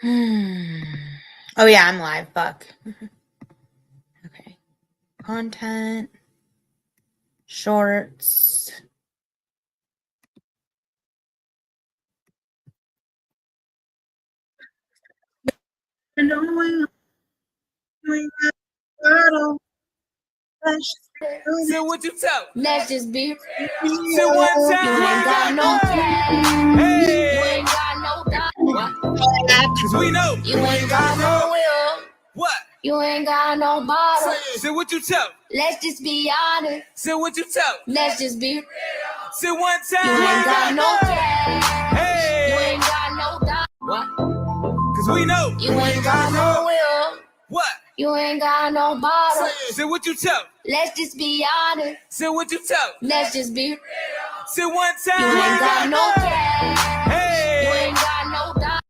Oh, yeah, I'm live. Fuck. Okay. Content. Shorts. So what you tell? Let's just be real. So one time. You ain't got no cash. Hey. You ain't got no dime. Cause we know. You ain't got no will. What? You ain't got no bottle. So what you tell? Let's just be honest. So what you tell? Let's just be real. So one time. You ain't got no cash. Hey. You ain't got no dime. Cause we know. You ain't got no will. What? You ain't got no bottle. So what you tell? Let's just be honest. So what you tell? Let's just be real. So one time. You ain't got no cash. Hey. You ain't got no dime.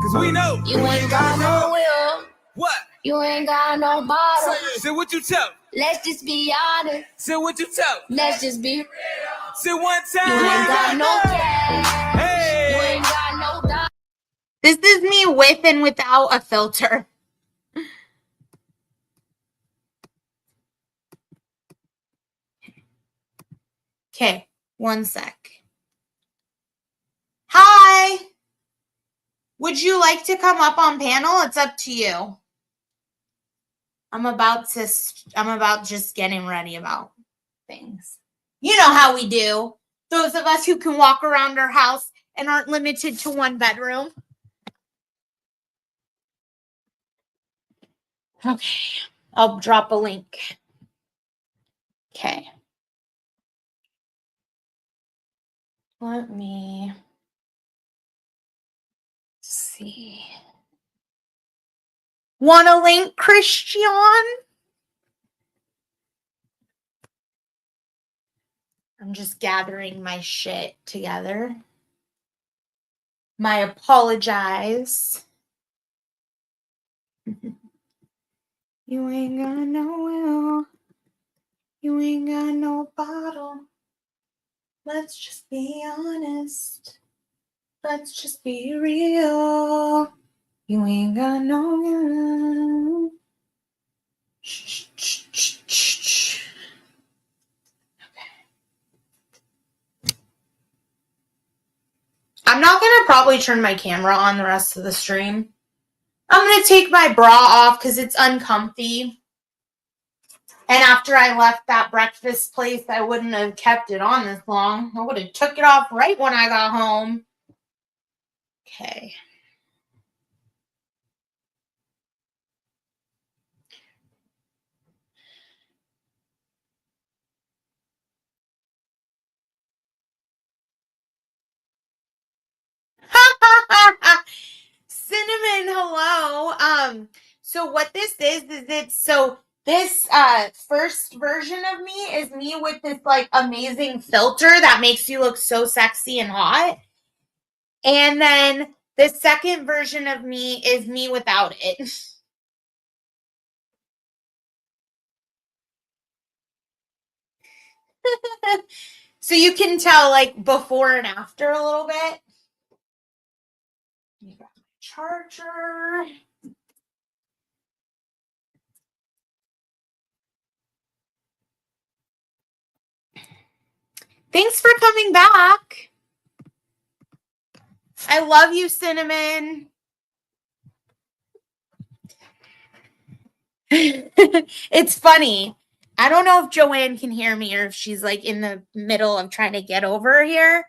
Cause we know. You ain't got no will. What? You ain't got no bottle. So what you tell? Let's just be honest. So what you tell? Let's just be real. So one time. You ain't got no cash. Hey. You ain't got no dime. This is me with and without a filter. Okay, one sec. Hi. Would you like to come up on panel? It's up to you. I'm about just getting ready about things. You know how we do. Those of us who can walk around our house and aren't limited to one bedroom. Okay, I'll drop a link. Okay. Let me see. Want a link, Christian? I'm just gathering my shit together. My apologize. You ain't got no will. You ain't got no bottle. Let's just be honest. Let's just be real. You ain't got no will. Shh, shh, shh, shh, shh. I'm not going to probably turn my camera on the rest of the stream. I'm going to take my bra off because it's uncomfy. And after I left that breakfast place, I wouldn't have kept it on this long. I would have took it off right when I got home. Okay. Cinnamon, hello. So what this is this first version of me is me with this like amazing filter that makes you look so sexy and hot. And then the second version of me is me without it. So you can tell like before and after a little bit. You got my charger. Thanks for coming back. I love you, Cinnamon. It's funny. I don't know if Joanne can hear me or if she's like in the middle of trying to get over here,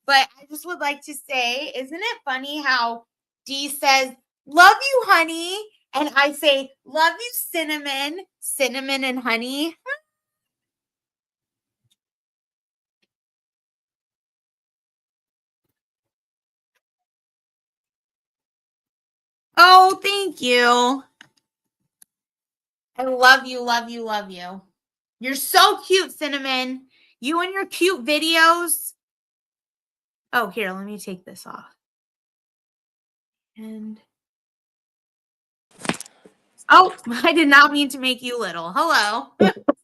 but I just would like to say, isn't it funny how Dee says, love you, honey, and I say, love you, Cinnamon, cinnamon and honey. Oh, thank you. I love you, love you, love you. You're so cute, Cinnamon. You and your cute videos. Oh, here, let me take this off. And oh, I did not mean to make you little. Hello.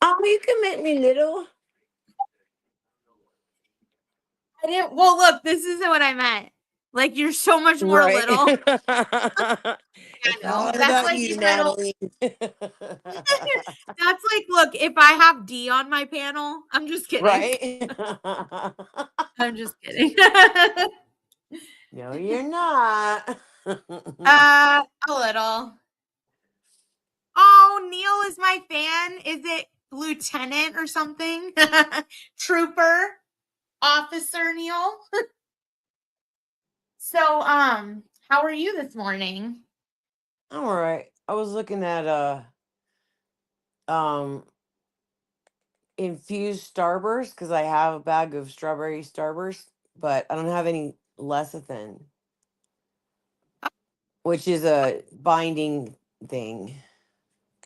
Oh, you can make me little. I didn't. Well, look, this isn't what I meant. Like you're so much more Right. little. It's I know. all That's about like you, if I don't. Natalie. That's like, look, if I have D on my panel, I'm just kidding. Right? I'm just kidding. No, you're not. A little. Oh, Neil is my fan. Is it lieutenant or something? Trooper, officer Neil. So, how are you this morning? I'm all right. I was looking at um infused starburst because I have a bag of strawberry starburst, but I don't have any lecithin, which is a binding thing.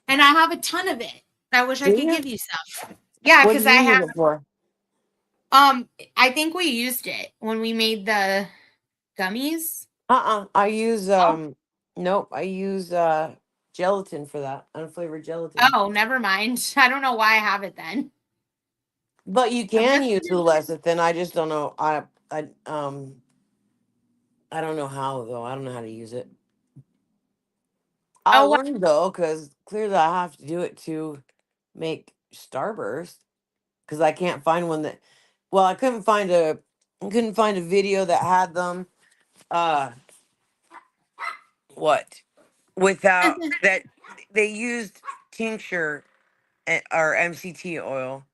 And I have a ton of it. I wish I Do could you? give you some. Yeah, What do because I you use have it for? I think we used it when we made the gummies. I use Oh, nope, I use gelatin for that. Unflavored gelatin. oh, never mind. I don't know why I have it then. But you I'm can just use the lecithin. I just don't know. I don't know how though. I don't know how to use it. oh I'll wow. learn though, because clearly I have to do it to make Starburst. Because I can't find one that. Well, I couldn't find a video that had them. Uh, what without that they used tincture or MCT oil,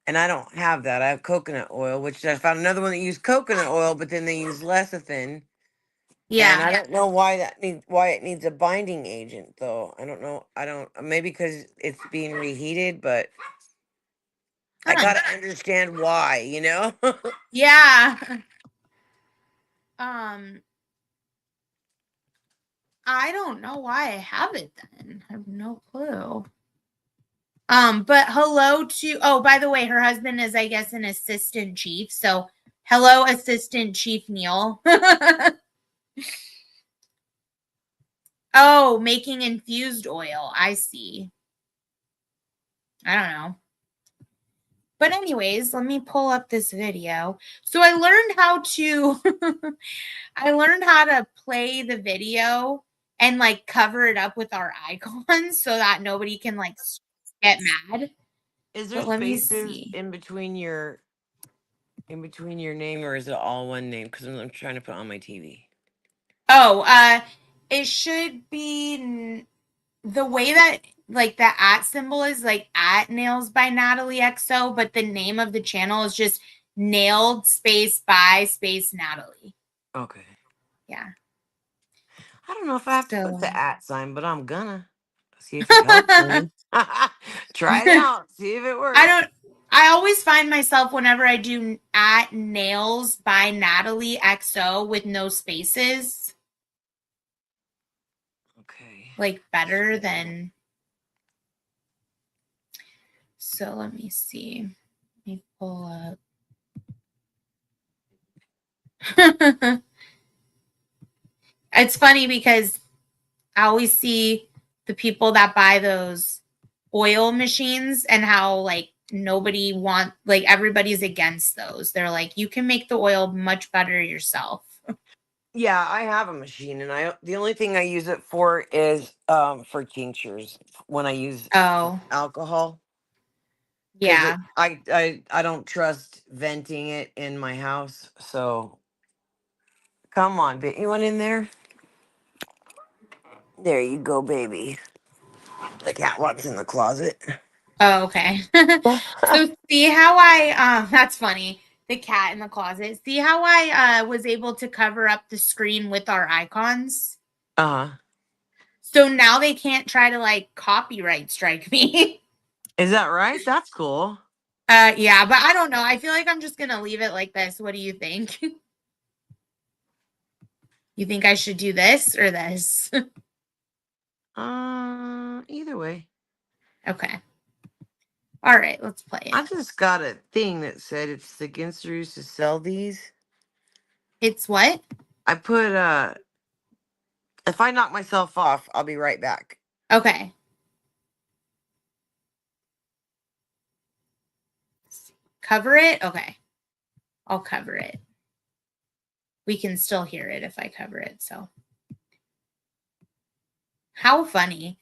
and I don't have that. I have coconut oil, which I found another one that used coconut oil, but then they use lecithin. And I Yeah. don't know why it needs a binding agent though. I don't know. I don't maybe because it's being reheated, but I Huh. gotta understand why, you know? Yeah. Um, I don't know why I have it then. I have no clue. But hello to by the way, her husband is, I guess, an assistant chief. So hello, assistant chief Neil. Oh, making infused oil. I see. I don't know. But anyways, let me pull up this video. So I learned how to I learned how to play the video and like cover it up with our icons so that nobody can like get mad. Is there But let me spaces see. in between your name, or is it all one name? Because I'm trying to put on my TV. Oh, it should be the way that like the at symbol is like at nails by Natalie XO, but the name of the channel is just nailed space by space Natalie. Okay. Yeah. I don't know if I have to put So the at sign, but I'm gonna see if it helps me. Try it out. See if it I works. don't I always find myself whenever I do at nails by Natalie XO with no spaces, Okay. like better than. So let me see. Let me pull up. It's funny because I always see the people that buy those oil machines and how like nobody want like everybody's against those. They're like, you can make the oil much better yourself. Yeah, I have a machine, and the only thing I use it for is for tinctures when I use Oh, alcohol, because yeah. I don't trust venting it in my house. So come on, you want in there? There you go, baby. The cat walks in the closet. Oh, okay. So see how I that's funny. The cat in the closet. See how I was able to cover up the screen with our icons? Uh-huh. So now they can't try to like copyright strike me. Is that right? That's cool. Yeah, but I don't know. I feel like I'm just gonna leave it like this. What do you think? You think I should do this or this? Either way. Okay. All right, let's play I it. just got a thing that said it's against the rules to sell these. It's what? I put if I knock myself off, I'll be right back. Okay. Cover it? Okay. I'll cover it. we can still hear it if I cover it. So how funny.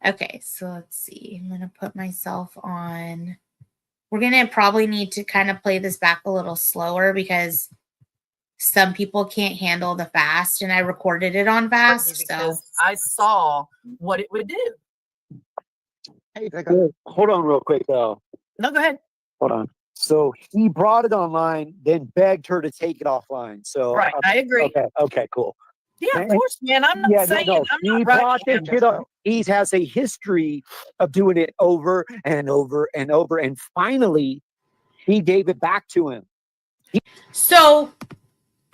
Okay, so let's see. I'm going to put myself on. We're going to probably need to kind of play this back a little slower because some people can't handle the fast, and I recorded it on fast. So Because I saw what it would do. Hey, hold on real quick though. No, go ahead. Hold on. So he brought it online, then begged her to take it offline. So Right, I agree. Okay, cool. Yeah, of And- course, man. I'm not saying I'm he not brought right. this shit up. He has a history of doing it over and over and over, and finally, he gave it back to him. So,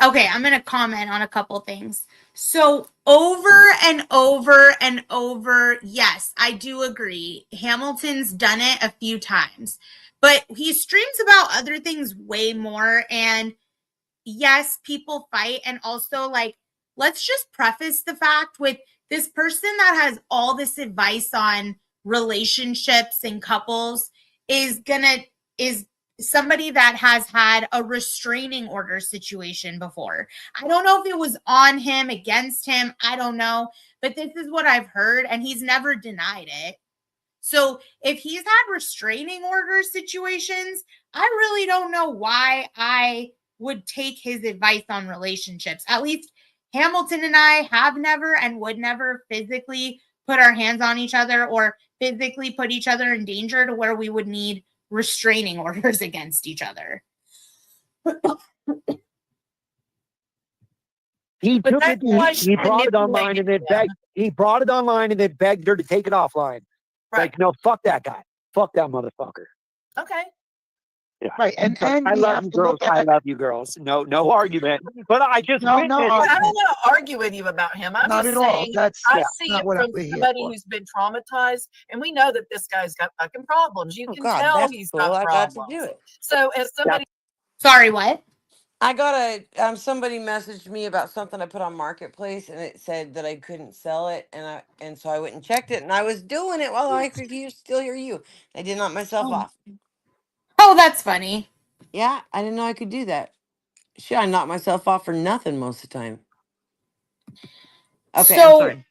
okay, I'm going to comment on a couple things. So, over and over and over, yes, I do agree. Hamilton's done it a few times, but he streams about other things way more. And yes, people fight. And also, like, let's just preface the fact with this person that has all this advice on relationships and couples is somebody that has had a restraining order situation before. I don't know if it was on him, against him, I don't know, but this is what I've heard, and he's never denied it. So if he's had restraining order situations, I really don't know why I would take his advice on relationships. At least Hamilton and I have never and would never physically put our hands on each other or physically put each other in danger to where we would need restraining orders against each other. He But took that's it. why He she brought it online and then manipulated him. begged. He brought it online and then begged her to take it offline. Right. Like, no, fuck that guy. Fuck that motherfucker. Okay. Yeah. Right, and I we love have you, to girls. look at I love you, girls. No argument. But I just No, witnessed. no, I don't want to argue with you about him. I'm not just at all. saying That's I see not it what from we're here somebody for. who's been traumatized, and we know that this guy's got fucking problems. You Oh can God, tell that's he's cool. got I got problems. to do it. So as somebody Sorry, what? I got somebody messaged me about something I put on Marketplace, and it said that I couldn't sell it, and so I went and checked it, and I was doing it while I could still hear you. I did not myself off. Oh, that's funny. Yeah, I didn't know I could do that. Shit, I knock myself off for nothing most of the time. Okay, I'm So, sorry.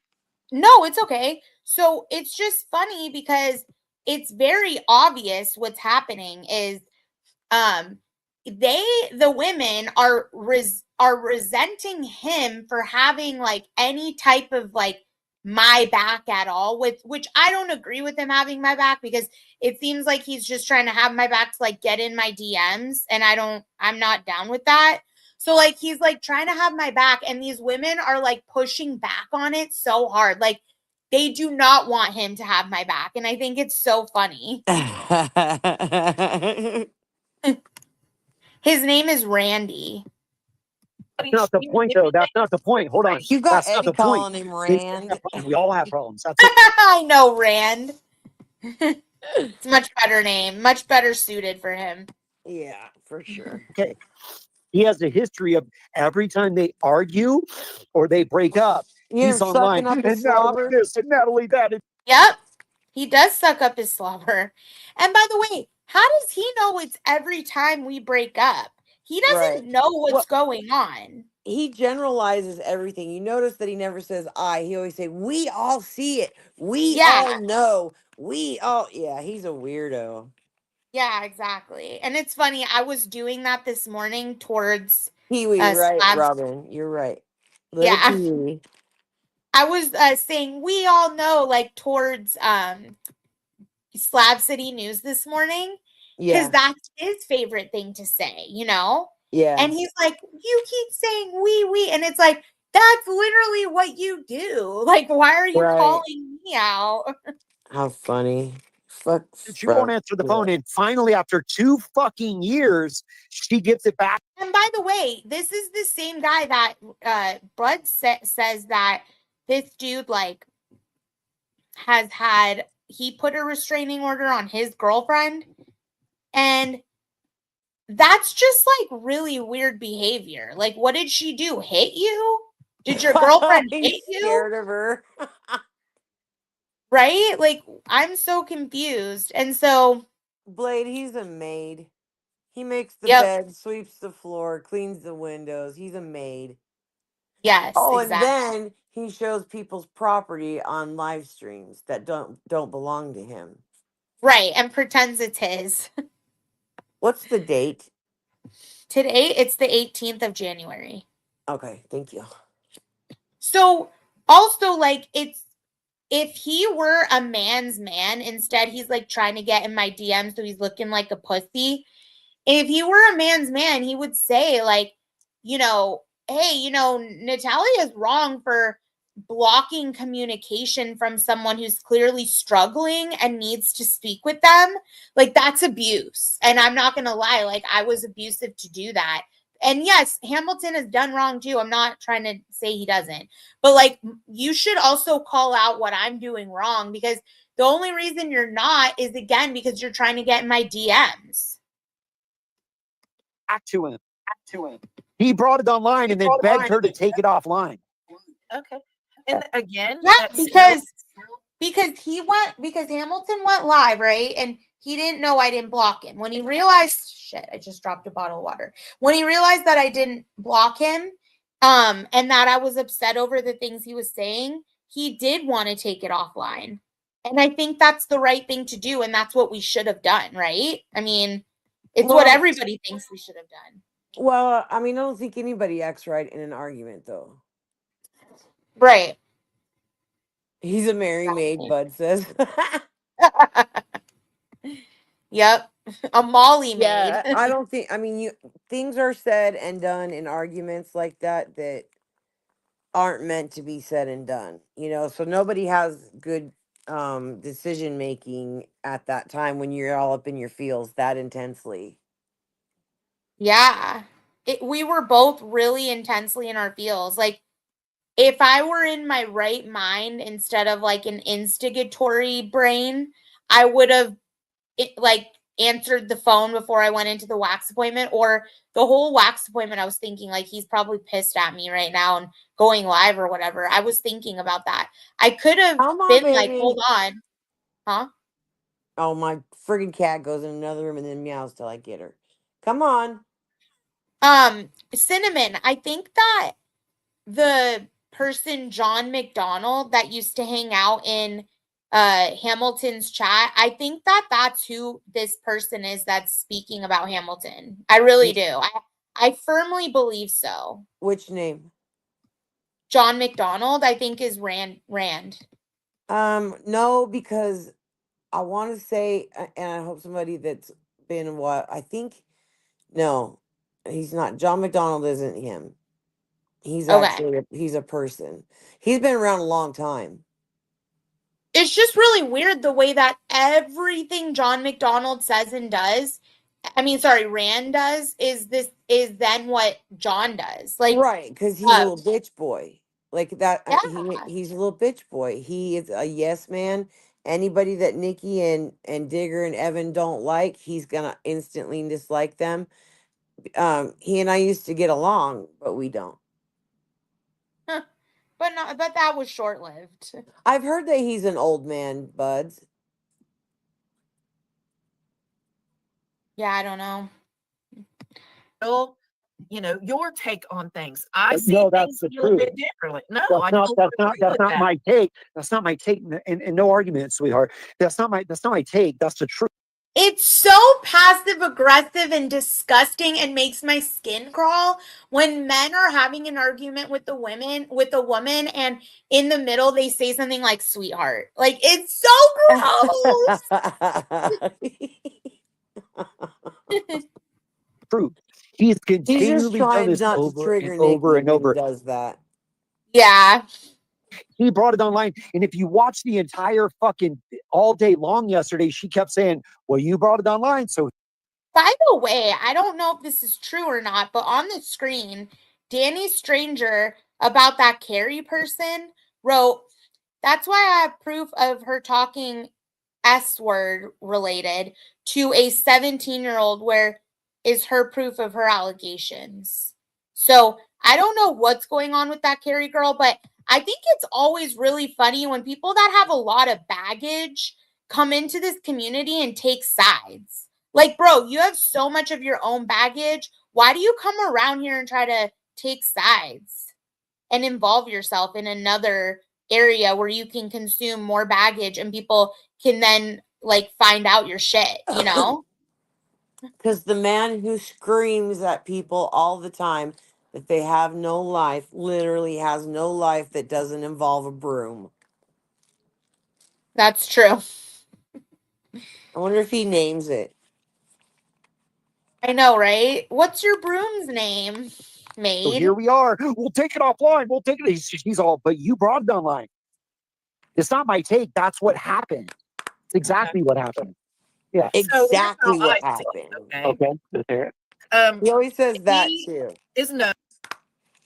no, it's okay. So it's just funny because it's very obvious what's happening is the women are resenting him for having like any type of like my back at all, with which I don't agree with him having my back, because it seems like he's just trying to have my back to like get in my DMs, and I'm not down with that. So like he's like trying to have my back, and these women are like pushing back on it so hard. Like they do not want him to have my back, and I think it's so funny. His name is Randy. That's not the point, though. That's not the point. Hold on. You got That's not Eddie the point. calling him Rand. We all have problems. That's it. I know, Rand. It's a much better name, much better suited for him. Yeah, for sure. Okay. He has a history of every time they argue or they break up, You hear he's him online. sucking up his And Natalie slobber? this and Natalie that. Yep, he does suck up his slobber. And by the way, how does he know it's every time we break up? He doesn't Right. know what's Well, going on. he generalizes everything. You notice that he never says I. He always say we all see it. We Yeah. all know. We all. Yeah, he's a weirdo. Yeah, exactly. And it's funny, I was doing that this morning towards Kiwi, right, Slabs. Robin? You're right. Little Yeah. Kiwi. I was saying we all know, like towards Slab City News this morning, because Yeah, that's his favorite thing to say, you know? yeah. And he's like, you keep saying we, and it's like, that's literally what you do. Like, why are you Right. calling me out? How funny. Fuck. She won't answer the phone. And finally, after 2 fucking years, she gets it back. And by the way, this is the same guy that Bud says that this dude, like, has had, he put a restraining order on his girlfriend. And that's just like really weird behavior. Like, what did she do? Hit you? Did your girlfriend He's hit you? scared of her. Right? Like, I'm so confused. And so, Blade, he's a maid. He makes the Yep. bed, sweeps the floor, cleans the windows. He's a maid. Yes, Oh, and exactly. then he shows people's property on live streams that don't belong to him. Right, and pretends it's his. What's the date? Today, it's the 18th of January. Okay, thank you. So, also, like, it's if he were a man's man, instead he's like trying to get in my DM, so he's looking like a pussy. If he were a man's man, he would say, like, hey, Natalia's wrong for blocking communication from someone who's clearly struggling and needs to speak with them. Like, that's abuse. And I'm not going to lie, like, I was abusive to do that. And yes, Hamilton has done wrong too. I'm not trying to say he doesn't. But, like, you should also call out what I'm doing wrong, because the only reason you're not is, again, because you're trying to get in my DMs. Back to him. He brought it online and then begged her to take it offline. Okay. And again, Yeah, that's because Hamilton went live, right? And he didn't know I didn't block him. When he realized, shit, I just dropped a bottle of water. When he realized that I didn't block him, and that I was upset over the things he was saying, he did want to take it offline. And I think that's the right thing to do, and that's what we should have done, right? I mean, it's what Well- everybody thinks we should have done. Well, I mean, I don't think anybody acts right in an argument, though. Right. He's a merry maid, Bud says. Yep. A Molly maid. Yeah, I don't think. I mean, things are said and done in arguments like that that aren't meant to be said and done. So nobody has good decision making at that time when you're all up in your feels that intensely. Yeah. We were both really intensely in our feels. Like, if I were in my right mind instead of like an instigatory brain, I would have like answered the phone before I went into the wax appointment, or the whole wax appointment. I was thinking, like, he's probably pissed at me right now and going live or whatever. I was thinking about that. I could have Come on, been like, baby. hold on. Huh? Oh, my friggin' cat goes in another room and then meows till I get her. Come on. Cinnamon, I think that the person John McDonald that used to hang out in Hamilton's chat, I think that that's who this person is that's speaking about Hamilton. I really do. I firmly believe so. Which name? John McDonald, I think, is Rand. No, because I want to say, and I hope somebody that's been I think, no, he's not. John McDonald isn't him. He's Okay. actually he's a person. He's been around a long time. It's just really weird the way that everything John McDonald says and does, Rand does, is then what John does. Like, Right, because he's a little bitch boy. Like that. Yeah. He's a little bitch boy. He is a yes man. Anybody that Nikki and Digger and Evan don't like, he's gonna instantly dislike them. He and I used to get along, but we don't. But that was short-lived. I've heard that he's an old man, Buds. Yeah, I don't know. Well, your take on things. I see No, things that's the a little bit truth. differently. No, That's I not don't that's not agree that's with not that. my take. That's not my take, and no argument, sweetheart. That's not my take. That's the truth. It's so passive aggressive and disgusting and makes my skin crawl when men are having an argument with a woman, and in the middle they say something like sweetheart. Like, it's so gross. Truth. He's He's continually just done trying this not to over trigger and over Nikki and when over. he does that. Yeah. He brought it online, and if you watch the entire fucking all day long yesterday, she kept saying, "Well, you brought it online, so." By the way, I don't know if this is true or not, but on the screen, Danny Stranger, about that Carrie person, wrote, "That's why I have proof of her talking S-word related to a 17-year-old, where is her proof of her allegations." So I don't know what's going on with that Carrie girl, but I think it's always really funny when people that have a lot of baggage come into this community and take sides. Like, bro, you have so much of your own baggage. Why do you come around here and try to take sides and involve yourself in another area where you can consume more baggage and people can then like find out your shit, you know? Because the man who screams at people all the time that they have no life literally has no life that doesn't involve a broom. That's true. I wonder if he names it. I know, right? What's your broom's name, So maid? here we are. We'll take it offline. We'll take it. She's all, but you brought it online. It's not my take. That's what happened. It's exactly what happened. Yeah. Exactly so what here's how I see it, happened. okay. Okay. Let's hear it. He always says that He too. is no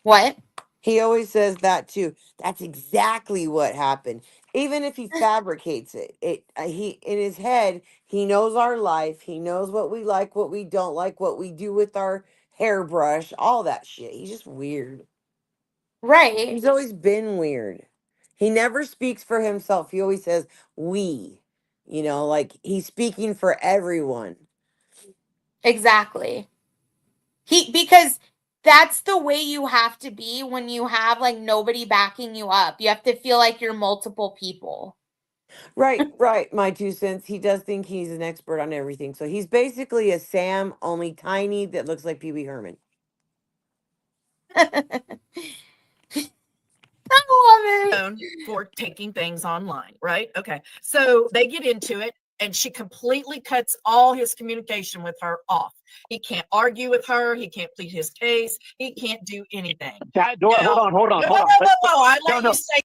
What? He always says that too. That's exactly what happened. Even if he fabricates it, he in his head he knows our life. He knows what we like, what we don't like, what we do with our hairbrush, all that shit. He's just weird. Right. He's always been weird. He never speaks for himself. He always says we. You know, like he's speaking for everyone. Exactly. Because that's the way you have to be when you have like nobody backing you up. You have to feel like you're multiple people. Right, right. My 2 cents. He does think he's an expert on everything. So he's basically a Sam, only tiny, that looks like Pee Wee Herman. I love it. known for taking things online, right? Okay. So they get into it and she completely cuts all his communication with her off. He can't argue with her. He can't plead his case. He can't do anything. Hold on. Whoa. I let No. you say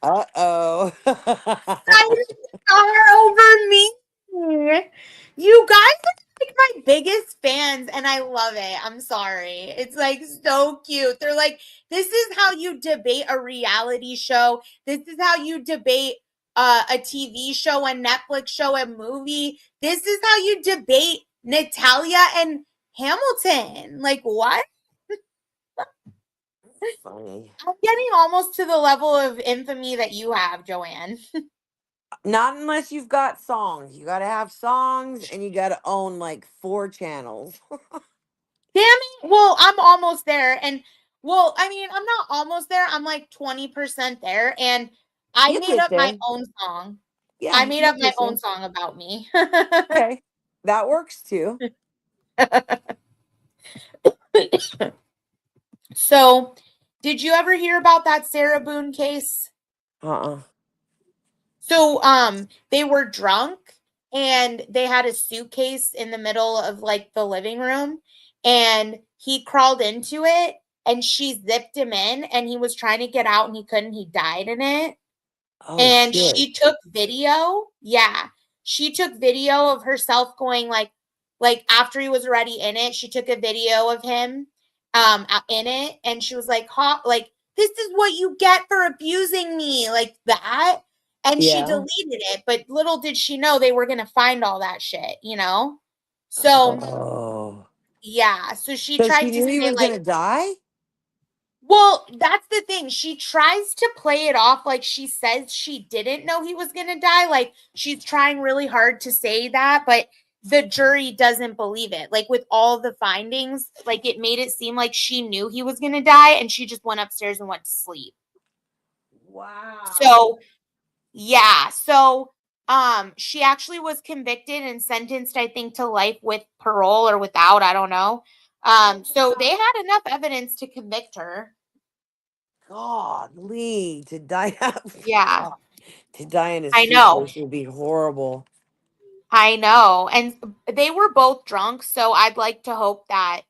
Uh-oh. Are over me. You guys are like my biggest fans and I love it. I'm sorry. It's like so cute. They're like, this is how you debate a reality show. This is how you debate a TV show, a Netflix show, a movie. This is how you debate Natalia and Hamilton. Like, what? Funny. I'm getting almost to the level of infamy that you have, Joanne. Not unless you've got songs. You got to have songs and you got to own like 4 channels. Damn it. Well, I'm almost there. And well, I mean, I'm not almost there. I'm like 20% there. And I You'll made get up my there. own song. Yeah, I made you'll up my get there. own song about me. Okay. That works too. So, did you ever hear about that Sarah Boone case? Uh-uh. So, they were drunk and they had a suitcase in the middle of like the living room and he crawled into it and she zipped him in and he was trying to get out and he couldn't. He died in it. Oh, And shit. she took video. Yeah. She took video of herself going like after he was already in it, she took a video of him in it and she was like, like, this is what you get for abusing me, like that. And she Yeah. deleted it, but little did she know they were gonna find all that shit, you know? So Oh. yeah, so she So tried she to knew he say was like, going to die? well, that's the thing. She tries to play it off like she says she didn't know he was going to die. Like she's trying really hard to say that, but the jury doesn't believe it. Like with all the findings, like it made it seem like she knew he was going to die and she just went upstairs and went to sleep. Wow. So, yeah. So, she actually was convicted and sentenced, I think, to life with parole or without, I don't know. So they had enough evidence to convict her. God, Lee, to die Yeah, to die in a I know. suitcase would be horrible. I know. And they were both drunk, so I'd like to hope that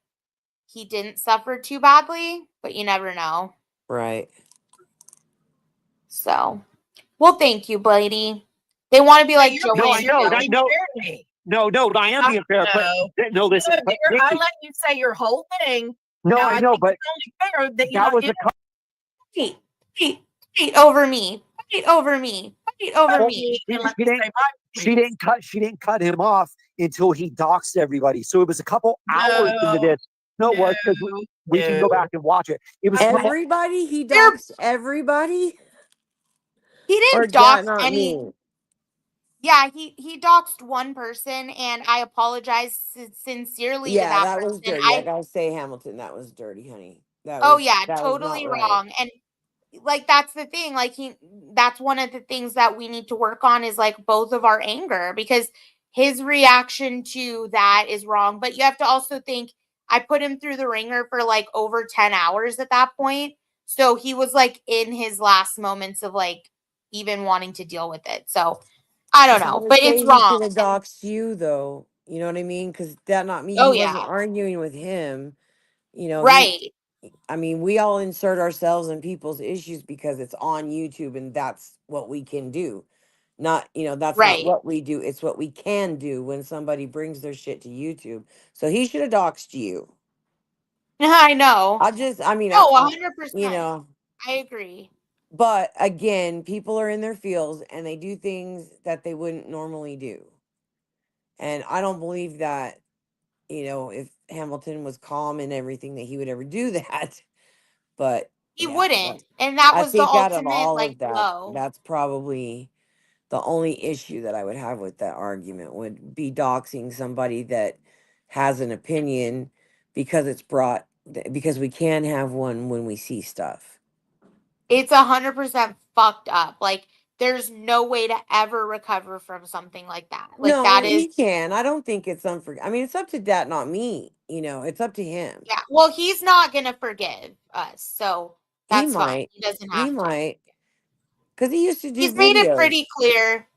he didn't suffer too badly, but you never know. Right. So, well, thank you, Brady. They want to be like you're No, I Joanne. know. being No, fair to me. no, I am being fair. But no, listen. But I Nikki, let you say your whole thing. no, Now, I know, think but it's only fair that you that not was get a Fight over me. Fight over me. Fight over Well, me. and let she me didn't. say my She didn't cut him off until he doxed everybody. So it was a couple hours into this. No, it was because we can go back and watch it. It was a couple, Everybody? He They're- doxed everybody? He Or didn't dox not any. me? Yeah, he doxed one person, and I apologize sincerely to Yeah, that that was person. dirty. I gotta say, Hamilton, that was dirty, honey. Oh yeah, That was not totally right. wrong. And like that's the thing, like that's one of the things that we need to work on is like both of our anger, because his reaction to that is wrong. But you have to also think I put him through the ringer for like over 10 hours at that point. So he was like in his last moments of like even wanting to deal with it. So I don't I'm know, gonna but say it's he wrong. should have doxed you, though. You know what I mean? Because that not me. Oh He yeah. wasn't arguing with him. You know, Right. I mean, we all insert ourselves in people's issues because it's on YouTube and that's what we can do. Not, that's not Right. what we do. It's what we can do when somebody brings their shit to YouTube. So he should have doxed you. I know. I mean, No, you 100%. know, I agree. but again, people are in their fields and they do things that they wouldn't normally do. And I don't believe that, if Hamilton was calm and everything, that he would ever do that. But He yeah, wouldn't. And that I was the think out of ultimate all like of that, low. that's probably the only issue that I would have with that argument would be doxing somebody that has an opinion because because we can have one when we see stuff. It's 100% fucked up. Like there's no way to ever recover from something like that. Like No, that is he can. I don't think it's I mean, it's up to that, not me. It's up to him. yeah. Well, he's not gonna forgive us, so He that's fine. might. He doesn't He have to. might. Because he used to do He's made it videos. pretty clear.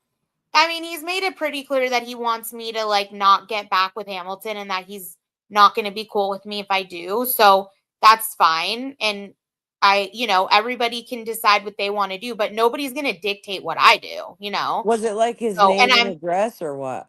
I mean, he's made it pretty clear that he wants me to like not get back with Hamilton and that he's not going to be cool with me if I do. So that's fine. And everybody can decide what they want to do, but nobody's going to dictate what I do. Was it like his So, and name and address or what?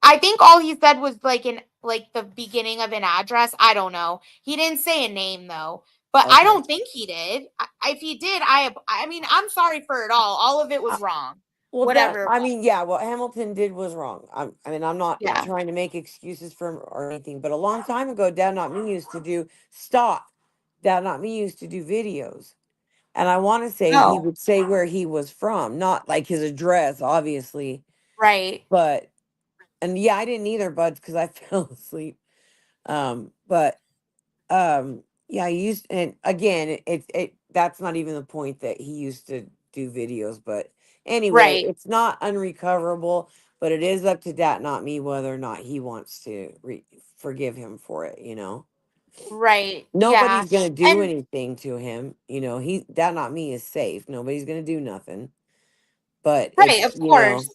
I think all he said was like in like the beginning of an address. I don't know. He didn't say a name though. But I Okay. don't think he did. If he did, I mean, I'm sorry for it all. All of it was wrong. Well, Whatever it I was. mean, yeah, what Hamilton did was wrong. I mean, I'm not Yeah. trying to make excuses for him or anything, but a long time ago, Dad Not Me used to do stop. Dad Not Me used to do videos. And I want to say he No. would say where he was from, not like his address, obviously, Right. but, and yeah, I didn't either, buds, because I fell asleep. But yeah, he used, and again, that's not even the point that he used to do videos, but anyway, Right. it's not unrecoverable, but it is up to Dat Not Me whether or not he wants to forgive him for it. Right. Yeah. Nobody's gonna do And anything to him. Dat Not Me is safe. Nobody's gonna do nothing. But right, of course.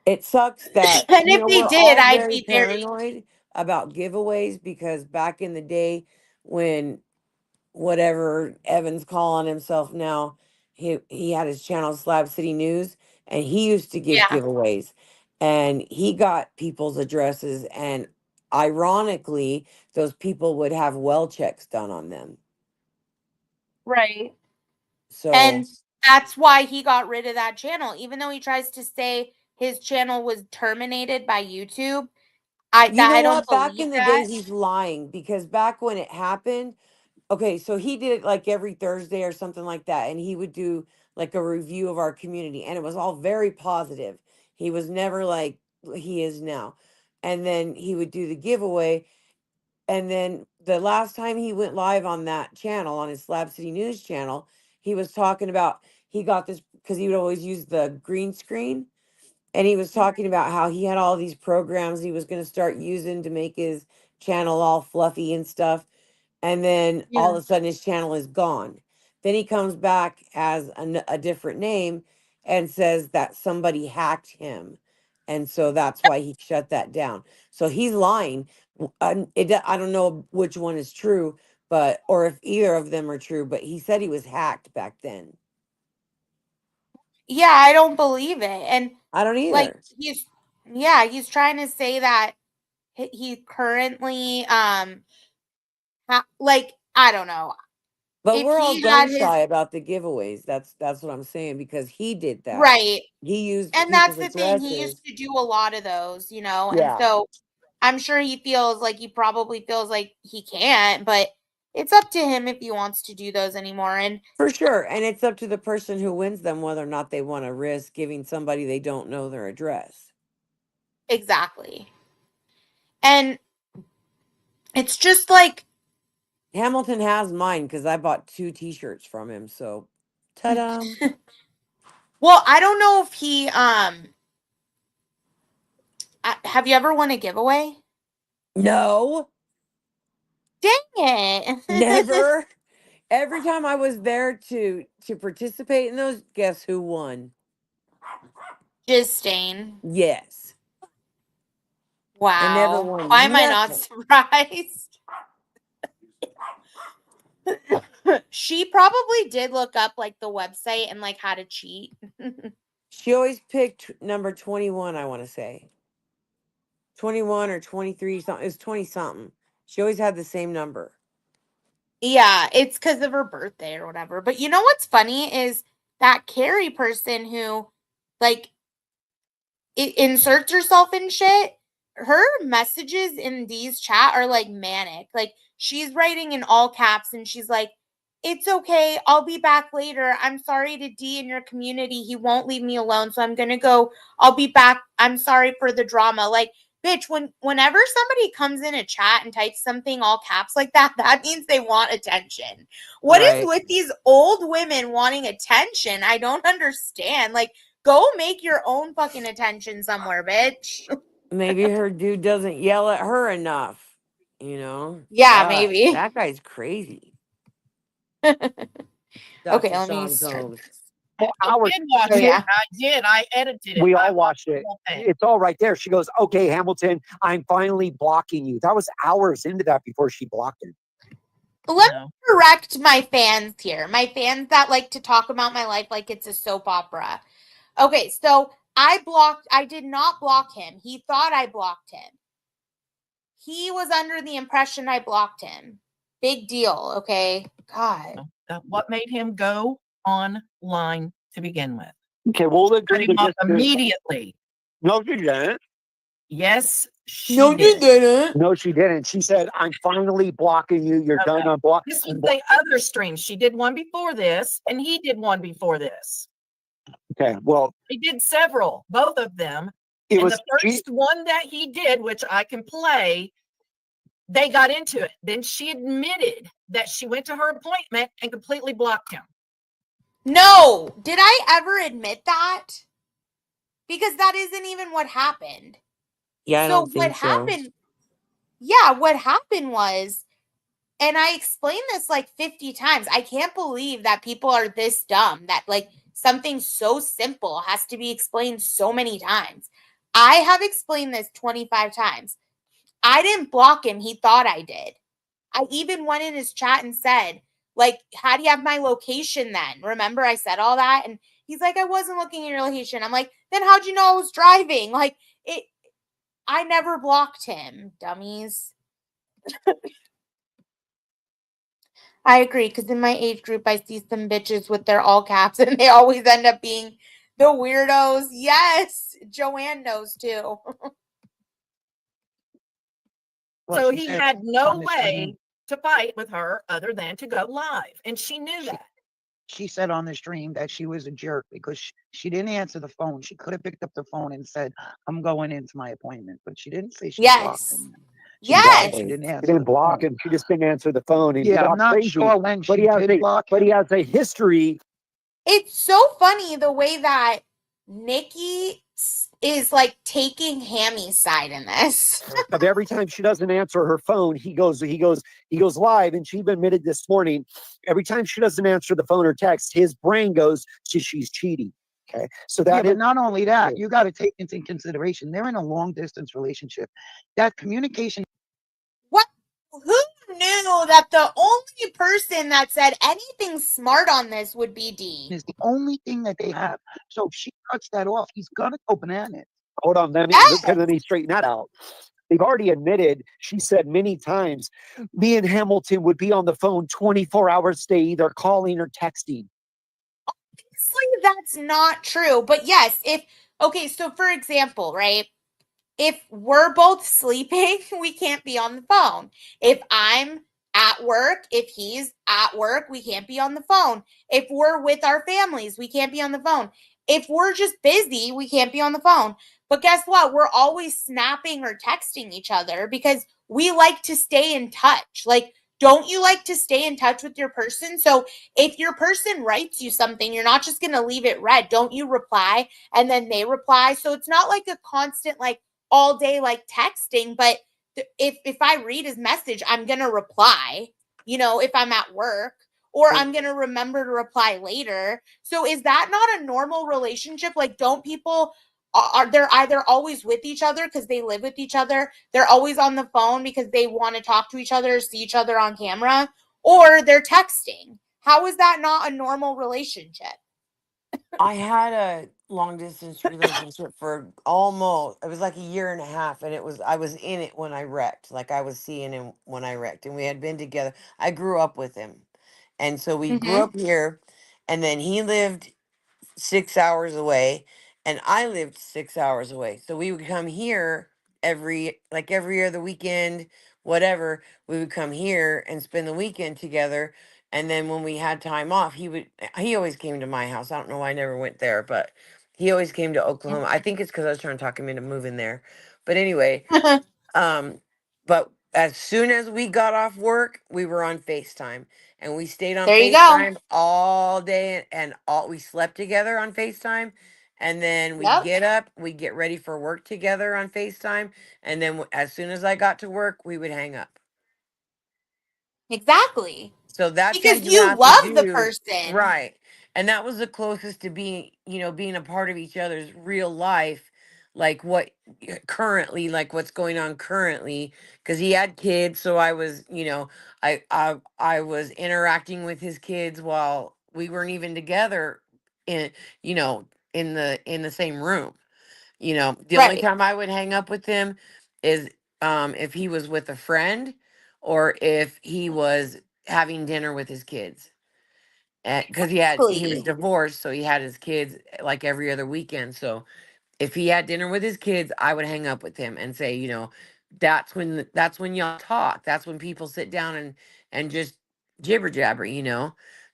it sucks that, And if they we're did, all I'd very be very paranoid about giveaways because back in the day when whatever Evan's calling himself now, he had his channel Slab City News, and he used to give yeah. giveaways, and he got people's addresses, and ironically, those people would have well checks done on them. Right. So And that's why he got rid of that channel. Even though he tries to say his channel was terminated by YouTube, you know I don't what? Back believe in the day, that. he's lying because back when it happened, okay, so he did it like every Thursday or something like that, and he would do like a review of our community, and it was all very positive. He was never like he is now. And then he would do the giveaway, and then the last time he went live on that channel, on his Slab City News channel, he was talking about he got this because he would always use the green screen, and he was talking about how he had all these programs he was going to start using to make his channel all fluffy and stuff, and then all Yeah. of a sudden his channel is gone. Then he comes back as a different name and says that somebody hacked him, and so that's why he shut that down. So he's lying. I don't know which one is true, but or if either of them are true, but he said he was hacked back then. Yeah, I don't believe it. And I don't like either. he's trying to say that he currently like I don't know. But If we're all he gun had his shy about the giveaways. That's what I'm saying because he did that. right. He used And that's people's the thing. He addresses. used to do a lot of those. And Yeah. so I'm sure he probably feels like he can't, but it's up to him if he wants to do those anymore. And For sure. And it's up to the person who wins them whether or not they want to risk giving somebody they don't know their address. exactly. And it's just like, Hamilton has mine because I bought 2 t-shirts from him. So, ta-da. well, I don't know if he, have you ever won a giveaway? No, Dang it. never. Every time I was there to participate in those, guess who won? Just Stain. Yes. Wow. I never won Why am I not nothing. surprised? She probably did look up like the website and like how to cheat. She always picked number 21, I want to say. 21 or 23 something. It was 20 something. She always had the same number. Yeah, it's because of her birthday or whatever. But you know what's funny is that Carrie person who like inserts herself in shit. Her messages in these chat are like manic. Like she's writing in all caps and she's like, "It's okay. I'll be back later. I'm sorry to D in your community. He won't leave me alone. So I'm going to go. I'll be back. I'm sorry for the drama." Like, bitch, whenever somebody comes in a chat and types something all caps like that, that means they want attention. What is Right. with these old women wanting attention? I don't understand. Like, go make your own fucking attention somewhere, bitch. Maybe her dude doesn't yell at her enough. You know? Yeah, God, maybe. that guy's crazy. Okay, Dr. let me Sean start Combs. this. Well, I hours. did watch Oh, it. yeah. I did. I edited it. We I all watched the it. whole thing. It's all right there. She goes, "Okay, Hamilton, I'm finally blocking you." That was hours into that before she blocked him. Let No. me correct my fans here. My fans that like to talk about my life like it's a soap opera. Okay, so I did not block him. He thought I blocked him. He was under the impression I blocked him. Big deal, okay? God. What made him go online to begin with? Okay, we'll Cut agree him to off disagree. immediately. No, she didn't. Yes, she No, you did. didn't. No, she didn't. She said, "I'm finally blocking you. You're Okay. done on block." This was the other stream. She did one before this, and he did one before this. Okay, well, He did several, both of them. it And was the first one that he did, which I can play, they got into it. Then she admitted that she went to her appointment and completely blocked him. No. Did I ever admit that? Because that isn't even what happened. Yeah, I So don't think so. what happened was, and I explained this like 50 times. I can't believe that people are this dumb that like something so simple has to be explained so many times. I have explained this 25 times. I didn't block him. He thought I did. I even went in his chat and said, like, how do you have my location then? Remember, I said all that? And he's like, I wasn't looking at your location. I'm like, then how'd you know I was driving? Like, I never blocked him, dummies. I agree, because in my age group, I see some bitches with their all caps, and they always end up being the weirdos. Yes, Joanne knows too. So he had no way to fight with her other than to go live. And she knew that. She said on the stream that she was a jerk because she didn't answer the phone. She could have picked up the phone and said, "I'm going into my appointment," but she didn't say she blocked Yes. him. Yes. She didn't she answer didn't the block phone. him. She just didn't answer the phone. And he Yeah, got I'm not crazy. sure when But she he has did a block but him. he has a history It's so funny the way that Nikki is like taking Hammy's side in this. of every time she doesn't answer her phone, he goes live. And she even admitted this morning, every time she doesn't answer the phone or text, his brain goes to she's cheating. Okay. So Yeah, that but is not only that, you got to take into consideration they're in a long distance relationship. That communication What? Who knew that the only person that said anything smart on this would be D? is the only thing that they have. So if she cuts that off, he's gonna go bananas. hold on, let me straighten that out. They've already admitted, she said many times, me and Hamilton would be on the phone 24 hours a day, either calling or texting. Obviously, that's not true. But yes, so for example, right? If we're both sleeping, we can't be on the phone. If I'm at work, if he's at work, we can't be on the phone. If we're with our families, we can't be on the phone. If we're just busy, we can't be on the phone. But guess what? We're always snapping or texting each other because we like to stay in touch. Like, don't you like to stay in touch with your person? So if your person writes you something, you're not just going to leave it read. Don't you reply and then they reply? So it's not like a constant, like all day, like texting, but if I read his message, I'm going to reply, if I'm at work, or I'm going to remember to reply later. So is that not a normal relationship? Like, don't people are they're either always with each other because they live with each other, they're always on the phone because they want to talk to each other, see each other on camera, or they're texting? How is that not a normal relationship? I had a long distance relationship for almost, it was like a year and a half, and I was in it when I wrecked. Like I was seeing him when I wrecked, and we had been together. I grew up with him. And so we grew Mm-hmm. up here, and then he lived 6 hours away, and I lived 6 hours away. So we would come here every other weekend, whatever. We would come here and spend the weekend together. And then when we had time off, he always came to my house. I don't know why I never went there, but he always came to Oklahoma. I think it's because I was trying to talk him into moving there. But anyway, um, but as soon as we got off work, we were on FaceTime, and we stayed on There you go. FaceTime all day, and all we slept together on FaceTime. And then we'd Yep, get up, we'd get ready for work together on FaceTime. And then as soon as I got to work, we would hang up. exactly. So that's what Because you you have to love the do. person. Right. And that was the closest to being a part of each other's real life, like currently, like what's going on currently. Because he had kids. So I was, I was interacting with his kids while we weren't even together in, you know, in the same room. The only Right. time I would hang up with him is if he was with a friend or if he was having dinner with his kids. Because he was Exactly. divorced, so he had his kids like every other weekend. So if he had dinner with his kids, I would hang up with him and say, that's when y'all talk. That's when people sit down and just jibber jabber.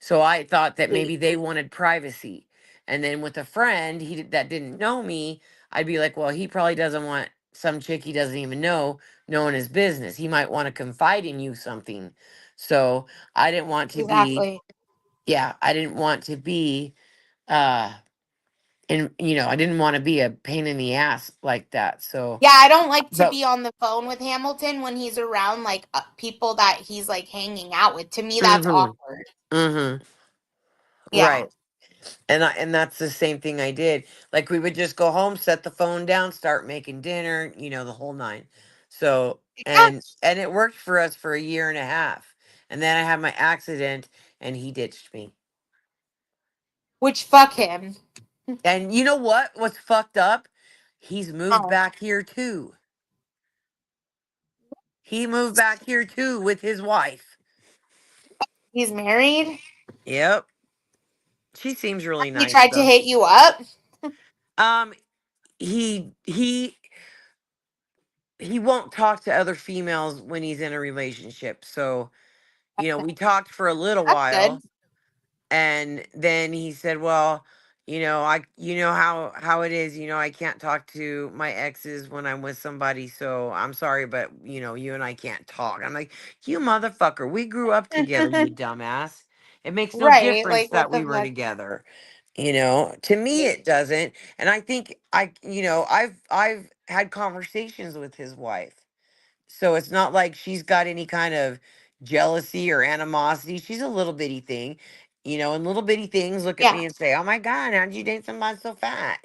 So I thought that maybe they wanted privacy. And then with a friend that didn't know me, I'd be like, well, he probably doesn't want some chick he doesn't even know knowing his business. He might want to confide in you something. So I didn't want to be, Exactly. yeah, I didn't want to be uh and I didn't want to be a pain in the ass like that. So, Yeah, I don't like to but be on the phone with Hamilton when he's around like people that he's like hanging out with. To me, that's mhm, awkward. mhm, Yeah. right. And that's the same thing I did. Like we would just go home, set the phone down, start making dinner, the whole nine. So, Yeah. and it worked for us for a year and a half. And then I had my accident and he ditched me. Which fuck him. And you know what? What's fucked up? He's moved Oh, back here too. He moved back here too with his wife. he's married. Yep. She seems really He nice tried to though. hit you up. Um, he won't talk to other females when he's in a relationship. So, we talked for a little That's good. while, and then he said, "Well, how it is, I can't talk to my exes when I'm with somebody, so I'm sorry, but you and I can't talk." I'm like, "You motherfucker, we grew up together, you dumbass. It makes no Right. difference Like, that what we the were fuck? together." To me it doesn't. And I think I've had conversations with his wife. So it's not like she's got any kind of jealousy or animosity. She's a little bitty thing, and little bitty things look at Yeah. me and say, "Oh my God, how'd you date somebody so fat?"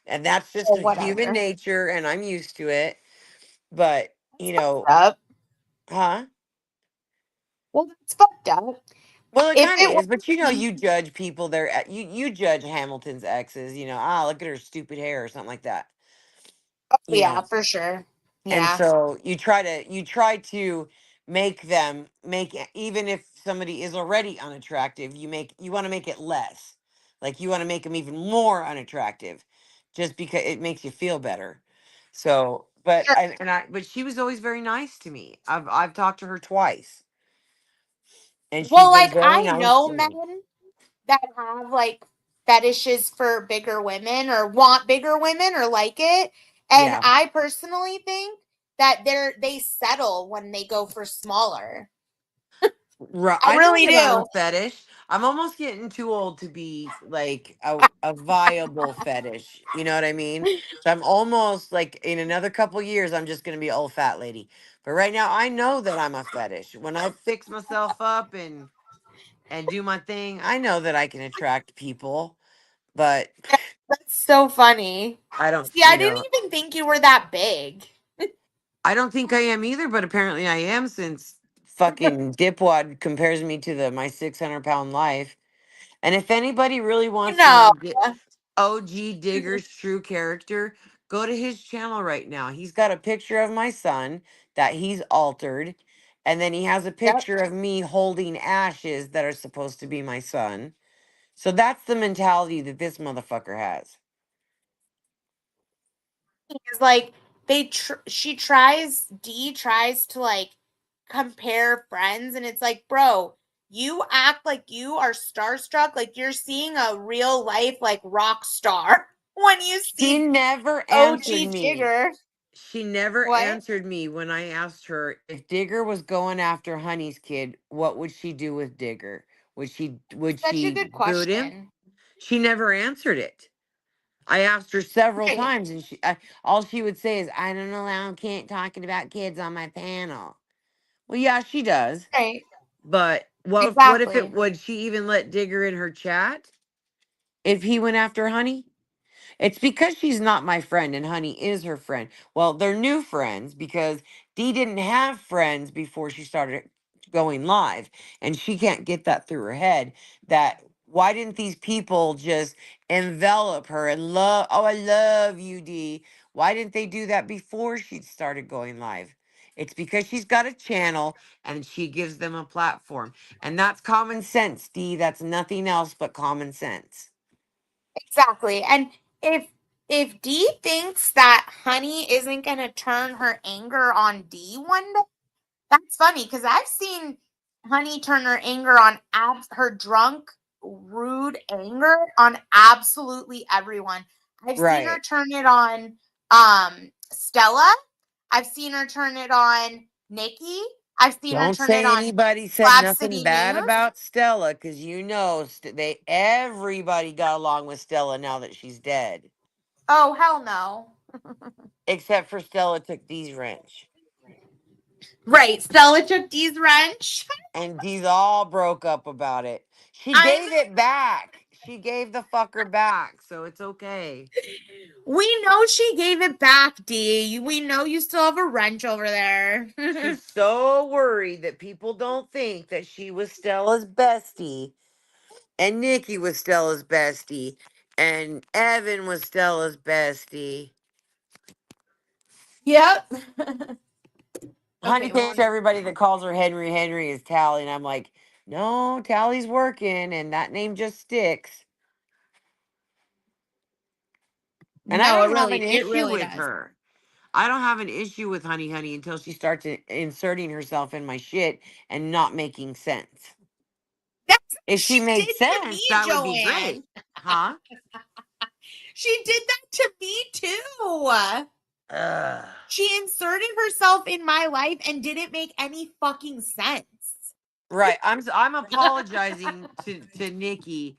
And that's just Or human whatever. nature, and I'm used to it. But, That's fucked up. huh? Well, that's fucked up. Well, it If kind of it was is, but me, you judge people. You judge Hamilton's exes. Look at her stupid hair or something like that. oh You yeah, know, for sure. and Yeah. so you try to make even if somebody is already unattractive, you want to make it less, like you want to make them even more unattractive, just because it makes you feel better. So but Sure. but she was always very nice to me. I've talked to her twice. And she's Well, been like very I nice know to me. men that have like fetishes for bigger women or want bigger women or like it. And Yeah. I personally think that they settle when they go for smaller. Right. I I know really that I'm a do. fetish. I'm almost getting too old to be like a viable fetish. You know what I mean? So I'm almost like in another couple years, I'm just going to be an old fat lady. But right now, I know that I'm a fetish. When I fix myself up and do my thing, I know that I can attract people. But That's so funny. I don't, See, I you didn't know, even think you were that big. I don't think I am either. But apparently, I am since fucking dipwad compares me to my 600-pound life. And if anybody really wants to No. know OG Digger's true character, go to his channel right now. He's got a picture of my son that he's altered. And then he has a Yep. picture of me holding ashes that are supposed to be my son. So that's the mentality that this motherfucker has. Is like she tries D tries to like compare friends and it's like, bro, you act like you are starstruck, like you're seeing a real life like rock star when you She see never answered OG me. Digger. She never What? answered me when I asked her if Digger was going after Honey's kid, what would she do with Digger? Would Such a she good boot him? question. She never answered it. I asked her several Right. times, and all she would say is, "I don't allow can't talking about kids on my panel." Well, yeah, she does. Right. But what if it Exactly. would she even let Digger in her chat if he went after Honey? It's because she's not my friend and Honey is her friend. Well, they're new friends because Dee didn't have friends before she started going live. And she can't get that through her head that why didn't these people just envelop her and love, oh, I love you, Dee. Why didn't they do that before she started going live? It's because she's got a channel and she gives them a platform. And that's common sense, Dee. That's nothing else but common sense. Exactly. And if D thinks that Honey isn't gonna turn her anger on D one day, that's funny because I've seen Honey turn her anger on her drunk, rude anger on absolutely everyone. I've seen her Right. turn it on Stella. I've seen her turn it on Nikki. I've seen her Don't turn it say on anybody said Slab nothing City bad News. about Stella, because you know everybody got along with Stella now that she's dead, Oh hell no. except for Stella took Dee's wrench, Right. Stella took D's wrench. and Dee's all broke up about it. She I'm gave it back. She gave the fucker back, so it's okay. We know she gave it back, D. We know you still have a wrench over there. She's so worried that people don't think that she was Stella's bestie, and Nikki was Stella's bestie, and Evan was Stella's bestie. Yep. Honey Okay, well, thinks everybody that calls her Henry Henry is Tally, and I'm like, no, Tally's working, and that name just sticks. And I no, don't have an it issue really with does. her. I don't have an issue with Honey Honey until she starts inserting herself in my shit and not making sense. That's If she she made did to me, sense, that would be Joanne. great. Huh? She did that to me too. Ugh. She inserted herself in my life and didn't make any fucking sense. Right. I'm apologizing to Nikki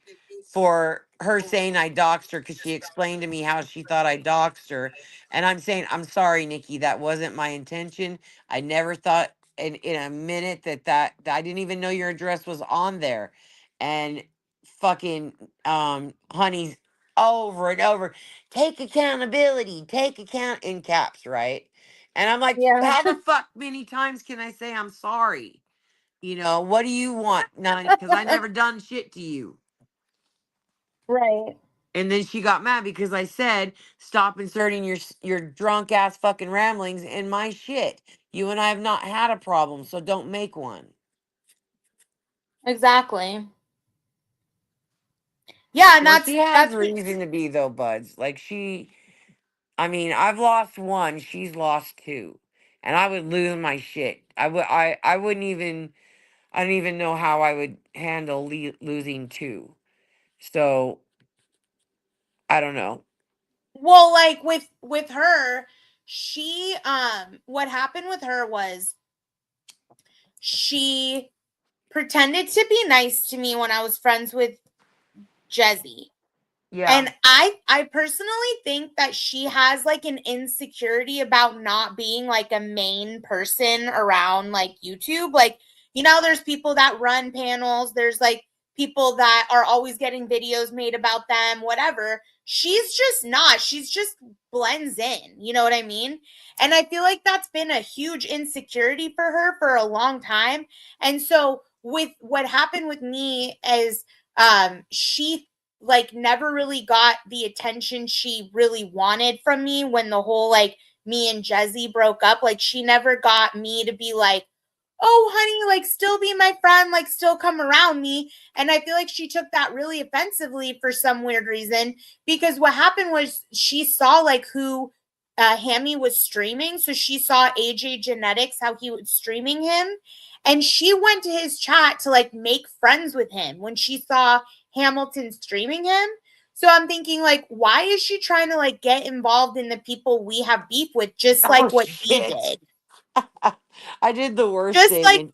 for her saying I doxed her because she explained to me how she thought I doxed her. And I'm saying, I'm sorry, Nikki, that wasn't my intention. I never thought in a minute that I didn't even know your address was on there. And fucking Honey's over and over, take accountability, take account in caps, right? And I'm like, Yeah. how the fuck many times can I say I'm sorry? You know, what do you want? None, because I never done shit to you. Right. And then she got mad because I said, stop inserting your drunk ass fucking ramblings in my shit. You and I have not had a problem, so don't make one. Exactly. Yeah, and Well, she has that's reason to be though, buds. Like I mean, I've lost one, she's lost two. And I would lose my shit. I wouldn't even I don't even know how I would handle losing two. So I don't know. Well, like with her, she what happened with her was she pretended to be nice to me when I was friends with Jezzy. Yeah. And I personally think that she has like an insecurity about not being like a main person around like YouTube. Like, you know, there's people that run panels, there's like people that are always getting videos made about them, whatever. She's just not. She's just blends in. You know what I mean? And I feel like that's been a huge insecurity for her for a long time. And so with what happened with me is she like never really got the attention she really wanted from me when the whole like me and Jezzy broke up. Like she never got me to be like, oh honey, like still be my friend, like still come around me. And I feel like she took that really offensively for some weird reason, because what happened was she saw like who Hammy was streaming. So she saw AJ Genetics, how he was streaming him, and she went to his chat to like make friends with him when she saw Hamilton streaming him. So I'm thinking like, why is she trying to like get involved in the people we have beef with, just Oh like what he shit. did? I did the worst Just thing, like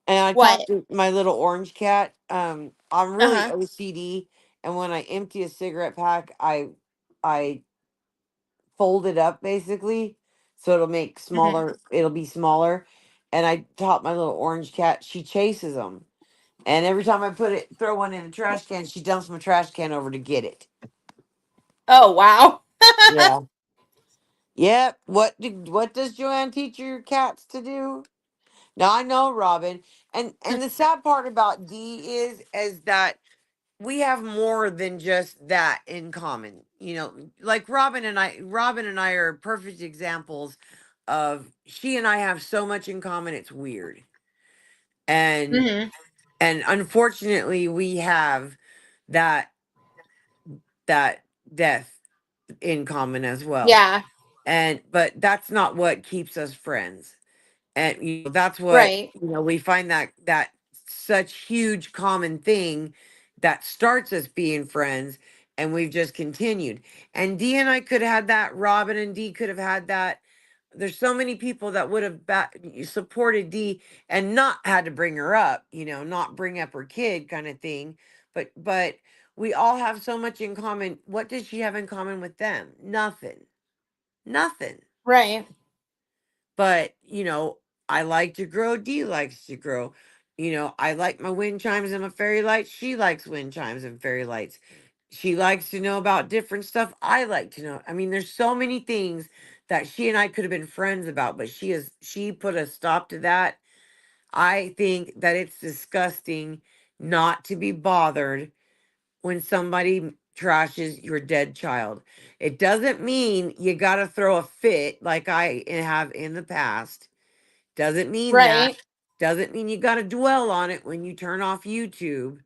and I what? talked to my little orange cat. I'm really Uh-huh. OCD, and when I empty a cigarette pack, I fold it up basically, so it'll make Mhm. smaller. It'll be smaller, and I taught my little orange cat. She chases them, and every time I throw one in the trash can, she dumps my trash can over to get it. Oh wow. Yeah. Yep. What does Joanne teach your cats to do? Now I know, Robin, and the sad part about D is that we have more than just that in common. You know, like Robin and I are perfect examples of she and I have so much in common. It's weird, and Mhm. and unfortunately, we have that that death in common as well. Yeah. And but that's not what keeps us friends. And that's what Right. we find that such huge common thing that starts us being friends, and we've just continued. And D and I could have had that. Robin and D could have had that. There's so many people that would have supported D and not had to bring her up, not bring up her kid kind of thing. But we all have so much in common. What does she have in common with them? Nothing. Right. But I like to grow. D likes to grow. I like my wind chimes and my fairy lights. She likes wind chimes and fairy lights. She likes to know about different stuff. I like to know. I mean, there's so many things that she and I could have been friends about, but she put a stop to that. I think that it's disgusting not to be bothered when somebody trashes your dead child. It doesn't mean you got to throw a fit like I have in the past. Doesn't mean that. Right. Doesn't mean you got to dwell on it when you turn off YouTube.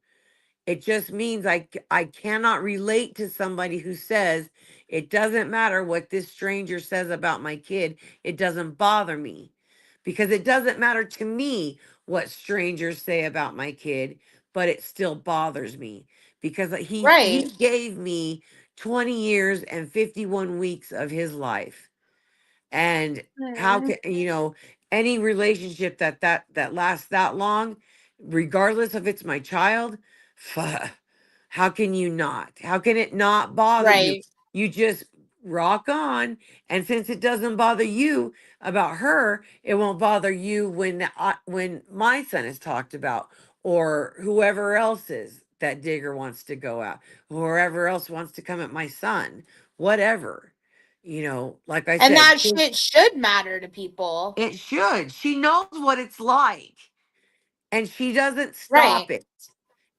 It just means I cannot relate to somebody who says it doesn't matter what this stranger says about my kid. It doesn't bother me, because it doesn't matter to me what strangers say about my kid, but it still bothers me because he Right. gave me 20 years and 51 weeks of his life. And how Mm. can any relationship that lasts that long, regardless if it's my child, how can you not? How can it not bother you? Right. You just rock on, and since it doesn't bother you about her, it won't bother you when my son is talked about, or whoever else is that Digger wants to go out, whoever else wants to come at my son, whatever. Like I And said, that shit should matter to people. it should. She knows what it's like, and she doesn't stop Right. it.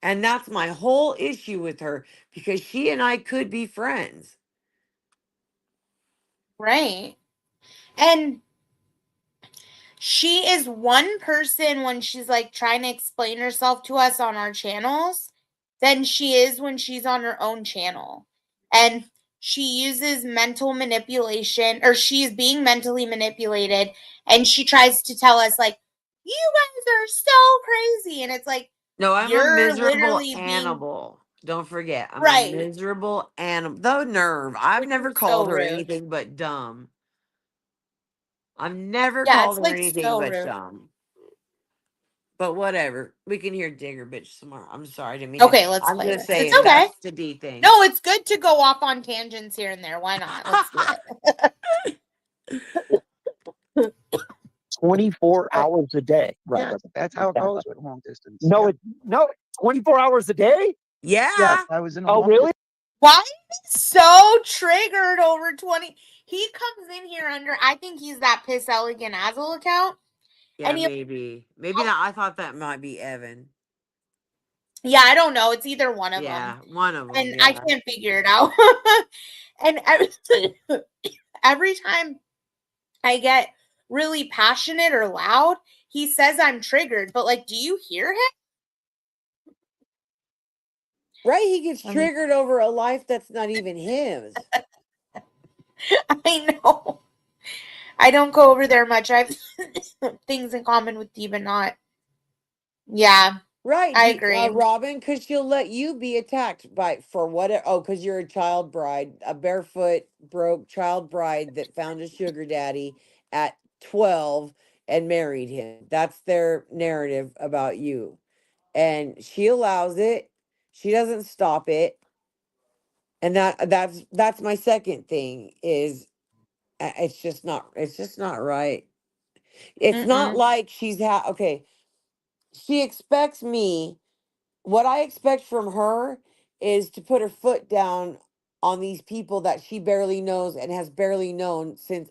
And that's my whole issue with her, because she and I could be friends. Right. And she is one person when she's like trying to explain herself to us on our channels than she is when she's on her own channel. And she uses mental manipulation, or she's being mentally manipulated, and she tries to tell us like, you guys are so crazy. And it's like, No, I'm a you're miserable literally being animal. Don't forget, I'm a right. miserable animal. The nerve. I've Which never is called so her rude. anything but dumb. I've never Yeah, called it's her like anything so but rude. dumb. But whatever. We can hear Digger bitch tomorrow. I'm sorry, I didn't mean to. Okay, let's I'm play just this. It's saying okay. that's the D thing. No, it's good to go off on tangents here and there. Why not? Let's do it. 24 hours a day. Right. Yeah, that's how it Yeah. goes with long distance. No, Yeah. no, 24 hours a day? Yeah. Yes, I was in a Oh, long really? Why is he so triggered over 20? He comes in here under, I think he's that Piss Elegant Azel account. Yeah, And he, maybe. Maybe not. I thought that might be Evan. yeah, I don't know. It's either one of Yeah, them. one of them. And Yeah. I can't figure it out. And every time I get really passionate or loud, he says I'm triggered. But like, do you hear him? Right? He gets I mean- triggered over a life that's not even his. I know. I don't go over there much. I have things in common with Dee, but not. Yeah, Right, I agree. Robin, because she'll let you be attacked by for whatever. Oh, because you're a child bride, a barefoot broke child bride that found a sugar daddy at 12 and married him. That's their narrative about you, and she allows it. She doesn't stop it, and that's my second thing is it's just not right. It's not Mm-mm. like okay. She expects me what I expect from her is to put her foot down on these people that she barely knows and has barely known since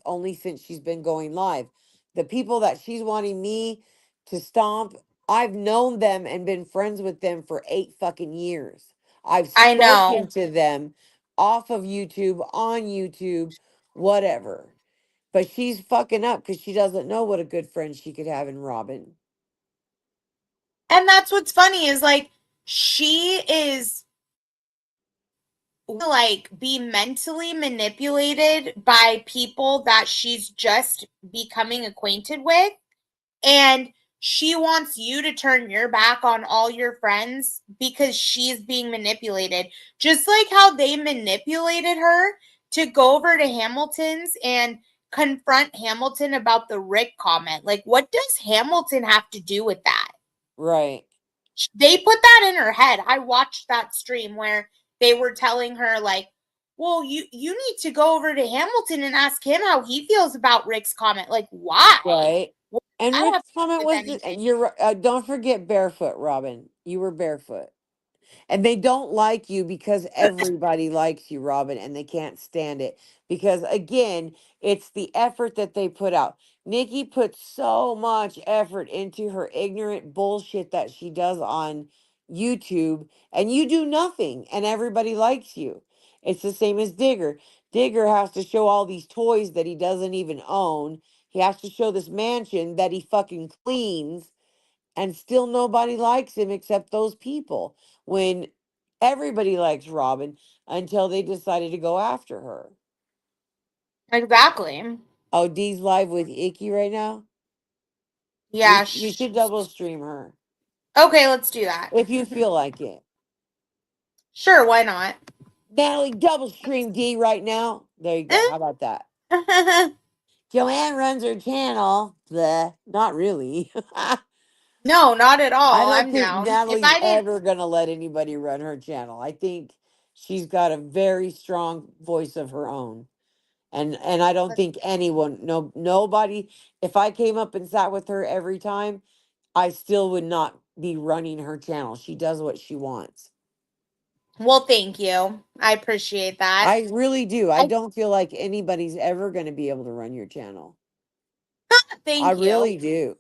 she's been going live. The people that she's wanting me to stomp, I've known them and been friends with them for 8 fucking years. I've I spoken know. to them off of YouTube, on YouTube, whatever. But she's fucking up because she doesn't know what a good friend she could have in Robin. And that's what's funny is like she is like be mentally manipulated by people that she's just becoming acquainted with, and she wants you to turn your back on all your friends because she's being manipulated, just like how they manipulated her to go over to Hamilton's and confront Hamilton about the Rick comment. Like, what does Hamilton have to do with that? Right. They put that in her head. I watched that stream where they were telling her like, well, you need to go over to Hamilton and ask him how he feels about Rick's comment. Like, why? Right. And I don't have Rick's comment with was, anything. don't forget barefoot, Robin. You were barefoot. And they don't like you because everybody likes you, Robin, and they can't stand it. Because again, it's the effort that they put out. Nikki puts so much effort into her ignorant bullshit that she does on YouTube, and you do nothing, and everybody likes you. It's the same as Digger. Digger has to show all these toys that he doesn't even own. He has to show this mansion that he fucking cleans, and still nobody likes him except those people. When everybody likes Robin until they decided to go after her. Exactly. Oh, Dee's live with Icky right now. Yeah. You should double stream her Okay, let's do that. if you feel like it. Sure, why not? Natalie, double stream D right now. There you go. How about that? Joanne runs her channel. Bleh. Not really. No, not at I all. don't I'm think down. If Natalie's I didn't, ever gonna let anybody run her channel. I think she's got a very strong voice of her own. And I don't think anyone, nobody, if I came up and sat with her every time, I still would not be running her channel. She does what she wants. well, thank you. I appreciate that. I really do. I I don't feel like anybody's ever going to be able to run your channel. I thank you. really do.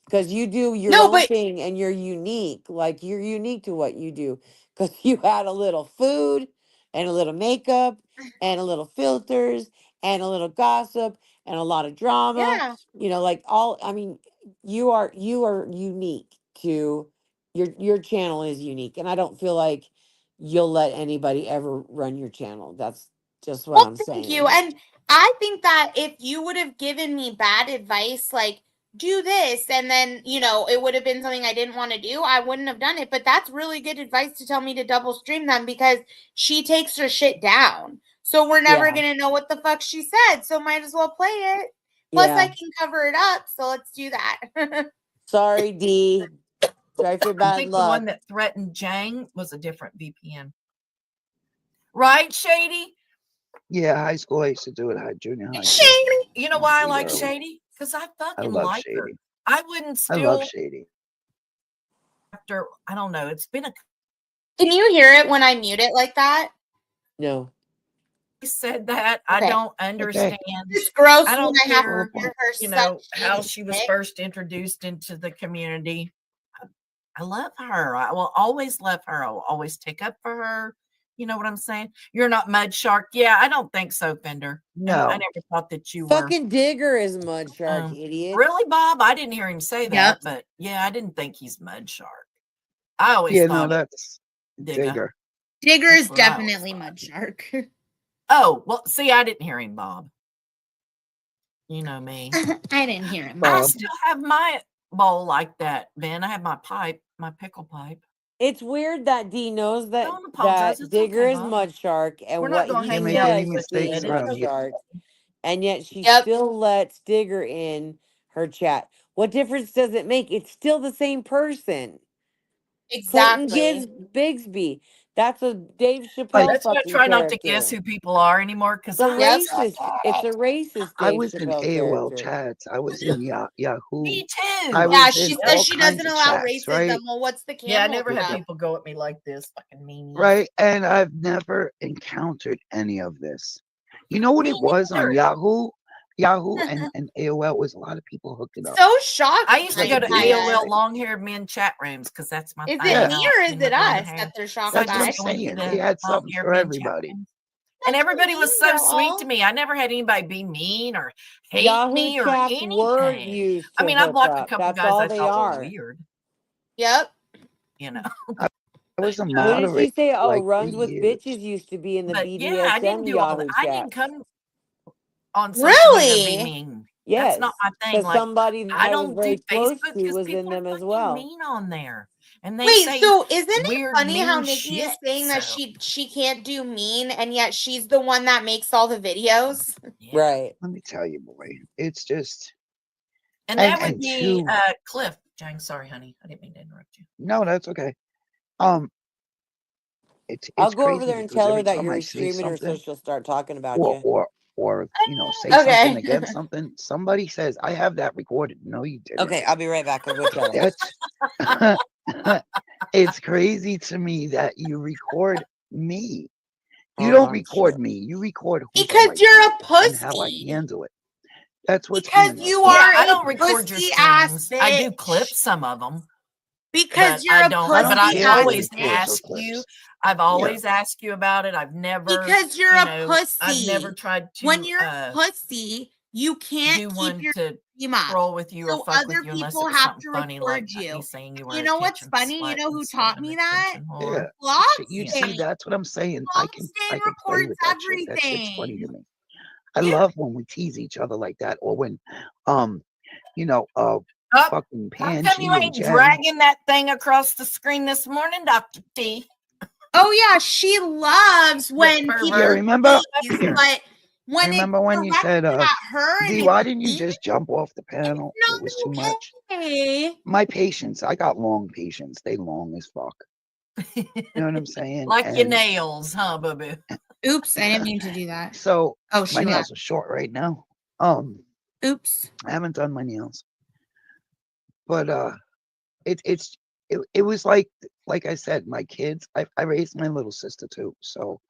Because you do your No, own but thing and you're unique. Like you're unique to what you do. Because you had a little food and a little makeup and a little filters and a little gossip and a lot of drama. yeah. You know, like all I mean, you are unique to your channel is unique. And I don't feel like you'll let anybody ever run your channel. That's just what Well, I'm thank you. saying. And I think that if you would have given me bad advice, like do this, and then, you know, it would have been something I didn't want to do, I wouldn't have done it. But that's really good advice to tell me to double stream them, because she takes her shit down. So we're never Yeah. going to know what the fuck she said. So might as well play it. Plus, I Yeah. can cover it up. So let's do that. Sorry, D. Sorry for I bad think the one luck. that threatened Jang was a different VPN. Right, Shady? Yeah, high school I used to do it. Junior high. Shady. You know why I Too like early. Shady? Because I I fucking love like her. Shady. I wouldn't I love still, Shady. after, I don't know, it's been a, Can you hear it when I mute it like that? No. said that. I Okay. don't understand. It's gross I don't when I have care, to hear her you suck know, how Shady's she was dick. first introduced into the community. I love her. I will always love her. I will always take up for her. You know what I'm saying? You're not Mud Shark. Yeah, I don't think so, Fender. And No. I never thought that you Fucking Digger is Mud Shark, were. idiot. Really, Bob? I didn't hear him say that, but yeah, I didn't think he's Mud Shark. I always Yeah, thought no, that's Digger. Digger is That's what I always definitely thought. Mud Shark. Oh, well, see, I didn't hear him, Bob. You know me. I didn't hear him. I Bob. still have my bowl like that, Ben. I have my pipe, my pickle pipe. It's weird that D knows that Don't apologize. It's Digger okay, is Bob. Mud Shark and We're not what gonna he hang make out any says with mistakes is it. around Mud here. Shark, and yet she Yep. still lets Digger in her chat. What difference does it make? It's still the same person. Clayton Gibbs Exactly. Bigsby. That's a Dave Like, Chappelle That's why I fucking try not to guess character. who people are anymore, because It's a I racist. It's a racist I Dave was in Chappelle AOL character. chats. I was in Yahoo. me too. I Yeah, was she in says all she kinds doesn't of allow chats, racism. right? Well, what's the Yeah, I camel never had stuff? people go at me like this, fucking meanies. Right. And I've never encountered any of this. You know what Me it was on neither. Yahoo? Yahoo and AOL was a lot of people hooking up. So shocked. I used to go to Like, AOL long-haired men chat rooms because that's my Is thing. it Yeah. me or is in it the long us hair. that they're shocked So I That's what I'm just by? went to saying. the They had something long-haired for men chat everybody. rooms. And everybody was so Mean sweet to girl. me. I never had anybody be mean or hate Yahoo me or chats were anything. used I to mean, I hook blocked a up. couple That's guys all I they thought were are. weird, Yep. you know. I was a What did moderator she say? Oh, like 3 Runs with years. Bitches used to be in the But yeah, I didn't BDSM do all that. Yahoo I didn't chats. come on social media to be Really? mean. Yes, That's not my thing. because Like, somebody I that I was don't do very close Facebook to because was in people are them as fucking well. mean on there. And they Wait, say so isn't it weird, funny how mean Nikki is shit. saying that So, she can't do mean, and yet she's the one that makes all the videos? yeah. Right. Let me tell you, boy. It's just And that would and be two. Cliff. Jang, sorry, honey. I didn't mean to interrupt you. No, that's okay. It's I'll go over crazy there and because tell her every that time I you're say streaming her so something she'll start talking about or you. or say something Okay. against something, somebody says, I have that recorded. No, you didn't. Okay, I'll be right back. I'll go tell her. That's it's crazy to me that you record me. You Oh, don't God, record shit. me. You record who Because I you're am a and how I pussy. handle it. That's what's Because being you recorded. are Yeah, I a don't record your pussy ass streams. I do bitch. clip some of them, Because but you're I a don't. I But don't pussy I've care who ass always records or asked you. clips. I've Yeah. always asked you about it. I've never, because you're you a know, pussy. I've never tried When to you're a pussy, you can't do keep one your to stream up. troll with you or So fuck with other you unless people it was have something to funny, like record you. me saying you were You a know what's kitchen funny? You slut know who instead taught of an me that? attention Yeah. whore. You see, Doxing. that's what I'm saying. I can Doxing play records with that shit. That shit's funny to everything. me. I Yeah. love when we tease each other like that, or when Oh, fucking how come Pansy you and ain't Jen. dragging that thing across the screen this morning, Dr. T? Oh yeah, she loves when pervert. people Yeah, remember? tease, but when Remember it's when you said, directed at her D, and why it's didn't you me, just jump off the it's panel? It was too not much. okay. My patience, I got long patience. They long as fuck. You know what I'm saying? Like your And nails, huh, boo? Oops, I didn't mean to do that. so Oh, my she nails left. are short right now. Oops. I haven't done my nails, but it was like I said, my kids. I raised my little sister too. So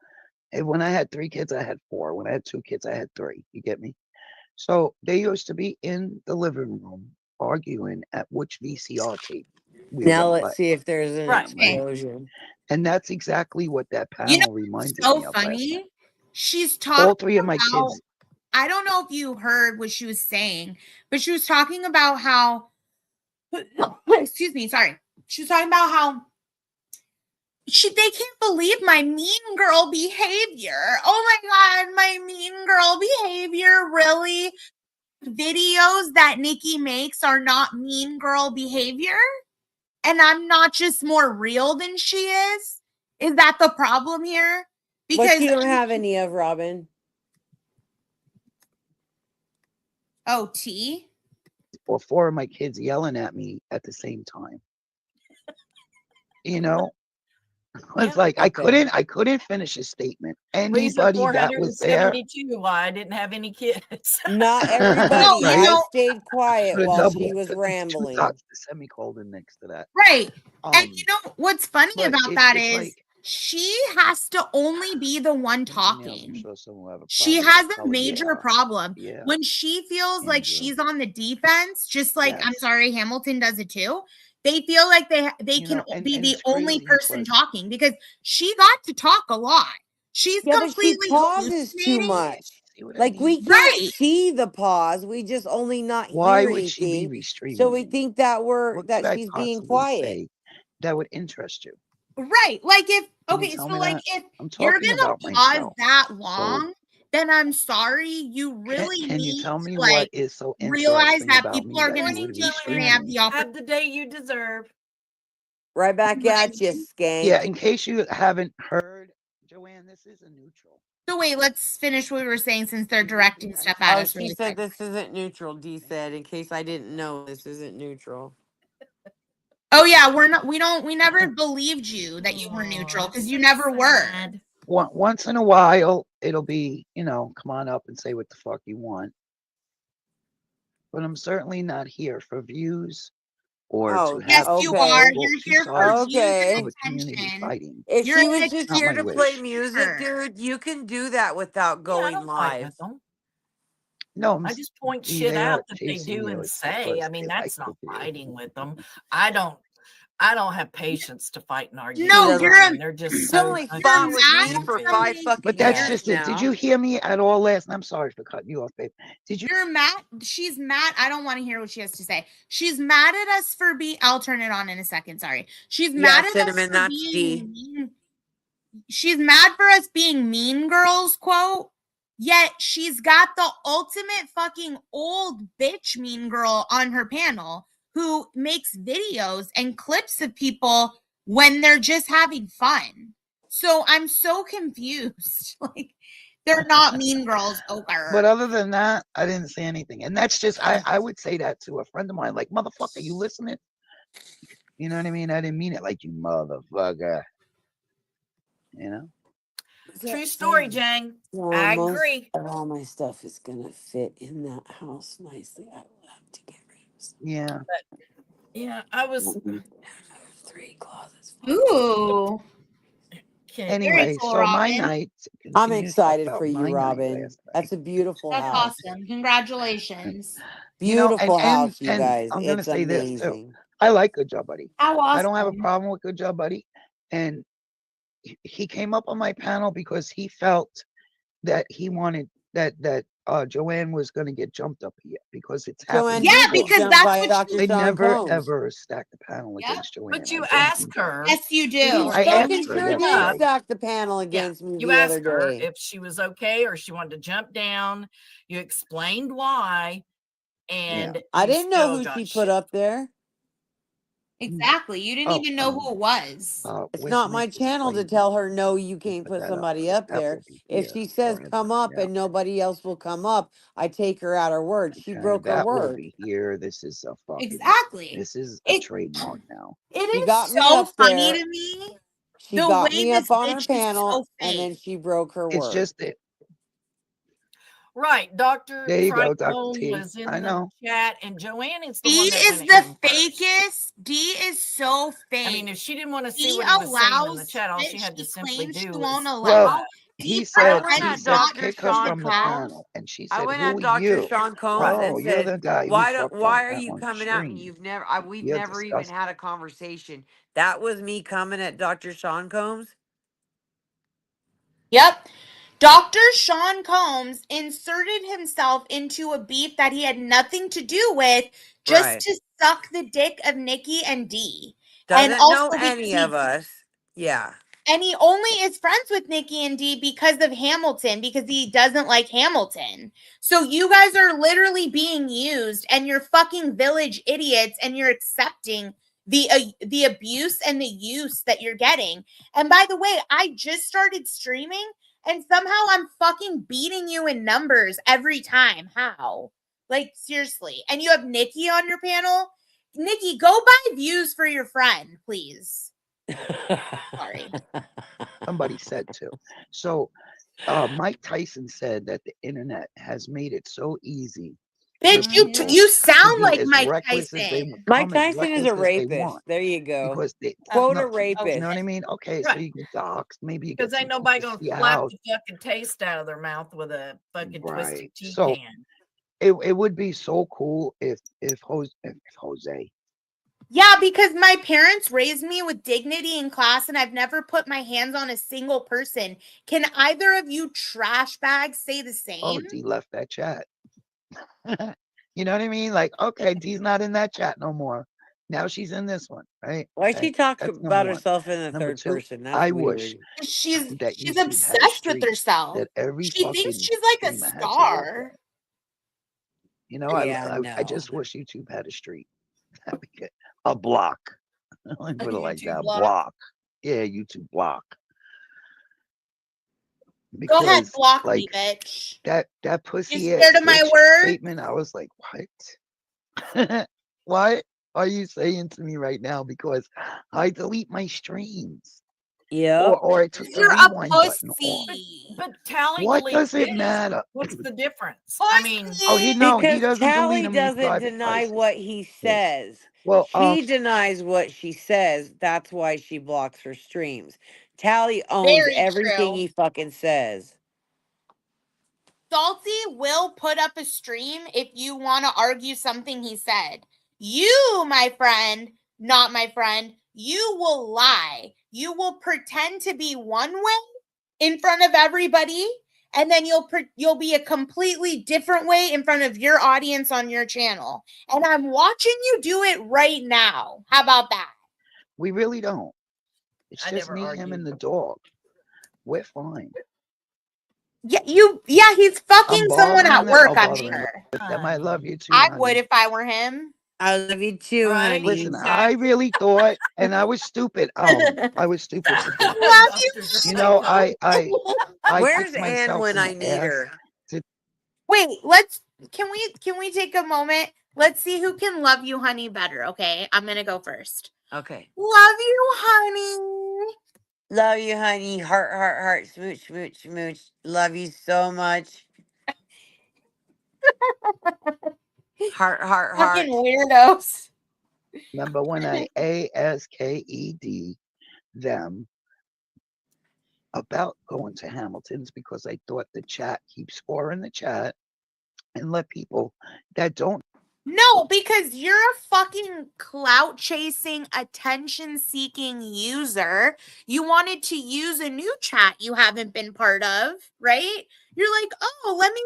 when I had 3 kids, I had 4. When I had 2 kids, I had 3. You get me? So they used to be in the living room arguing at which VCR tape we were Now gonna let's play. see if there's an Right. explosion. And that's exactly what that You know panel reminded what's so me of last night. funny? She's All talking 3 of my about, kids. I don't know if you heard what she was saying, but she was talking about how excuse me, sorry. She was talking about how they can't believe my mean girl behavior. Oh my god, my mean girl behavior, really? videos that Nikki makes are not mean girl behavior, and I'm not just more real than she is? Is that the problem here? But Because you don't have any of, Robin. oh, T. Or 4 of my kids yelling at me at the same time. You know, it's Yeah. like I Okay. couldn't finish a statement. Reason Anybody that was there, 472 why I didn't have any kids. Not everybody. No, you Right? I know, stayed quiet Put a while double, she was put 2 rambling. dots, the semicolon next to that. right. And you know what's funny But about that it's is like, she has to only be the one fingernails, I'm talking. sure someone will have a She problem with has the a color. major problem Yeah, when she feels like Andrew. she's on the defense, just like I'm Yes. sorry, Hamilton does it too. They feel like they You can know, and be the it's only crazy person because talking because she got to talk a lot. She's Yeah, but she completely pauses too hallucinating. much. see what I Like, we mean? can't Right. see the pause. We just only not Why hear would she be anything. So restraining we me? think that What could I she's being possibly quiet. say that would interest you? Like if Can you okay, tell so me like that? if I'm you're talking gonna about pause myself. that So long, then I'm sorry. You really can you need tell to me like what is so realize interesting that about people me are that gonna you see would you and they have restrain me? the opportunity. Have the day you deserve. Right back at you, skank. Yeah, in case you haven't heard, Joanne, this is a neutral. So wait, let's finish what we were saying since they're directing stuff at Oh, us she really said quick. this isn't neutral. D said, in case I didn't know, this isn't neutral. Oh yeah, we never believed you that you were neutral because you never were. Sad. Once in a while, it'll be, come on up and say what the fuck you want. But I'm certainly not here for views or Oh, to Yes, have you two are. okay. people, You're two here for sides views Okay. and of a community attention. fighting. If You're she an was just Not here my to play wish. music, attacker. dude, you can do that without Yeah, I going don't fight live. with them. No, I just point see, shit they out are that they chasing do you. and It's say. I because mean, they like that's not the view. fighting with them. I don't have patience to fight and argue. No, with them. you're I a mean, they're just She's so only you're fought with mad me at for irritating. 5 somebody. But fucking that's years just it. Did now. you hear me at all last? I'm sorry for cutting you off, babe. Did you? You're mad. She's mad. I don't want to hear what she has to say. She's mad at us for being. I'll turn it on in a second. Sorry. She's Yeah, mad at us Cinnamon, for that's D. being mean. She's mad for us being mean girls, quote. Yet she's got the ultimate fucking old bitch mean girl on her panel who makes videos and clips of people when they're just having fun. So I'm so confused. Like they're not mean girls. But other than that, I didn't say anything. And that's just, I would say that to a friend of mine, like, motherfucker, you listening? You know what I mean? I didn't mean it like you motherfucker. You know? True story, Jang. I Most agree. of all my stuff is gonna fit in that house nicely. I will have to get rid of some. Yeah. Yeah, I was. 3 closets. Ooh. Okay. Very Anyway, cool, so my Robin. night. I'm continue to talk excited about for you, my night Robin. last night. That's a beautiful That's house. awesome. Congratulations. Beautiful house, you And guys. I'm gonna It's say this too. amazing. I like Good Job Buddy. How I don't have a awesome. problem with Good Job Buddy. And he came up on my panel because he felt that he wanted that Joanne was going to get jumped up here because it's Joanne happening. Yeah, did get because jumped that's by what Dr. I she Sean never Combs. ever stacked the panel Yep. against Joanne. But you I don't ask do that. her. Yes, you You do. I fucking asked her sure did yesterday. stack the panel against me You the other asked her day. if she was okay or she wanted to jump down. You explained why, and I you didn't know still who got she shit. put up there. Exactly. You didn't Oh, even know who it was. It's where's not Nick? my channel to Explain. tell her, no, you can't Put put that up. somebody up That there. will be If here. she says Or come up yeah. and nobody else will come up, I take her at her word. She Okay, broke her that will word. be here. This is a fucking. Exactly. This is a trademark now. It She is got me so up funny there. to me She the got way me this up on her bitch is panel, so and fake. then she broke her It's word. just that. Right, Dr. There you go, Dr. Tricone T. was in I the know. chat, and Joanne is the D one that is went the at him first. fakest. D is so fake. I mean, if she didn't want to see He what he was saying in the allows chat, all she shit had to she simply claims she do won't was allow. Well, D he said pretends not to kick her see from the that. panel, and she I said, went "Who at are Dr. you?" Sean Combs Right. Oh, and you're said, the guy who fucked why are on you coming at me? stream. You've never we've You're never even disgusting. had a conversation. That was me coming at Dr. Sean Combs. Yep. Dr. Sean Combs inserted himself into a beef that he had nothing to do with just Right. to suck the dick of Nikki and D. Doesn't And also know because any of us. Yeah. And he only is friends with Nikki and Dee because of Hamilton, because he doesn't like Hamilton. So you guys are literally being used, and you're fucking village idiots, and you're accepting the abuse and the use that you're getting. And by the way, I just started streaming, and somehow I'm fucking beating you in numbers every time. How? Like, seriously. And you have Nikki on your panel. Nikki, go buy views for your friend, please. Sorry. Somebody said to. So Mike Tyson said that the internet has made it so easy. Bitch, people you to sound be like as Mike reckless as they Tyson. Mike come as Tyson is reckless a as they rapist. want There you go. because they Quote a no, rapist. you know what I mean? Okay, so Right. you get doxxed, maybe you Because get ain't some nobody people gonna to see slap out. the fucking taste out of their mouth with a fucking twisted Right. tea So can. it would be so cool if Jose. Yeah, because my parents raised me with dignity in class, and I've never put my hands on a single person. Can either of you trash bags say the Oh, same? D left that chat. You know what I mean? Like, okay, D's not in that chat no more. Now she's in this one, right? Why Okay, she talk that's about number one. herself in the Number third two, person? That's I weird. wish She's that she's YouTube had a obsessed with streak herself. that every She thinks fucking she's like a streamer had to work star. at. You know, Yeah, I no. just wish YouTube had a streak. A block. Let me put it like YouTube that. block. Block. Yeah, YouTube block. Go ahead, Because block me, like bitch. that pussy You ass scared of my bitch word? statement, I was like, what? What are you saying to me right now? Because I delete my streams. Yep. Or I took the You're a rewind button off. pussy. But Tally What deletes does it his. matter? What's the difference? I mean, Oh, he Because doesn't delete Tally them in doesn't private deny places. what he Yeah. says. Well, She denies what she says. That's why she blocks her streams. Tally owns Very everything true. he fucking says. Salty will put up a stream if you want to argue something he said. You, my friend, not my friend, you will lie. You will pretend to be one way in front of everybody, and then you'll be a completely different way in front of your audience on your channel. And I'm watching you do it right now. How about that? we really don't. It's I just never me, him, argue. and the dog. We're fine. Yeah, he's fucking I'm someone bothering at them. work, I'll I'm bother them sure. with them. I love you too, I honey. would if I were him. I love you too, Right? honey. Listen, Exactly. I really thought, and I was stupid. I was stupid to think. Love you. Doctors are You know, psycho. I Where's kicked Ann myself when in I the need ass. her? Wait, can we take a moment? Let's see who can love you, honey, better. Okay, I'm gonna go first. Okay. Love you, honey. Love you, honey. Heart, heart, heart. Smooch, smooch, smooch. Love you so much. Heart, heart, heart. Fucking weirdos. Remember when I ASKED them about going to Hamilton's because I thought the chat keeps score in the chat and let people that don't. No, because you're a fucking clout chasing, attention seeking user. You wanted to use a new chat you haven't been part of, right? You're like, oh, let me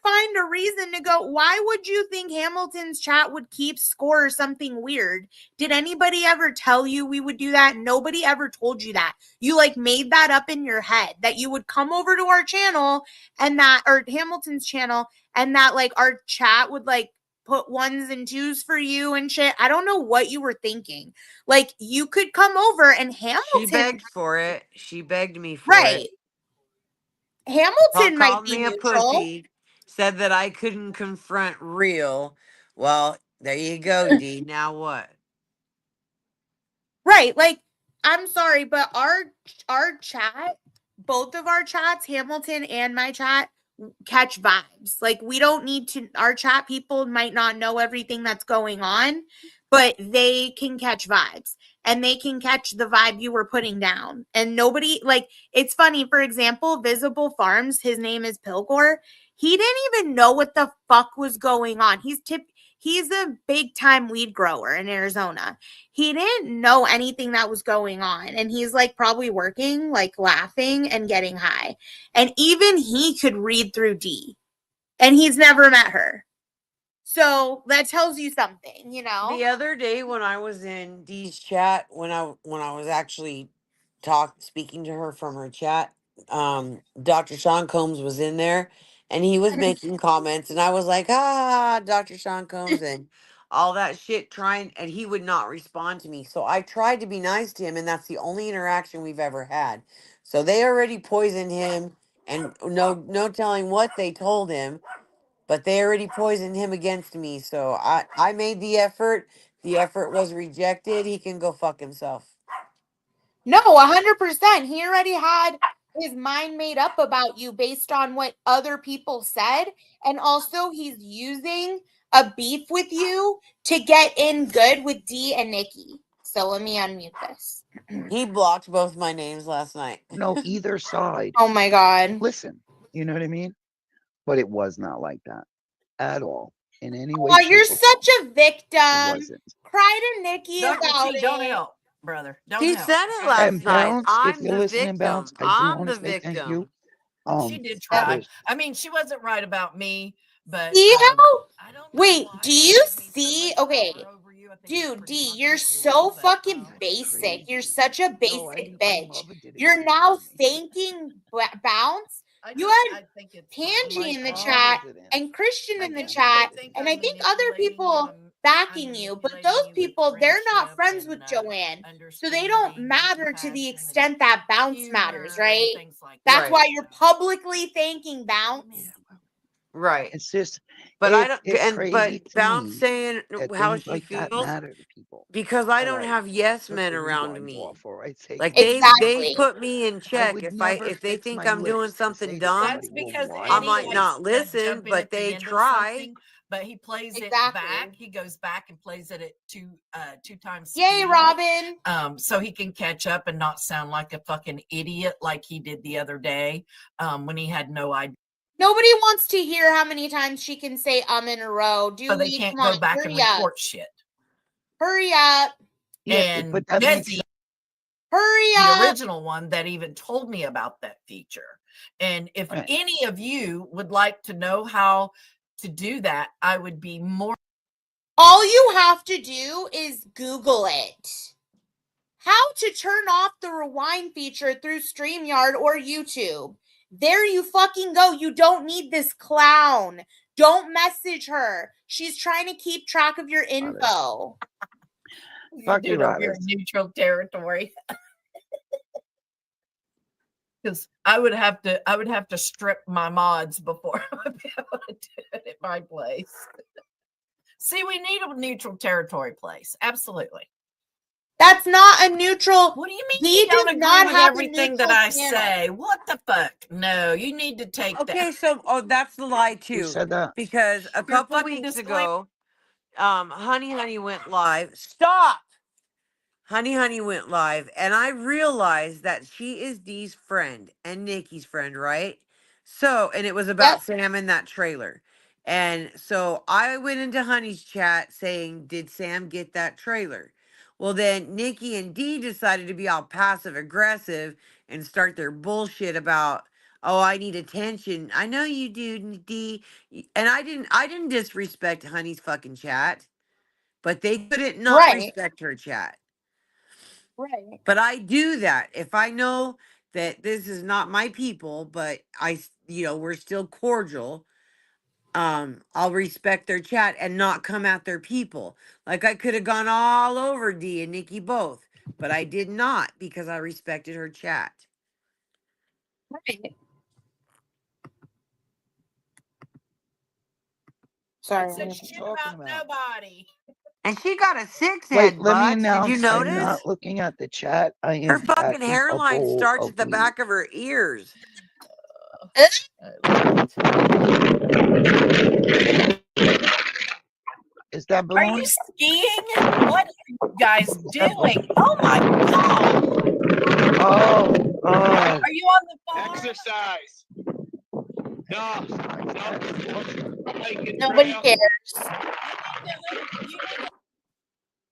find a reason to go. Why would you think Hamilton's chat would keep score or something weird? Did anybody ever tell you we would do that? Nobody ever told you that. You like made that up in your head that you would come over to our channel and that, or Hamilton's channel, and that like our chat would like put ones and twos for you and shit. I don't know what you were thinking. Like you could come over and Hamilton. She begged for it. She begged me for right. it. Hamilton might Called be me a neutral. pussy. Said that I couldn't confront real. Well, there you go, D. Now what? Right. Like, I'm sorry, but our chat, both of our chats, Hamilton and my chat, catch vibes. Like, we don't need to, our chat people might not know everything that's going on, but they can catch vibes and they can catch the vibe you were putting down. And nobody, like, it's funny, for example, Visible Farms, his name is Pilgor. He didn't even know what the fuck was going on. He's a big time weed grower in Arizona. He didn't know anything that was going on. And he's like probably working, like laughing and getting high. And even he could read through D. And he's never met her. So that tells you something, you know? The other day when I was in D's chat, when I was actually speaking to her from her chat. Dr. Sean Combs was in there and he was making comments and I was like, Dr. Sean Combs and all that shit and he would not respond to me. So I tried to be nice to him and that's the only interaction we've ever had. So they already poisoned him and no telling what they told him, but they already poisoned him against me. So I made the effort. The effort was rejected. He can go fuck himself. No, 100%. He already had his mind made up about you based on what other people said. And also, he's using a beef with you to get in good with D and Nikki. So let me unmute this. He blocked both my names last night. No, either side. Oh my God. Listen, you know what I mean? But it was not like that at all. In any way, Oh, you're shape, or form. such a It victim. wasn't. Cry to Nikki Dr. about T, don't it. help, brother. Don't He help. said it Okay? last And night. Bounce, if I'm you're the listening, Bounce, victim. I do I'm want the to say thank you. victim. She did try. there's- I mean, she wasn't right about me, but See how? I don't know Wait, why do she you should be so see? much Okay, power over you. I think it's dude, pretty D, fucking you're cool, so but, fucking It's basic. You're crazy. such a No, I basic bitch. love it. Did it You're for now me. thanking Bounce. I You just, had I think it's Pangy My in the car chat didn't. and Christian I in the guess. chat, They think and I'm I think other manipulating you. people I'm backing you. But manipulating those you with people, they're not friendship friends with and, Joanne. So they understanding don't and matter to the compassion and extent that Bounce matters, humor and right? things like That's that. why you're publicly thanking Bounce. Right. It's just, But I don't it's and but crazy to Bounce me saying that how things she like that feels matter to people. because I All don't right, have yes took men the around rebinds me. off. All right, say Like thank you. Exactly. they've put me in I check. would If never they fix think my I'm doing lips to something say to dumb, That's somebody, well, because why I are you might Eddie doing likes not that? to listen, jump in but at the they end of try. something, but he plays it Exactly. back. He goes back and plays it at two times Yay, speed. Robin. So he can catch up and not sound like a fucking idiot like he did the other day, when he had no idea. Nobody wants to hear how many times she can say in a row. Do So they we? can't Come go on, back and hurry up. report shit. Hurry up. Yeah, And but that makes Desi, sense. Hurry the up. original one that even told me about that feature. And if Right. any of you would like to know how to do that, I would be more. All you have to do is Google it. How to turn off the rewind feature through StreamYard or YouTube. There you fucking go. You don't need this clown. Don't message her. She's trying to keep track of your info. Fuck you, You're in Robin. neutral territory. Because I would have to strip my mods before I would be able to do it at my place. See, we need a neutral territory place. Absolutely. That's not a neutral. What do you mean He you don't does agree not with have a everything that neutral I channel. say? What the fuck? No, you need to take that. Okay, so that's the lie Who too. said that? Because a Your couple fucking weeks disclaimer. ago, Honey went live. Stop. Honey went live, and I realized that she is Dee's friend and Nikki's friend, right? So, and it was about Yep. Sam in that trailer. And so I went into Honey's chat saying, did Sam get that trailer? Well, then Nikki and Dee decided to be all passive aggressive and start their bullshit about, oh, I need attention. I know you do, Dee. And I didn't disrespect Honey's fucking chat, but they couldn't not Right. respect her chat. Right. But I do that if I know that this is not my people, but we're still cordial. I'll respect their chat and not come at their people. Like I could have gone all over Dee and Nikki both, but I did not because I respected her chat. Right. Sorry. Said shit Talking about about? nobody. And she got a 6 Wait, head, let me Butch. Did you announce I'm notice? not looking at the chat. I Her am fucking packing a hairline bowl starts of at the weed. back of her ears. Is that Are you Boone? skiing? What are you guys doing? Oh my god! Oh, God. Are you on the farm? Exercise. No. Nobody cares. You need to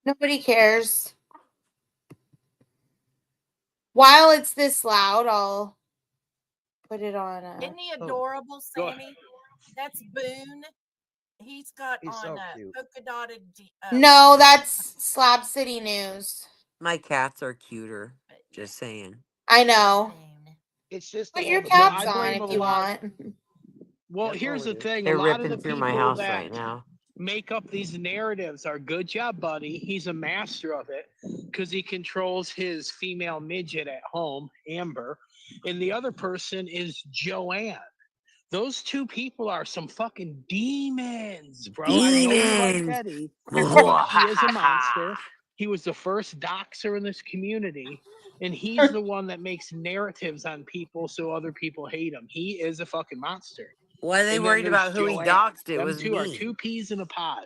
Nobody cares. While it's this loud, I'll put it on. Isn't he adorable, Sammy? That's Boone. He's got He's on so a cute. polka dotted. No, that's Slab City News. My cats are cuter. Just saying. I know. It's just Put all your the caps I on blame if a you lot. want. Well, That's here's all the it is. thing. A They're lot of ripping the through my people house that right now. make up these narratives are good job, buddy. He's a master of it because he controls his female midget at home, Amber, and the other person is Joanne. Those two people are some fucking demons, bro. I know you like Demons. Teddy, but he is a monster. He was the first doxer in this community, and he's the one that makes narratives on people so other people hate him. He is a fucking monster. Why are they And then worried there's about who he Joanne. doxed? It Them was two are me. two peas in a pod.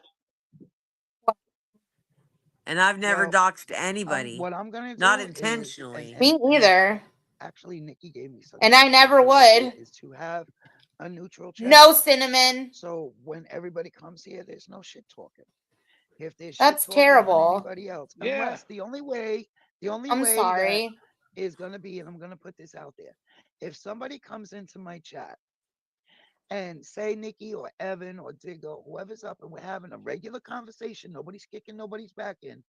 And I've never Well, doxed anybody. what I'm gonna Not do is, intentionally. Me either. actually, Nikki gave me such. And a I good never idea, would. is to have a neutral chat. No cinnamon. So when everybody comes here, there's no shit talking. If there's That's shit talking terrible. on anybody else, Yeah. unless the only way I'm that sorry. is gonna be, and I'm gonna put this out there, if somebody comes into my chat and say Nikki or Evan or Diggo, whoever's up, and we're having a regular conversation, nobody's kicking nobody's back in,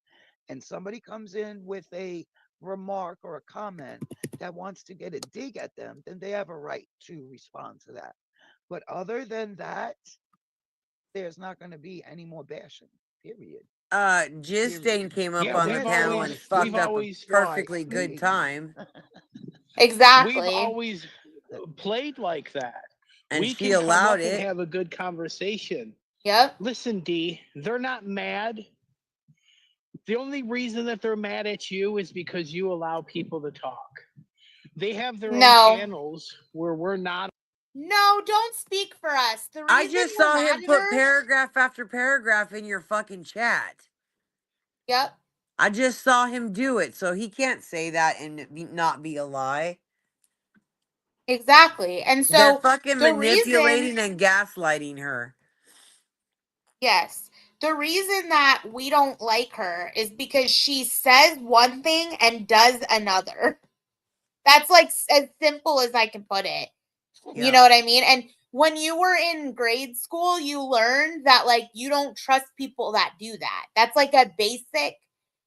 and somebody comes in with a remark or a comment that wants to get a dig at them, then they have a right to respond to that. But other than that, there's not going to be any more bashing. Period. Jistain came up Yeah, on Go the ahead, panel Sarah. and we've fucked up a always perfectly good Me. time. we've Exactly. always played like that. And We she can come allowed up and it. have a good conversation. Yep. Listen, D, they're not mad. The only reason that they're mad at you is because you allow people to talk. They have their No. own channels where we're not. No, don't speak for us. The reason I just we're saw mad him at put her. paragraph after paragraph in your fucking chat. Yep. I just saw him do it, so he can't say that and it not be a lie. Exactly. And They're so fucking the manipulating reason, and gaslighting her. yes, the reason that we don't like her is because she says one thing and does another. That's like as simple as I can put it. You know what I mean? And when you were in grade school, you learned that like you don't trust people that do that. That's like a basic,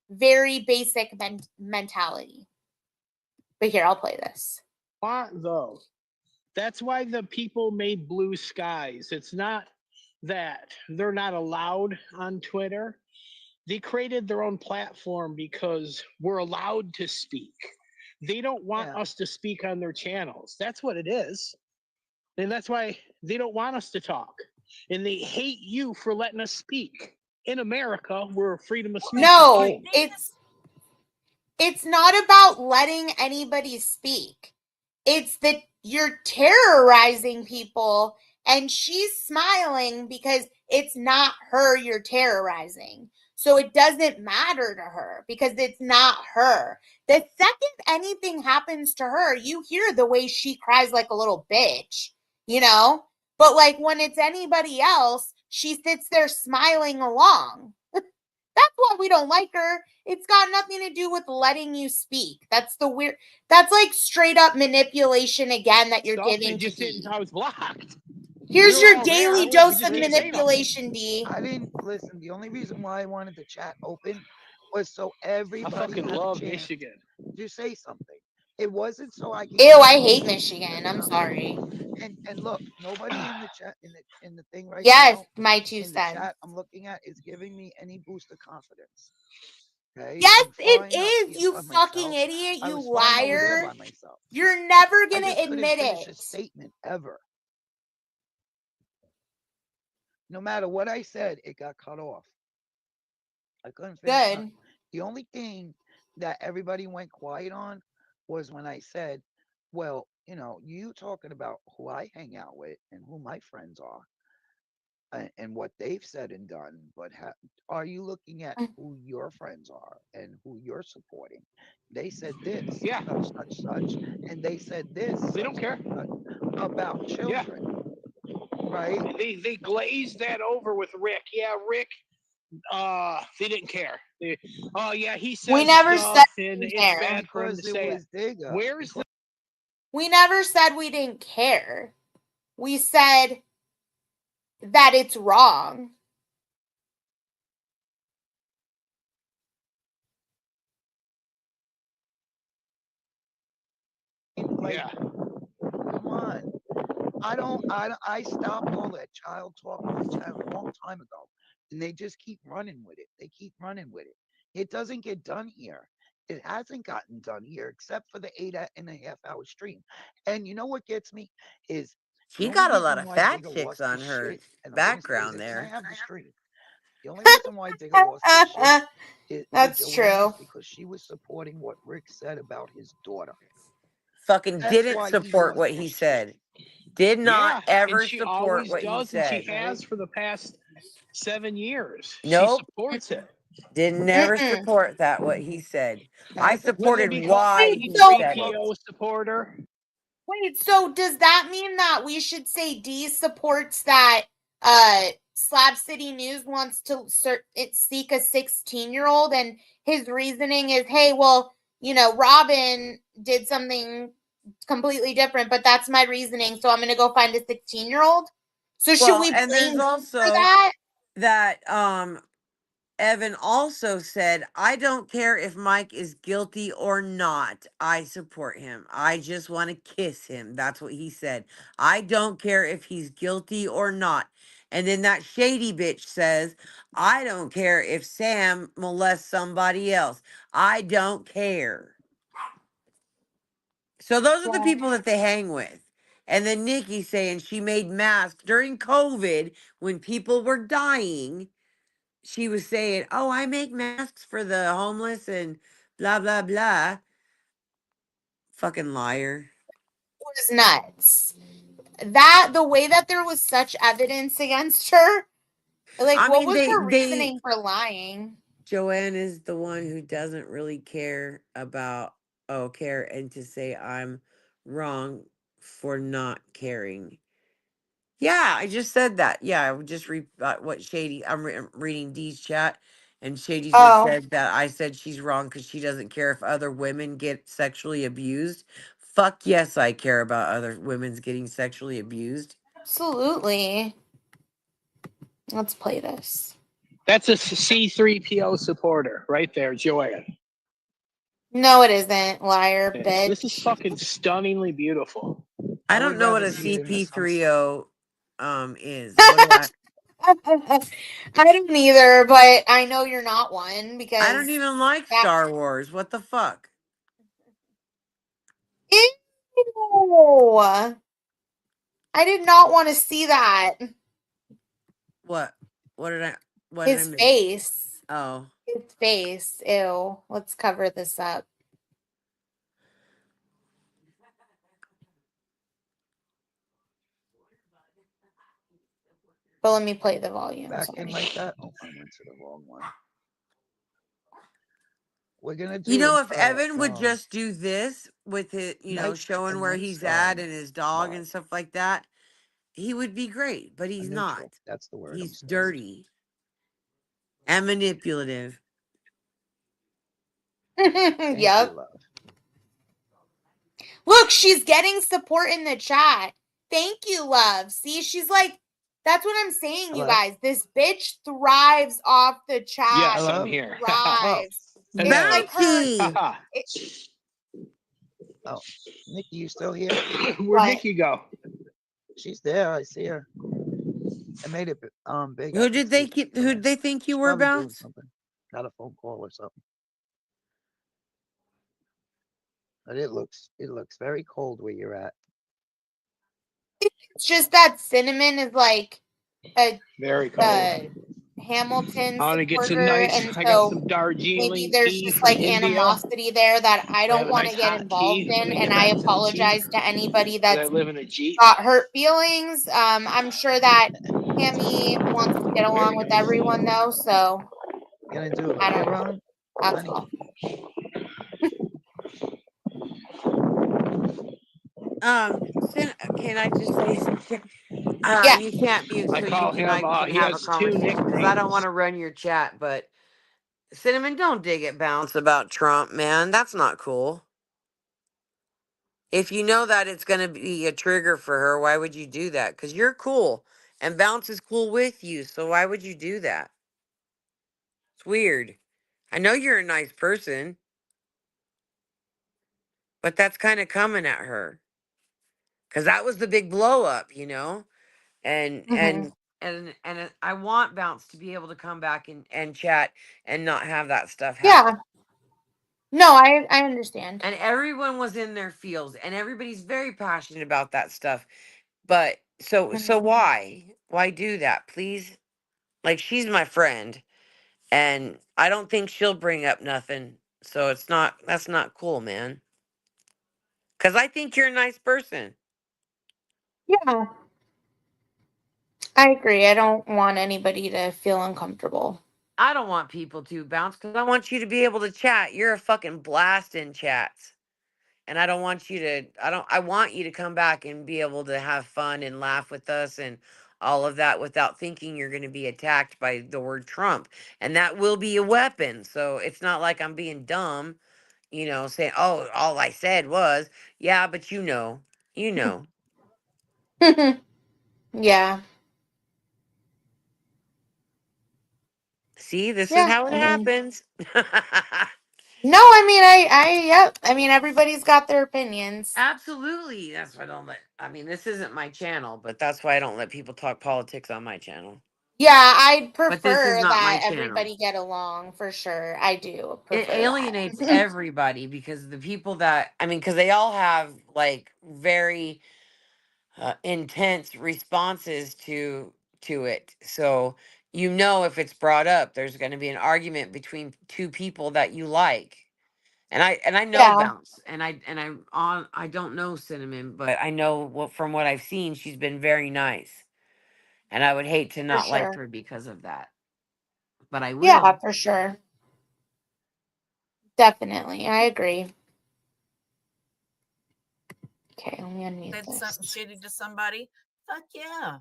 very basic mentality. But here, I'll play this. Want though. That's why the people made blue skies. It's not that they're not allowed on Twitter. They created their own platform because we're allowed to speak. They don't want Yeah. us to speak on their channels. That's what it is. And that's why they don't want us to talk. And they hate you for letting us speak. In America, where freedom of speech is No, king. it's not about letting anybody speak. It's that you're terrorizing people and she's smiling because it's not her you're terrorizing. So it doesn't matter to her because it's not her. The second anything happens to her, you hear the way she cries like a little bitch, you know? But like when it's anybody else, she sits there smiling along. That's why we don't like her. It's got nothing to do with letting you speak. That's the weird. That's like straight up manipulation again that you're Stuff giving and to just didn't. D. I was blocked. Here's We were your all daily there. dose We of just didn't say nothing. manipulation, D. I didn't listen. The only reason why I wanted the chat open was so I everybody fucking had a love chance Michigan. to say something. It wasn't so I could Ew, get I on hate here Michigan. and I'm something. sorry. And look, nobody in the chat in the thing right Yes, now my 2 in the cents. chat I'm looking at is giving me any boost of confidence. Okay. Yes, I'm fine it up is, here you by fucking myself. idiot, I you was fine over there liar. by myself. You're never I gonna just couldn't admit finish a it. statement ever. No matter what I said, it got cut off. I couldn't finish Good. nothing. The only thing that everybody went quiet on was when I said, well, you know, you talking about who I hang out with and who my friends are and what they've said and done, but are you looking at who your friends are and who you're supporting? They said this, Yeah. such, and they said this. They don't care. About Yeah. children, right? They glazed that over with Rick. Yeah, Rick. They didn't care. Oh yeah, he says We never said stuff we and didn't it's care. bad for him Because to it say it. was Digger. Where's the We never said we didn't care. We said that it's wrong. Like, Yeah. come on. I stopped all that child talk on the channel a long time ago. And they just keep running with it. They keep running with it. It doesn't get done here. It hasn't gotten done here except for the 8.5 hour stream. And you know what gets me is the She only got a lot reason of why fat Digger chicks lost his on her shit, and I'm gonna say background this, and I there. have the stream. The only reason why Digger lost his shit with That's Joanne true. is because she was supporting what Rick said about his daughter. Fucking That's didn't why he support lost what his he shit. said. Did not Yeah. And ever she support always what he does, and she said. has for the past 7 years. She Nope. supports it. Did never Mm-mm. support that, what he said. Not I at the Wouldn't it supported be time. called why Wait, a he so said it. C3PO supporter? wait, so does that mean that we should say D supports that Slab City News wants to seek a 16-year-old and his reasoning is, hey, well, Robin did something completely different, but that's my reasoning, so I'm going to go find a 16-year-old? So should Well, we and blame there's D for also that? that Evan also said, I don't care if Mike is guilty or not. I support him. I just want to kiss him. That's what he said. I don't care if he's guilty or not. And then that shady bitch says, I don't care if Sam molests somebody else. I don't care. So those are the Well, people that they hang with. And then Nikki saying she made masks during COVID when people were dying. She was saying, "Oh, I make masks for the homeless and blah blah blah." Fucking liar. was nuts. That the way that there was such evidence against her, like I what mean, was her they reasoning for lying? Joanne is the one who doesn't really care about care and to say I'm wrong for not caring. Yeah, I just said that. Yeah, I would just read what Shady. I'm reading Dee's chat, and Shady just Oh, said that I said she's wrong because she doesn't care if other women get sexually abused. Fuck yes, I care about other women's getting sexually abused. absolutely. Let's play this. That's a C3PO supporter right there, Joanne. No, it isn't, liar, This is bitch. fucking stunningly beautiful. I I don't would know what rather a see it in the sunset. CP30 is. What do I? I don't either, but I know you're not one I don't because even like that. Star Wars. What the fuck? Ew! I did not want to see that. What? What did I? What did I His miss? face. Oh, His face. Ew. Let's cover this up. But let me play the volume. Back in Sorry. like that. Oh, I went to the wrong one. We're gonna you do know, an if Evan would just do this with his, night a showing where nice he's at and his dog vibe. and stuff like that, he would be great. But A he's not. neutral. That's the word I'm He's saying. dirty and manipulative. Thank you, Yep. love. Look, she's getting support in the chat. Thank you, love. See, she's like, that's what I'm saying, you Hello? guys. This bitch thrives off the chat. Yes, Hello? I'm here. Thrives. It's Hello. like her. Bounty. Oh, Nikki, you still here? Where'd What? Nikki go? She's there. I see her. I made it big. I Who could did see they it. keep? Who did they think you She's were, probably doing Bounce? something. Got a phone call or something. But it looks very cold where you're at. It's just that Cinnamon is like a Very cold. Hamilton I want to get some supporter, nice. and I got so some maybe Darjeeling there's tea just from like India. animosity there that I I have don't a want nice to get hot involved tea when in, I and get I back to the Jeep. apologize to anybody 'Cause I that's live in a Jeep. got hurt feelings. I'm sure that Tammy wants to get along Very with nice. everyone though, so Gonna do a I beer don't know. run? That's Honey? all. Can I just say something? Yeah. You can't mute, I so you call can him. can He have a has two conversation because I don't nicknames. want to run your chat. But Cinnamon, don't dig at Bounce about Trump, man. That's not cool. If you know that it's going to be a trigger for her, why would you do that? Because you're cool, and Bounce is cool with you. So why would you do that? It's weird. I know you're a nice person, But that's kind of coming at her because that was the big blow up, you know. And Mhm. I want Bounce to be able to come back and chat and not have that stuff happen. Yeah. No, I understand. And everyone was in their fields, and everybody's very passionate about that stuff. But so Mhm. why do that, please? Like, she's my friend, and I don't think she'll bring up nothing. So that's not cool, man. Because I think you're a nice person. Yeah, I agree. I don't want anybody to feel uncomfortable. I don't want people to Bounce because I want you to be able to chat. You're a fucking blast in chats. And I don't want you to, I want you to come back and be able to have fun and laugh with us and all of that without thinking you're going to be attacked by the word Trump. And that will be a weapon. So it's not like I'm being dumb, saying, oh, all I said was, yeah, but you know. Yeah. See, this is Yeah. how it I mean, happens. no, I mean, yep. I mean, everybody's got their opinions. Absolutely. That's why I don't this isn't my channel, but that's why I don't let people talk politics on my channel. Yeah, I'd But this is prefer not my that channel. everybody get along for sure. I do It prefer alienates that. everybody because the people that, because they all have like very intense responses to it. So, if it's brought up, there's going to be an argument between two people that you like. And I know Yeah, Bounce, I don't know Cinnamon, but I know from what I've seen, she's been very nice, and I would hate to for not like sure. her because of that, but I Yeah, will. for sure. Definitely. I agree. Okay, let me unmute Said something this. shitty to somebody, fuck yeah.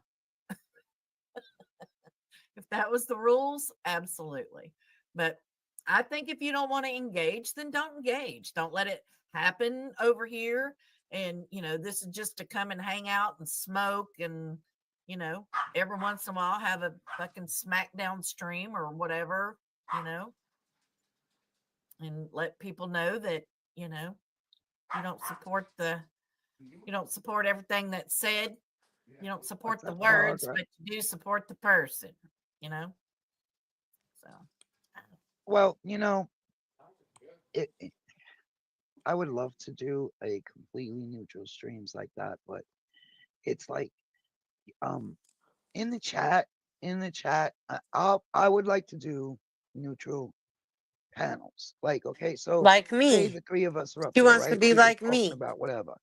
If that was the rules, absolutely. But I think if you don't want to engage, then don't engage. Don't let it happen over here. And, this is just to come and hang out and smoke and, every once in a while have a fucking smackdown stream or whatever, and let people know that, you don't support everything that's said. You don't support What's the up, dog? words, but you do support the person, you know? So Well, it, I would love to do a completely neutral streams like that, but it's like um in the chat, I would like to do neutral panels. Like, okay, so Like say me. the three of us are up She here, wants to right? be We're just like talking me. about whatever.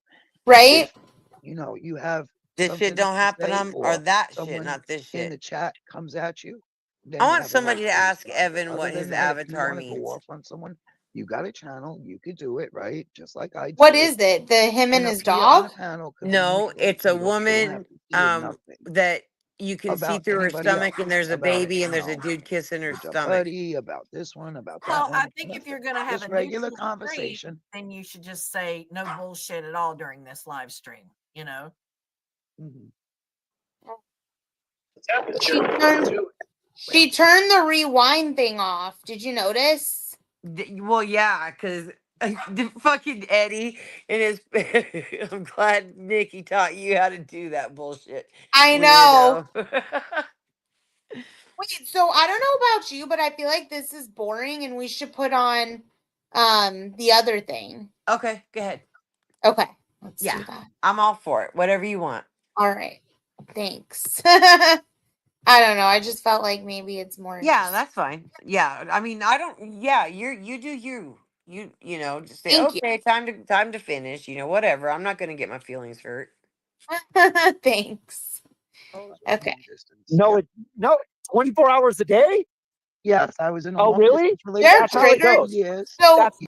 Right? If you have This shit something don't to happen say, or or that shit, someone not this in shit. the chat comes at you, I then you want have a right somebody to to ask respond. But Evan other what than his that, if you avatar want to go means. off on someone, you got a channel, you could do it, right? Just like I What do it is it? The him and and up his here on dog? the panel could be No, neutral. it's a You don't have woman to say nothing that you can see about through her anybody stomach, and else, there's a about baby and there's a dude kissing her your stomach. buddy, about this one, about that well, I one, think if nothing. you're gonna have Just a regular neutral stream, conversation. then you should just say no bullshit at all during this live stream, Mhm. She turned she turned the rewind thing off. Did you notice? Well, yeah, because the fucking Eddie and his. I'm glad Nikki taught you how to do that bullshit, I know. weirdo. Wait, so I don't know about you, but I feel like this is boring and we should put on the other thing. Okay, go ahead. Okay, let's Yeah, do that. I'm all for it. Whatever you want. All right. Thanks. I don't know. I just felt like maybe it's more Yeah, interesting. that's fine. Yeah, I don't. Yeah, you do you. Just say Thank you. okay. Time to finish. Whatever. I'm not gonna get my feelings hurt. Thanks. Oh, Okay. long distance. No, no, 24 hours a day? Yes, I was in a Oh, long really? distance They're That's relationship how it for triggered. 2 goes. years. So That's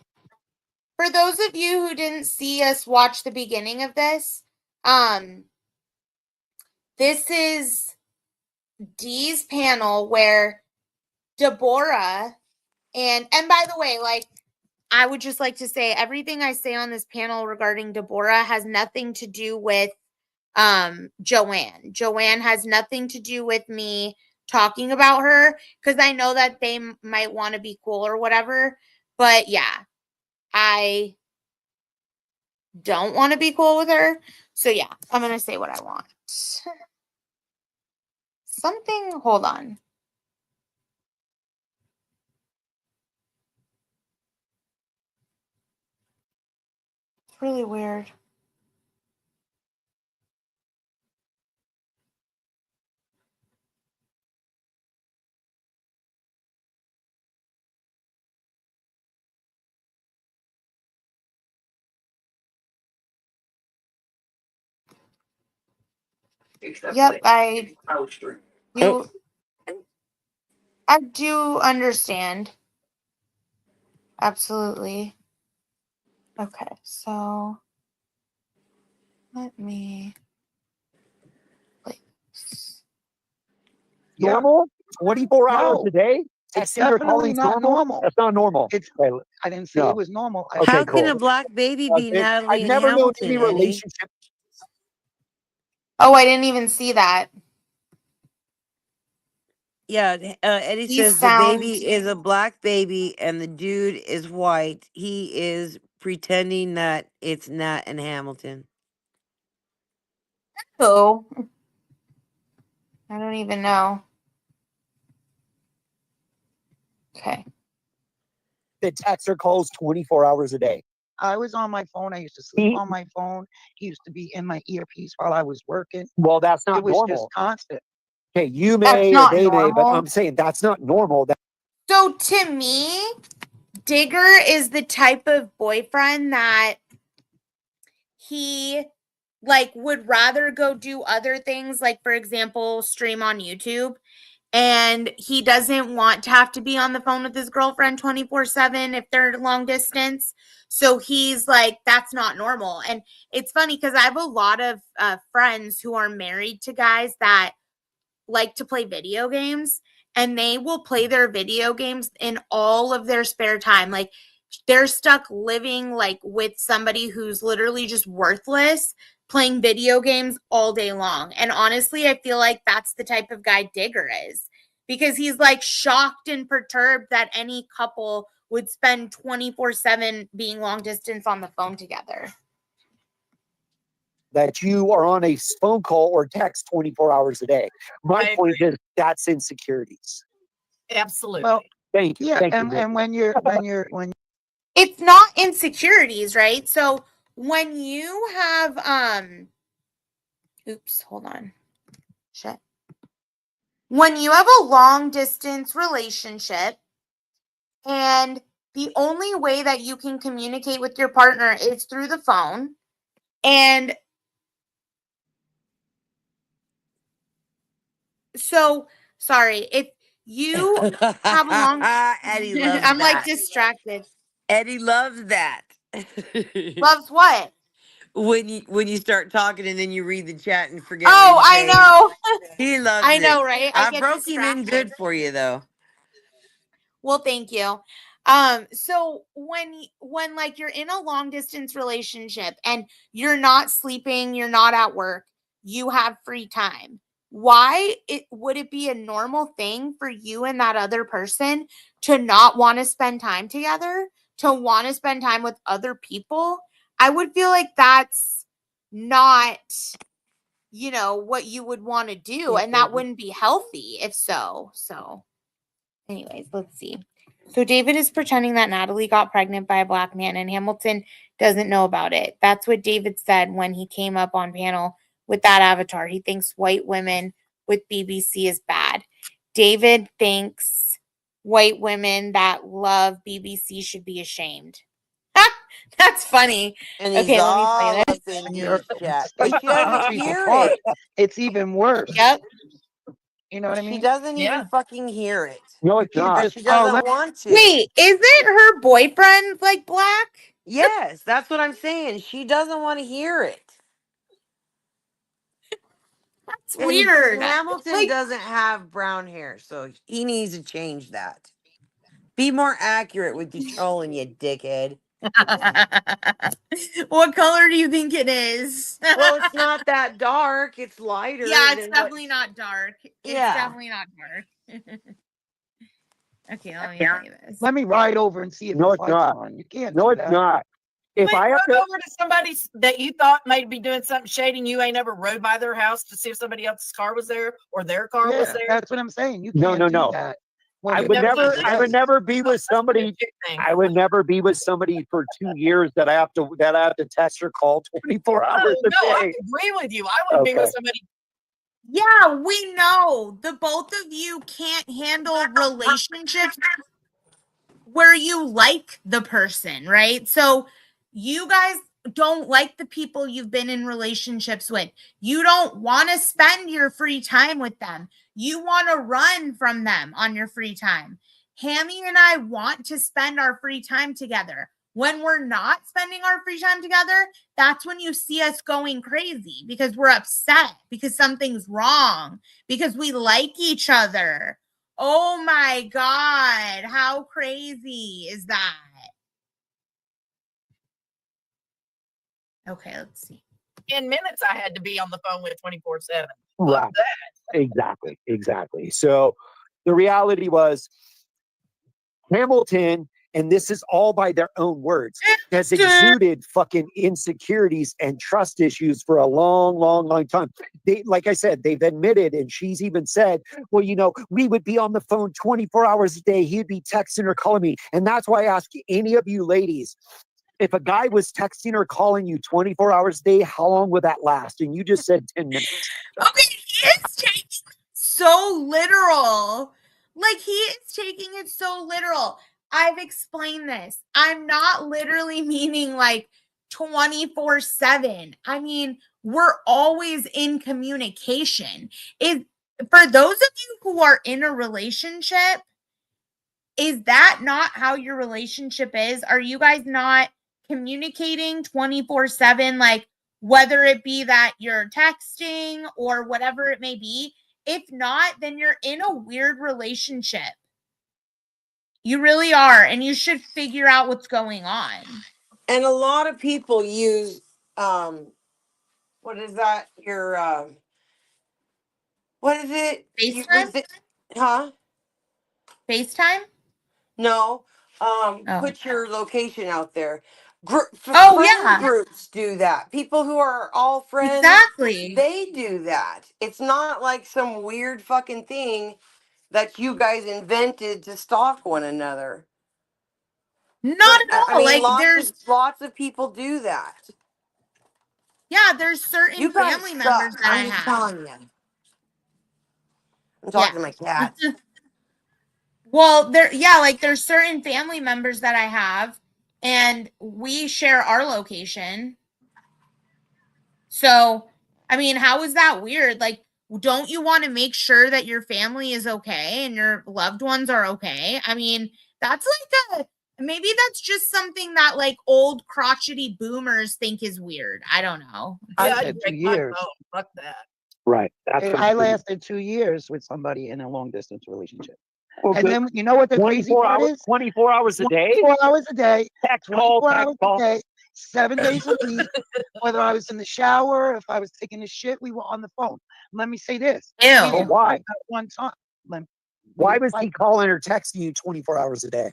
for those of you who didn't see us watch the beginning of this, this is Dee's panel where Deborah and by the way, like I would just like to say everything I say on this panel regarding Deborah has nothing to do with Joanne. Joanne has nothing to do with me talking about her because I know that they might want to be cool or whatever. But yeah, I don't want to be cool with her. So yeah, I'm gonna say what I want. Something, hold on. It's really weird. Yep, Oh, I do understand. Absolutely. Okay, so let me play this. Yeah. Normal? 24 hours No, a day? it's 600 definitely callings not normal. That's not normal. It's Okay, I didn't say no. it was normal. I Okay, how said can cool. a black baby be Natalie I've and never known Hamilton, any Eddie? relationship. Oh, I didn't even see that. Yeah, Eddie He says the sounds baby is a black baby and the dude is white. He is pretending that it's Nat and Hamilton. cool. I don't even know. Okay. The texts or calls 24 hours a day. I was on my phone. I used to sleep on my phone. He used to be in my earpiece while I was working. Well, that's It not was just normal. constant. Okay, you That's may or not they may, but normal. I'm saying that's not normal. So to me, Digger is the type of boyfriend that he like would rather go do other things, like for example, stream on YouTube. And he doesn't want to have to be on the phone with his girlfriend 24/7 if they're long distance. So he's like, that's not normal. And it's funny because I have a lot of friends who are married to guys that like to play video games, and they will play their video games in all of their spare time. Like they're stuck living like with somebody who's literally just worthless, playing video games all day long. And honestly, I feel like that's the type of guy Digger is, because he's like shocked and perturbed that any couple would spend 24/7 being long distance on the phone together. That you are on a phone call or text 24 hours a day. My I point agree. is that's insecurities. Absolutely. Well, Thank you. yeah, Thank and, you. and when It's not insecurities, right? So when you have oops, hold on. Shit. When you have a long distance relationship and the only way that you can communicate with your partner is through the phone, and so sorry, if you have a long Eddie loves I'm like that. distracted. Eddie loves that. Loves what? when you start talking and then you read the chat and forget what Oh, he's I saying. know. He loves I it. know, right? I I get broke him in distracted. good for you though. Well, thank you. So when like you're in a long distance relationship and you're not sleeping, you're not at work, you have free time. Why would it be a normal thing for you and that other person to not want to spend time together, to want to spend time with other people? I would feel like that's not, what you would want to do, and that wouldn't be healthy if so. So anyways, let's see. So David is pretending that Natalie got pregnant by a black man and Hamilton doesn't know about it. That's what David said when he came up on panel with that avatar. He thinks white women with BBC is bad. David thinks white women that love BBC should be ashamed. That's funny. And he's Okay, let me play all this. up in you're news chat. But state she doesn't countries hear apart, it. it's even worse. Yep. You know what I She mean? doesn't even Yeah. fucking hear it. No, it's You can't not. But just she doesn't want to. Wait, isn't her boyfriend like black? Yes, that's what I'm saying. She doesn't want to hear it. That's And weird. Hamilton Like, doesn't have brown hair, so he needs to change that. Be more accurate with your trolling, you dickhead. what color do you think it is? Well, it's not that dark. It's lighter Yeah, it's than what. definitely not dark. It's Yeah. definitely not dark. Okay, let me play this. let me ride over and see if No, the it's light's not. on. You can't No, do it's that. not. if You I have rode to, over to somebody that you thought might be doing something shady and you ain't ever rode by their house to see if somebody else's car was there or their car was Yeah, there. that's what I'm saying. You No, can't no, do no. that. when I you're would never never, done I would never be with somebody. Chick thing. I would never be with somebody for 2 years that I have to text or call 24 hours a No, I day. agree with you. I wouldn't be Okay. with somebody. Yeah, we know the both of you can't handle relationships where you like the person, right? So you guys don't like the people you've been in relationships with. You don't want to spend your free time with them. You want to run from them on your free time. Hammy and I want to spend our free time together. When we're not spending our free time together, that's when you see us going crazy because we're upset, because something's wrong, because we like each other. Oh my God. How crazy is that? Okay, let's see. 10 minutes I had to be on the phone with 24/7. Right. Exactly. So the reality was Hamilton, and this is all by their own words, has exuded fucking insecurities and trust issues for a long time. They, like I said, they've admitted, and she's even said, well, you know, we would be on the phone 24 hours a day. He'd be texting or calling me. And that's why I ask any of you ladies, if a guy was texting or calling you 24 hours a day, how long would that last? And you just said 10 minutes. Okay, he is taking so literal. Like, he is taking it so literal. I've explained this. I'm not literally meaning like 24/7. I mean, we're always in communication. For those of you who are in a relationship, is that not how your relationship is? Are you guys not communicating 24/7? Like, whether it be that you're texting or whatever it may be. If not, then you're in a weird relationship. You really are. And you should figure out what's going on. And a lot of people use what is that? Your what is it? FaceTime? Huh? FaceTime? No. Oh. Put your location out there. Oh, Friend yeah. groups do that. People who are all friends, Exactly. they do that. It's not like some weird fucking thing that you guys invented to stalk one another. Not at all. I mean, Like, lots of people do that. yeah, there's certain You guys family members suck. that I I'm just have. telling you. I'm talking to my cat. Well, there's certain family members that I have, and we share our location. So, I mean, how is that weird? Like, don't you want to make sure that your family is okay and your loved ones are okay? I mean, that's like maybe that's just something that like old crotchety boomers think is weird. I don't know. I Yeah, said 2 break my years. phone. Fuck that. Right. That's I lasted 2 years with somebody in a long distance relationship. well, And then you know what the crazy 24 part hours, is? 24 hours a day. 24 hours a day, Text call, 24 text hours call. a day, 7 days a week. Whether I was in the shower, if I was taking a shit, we were on the phone. Let me say this. We Ew. didn't Why? fight not one time. Why was he calling or texting you 24 hours a day?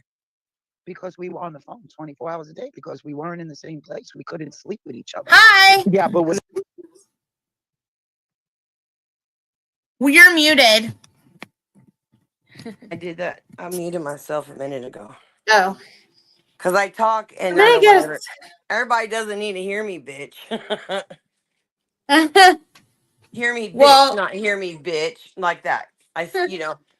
Because we were on the phone 24 hours a day, because we weren't in the same place. We couldn't sleep with each other. Hi. Yeah, but was Well, you're muted. I did that. I muted myself a minute ago. Oh. Because I talk and I don't want everybody doesn't need to hear me, bitch. Hear me, bitch, Well- not hear me, bitch. Like that.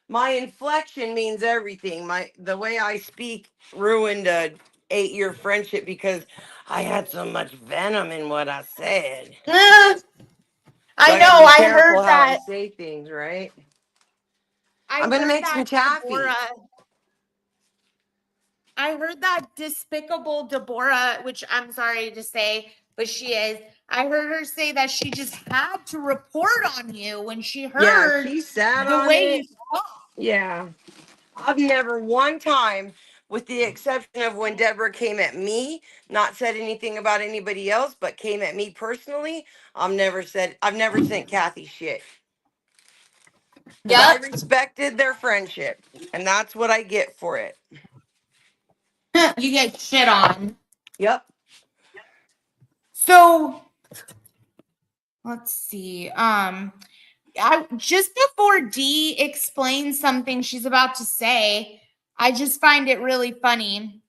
My inflection means everything. The way I speak ruined a 8-year friendship because I had so much venom in what I said. I So know. gotta be I careful heard how that. I say things, right? I'm gonna make some taffy. I heard that despicable Deborah, which I'm sorry to say, but she is. I heard her say that she just had to report on you when she heard she sat the on way it. you talk. Yeah. I've never one time, with the exception of when Deborah came at me, not said anything about anybody else, but came at me personally. I've never sent Kathy shit. I respected their friendship, and that's what I get for it. You get shit on. Yep. So let's see. I just before Dee explains something she's about to say, I just find it really funny.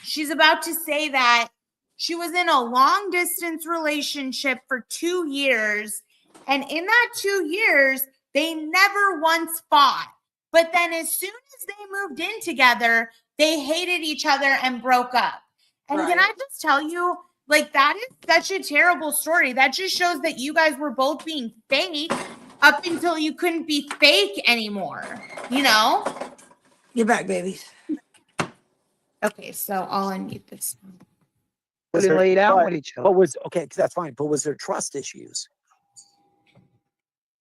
She's about to say that she was in a long distance relationship for 2 years, and in that 2 years, they never once fought. But then as soon as they moved in together, they hated each other and broke up. And can I just tell you, like, that is such a terrible story. That just shows that you guys were both being fake up until you couldn't be fake anymore, you know? Get back, babies. Okay, so I'll unmute this one. Was They there, laid out with each other. but was okay, that's fine. But was there trust issues?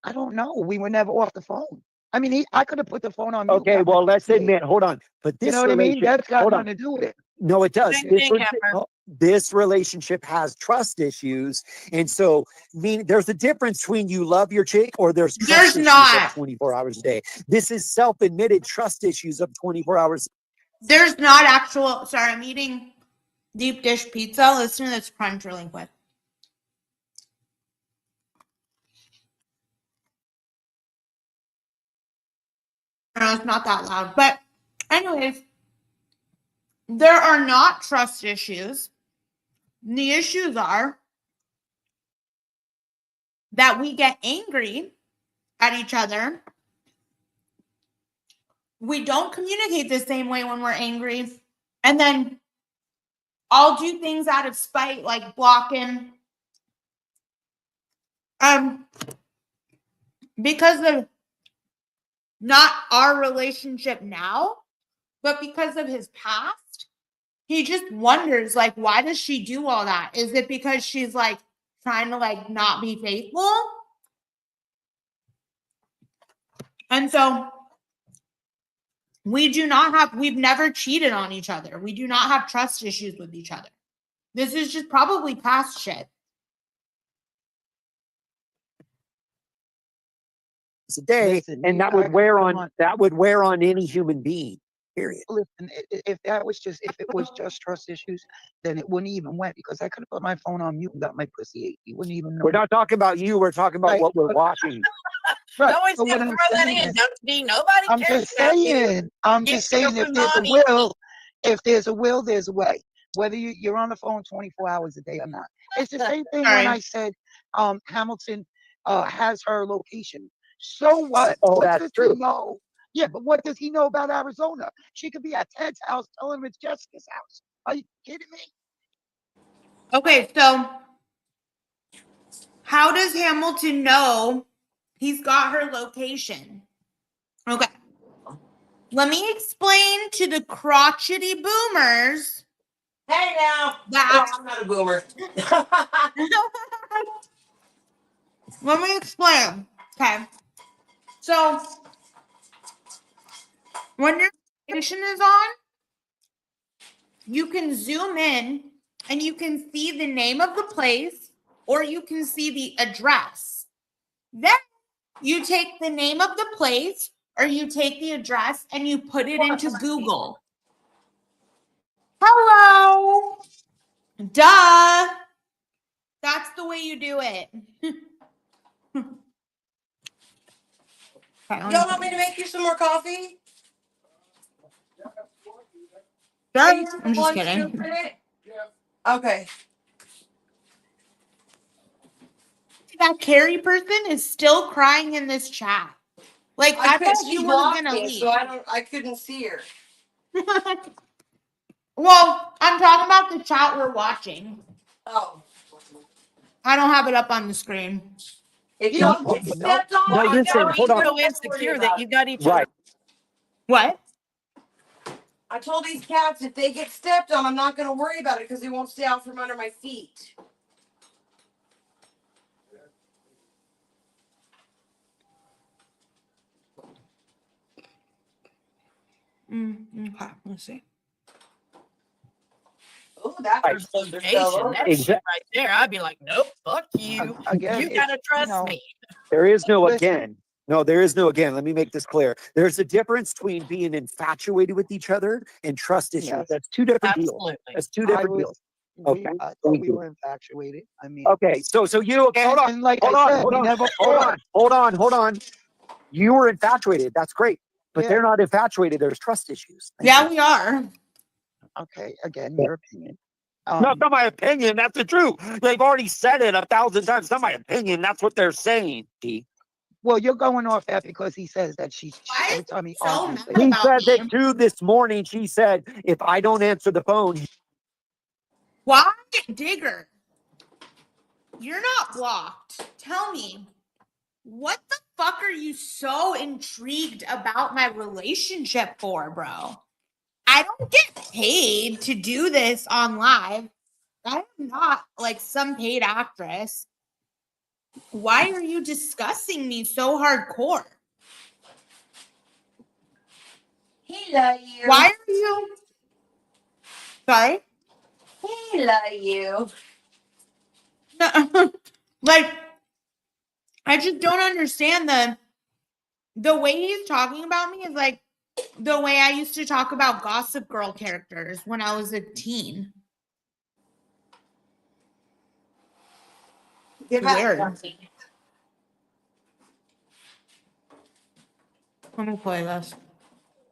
I don't know. We were never off the phone. I mean, I could have put the phone on mute. Okay, got my well, let's pussy ate. admit, hold on. But this You know what I mean? relationship, That's got hold on. nothing to do with it. No, it does. Same thing, Heifer. This relationship has trust issues. And so, there's a difference between you love your chick or there's trust There's issues not. of 24 hours a day. This is self-admitted trust issues of 24 hours. There's not actual. Sorry, I'm eating deep dish pizza. Listen to this crunch really quick. No, it's not that loud. But, anyways, there are not trust issues. The issues are that we get angry at each other. We don't communicate the same way when we're angry. And then I'll do things out of spite, like blocking. Because of not our relationship now, but because of his past, he just wonders, like, why does she do all that? Is it because she's like trying to like not be faithful? And so we've never cheated on each other. We do not have trust issues with each other. This is just probably past shit. A day, Listen, and you that would guys- wear come on any human being. Period. Listen, if it was just trust issues, then it wouldn't even went because I could have put my phone on mute and got my pussy ate. You wouldn't even know. We're not talking about you. We're talking about Right, what we're but- watching. Right. Always So got what to I'm throw that saying in. is- Don't be nobody I'm cares just about you. saying. I'm Get just saying. your If there's a money. will, there's a way. Whether you're on the phone 24 hours a day or not. It's the same thing when Sorry. I said Hamilton has her location. So what? Oh, What that's does true. he know? Yeah, but what does he know about Arizona? She could be at Ted's house telling him it's Jessica's house. Are you kidding me? Okay, so how does Hamilton know he's got her location? Okay. Let me explain to the crotchety boomers. Hey now. That I'm not a boomer. Let me explain. Okay. So when your location is on, you can zoom in and you can see the name of the place or you can see the address. Then you take the name of the place or you take the address and you put it into Google. Hello. Duh. That's the way you do it. Y'all want me to make you some more coffee? I'm just One kidding. scoop in it? Okay. That Carrie person is still crying in this chat. Like I thought she was blocked gonna me, leave. so I couldn't see her. Well, I'm talking about the chat we're watching. Oh. I don't have it up on the screen. If Yeah, y'all get but stepped on, no, I'm listen, never hold on. gonna So worry insecure about that you it. got each Right. other. What? I told these cats if they get stepped on, I'm not gonna worry about it because they won't stay out from under my feet. Okay, let's see. Oh, that Right. first fell Location, over. that shit right there. I'd be like, nope, fuck you. Again, You it's, gotta trust you know, me. There is no Listen. again. No, there is no again. Let me make this clear. There's a difference between being infatuated with each other and trust issues. Yes. That's two different deals. Absolutely. That's two I different was, deals. Okay, I thought thank we you. were infatuated. I mean, Okay, so you okay? Hold on, and like hold I on, said, hold we on, never hold fought. on, hold on. You were infatuated. That's great, but Yeah. they're not infatuated. There's trust issues. Thank Yeah, you. we are. Okay, again, Yeah. your opinion. No, it's not my opinion. That's the truth. They've already said it 1,000 times. It's not my opinion. That's what they're saying. T. Well, you're going off that because he says that Why every is time he he so argues, mad they He about said me? that too this morning. She said, if I don't answer the phone, Why, Digger? You're not blocked. Tell me, what the fuck are you so intrigued about my relationship for, bro? I don't get paid to do this on live. I'm not like some paid actress. Why are you discussing me so hardcore? He love you. Why are you? Sorry? He love you. Like, I just don't understand the way he's talking about me is like the way I used to talk about Gossip Girl characters when I was a teen. Give Weird. up something. Let me play this.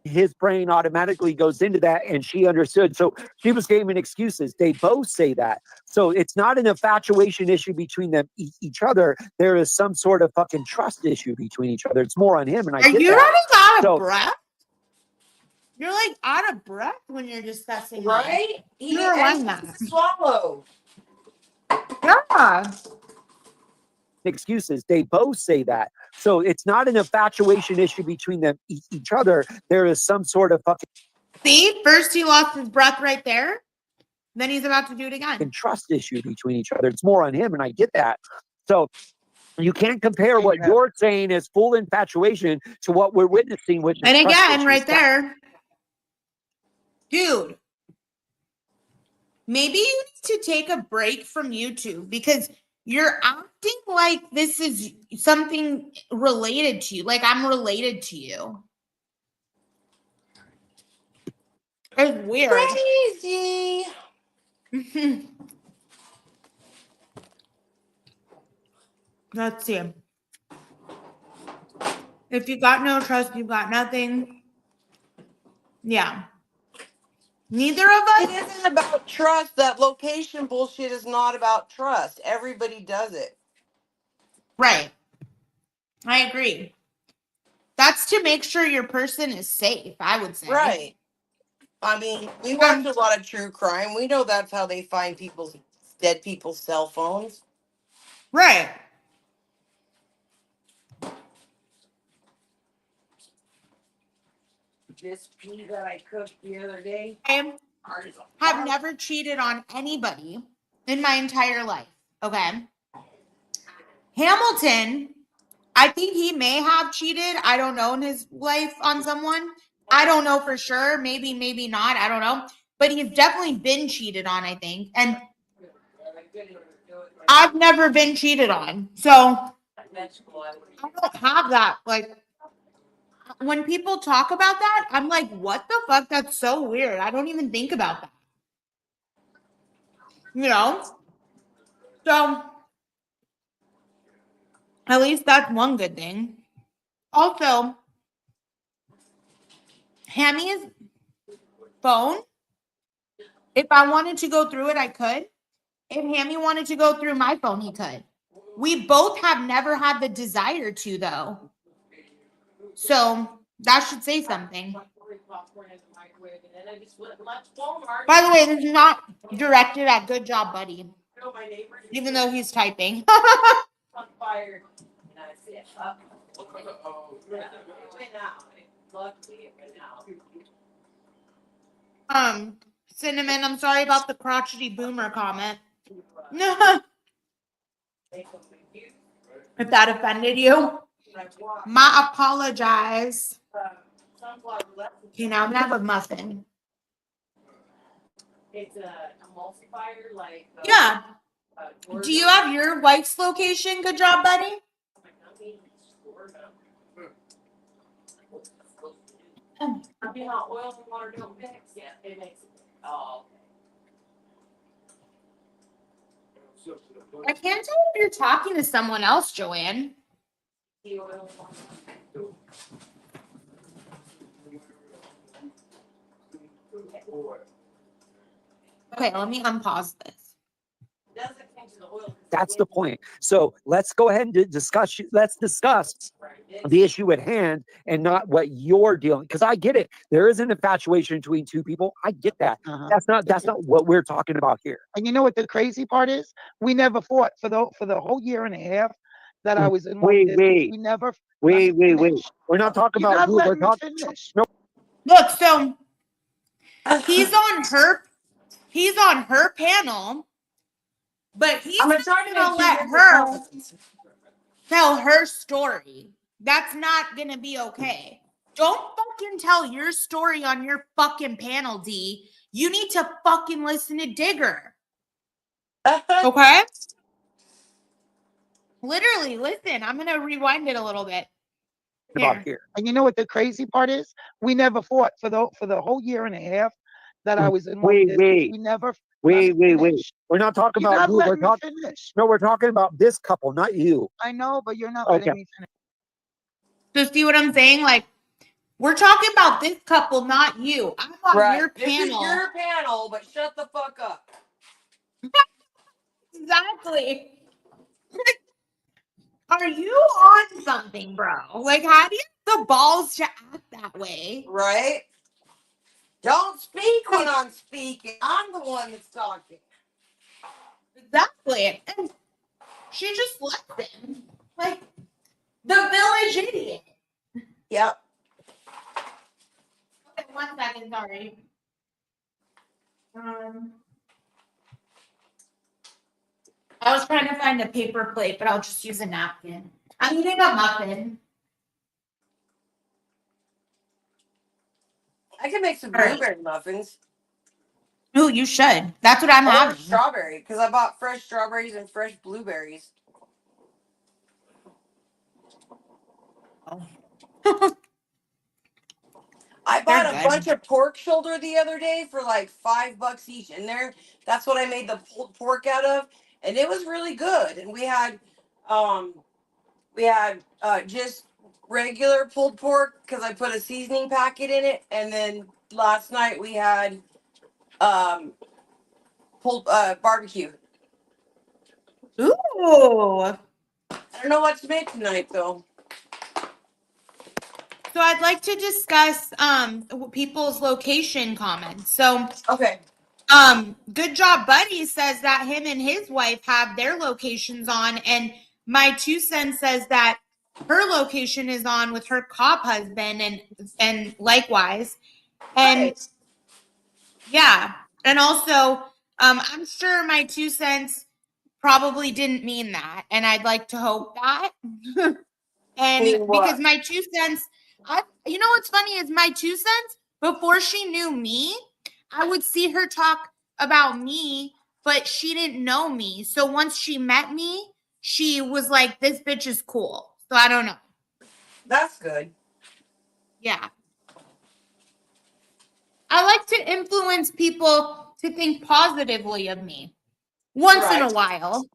his brain automatically goes into that, and she understood. So she was giving excuses. They both say that. So it's not an infatuation issue between them each other. There is some sort of fucking trust issue between each other. It's more on him, and I Are get you that. running out of So breath? You're like out of breath when you're discussing me. Right? You rewind that. Swallow. Yeah. excuses. They both say that. So it's not an infatuation issue between them each other. There is some sort of fucking See, first he lost his breath right there. Then he's about to do it again. trust issue between each other. It's more on him, and I get that. So you can't compare what you're saying as full infatuation to what we're witnessing, which is And trust again, issues. right there. Dude, maybe you need to take a break from YouTube because you're acting like this is something related to you. Like I'm related to you. It's weird. Crazy. Let's see. If you got no trust, you got nothing. Yeah. Neither of It us. isn't about trust. That location bullshit is not about trust. Everybody does it. Right. I agree. That's to make sure your person is safe, I would say. Right. I mean, we watch a lot of true crime. We know that's how they find dead people's cell phones. Right. This pea that I cooked the other day. I have never cheated on anybody in my entire life. Okay. Hamilton, I think he may have cheated. I don't know in his life on someone. I don't know for sure. Maybe, maybe not. I don't know. But he's definitely been cheated on, I think. And I've never been cheated on. So I don't have that. Like when people talk about that, I'm like, what the fuck? That's so weird. I don't even think about that. You know? So at least that's one good thing. Also, Hammy's phone, if I wanted to go through it, I could. If Hammy wanted to go through my phone, he could. We both have never had the desire to, though. So that should say something. By the way, this is not directed at Good Job Buddy, even though he's typing. Cinnamon, I'm sorry about the crotchety boomer comment. If that offended you, my apologize. Okay, now I'm gonna have a muffin. It's a emulsifier, like. Yeah. Do you have your wife's location? Good job, buddy. You know, oil and water don't mix yet. It makes it. Oh. I can't tell if you're talking to someone else, Joanne. Okay, let me unpause this. That's the point. So let's go ahead and discuss. Let's discuss the issue at hand and not what you're dealing. Because I get it. There is an infatuation between two people. I get that. That's not what we're talking about here. And you know what the crazy part is? We never fought for the whole year and a half that I was in long distance. Wait. We never. Wait. We're not talking You're about not you. We're letting me talking. finish. No. Look, so he's on her panel, but he's I'm not trying to gonna make let you her tell her story. That's not gonna be okay. Don't fucking tell your story on your fucking panel, D. You need to fucking listen to Digger. Okay? Literally, listen. I'm gonna rewind it a little bit. Here. And you know what the crazy part is? We never fought for the whole year and a half that I was in long distance. We never. Wait. We're not talking You're about not you. We're letting me talking. finish. No, we're talking about this couple, not you. I know, but you're not letting me finish. So see what I'm saying? Like, we're talking about this couple, not you. I'm on your This is panel. your panel, but shut the fuck up. Exactly. Are you on something, bro? Like, how do you have the balls to act that way? Right? Don't speak when I'm speaking. I'm the one that's talking. Exactly. And she just left him. Like, the village idiot. Yep. Okay, 1 second, sorry. I was trying to find a paper plate, but I'll just use a napkin. I'm eating a muffin. I can make some All right. blueberry muffins. Ooh, you should. That's what I'm Or having. strawberry, because I bought fresh strawberries and fresh blueberries. I bought a bunch of pork shoulder the other day for like $5 each, and that's what I made the pulled pork out of, and it was really good. And we had just regular pulled pork because I put a seasoning packet in it, and then last night we had pulled barbecue. Ooh. I don't know what to make tonight though. So I'd like to discuss people's location comments. So okay. Good Job Buddy says that him and his wife have their locations on, and my 2 cents says that her location is on with her cop husband, and likewise. And Right. yeah, and also I'm sure my 2 cents probably didn't mean that, and I'd like to hope that. And because my 2 cents, you know what's funny is my 2 cents, before she knew me, I would see her talk about me, but she didn't know me. So once she met me, she was like, this bitch is cool. So I don't know. That's good. Yeah. I like to influence people to think positively of me once in a while.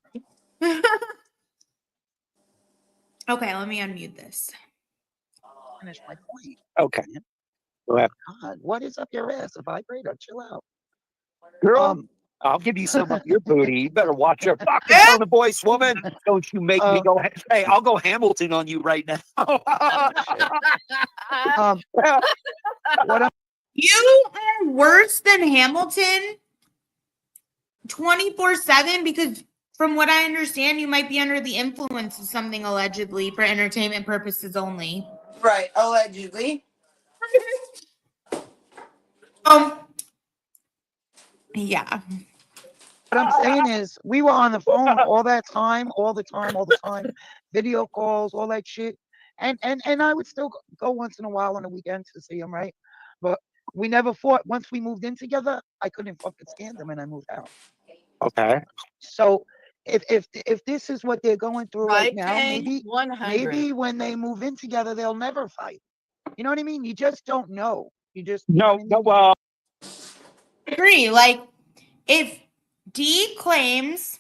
Okay, let me unmute this. Finish my point. Okay. Go ahead. God, what is up your ass? A vibrator? Chill out. Girl, I'll give you some of your booty. You better watch your fucking tone of voice, woman. Don't you make me go. Hey, I'll go Hamilton on you right now. You are worse than Hamilton 24/7 because from what I understand, you might be under the influence of something allegedly for entertainment purposes only. Right, allegedly. Yeah. What I'm saying is, we were on the phone all the time, video calls, all that shit, and I would still go once in a while on the weekends to see him, right? But we never fought. Once we moved in together, I couldn't fucking stand him, and I moved out. Okay. So if this is what they're going through right now, maybe 100. maybe when they move in together, they'll never fight. You know what I mean? You just don't know. You just no. I agree. Like if D claims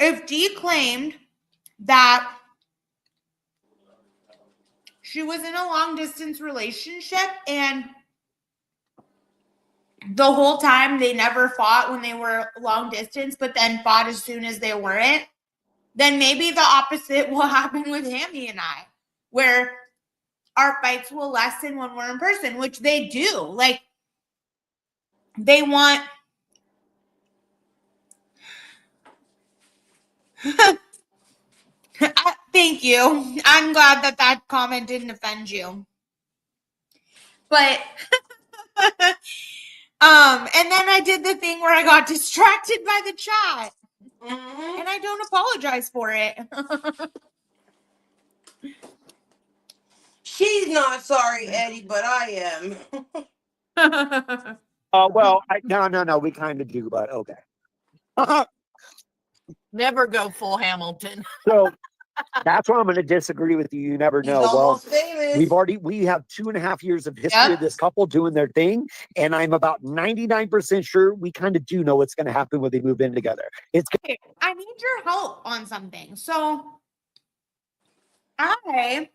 If Dee claimed that she was in a long distance relationship and the whole time they never fought when they were long distance, but then fought as soon as they weren't, then maybe the opposite will happen with Hammy and I, where our fights will lessen when we're in person, which they do. Like, they want. Thank you. I'm glad that that comment didn't offend you. But and then I did the thing where I got distracted by the chat. Mhm. And I don't apologize for it. She's not sorry, Eddie, but I am. Well, no, we kind of do, but okay. Never go full Hamilton. So that's where I'm going to disagree with you. You never He's know. Well, almost famous. we have 2.5 years of history Yep. of this couple doing their thing, and I'm about 99% sure we kind of do know what's going to happen when they move in together. It's I need your help on something. So I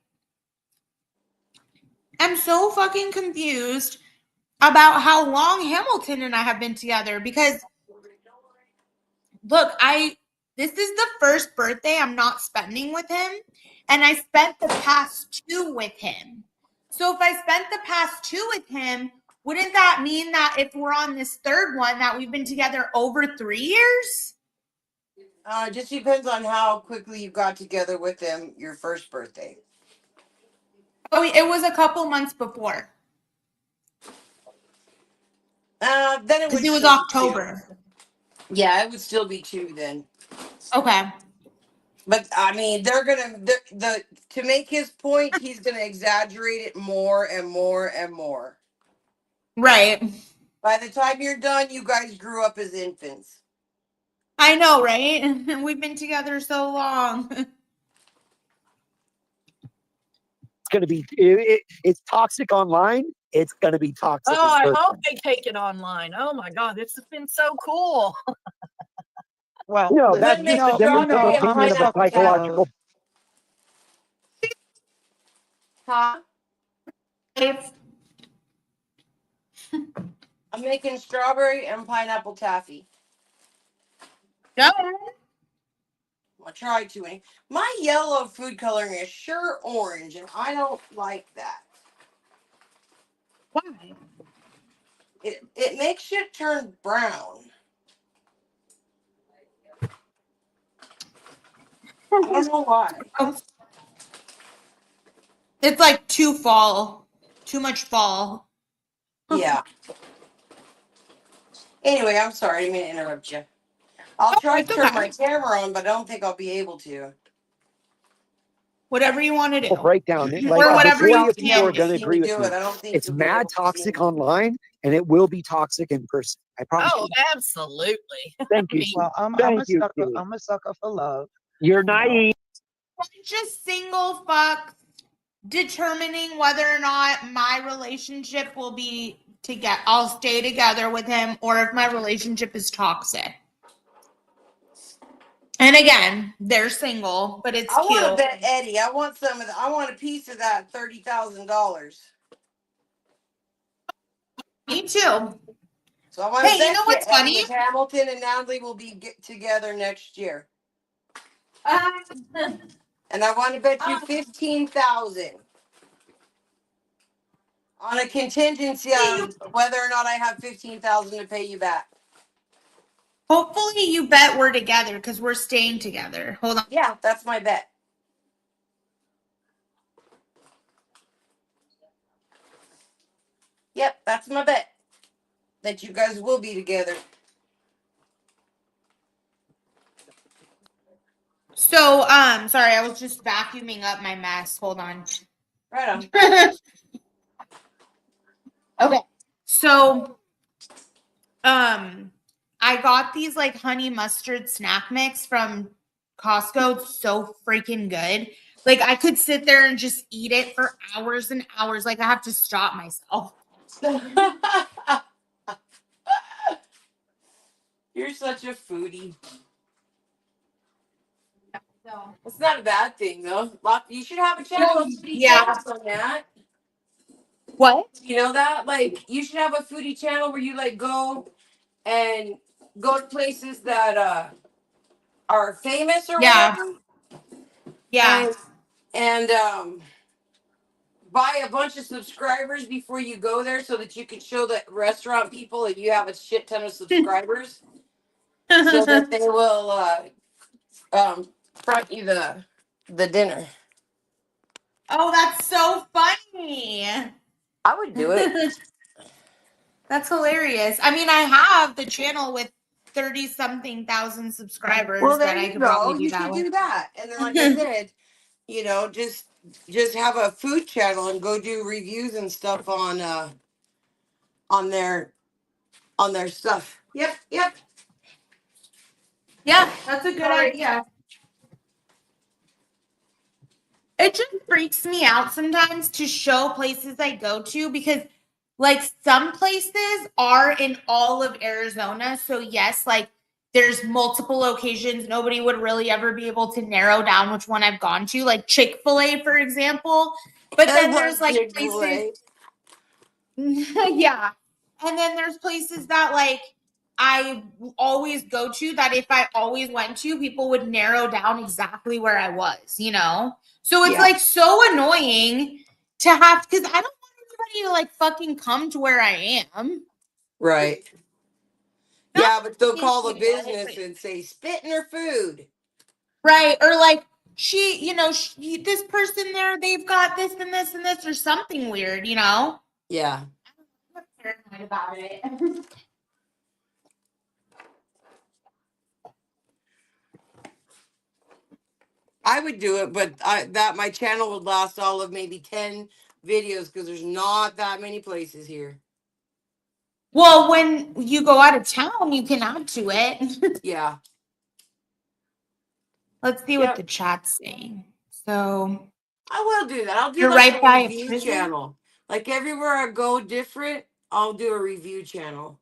am so fucking confused about how long Hamilton and I have been together, because look, this is the first birthday I'm not spending with him, and I spent the past 2 with him. So if I spent the past 2 with him, wouldn't that mean that if we're on this third one that we've been together over 3 years? It just depends on how quickly you got together with him your first birthday. Oh, it was a couple months before. Then it would Because it was still be 2. October. Yeah, it would still be 2 then. Okay. But I mean, they're gonna to make his point, he's gonna exaggerate it more and more and more. Right. By the time you're done, you guys grew up as infants. I know, right? We've been together so long. going to be it's toxic online. It's going to be toxic. Oh, in I person. hope they take it online. Oh my God, this has been so cool. Well, No, Then that's make just the the difference of strawberry and opinion of a pineapple psychological. Huh? It's I'm making strawberry and pineapple taffy. no. I'll try to. My yellow food coloring is sure orange, and I don't like that. Why? It makes it turn brown. I don't know why. It's like too much fall. Yeah. Anyway, I'm sorry. I didn't mean to interrupt you. I'll try It's to turn okay. my camera on, but I don't think I'll be able to. Whatever you want to do. Breakdown. Like Or the whatever majority you of people can are going to do. agree with do me. it. I don't think It's you'll be mad able to toxic see. online, and it will be toxic in person. I promise Oh, you. absolutely. Thank you. well, I'm Thank a you, sucker. Steve. I'm a sucker for love. You're naive. Just single fuck determining whether or not my relationship will be together. I'll stay together with him, or if my relationship is toxic. And again, they're single, but it's I want to cute. bet Eddie. I want some of the. I want a piece of that $30,000. Me too. So I want to Hey, you bet know what's Eddie, funny? if Hamilton and Natalie will be together next year, and I want to bet you 15,000 on a contingency on whether or not I have 15,000 to pay you back. Hopefully you bet we're together because we're staying together. Hold on. Yeah, that's my bet. Yep, that's my bet. That you guys will be together. So, sorry, I was just vacuuming up my mess. Hold on. Right on. Okay. So, I got these like honey mustard snack mix from Costco. It's so freaking good. Like, I could sit there and just eat it for hours and hours. Like, I have to stop myself. You're such a foodie. So, It's not a bad thing though. You should have a channel, a foodie yeah. channel on that. What? You know that? Like you should have a foodie channel where you like go and go to places that are famous or Yeah. whatever. Yeah. And buy a bunch of subscribers before you go there so that you can show the restaurant people that you have a shit ton of subscribers so that they will front you the dinner. Oh, that's so funny. I would do it. That's hilarious. I mean, I have the channel with 30 something thousand subscribers Well, there that I you could go. probably do You that should with. do that. And then like I said, you know, just have a food channel and go do reviews and stuff on their stuff. Yep, yep. Yeah, that's a good Sorry. idea. It just freaks me out sometimes to show places I go to because, like, some places are in all of Arizona. So, yes, like, there's multiple locations. Nobody would really ever be able to narrow down which one I've gone to, like Chick-fil-A, for example. But I then love there's like Chick-fil-A. places, yeah. And then there's places that like I always go to that if I always went to, people would narrow down exactly where I was, you know? So it's Yeah. like so annoying to have because I don't want anybody to like fucking come to where I am. Right. Not Yeah, but they'll being call the chaotic, business but- and say spit in her food. right. Or like this person there, they've got this and this and this or something weird, you know? Yeah. I'm paranoid about it. I would do it, but my channel would last all of maybe 10 videos because there's not that many places here. Well, when you go out of town, you can add to it. Yeah. Let's see what the chat's saying. So I will do that. I'll do you're like right a by a review prison? channel. Like everywhere I go different, I'll do a review channel.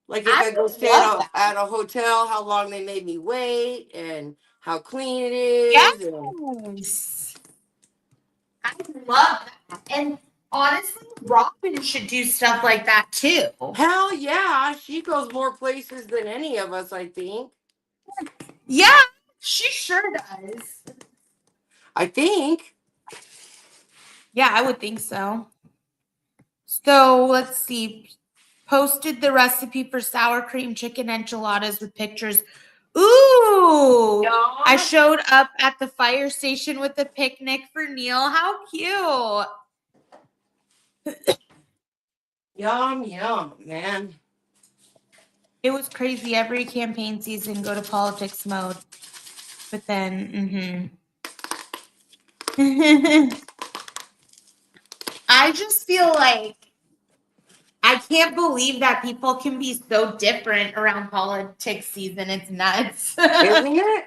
Like if I I go would stay love that. at a hotel, how long they made me wait and how clean it is. Yes. I love that. And honestly, Robin should do stuff like that too. Hell yeah. She goes more places than any of us, I think. Yeah, she sure does. I think. Yeah, I would think so. So let's see. Posted the recipe for sour cream chicken enchiladas with pictures. Ooh, I showed up at the fire station with a picnic for Neil. How cute. Yum, yum, man. It was crazy. Every campaign season, go to politics mode. But then, I just feel like I can't believe that people can be so different around politics season. It's nuts. Isn't it?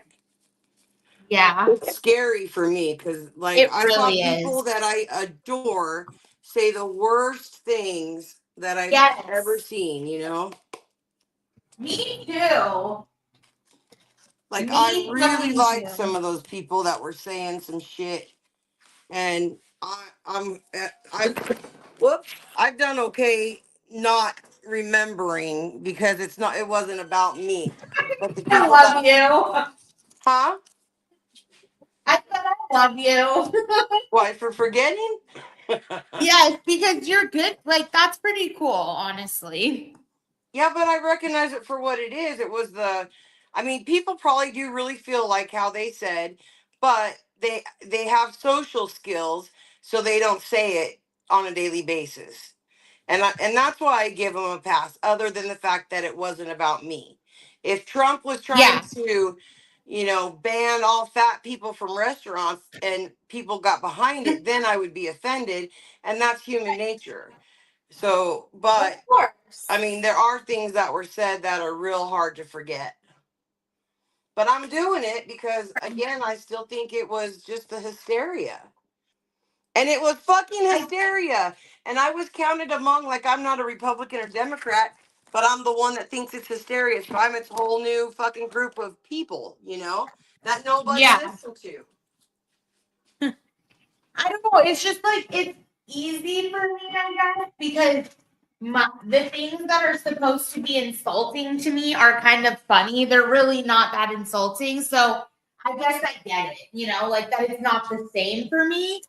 Yeah. It's scary for me because, like, It I saw really people is. that I adore say the worst things that I've Yes. ever seen, you know? Me too. Like, Me I really fucking like too. some of those people that were saying some shit. And I've done okay not remembering because it wasn't about me. But the I people love that, you. huh? I said I love you. What, for forgetting? Yes, because you're good. Like, that's pretty cool, honestly. Yeah, but I recognize it for what it is. I mean, people probably do really feel like how they said, but they have social skills, so they don't say it on a daily basis. And that's why I give them a pass, other than the fact that it wasn't about me. If Trump was trying Yeah. to, ban all fat people from restaurants and people got behind it, then I would be offended, and that's human nature. So, but Of course. I mean, there are things that were said that are real hard to forget. But I'm doing it because, again, I still think it was just the hysteria. And it was fucking hysteria. And I was counted among, like, I'm not a Republican or Democrat, but I'm the one that thinks it's hysteria. So I'm its whole new fucking group of people, you know, that nobody Yeah. listened to. I don't know. It's just like it's easy for me, I guess, because the things that are supposed to be insulting to me are kind of funny. They're really not that insulting. So I guess I get it, you know, like that it's not the same for me.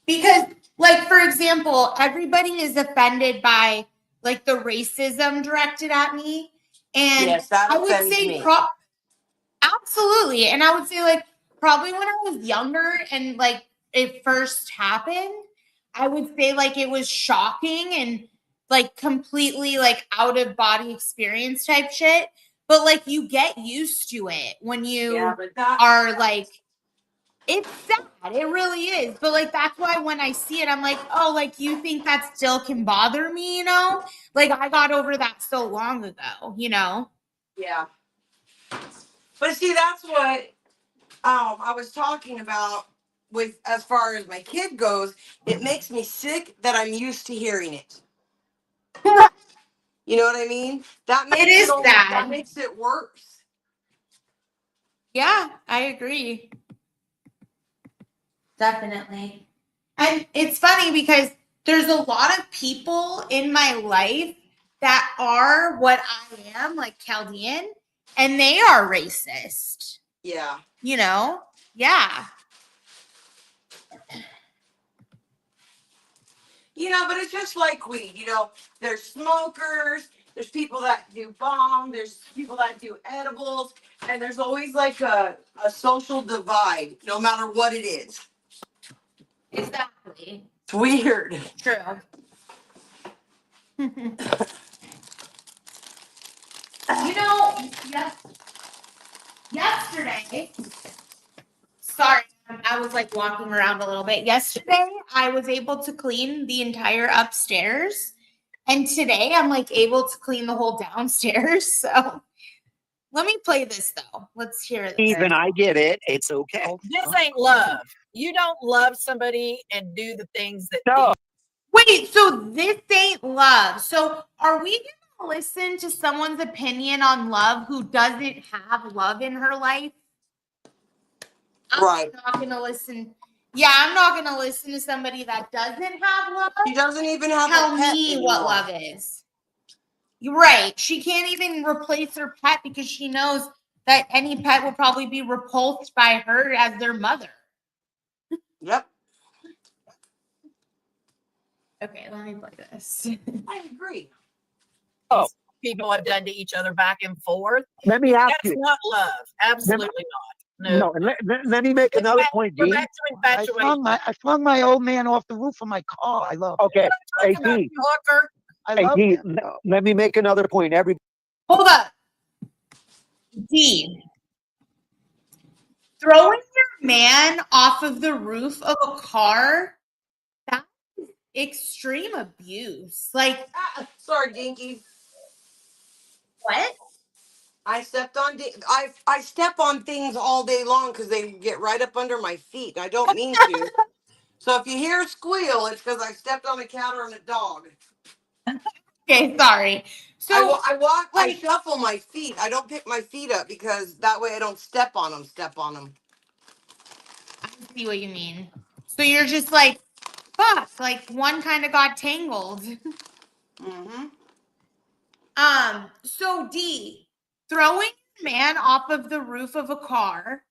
Because, like, for example, everybody is offended by like the racism directed at me. And Yes, that I would offends say me. absolutely. And I would say, like, probably when I was younger and like it first happened, I would say like it was shocking and like completely like out of body experience type shit. But like you get used to it when you are like, it's sad. It really is. But like that's why when I see it, I'm like, oh, like you think that still can bother me, you know? Like I got over that so long ago, you know? Yeah. But see, that's what I was talking about with as far as my kid goes. It makes me sick that I'm used to hearing it. You know what I mean? That makes It is that sad. makes it worse. Yeah, I agree. Definitely. And it's funny because there's a lot of people in my life that are what I am, like Chaldean, and they are racist. Yeah. You know? Yeah. You know, but it's just like weed. You know, there's smokers, there's people that do bong, there's people that do edibles, and there's always like a social divide, no matter what it is. Exactly. It's weird. True. You know, yesterday, sorry, I was like walking around a little bit. Yesterday, I was able to clean the entire upstairs. And today, I'm like able to clean the whole downstairs. So let me play this though. Let's hear this. Even I get it. It's okay. This ain't love. You don't love somebody and do the things that No. Wait, so this ain't love. So are we going to listen to someone's opinion on love who doesn't have love in her life? I'm not going to listen. Yeah, I'm not going to listen to somebody that doesn't have love. She doesn't even have tell a pet me anymore. what love is. You're right. She can't even replace her pet because she knows that any pet will probably be repulsed by her as their mother. Yep. Okay, let me play this. I agree. Oh. People have done to each other back and forth. Let me ask That's you. not love. Absolutely not. No. No, and let me make another point, We're Dean. back to infatuation. I flung my old man off the roof of my car. I love Okay, hey, Talk about Dean. you, hooker. I Hey, love Dean, him. though. let me make another point. Hold up. Dean. Throwing your man off of the roof of a car, that's extreme abuse. Like, sorry, Dinky. What? I stepped on. I step on things all day long because they get right up under my feet. I don't mean to. So if you hear a squeal, it's because I stepped on a cat or on a dog. Okay, sorry. So I walk. I shuffle my feet. I don't pick my feet up because that way I don't step on them. I see what you mean. So you're just like, fuck, like one kind of got tangled. Mm-hmm. So D, throwing a man off of the roof of a car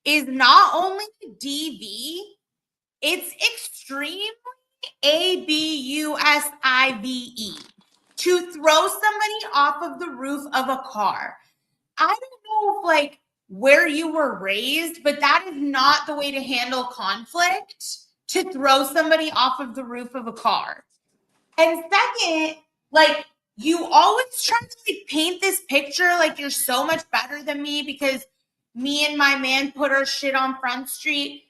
is not only DV, it's extremely ABUSIVE. To throw somebody off of the roof of a car. I don't know if like where you were raised, but that is not the way to handle conflict, to throw somebody off of the roof of a car. And second, like you always try to like paint this picture like you're so much better than me because me and my man put our shit on Front Street.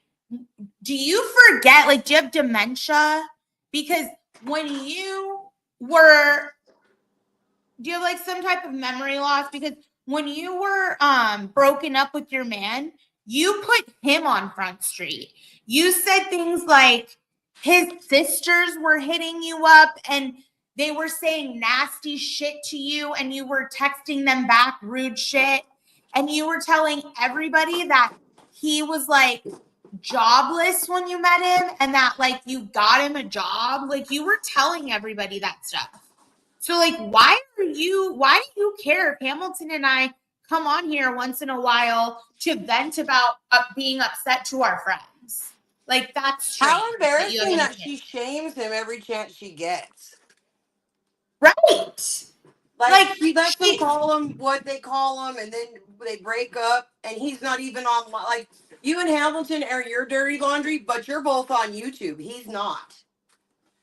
Do you forget, like, do you have dementia? Because when you were, do you have like some type of memory loss? Because when you were broken up with your man, you put him on Front Street. You said things like his sisters were hitting you up and they were saying nasty shit to you and you were texting them back rude shit. And you were telling everybody that he was like jobless when you met him and that like you got him a job. Like you were telling everybody that stuff. So like, why do you care if Hamilton and I come on here once in a while to vent about being upset to our friends? Like that's strange. How embarrassing that she shames him every chance she gets. Right. Like she lets them call him what they call him, and then they break up, and he's not even on. Like you and Hamilton air your dirty laundry, but you're both on YouTube. He's not.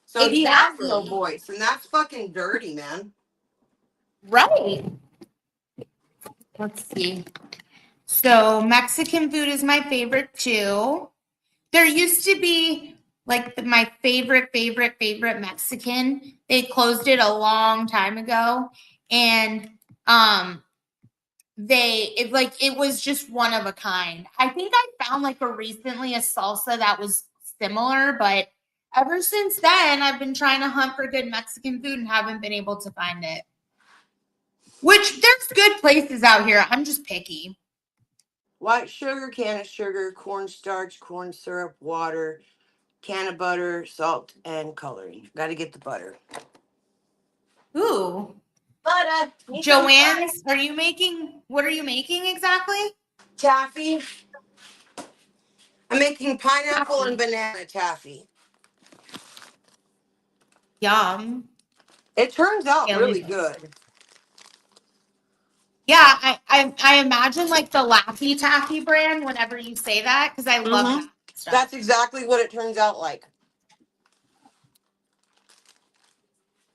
So he has no voice, and that's fucking dirty, man. Right. Let's see. So Mexican food is my favorite too. There used to be like my favorite Mexican. They closed it a long time ago, and it was just one of a kind. I think I found like recently a salsa that was similar, but ever since then I've been trying to hunt for good Mexican food and haven't been able to find it. Which there's good places out here. I'm just picky. White sugar, can of sugar, cornstarch, corn syrup, water, can of butter, salt, and coloring. Got to get the butter. Ooh. Butter. Joanne's, what are you making exactly? Taffy. I'm making pineapple and banana taffy. Yum. It turns out really good. Yeah, I imagine like the Laffy Taffy brand whenever you say that because I love that stuff. That's exactly what it turns out like.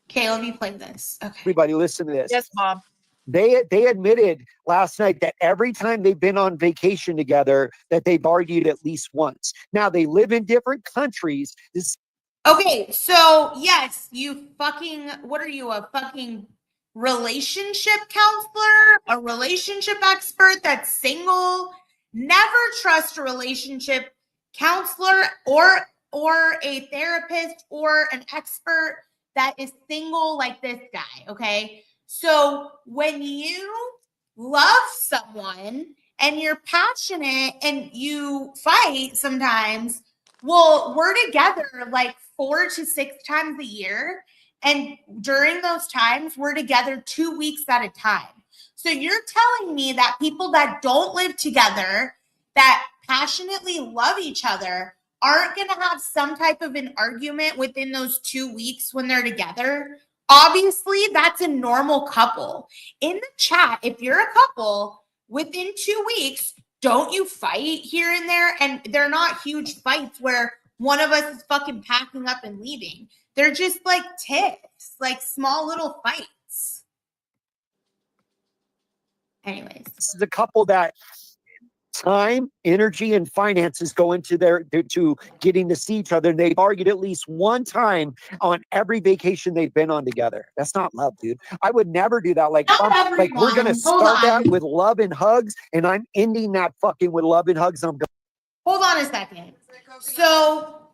Okay, let me play this. Okay. Everybody listen to this. Yes, Mom. They admitted last night that every time they've been on vacation together, that they've argued at least once. Now they live in different countries. Okay, so yes, what are you, a fucking relationship counselor, a relationship expert that's single? Never trust a relationship counselor or a therapist or an expert that is single like this guy, okay? So when you love someone and you're passionate and you fight sometimes, well, we're together like 4 to 6 times a year. And during those times, we're together 2 weeks at a time. So you're telling me that people that don't live together, that passionately love each other, aren't going to have some type of an argument within those 2 weeks when they're together? Obviously, that's a normal couple. In the chat, if you're a couple, within 2 weeks, don't you fight here and there? And they're not huge fights where one of us is fucking packing up and leaving. They're just like tiffs, like small little fights. Anyways. This is a couple that time, energy, and finances go into to getting to see each other. And they've argued at least one time on every vacation they've been on together. That's not love, dude. I would never do that. Like we're gonna start that with love and hugs, and I'm ending that fucking with love and hugs. I'm going. Hold on a second. So,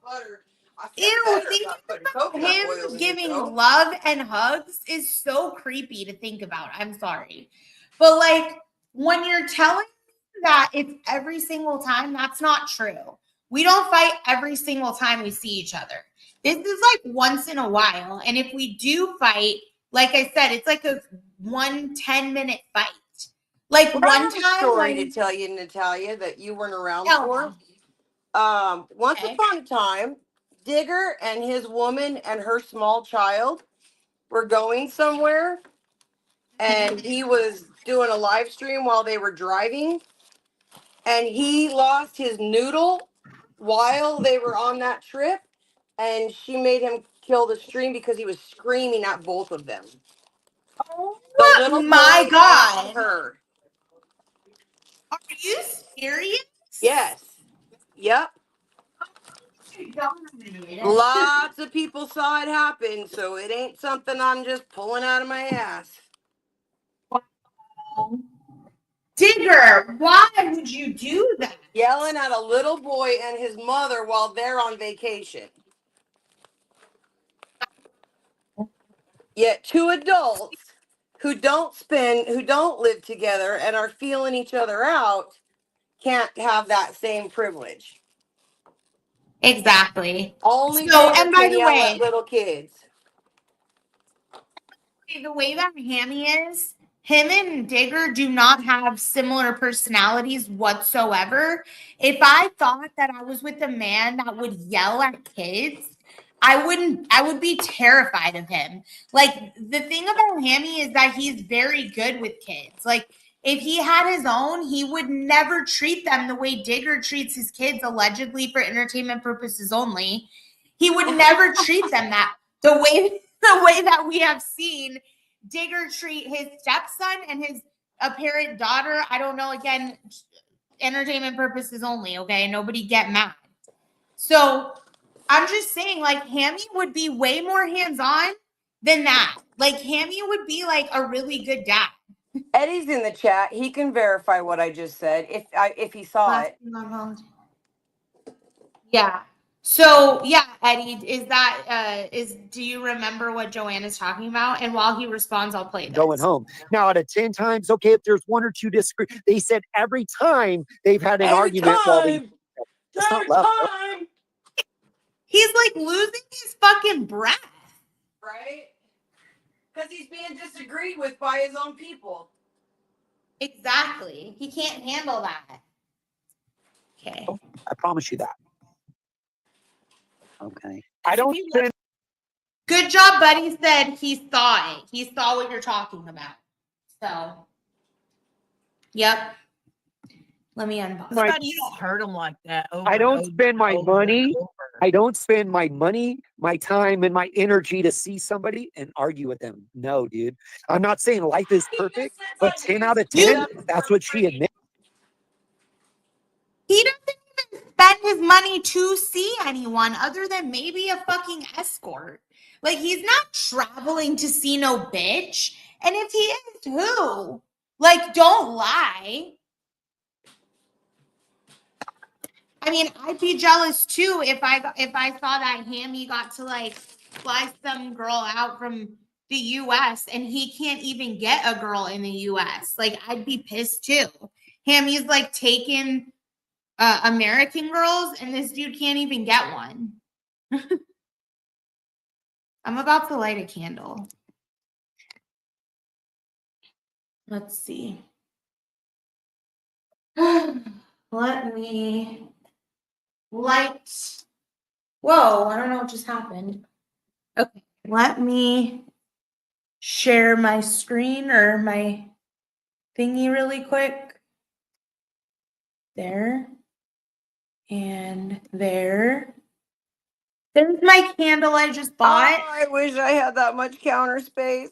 thinking about him giving love and hugs is so creepy to think about. I'm sorry. But like when you're telling me that it's every single time, that's not true. We don't fight every single time we see each other. This is like once in a while. And if we do fight, like I said, it's like a 10-minute fight. Like one time story to tell you, Natalia, that you weren't around for. Once upon a time, Digger and his woman and her small child were going somewhere, and he was doing a live stream while they were driving, and he lost his noodle while they were on that trip, and she made him kill the stream because he was screaming at both of them. Oh my God. Her. Are you serious? Yes. Yep. Lots of people saw it happen, so it ain't something I'm just pulling out of my ass. Digger, why would you do that? Yelling at a little boy and his mother while they're on vacation. Yet two adults who don't live together and are feeling each other out can't have that same privilege. Exactly. Only So, Digger and by can the yell at way, little kids. the way that Hammy is, him and Digger do not have similar personalities whatsoever. If I thought that I was with a man that would yell at kids, I would be terrified of him. Like, the thing about Hammy is that he's very good with kids. Like, if he had his own, he would never treat them the way Digger treats his kids, allegedly for entertainment purposes only. He would never treat them the way that we have seen Digger treat his stepson and his apparent daughter. I don't know, again, entertainment purposes only, okay? Nobody get mad. So I'm just saying, like, Hammy would be way more hands-on than that. Like, Hammy would be like a really good dad. Eddie's in the chat. He can verify what I just said if he saw it. Yeah. So yeah, Eddie, do you remember what Joanne is talking about? And while he responds, I'll play this. Going home. Now, out of 10 times, okay, if there's one or two disagree, they said every time they've had an argument while they. It's not love. He's like losing his fucking breath. Right? Because he's being disagreed with by his own people. Exactly. He can't handle that. Okay. I promise you that. Okay. I don't spend. Good job, buddy. Said he saw it. He saw what you're talking about. So, yep. Let me unbox. God, you don't hurt him like that. I don't spend my money. I don't spend my money, my time, and my energy to see somebody and argue with them. No, dude. I'm not saying life is perfect, but 10 out of 10, that's what she admits. He doesn't even spend his money to see anyone other than maybe a fucking escort. Like, he's not traveling to see no bitch. And if he is, who? Like, don't lie. I mean, I'd be jealous too if I saw that Hammy got to like fly some girl out from the US and he can't even get a girl in the US. Like, I'd be pissed too. Hammy's like taking American girls and this dude can't even get one. I'm about to light a candle. Let's see. Let me light. Whoa, I don't know what just happened. Okay, let me share my screen or my thingy really quick. There. And there. There's my candle I just bought. Oh, I wish I had that much counter space.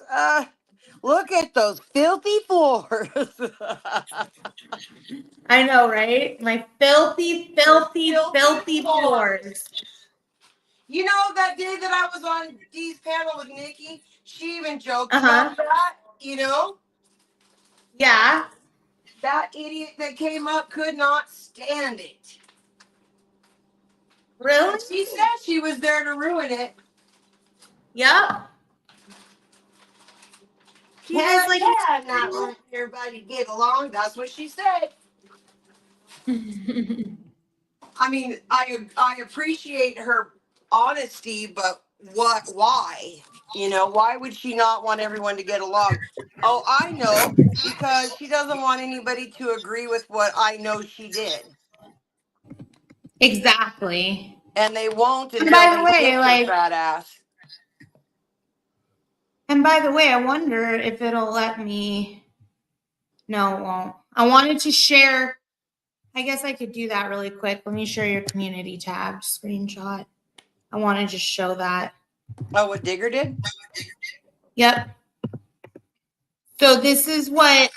Look at those filthy floors. I know, right? My filthy floors. You know that day that I was on Dee's panel with Nikki? She even joked about that, you know? Yeah. That idiot that came up could not stand it. Really? She said she was there to ruin it. Yep. She was like, yeah, I'm not wanting everybody to get along. That's what she said. I mean, I appreciate her honesty, but why? You know, why would she not want everyone to get along? Oh, I know, because she doesn't want anybody to agree with what I know she did. Exactly. And they won't until by the they way, get her like, fat ass. And by the way, I wonder if it'll let me. No, it won't. I wanted to share. I guess I could do that really quick. Let me share your community tab screenshot. I want to just show that. Oh, what Digger did? Yep. So this is what.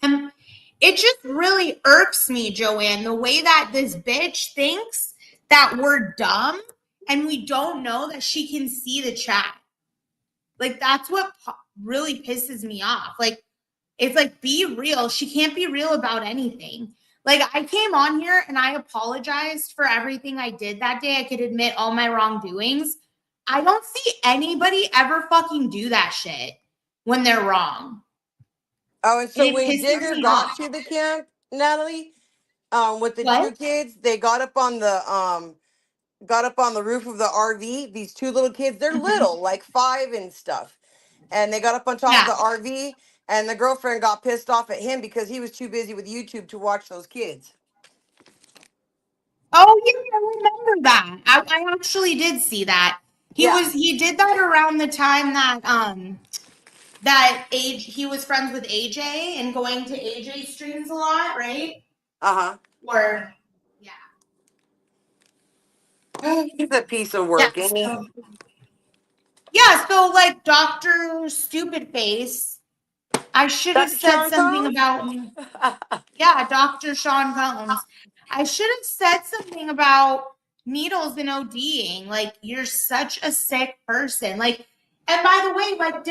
It just really irks me, Joanne, the way that this bitch thinks that we're dumb and we don't know that she can see the chat. Like, that's what really pisses me off. Like, it's like, be real. She can't be real about anything. Like, I came on here and I apologized for everything I did that day. I could admit all my wrongdoings. I don't see anybody ever fucking do that shit when they're wrong. Oh, and And so it when pisses Digger me got off. to the camp, Natalie, with the two What? kids, they got up on the roof of the RV. These two little kids, they're little, like 5 and stuff. And they got up on top of Yeah. the RV, and the girlfriend got pissed off at him because he was too busy with YouTube to watch those kids. Oh yeah, I remember that. I actually did see that. Yeah. He did that around the time that he was friends with AJ and going to AJ streams a lot, right? Uh-huh. Or yeah. He's a piece of Yeah. work, ain't he? So like Dr. Stupid Face, I should have Dr. said Sean something Combs? about yeah, Dr. Sean Combs. I should have said something about needles and ODing. Like, you're such a sick person. Like, and by the way, like,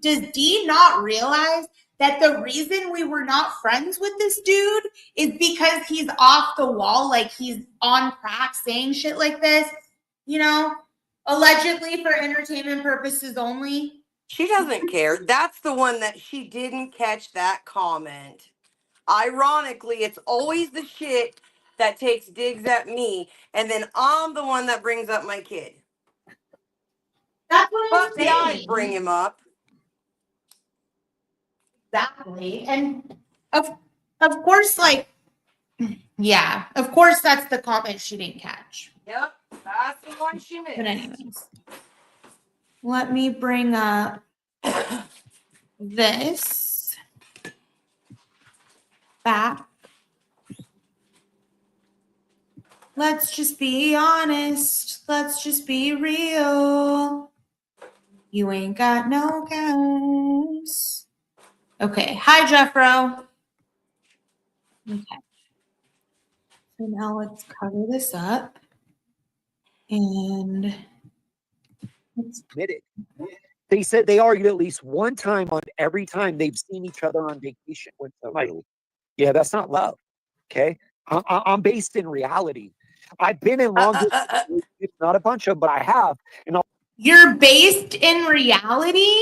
does Dee not realize that the reason we were not friends with this dude is because he's off the wall, like he's on crack saying shit like this, you know, allegedly for entertainment purposes only. She doesn't care. That's the one that she didn't catch that comment. Ironically, it's always the shit that takes digs at me, and then I'm the one that brings up my kid. That's what But I'm yeah, I'd saying. bring him up. Exactly. And of course, like, yeah, of course that's the comment she didn't catch. Yep, that's the one she But missed. anyways, let me bring up this back. Let's just be honest. Let's just be real. You ain't got no gas. Okay. Hi, Jeffro. Okay. So now let's cover this up. And let's Admitted. They said they argued at least one time on every time they've seen each other on vacation. Like, yeah, that's not love. Okay. I'm based in reality. I've been in long distance relationships, not a bunch of, but I have. And you're based in reality,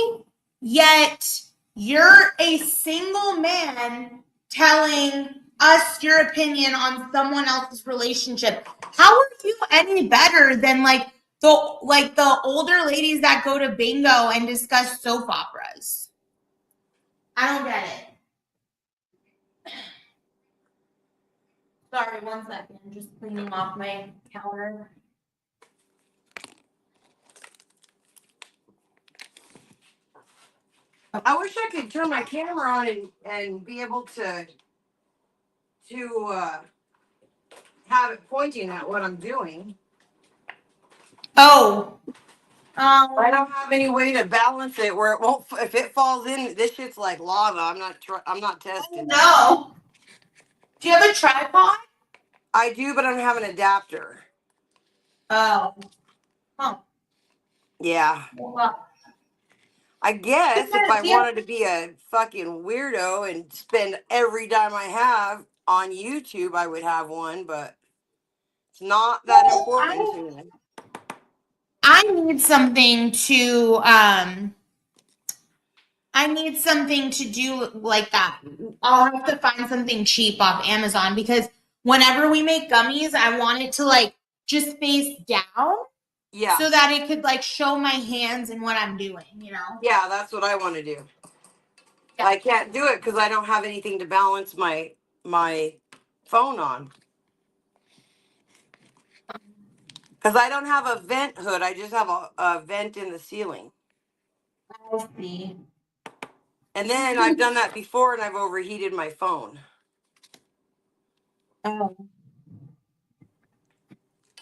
yet you're a single man telling us your opinion on someone else's relationship. How are you any better than like the older ladies that go to bingo and discuss soap operas? I don't get it. Sorry, 1 second. I'm just cleaning off my counter. I wish I could turn my camera on and be able to have it pointing at what I'm doing. Oh. I don't have any way to balance it where it won't. If it falls in, this shit's like lava. I'm not testing. No. Do you have a tripod? I do, but I don't have an adapter. Oh. Huh. Yeah. Well, I guess if I yeah. wanted to be a fucking weirdo and spend every dime I have on YouTube, I would have one, but it's not that important to me. I need something to do like that. I'll have to find something cheap off Amazon because whenever we make gummies, I want it to like just face down. Yeah. So that it could like show my hands and what I'm doing, you know? Yeah, that's what I want to do. Yeah. I can't do it because I don't have anything to balance my phone on. Because I don't have a vent hood. I just have a vent in the ceiling. I see. And then I've done that before and I've overheated my phone. Oh.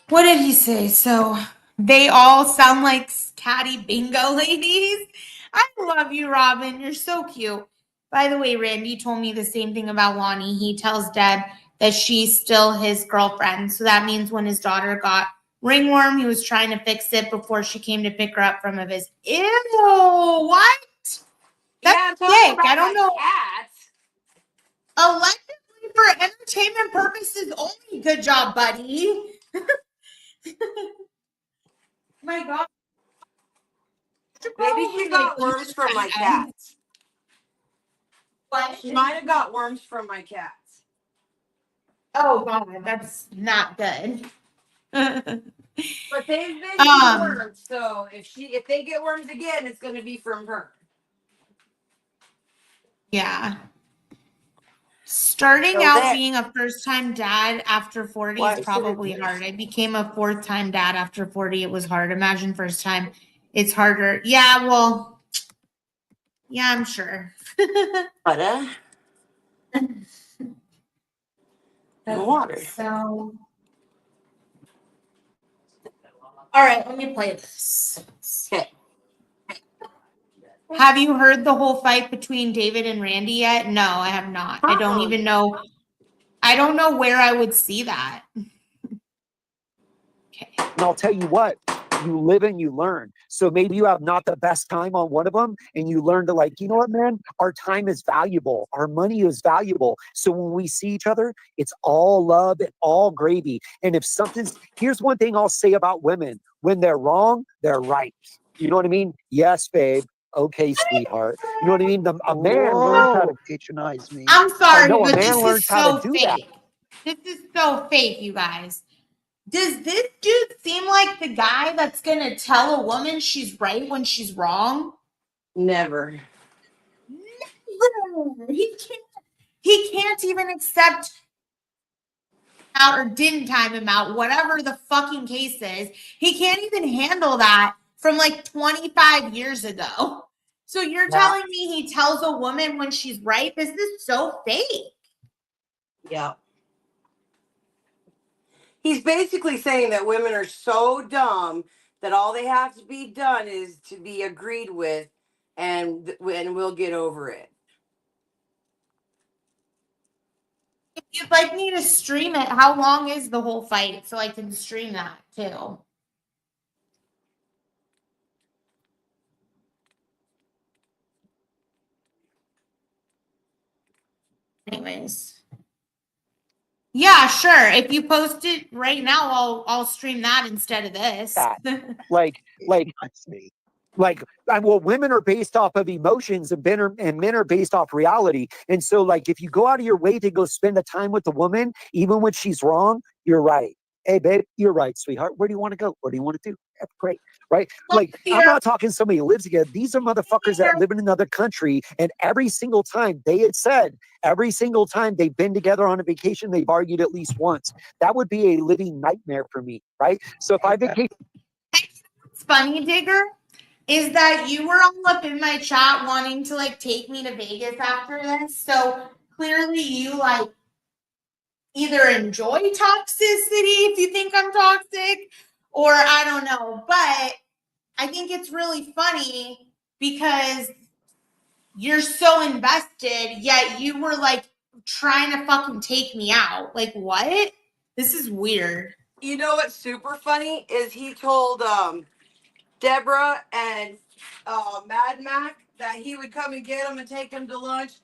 What did he say? So they all sound like catty bingo ladies. I love you, Robin. You're so cute. By the way, Randy told me the same thing about Lonnie. He tells Deb that she's still his girlfriend. So that means when his daughter got ringworm, he was trying to fix it before she came to pick her up from a visit. Ew, what? That's sick. I don't know. Cats. Allegedly for entertainment purposes only. Good job, buddy. My God. should Maybe probably she got like, worms from my eggs. cats. What? She might have got worms from my cats. Oh god, that's not good. But they've been getting worms, so if they get worms again, it's gonna be from her. Yeah. Starting So out that being a first-time dad after 40 Why is should probably it- hard. I became a fourth-time dad after 40. It was hard. Imagine first time. It's harder. Yeah, well, yeah, I'm sure. But water. So, all right, let me play this. Okay. Have you heard the whole fight between David and Randy yet? No, I have not. I don't even know. I don't know where I would see that. Okay. And I'll tell you what, you live and you learn. So maybe you have not the best time on one of them and you learn to like, you know what, man, our time is valuable. Our money is valuable. So when we see each other, it's all love and all gravy. And if here's one thing I'll say about women, when they're wrong, they're right. You know what I mean? Yes, babe. Okay, sweetheart. You know what I mean? A man learns how to Whoa, patronize me. I'm sorry, no, a but man this learns is how to so do that. fake. This is so fake, you guys. Does this dude seem like the guy that's gonna tell a woman she's right when she's wrong? Never. Never. He can't even accept out or didn't time him out, whatever the fucking case is. He can't even handle that from like 25 years ago. So you're telling me he tells a woman when she's right? This is so fake. Yeah. He's basically saying that women are so dumb that all they have to be done is to be agreed with, and we'll get over it. If you'd like me to stream it, how long is the whole fight so I can stream that too? Anyways. Yeah, sure. If you post it right now, I'll stream that instead of this. Like, well, women are based off of emotions and men are based off reality. And so, like, if you go out of your way to go spend the time with the woman, even when she's wrong, you're right. Hey, babe, you're right, sweetheart. Where do you want to go? What do you want to do? That's great, right? Like, I'm not talking somebody who lives together. These are motherfuckers that live in another country, and every single time they've been together on a vacation, they've argued at least once. That would be a living nightmare for me, right? So if I vacation, What's funny, Digger, is that you were all up in my chat wanting to like take me to Vegas after this. So clearly you like either enjoy toxicity if you think I'm toxic, or I don't know. But I think it's really funny because you're so invested, yet you were like trying to fucking take me out. Like, what? This is weird. You know what's super funny is he told Deborah and Mad Mac that he would come and get them and take them to lunch,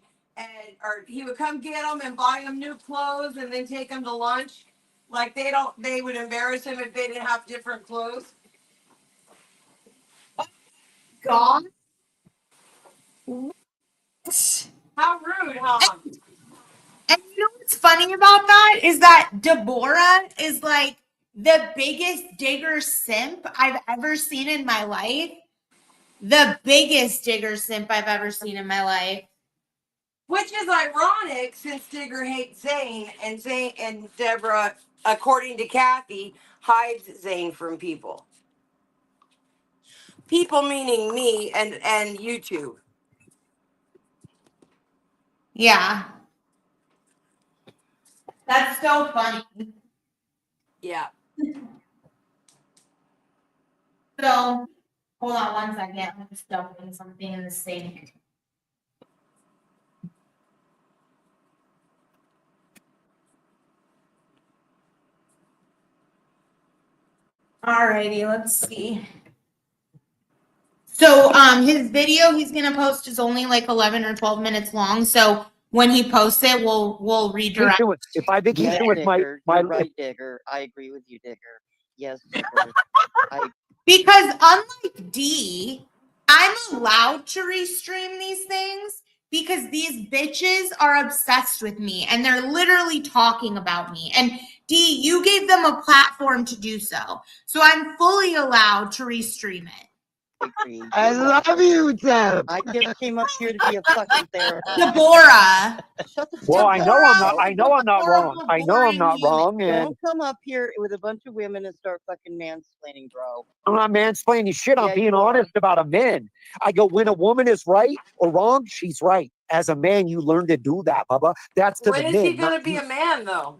or he would come get them and buy them new clothes and then take them to lunch. Like they would embarrass him if they didn't have different clothes. God. How rude, huh? And you know what's funny about that is that Deborah is like the biggest digger simp I've ever seen in my life. The biggest digger simp I've ever seen in my life. Which is ironic since Digger hates Zane and Deborah, according to Kathy, hides Zane from people. People meaning me and YouTube. Yeah. That's so funny. Yeah. So, hold on one second. I'm just dumping something in the sink. Alrighty, let's see. So, his video he's gonna post is only like 11 or 12 minutes long. So when he posts it, we'll redirect. if I vacation Yes, with Digger, my you're right, Digger. I agree with you, Digger. Yes, Digger. Because unlike D, I'm allowed to restream these things because these bitches are obsessed with me and they're literally talking about me. And D, you gave them a platform to do so. So I'm fully allowed to restream it. Agree. I love you, Deb. I just came up here to be a fucking therapist. Deborah. Shut the fuck Well, up. I know I'm not. Deborah I know I'm not wrong. horrible, I know I'm boring not human. wrong, and Don't come up here with a bunch of women and start fucking mansplaining, bro. I'm not mansplaining shit. I'm Yeah, being you are. honest about a man. I go, when a woman is right or wrong, she's right. As a man, you learn to do that, Bubba. That's to When the is he men. gonna Not be you. a man though?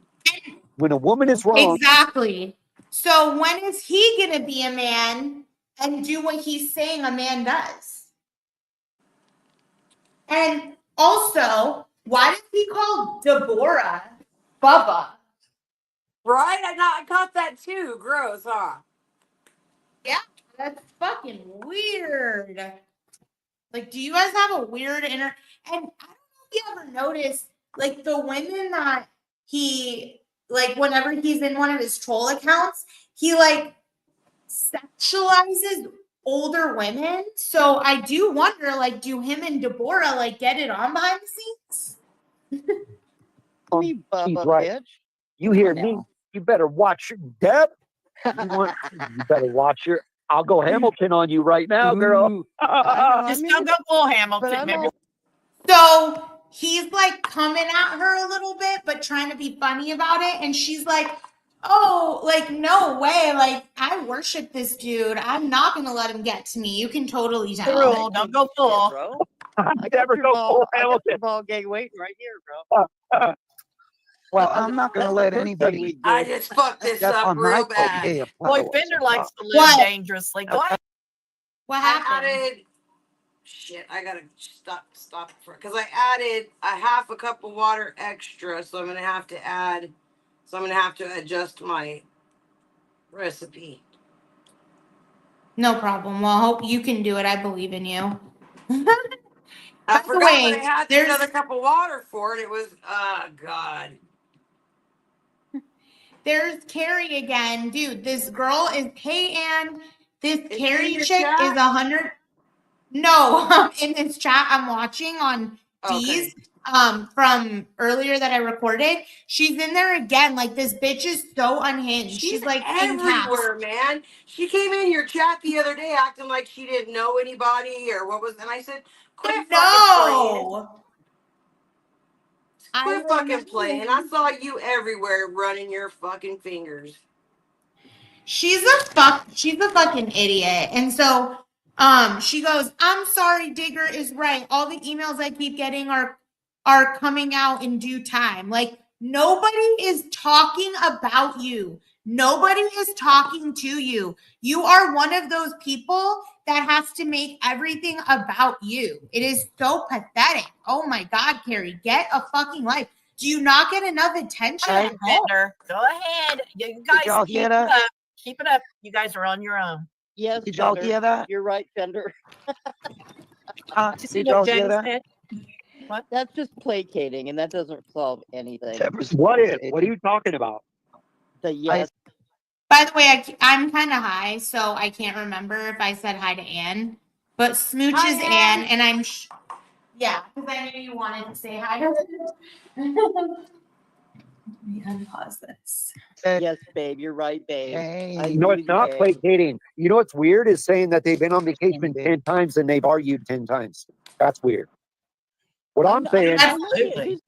When a woman is wrong, Exactly. So when is he going to be a man and do what he's saying a man does? And also, why does he call Deborah Bubba? Right? I caught that too. Gross, huh? Yeah, that's fucking weird. Like, do you guys have a weird And I don't know if you ever noticed, like, the women that he, like, whenever he's in one of his troll accounts, he, like, sexualizes older women. So I do wonder, like, do him and Deborah, like, get it on behind the scenes? Me, she's Bubba, right. bitch. You hear Come me? on You better watch your Deb. You better watch your. I'll go Hamilton on you right now, girl. Ooh, I know, Just I don't mean, go full but Hamilton. I'm Maybe all So he's like coming at her a little bit, but trying to be funny about it. And she's like, oh, like, no way. Like, I worship this dude. I'm not going to let him get to me. You can totally the tell. rule. Don't go shit, full. bro. I I got never your go ball. full I got Hamilton. your ball game waiting right here, bro. Well, I'm not going to let Pussy anybody we I do. just fucked this step up on my real bad. cocaine. Boy, Fender likes to live What? dangerously. Go ahead. What I happened? added shit. I gotta stop for because I added a half a cup of water extra, so I'm gonna have to add. So I'm gonna have to adjust my recipe. No problem. Well, I hope you can do it. I believe in you. I By the forgot what I way, had the there's other cup of water for, and it was God. Carrie again, dude. This girl is. Hey, Ann. This Is she in Carrie your chick is chat? 100. No, in this chat I'm watching on D's Okay. from earlier that I recorded. She's in there again. Like, this bitch is so unhinged. She's like in caps. everywhere, man. She came in your chat the other day acting like she didn't know anybody or what was, and I said, quit fucking playing. No. Quit fucking playing. I saw you everywhere running your fucking fingers. She's a fucking idiot. And so she goes, I'm sorry, Digger is right. All the emails I keep getting are coming out in due time. Like, nobody is talking about you. Nobody is talking to you. You are one of those people that has to make everything about you. It is so pathetic. Oh my God, Carrie, get a fucking life. Do you not get enough attention at home? Fender. Go ahead. You Did guys y'all keep hear it that? up. Keep it up. You guys are on your own. Yes, Did y'all Fender. hear that? You're right, Fender. Did you see Did what y'all Jen hear that? said? What? That's just placating, and that doesn't solve anything. Deborah's What is? placating. What are you talking about? The yes. By the way, I'm kind of high, so I can't remember if I said hi to Ann. But Smooch Hi, is Ann. Ann, and yeah, because I knew you wanted to say hi to her. Let me unpause this. Yes, babe. You're right, babe. Hey, I No, agree it's with you, not babe. placating. You know what's weird is saying that they've been on vacation babe. 10 times and they've argued 10 times. That's weird. What I'm saying, Absolutely.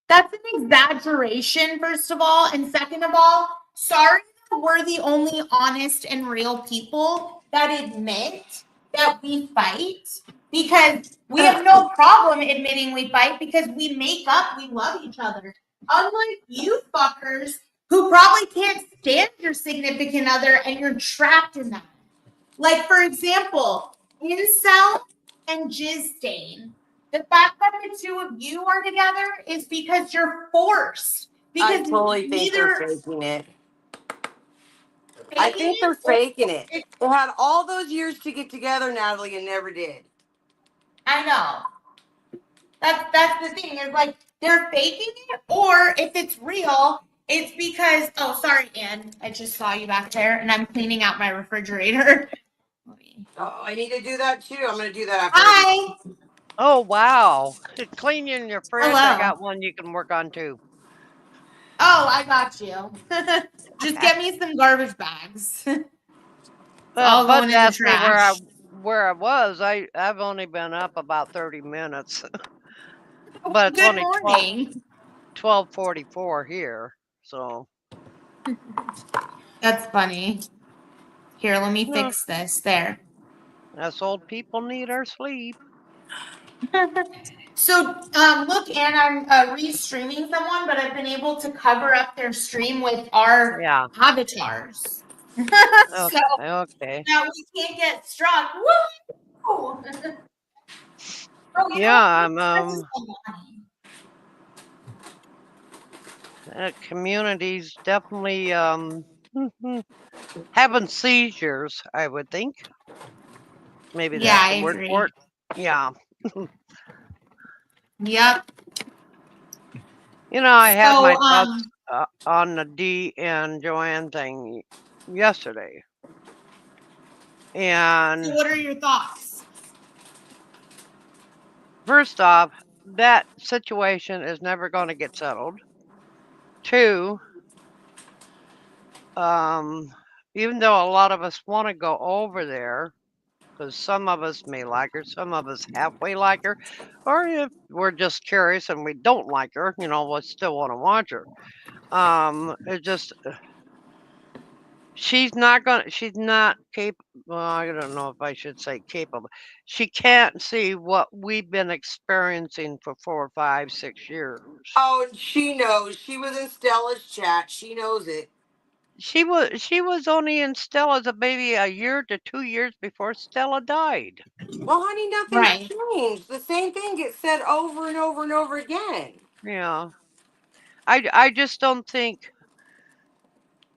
That's an exaggeration, first of all. And second of all, sorry that we're the only honest and real people that admit that we fight, because we have no problem admitting we fight because we make up, we love each other. Unlike you fuckers who probably can't stand your significant other and you're trapped in that. Like, for example, incel and jizz stain. The fact that the two of you are together is because you're forced. I Because totally think they're faking it. I think they're faking it. They had all those years to get together, Natalie, and never did. I know. That's the thing. Is like they're faking it, or if it's real, it's because. Oh, sorry, Ann. I just saw you back there, and I'm cleaning out my refrigerator. Let me Oh, I need to do that too. I'm gonna do that after. Hi. Oh, wow. Cleaning your fridge. I Hello. got one you can work on too. Oh, I got you. Just get me some garbage bags. It's all Bud's going in the asked me trash. where I was. I've only been up about 30 minutes, but it's Good only morning. 12:44 here. So That's funny. Here, let me no, fix this. There. us old people need our sleep. So, look, Ann, I'm restreaming someone, but I've been able to cover up their stream with our Yeah. avatars. Oh, So okay. now we can't get struck. Woo! Oh, you know Yeah, what? I'm This is so funny. communities definitely having seizures, I would think. Maybe Yeah, that's I the word for agree. it. Yeah. Yep. You know, I had So, my thoughts on the Dee and Joanne thing yesterday. so And what are your thoughts? first off, that situation is never going to get settled. Two, even though a lot of us want to go over there, because some of us may like her, some of us halfway like her, or if we're just curious and we don't like her, you know, we still want to watch her. It just she's not capable. Well, I don't know if I should say capable. She can't see what we've been experiencing for 4, 5, 6 years. Oh, she knows. She was in Stella's chat. She knows it. She was only in Stella's a baby a year to 2 years before Stella died. Well, honey, nothing's Right. changed. The same thing gets said over and over and over again. Yeah. I just don't think,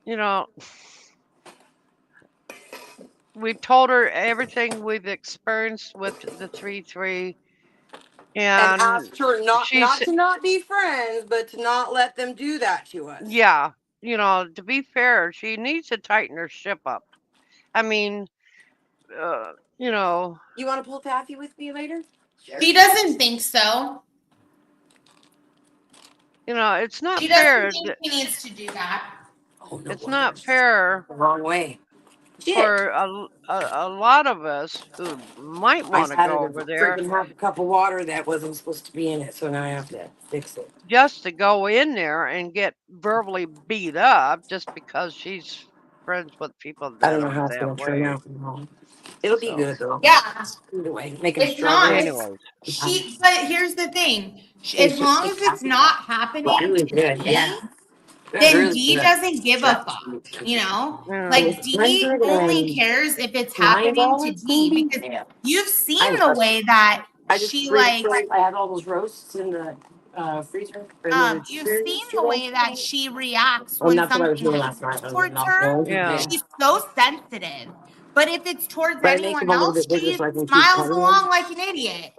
you know, we've told her everything we've experienced with the 3-3, And and asked her not she's not to not be friends, but to not let them do that to us. yeah, you know, to be fair, she needs to tighten her ship up. I mean, you know, You want to pull Taffy with me later? She doesn't think so. it's not She doesn't fair. think she needs to do that. Oh, no It's wonder. not fair The wrong way. Shit. for a lot of us who might I want to added go a over there freaking half a cup of water that wasn't supposed to be in it, so now I have to fix it. just to go in there and get verbally beat up just because she's friends with people I that don't know are how it's that gonna turn way. out. It'll be So, good though. Yeah, Either way, make him it's not. strawberry. It's anyways, she. But here's the thing: Hey, as should long take as it's Taffy. not happening Really to good, yeah. Dee, That's then really Dee good. doesn't give a fuck. You know, yeah, So it's like Dee only cares if it's happening to $9, Dee maybe. because Yeah. you've seen the way that I just she like. I had all those roasts in the freezer. Ready to You've serve seen the today. way that she reacts And when that's what I was something doing last night. happens I was towards not her. going to yeah, bed. She's so sensitive. But if it's towards But I make them anyone a little else, bit bigger she so I can keep smiles cutting them. along like an idiot.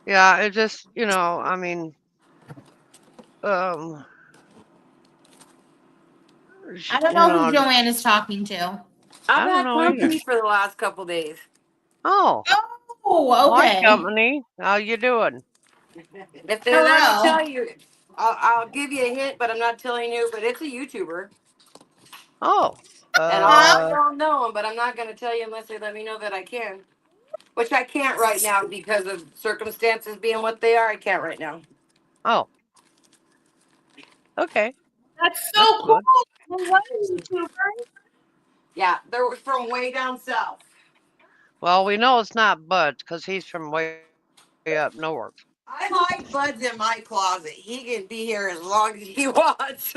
yeah. It just, I mean, um, I don't know who Joanne is talking to. I've I don't had know either. company for the last couple days. Oh, Oh, hi, okay. company. How you doing? If they let me Hello. tell you, I'll give you a hint, but I'm not telling you. But it's a YouTuber, Oh, and all uh, y'all know him. But I'm not going to tell you unless they let me know that I can. Which I can't right now because of circumstances being what they are. I can't right now. oh, okay, That's that's so cool. good. I love YouTubers. Yeah, they're from way down south. Well, we know it's not Bud because he's from way up north. I hide Bud's in my closet. He can be here as long as he wants.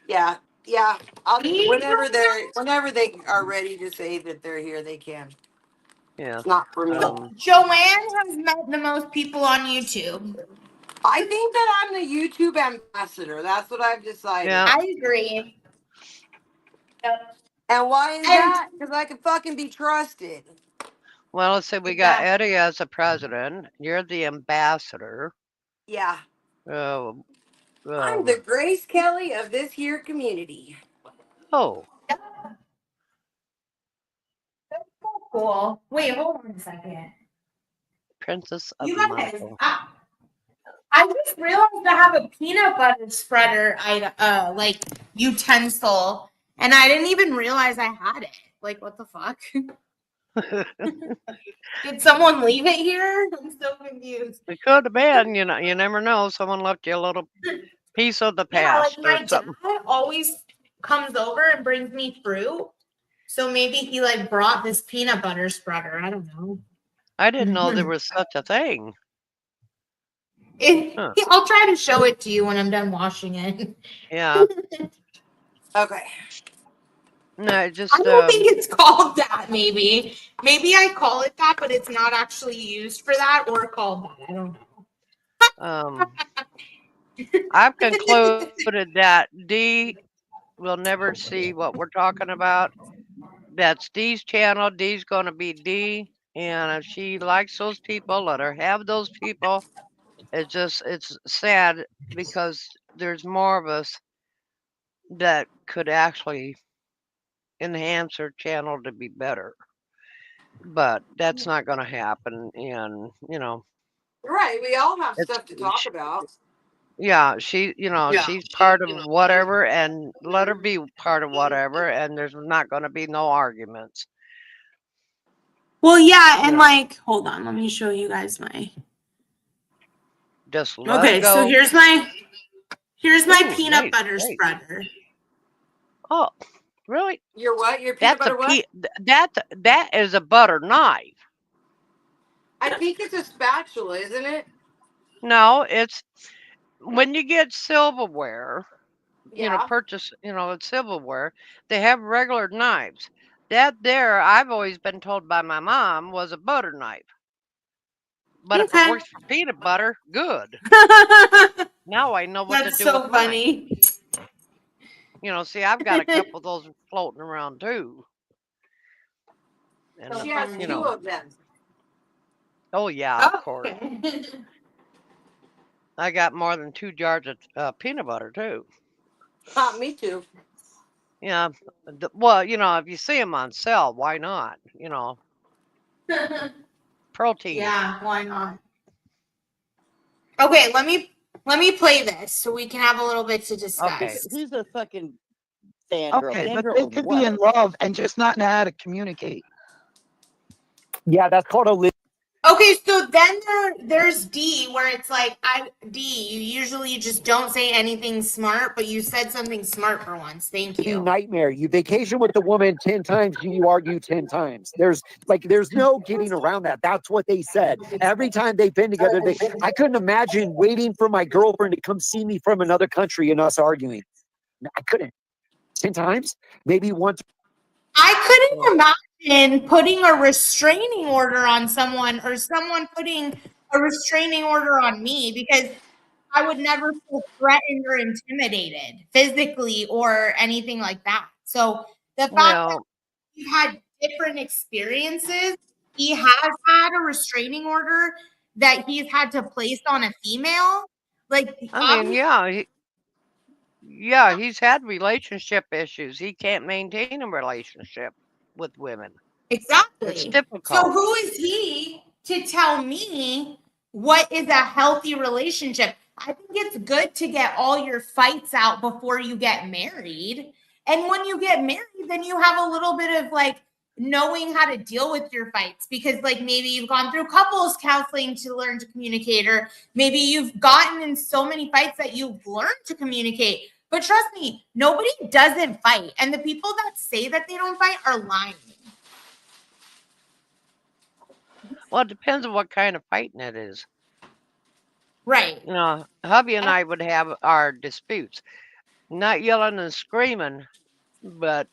Yeah, yeah. I'll whenever they are ready to say that they're here, they can. Yeah. It's not for me. Joanne has met the most people on YouTube. I think that I'm the YouTube ambassador. That's what I've decided. Yeah. I agree. Yep. And why is that? Because I can fucking be trusted. Well, let's say we got Eddie as the president. You're the ambassador. Yeah. I'm the Grace Kelly of this here community. Oh, Cool. Wait, hold on a second. Princess of You guys, Monaco. I just realized I have a peanut butter spreader like utensil, and I didn't even realize I had it. Like, what the fuck? Did someone leave it here? I'm so confused. It could have been, you know, you never know. Someone left you a little piece of the Yeah, like past or my something. dad always comes over and brings me fruit. So maybe he like brought this peanut butter spreader. I don't know. I didn't know there was such a thing. Huh. I'll try to show it to you when I'm done washing it. Yeah. Okay. No, it just I don't think it's called that, maybe. Maybe I call it that, but it's not actually used for that or called that. I don't know. I've concluded that D will never see what we're talking about. That's D's channel. D's going to be D. And if she likes those people, let her have those people. It's sad because there's more of us that could actually enhance her channel to be better. But that's not going to happen. And, you know, Right. We all have it's, stuff to talk about. yeah, she's part of whatever, and let her be part of whatever, and there's not going to be no arguments. Well, yeah, and like, hold on, let me show you guys my. Just let Okay, it go. so here's my peanut Nice, butter great. spreader. Oh, really? Your what? Your peanut butter what? That is a butter knife. I think it's a spatula, isn't it? No, it's when you get silverware, Yeah. purchase, it's silverware, they have regular knives. That there, I've always been told by my mom, was a butter knife. But if it works for peanut butter, good. Now I know what to do so with funny. mine. See, I've got a couple of those floating around too. And, She has two of them. Oh yeah, of course. I got more than 2 jars of peanut butter too. Me too. Yeah. Well, if you see them on sale, why not? Protein. Yeah, why not? Okay, let me play this so we can have a little bit to discuss. Okay. Who's a fucking Sandra? Okay, but Sandra they or could what? be in love and just not know how to communicate. Yeah, that's called a Okay, so then there's D where it's like you usually just don't say anything smart, but you said something smart for once. Thank you. nightmare. You vacation with the woman 10 times, you argue 10 times. There's no getting around that. That's what they said. Every time they've been together, I couldn't imagine waiting for my girlfriend to come see me from another country and us arguing. I couldn't. 10 times? Maybe once. I couldn't imagine putting a restraining order on someone or someone putting a restraining order on me because I would never feel threatened or intimidated physically or anything like that. So the fact that we've had different experiences, he has had a restraining order that he's had to place on a female. Like, I mean, yeah, he's had relationship issues. He can't maintain a relationship with women. Exactly. It's difficult. So who is he to tell me what is a healthy relationship? I think it's good to get all your fights out before you get married. And when you get married, then you have a little bit of like knowing how to deal with your fights because like maybe you've gone through couples counseling to learn to communicate, or maybe you've gotten in so many fights that you've learned to communicate. But trust me, nobody doesn't fight. And the people that say that they don't fight are lying. Well, it depends on what kind of fighting it is. Right. Hubby and I would have our disputes. Not yelling and screaming, but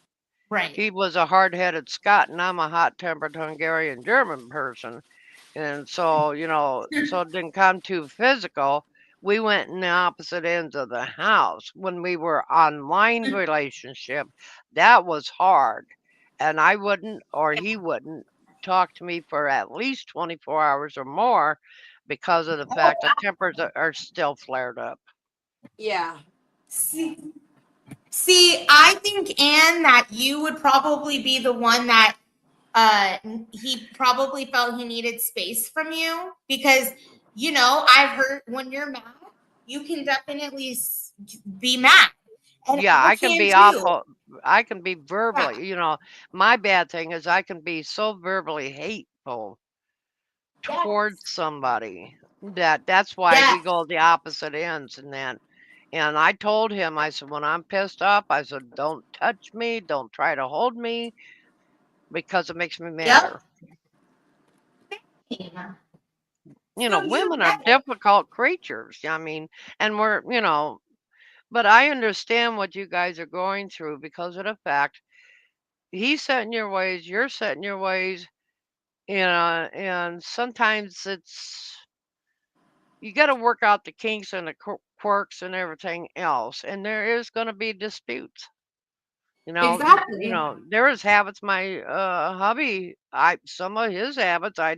he was a hard-headed Scot and I'm a hot-tempered Hungarian German person. And so, so it didn't come too physical. We went in the opposite ends of the house. When we were online relationship, that was hard. And I wouldn't, or he wouldn't, talk to me for at least 24 hours or more because of the fact that tempers are still flared up. Yeah. See, I think, Anne, that you would probably be the one that he probably felt he needed space from you because, you know, I've heard when you're mad, you can definitely be mad. And Yeah, I I can can be too. awful. I can be Yeah. verbally, my bad thing is I can be so verbally hateful towards Yes. somebody that's why we Yes. go the opposite ends and I told him, I said, when I'm pissed off, I said, don't touch me, don't try to hold me because it makes me Yep. madder. So you Women are get it. difficult creatures. I mean, and but I understand what you guys are going through because of the fact he's set in your ways, you're set in your ways, and sometimes you got to work out the kinks and the quirks and everything else, and there is going to be disputes. Exactly. There is habits. My hubby, I some of his habits I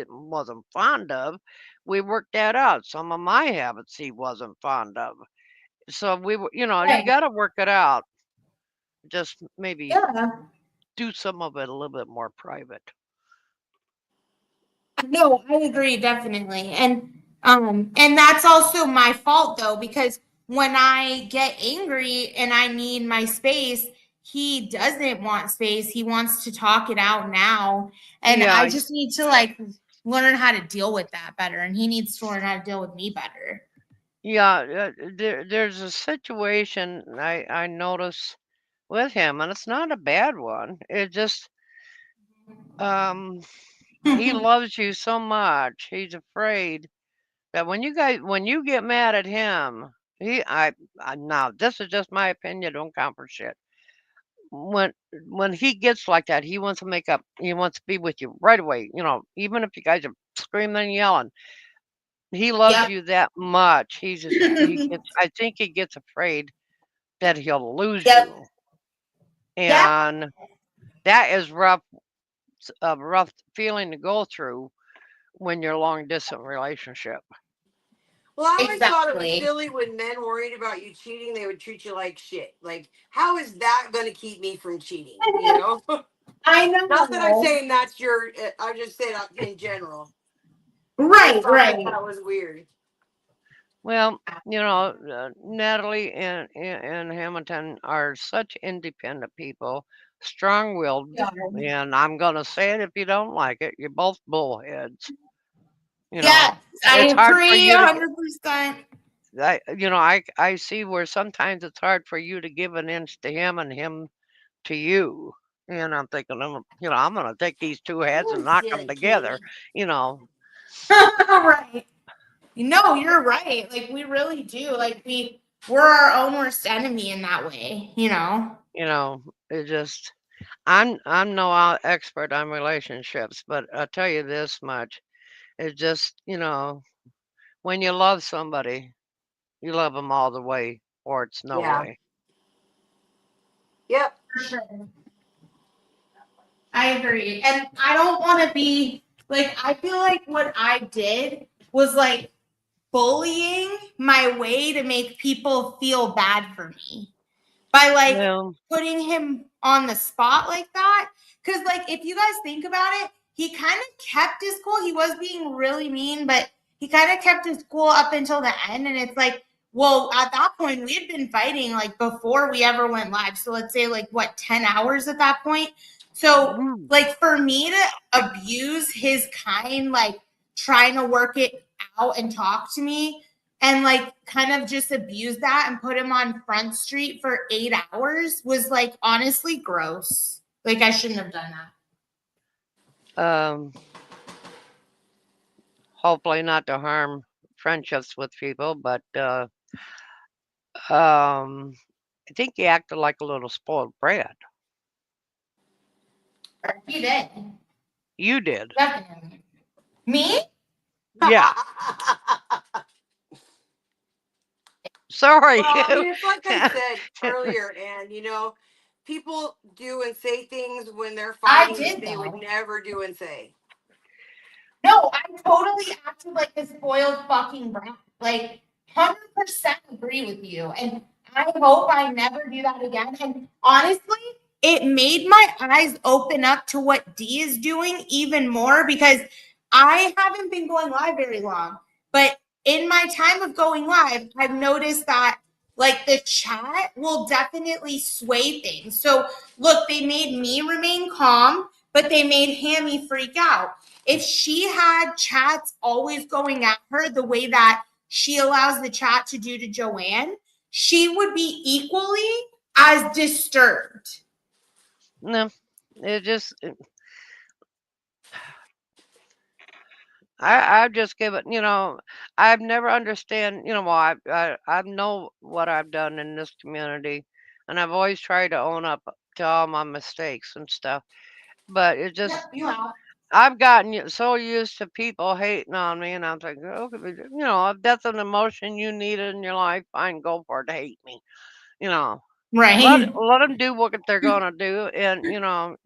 wasn't fond of. We worked that out. Some of my habits he wasn't fond of. So you Right. got to work it out. Just maybe Yeah. do some of it a little bit more private. No, I agree definitely. And that's also my fault though because when I get angry and I need my space, he doesn't want space. He wants to talk it out now. And I Yeah, just need to like learn how to deal with that better and he needs to learn how to deal with me better. yeah. There's a situation I notice with him, and it's not a bad one. It just um he loves you so much. He's afraid that when you get mad at him, I now this is just my opinion. Don't count for shit. When when he gets like that, he wants to make up. He wants to be with you right away. Even if you guys are screaming and yelling, he loves Yep. you that much. He gets. I think he gets afraid that he'll lose Yep. you, Yeah. and that is rough. A rough feeling to go through when you're long distance relationship. Well, I always thought it was Exactly. silly when men worried about you cheating, they would treat you like shit. Like, how is that going to keep me from cheating? I Not that I'm know. saying that's your, I just said in general. I Right, thought that right. that was weird. Well, Natalie and Hamilton are such independent people, strong-willed, Yeah. and I'm gonna say it if you don't like it. You're both bullheads. You know, Yes, I it's hard for agree you to get. 100%. I see where sometimes it's hard for you to give an inch to him and him to you. And I'm thinking, I'm gonna take these two heads and Oh, knock them silly together. kitty. You know, Right. No, you're right. Like we really do. Like we're our own worst enemy in that way, you know? it just. I'm no expert on relationships, but I'll tell you this much. It's just, when you love somebody, you love them all the way, or it's no Yeah. way. Yep. For sure. I agree. And I don't want to be like I feel like what I did was like bullying my way to make people feel bad for me. By like Well, putting him on the spot like that. Because, like, if you guys think about it, he kind of kept his cool. He was being really mean, but he kind of kept his cool up until the end. And it's like, well, at that point, we had been fighting like before we ever went live. So let's say, like, what, 10 hours at that point? So, mm, like, for me to abuse his kind, like, trying to work it out and talk to me, and like kind of just abuse that and put him on Front Street for 8 hours was like honestly gross. Like I shouldn't have done that. hopefully not to harm friendships with people, but I think he acted like a little spoiled brat. You did. You did. Definitely. Me? Yeah. Sorry. Well, I mean, it's like I said earlier, and people do and say things when they're I fighting that did they would though. never do and say. No, I totally acted like a spoiled fucking brat. Like 100% agree with you. And I hope I never do that again. And honestly, it made my eyes open up to what D is doing even more because I haven't been going live very long. But in my time of going live, I've noticed that like the chat will definitely sway things. So look, they made me remain calm, but they made Hammy freak out. If she had chats always going at her the way that she allows the chat to do to Joanne, she would be equally as disturbed. No, it just I just give it, I've never understand, well, I know what I've done in this community, and I've always tried to own up to all my mistakes and stuff. But it just, Yep, you have. I've gotten so used to people hating on me, and I'm like, okay, if that's an emotion you needed in your life, fine, go for it, hate me, you know. Right. Let them do what they're gonna do, and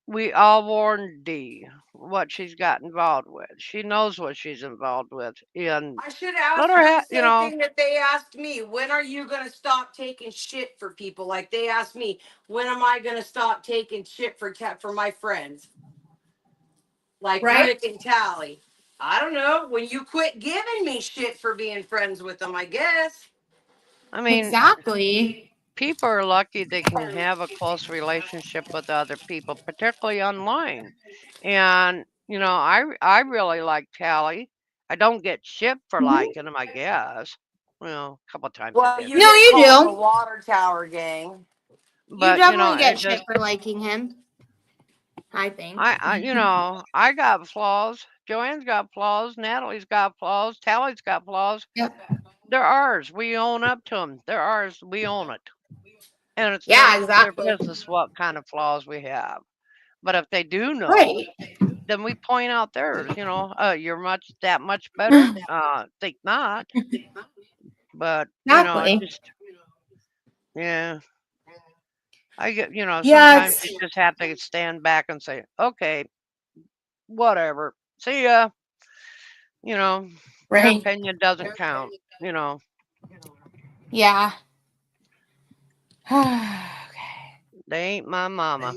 we all warned Dee what she's got involved with. She knows what she's involved with, and I should let ask her her the have, same thing that they asked me. When are you going to stop taking shit for people? Like they asked me, when am I going to stop taking shit for my friends? Like Right. Rick and Tally. I don't know. When you quit giving me shit for being friends with them, I guess. I mean, Exactly. people are lucky they can have a close relationship with other people, particularly online. And I really like Tally. I don't get shit for Mhm. liking him, I guess. Well, a couple times I Well, did. you No, get you called the do. water tower gang. You But definitely it get just shit for liking him, I think. I got flaws. Joanne's got flaws. Natalie's got flaws. Tally's got flaws. Yep. They're ours. We own up to them. They're ours. We own it. And it's Yeah, none of their exactly. business what kind of flaws we have. But if they do know, Right. then we point out theirs. You're that much better. Think not. But it Exactly. just yeah. I get Yeah, sometimes it's you just have to stand back and say, okay, whatever. See ya. Their right. opinion doesn't count. Yeah. Okay. They ain't my mama.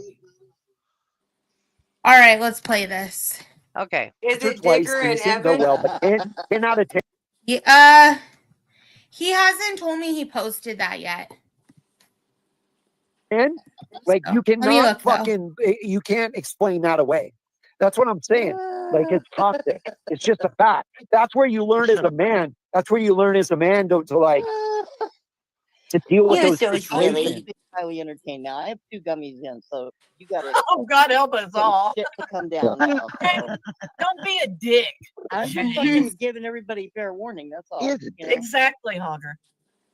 All right, let's play this. Okay. Is Once or it twice, Digger and things didn't go Evan? well, but 10 out of 10. Yeah, he hasn't told me he posted that yet. Like So, you let me cannot look though. you can't explain that away. That's what I'm saying. Like it's toxic. It's just a fact. That's where you learn as a man. That's where you learn as a man to deal with You're those so silly. situations. Highly entertained now. I have 2 gummies in, so you got Oh, God help us some all. shit to come down now. So. Don't be a dick. I'm just fucking giving everybody fair warning. That's all. Exactly, Hogger.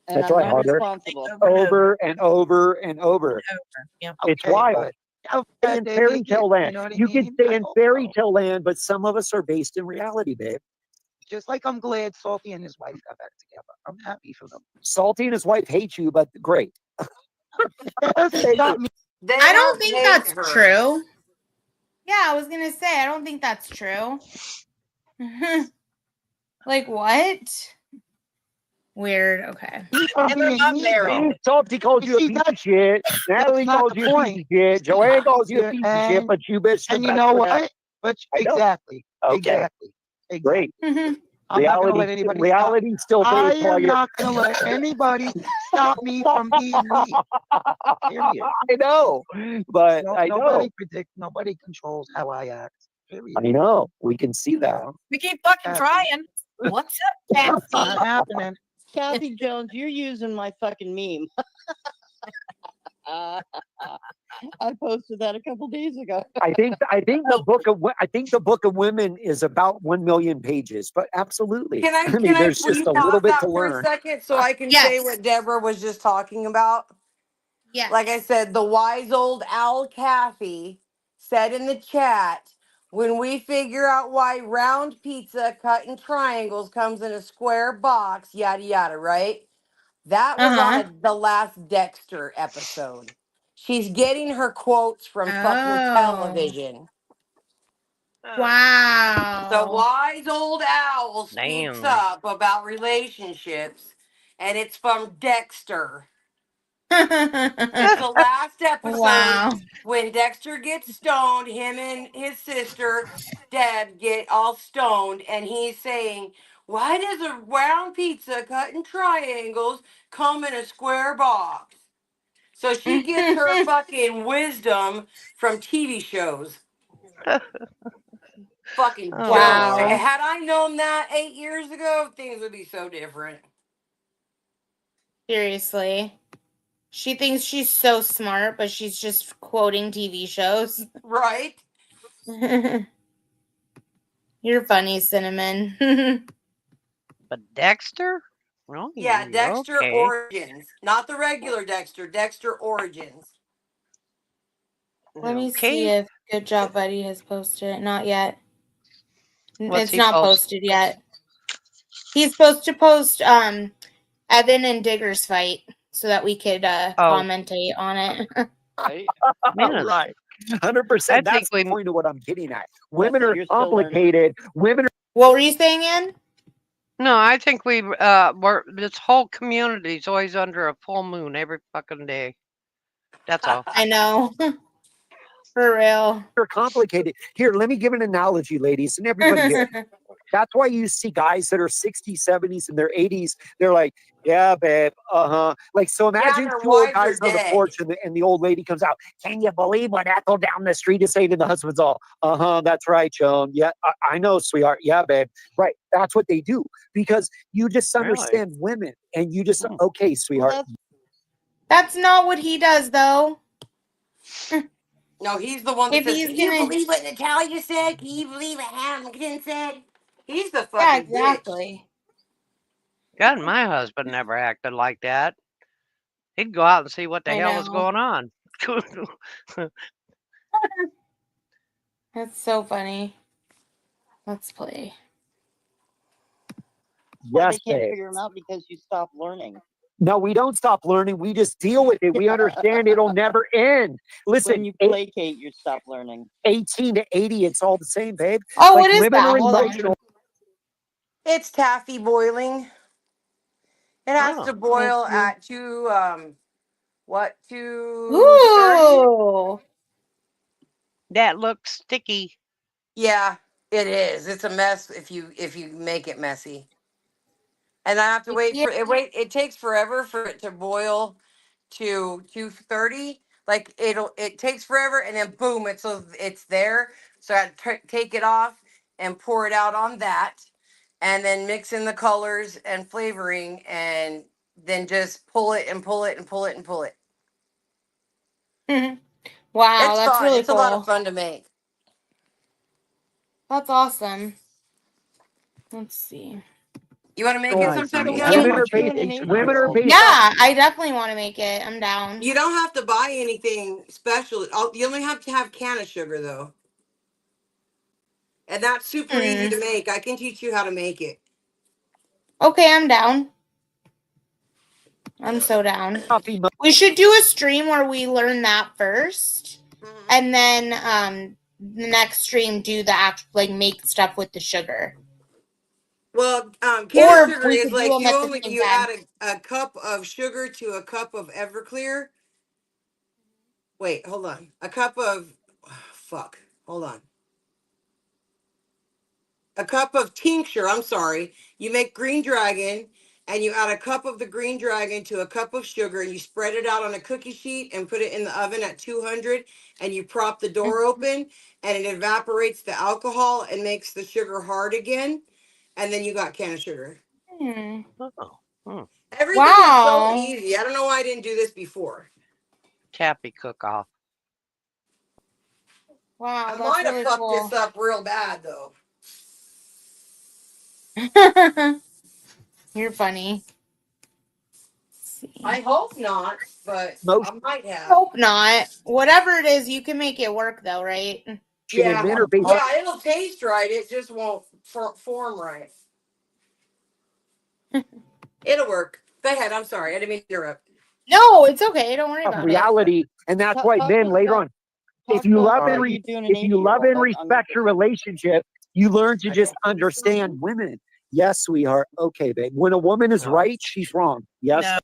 And That's I'm right, not Hunter. responsible. Over and over and over. Yep. It's Okay, wild. but how Stay bad in they fairy make it, tale land. you know what I You can mean? stay I in hope fairy so. tale land, but some of us are based in reality, babe. Just like I'm glad Salty and his wife got back together. I'm happy for them. Salty and his wife hate you, but great. That doesn't stop me. They I don't don't think hate that's her. true. Yeah, I was gonna say I don't think that's true. Like what? Weird. Okay. And they're not married. Salty calls you a See, piece of shit. Natalie not calls the you a piece point. of shit. Joanne calls you a piece of shit, And but you bitch the and you best know for that. what? But I know. exactly. Okay. Exactly. Great. I'm not gonna let anybody stop. Reality still I pays while am you're. not gonna let anybody stop me from being me. Period. I know, but No, I know. nobody controls how I act. Period. I know. We can see that. know? We keep fucking trying. What's up, Not Patsy? happening. Kathy Jones, you're using my fucking meme. I posted that a couple days ago. I think the book of women is about 1 million pages, but absolutely. Can I there's please just a little pause bit to that for a learn. second so I can say what Deborah was just talking about? Yes. Like I said, the wise old owl Kathy said in the chat, when we figure out why round pizza cut in triangles comes in a square box, yada yada, right? That was on the last Dexter episode. She's getting her quotes from fucking Oh. television. Wow. The wise old owl speaks Damn. up about relationships, and it's from Dexter. It's the last episode Wow. when Dexter gets stoned. Him and his sister Deb get all stoned, and he's saying, "Why does a round pizza cut in triangles come in a square box?" So she gets her fucking wisdom from TV shows. Fucking Oh, dope. Wow. Lord. Had I known that 8 years ago, things would be so different. Seriously. She thinks she's so smart, but she's just quoting TV shows. Right? You're funny, Cinnamon. But Dexter? Oh, Yeah, Dexter okay. Origins. Not the regular Dexter, Dexter Origins. Let me see Okay. if Good Job Buddy has posted it. Not yet. What's It's he not post? posted yet. He's supposed to post Evan and Digger's fight so that we could commentate on it. Man, it's- Right. I 100%. think That's the we. point of what I'm getting at. What, Women that are you're still learning? complicated. Women are What were you saying, Ann? No, I think we. We're this whole community's always under a full moon every fucking day. That's all. I know. For real. complicated. Here, let me give an analogy, ladies, and everybody here. That's why you see guys that are 60s, 70s, and their 80s. They're like, yeah, babe, Like, so imagine their two old wives guys are on the dead. porch, and the old lady comes out. Can you believe what Ethel down the street is saying? And the husband's all, that's right, Joan. Yeah, I know, sweetheart. Yeah, babe. Right. That's what they do because you just understand women, and you just, okay, sweetheart. That's not what he does, though. No, he's the one that If says, he's "Can you gonna- believe what Natalia said? Can you believe what Hamilton said?" He's the fucking Yeah, bitch. exactly. God, my husband never acted like that. He'd go out and see what the I hell was know. going on. That's so funny. Let's play. Well, Yes, they can't babe. figure them out because you stop learning. No, we don't stop learning. We just deal with it. We understand it'll never end. Listen, When you placate, you stop learning. 18 to 80, it's all the same, babe. Oh, Like, what is women that? are Hold on. emotional. It's taffy boiling. It has Oh. to boil Let's see. at 230? Ooh. That looks sticky. Yeah, it is. It's a mess if you make it messy. And I have to wait Yeah. for it. It takes forever for it to boil to 230. Like it takes forever, and then boom, it's there. So I take it off and pour it out on that, and then mix in the colors and flavoring, and then just pull it and pull it and pull it and pull it. Wow, It's that's fun. really It's a lot of cool. fun to make. That's awesome. Let's see. You want to make it sometime? Women are based Yeah, I definitely want to make it. I'm down. You don't have to buy anything special. You only have to have can of sugar though, and that's super easy to make. I can teach you how to make it. Okay, I'm down. I'm so down. We should do a stream where we learn that first, and then the next stream do the make stuff with the sugar. Well, Or can sugar we is could do like them at the same you time. add a cup of sugar to a cup of Everclear. Wait, hold on. A cup of fuck. Hold on. A cup of tincture. I'm sorry. You make green dragon, and you add a cup of the green dragon to a cup of sugar, and you spread it out on a cookie sheet and put it in the oven at 200, and you prop the door open, and it evaporates the alcohol and makes the sugar hard again, and then you got can of sugar. Everything is so easy. I don't know why I didn't do this before. Taffy cook-off. Wow, I that's might have really fucked cool. this up real bad though. You're funny. I hope not, but I might have. Hope not. Whatever it is, you can make it work though, right? Yeah, it'll taste right. It just won't form right. It'll work. Go ahead. I'm sorry. I didn't mean to interrupt. No, it's okay. Don't worry about reality, and that's why men later on. if you love and Are you doing an if you love 80-year-old? and respect your relationship, you learn to just understand women. Yes, sweetheart. Okay, babe. When a woman is right, she's wrong. Yes. No.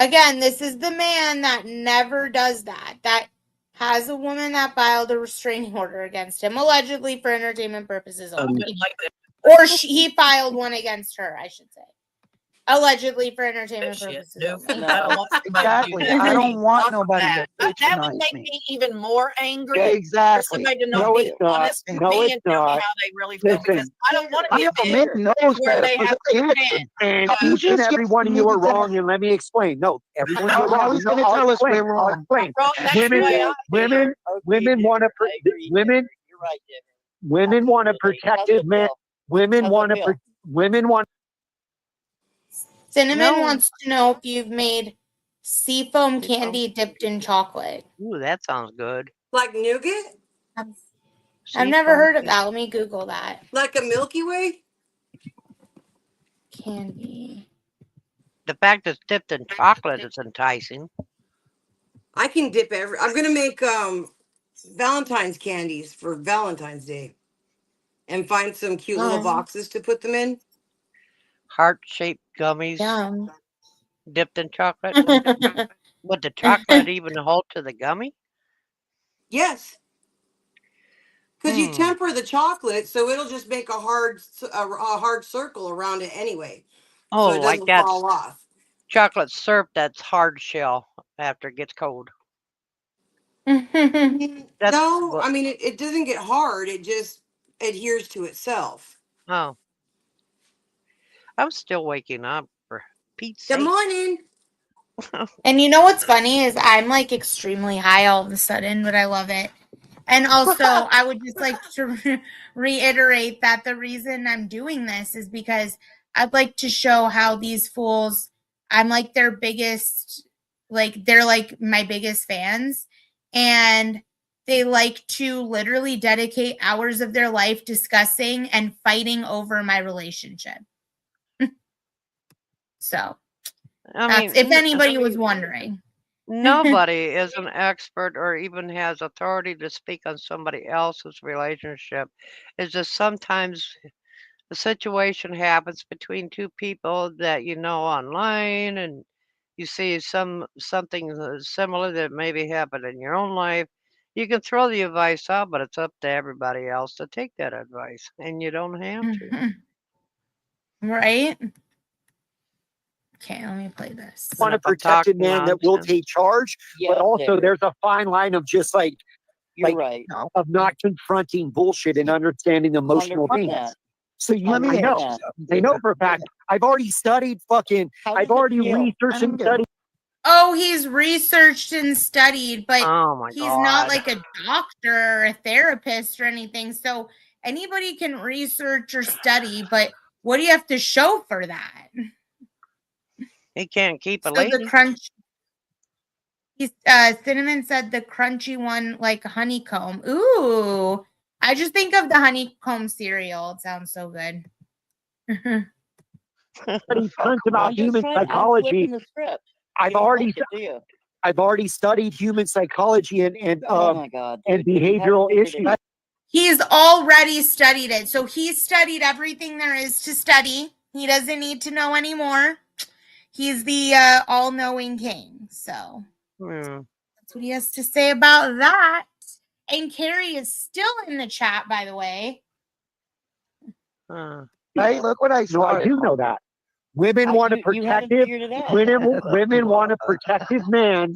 Again, this is the man that never does that. That has a woman that filed a restraining order against him, allegedly for entertainment purposes only. Like that. Or he filed one against her, I should say. Allegedly for entertainment Shit. purposes No, only. I don't want somebody to do Exactly. that. I don't want Fuck nobody that. to That would patronize make me. me even more angry for Exactly. somebody to not No, be it's not. honest with No, me it's and tell me not. how they really feel, because Listen, I don't want to I be a know bitch men knows where better. they have But to they- and You each and just every get one of you me are to- wrong, and let me explain. No, everyone you're Now wrong. he's No, gonna I'll tell us explain. we're I'll wrong. explain. Wrong, that's the Women, way I women, women want to. Women, You're right, David. women want a Absolutely. protective How's it man. feel? Women How's want it to. feel? Women want. Cinnamon No. wants to know if you've made seafoam candy dipped in chocolate. Ooh, that sounds good. Like nougat? I've never heard of that. Let me Google that. Like a Milky Way? Candy. The fact it's dipped in chocolate is enticing. I can dip I'm gonna make Valentine's candies for Valentine's Day. And find some cute little Yum. boxes to put them in. Heart-shaped gummies Yum. dipped in chocolate. Would the chocolate even hold to the gummy? Yes. Because you Hmm. temper the chocolate, so it'll just make a hard circle around it anyway, Oh, so it like doesn't that fall off. chocolate syrup that's hard shell after it gets cold. That's No, what. I mean it doesn't get hard. It just adheres to itself. Oh, I'm still waking up for Pete's Good sake. morning. And you know what's funny is I'm like extremely high all of a sudden, but I love it. And also, I would just like to reiterate that the reason I'm doing this is because I'd like to show how these fools, I'm like their biggest, like they're like my biggest fans. And they like to literally dedicate hours of their life discussing and fighting over my relationship. So I that's, mean, if anybody was wondering. nobody is an expert or even has authority to speak on somebody else's relationship. It's just sometimes a situation happens between two people that you know online, and you see something similar that maybe happened in your own life. You can throw the advice out, but it's up to everybody else to take that advice, and you don't have to. Right? Okay, let me play this. Want a Enough of protected talking man that will nonsense. take charge, Yeah, but also David, there's a fine line of just like you're right. of not confronting bullshit and understanding emotional things. 100%. So you, Let me I know, ask you 100%. something. I know for a fact. I've already studied fucking. How I've does it already feel? researched and I'm good. studied. Oh, he's researched and studied, but Oh my he's not God. like a doctor or a therapist or anything. So anybody can research or study, but what do you have to show for that? He can't keep a So the lady. crunch, he's Cinnamon said the crunchy one like honeycomb. Ooh, I just think of the honeycomb cereal. It sounds so good. Studied tons about I'm just human trying. I'm psychology. flipping the script. I've You don't already, like it, do you? I've already studied human psychology and Oh my God, and dude, you haven't behavioral figured it issues. out. He's already studied it. So he's studied everything there is to study. He doesn't need to know anymore. He's the all-knowing king. So Hmm. that's what he has to say about that. And Carrie is still in the chat, by the way. Huh. Hey, look what I No, saw. I do know that. Women want a You haven't protective. figured it out. Women want a protective man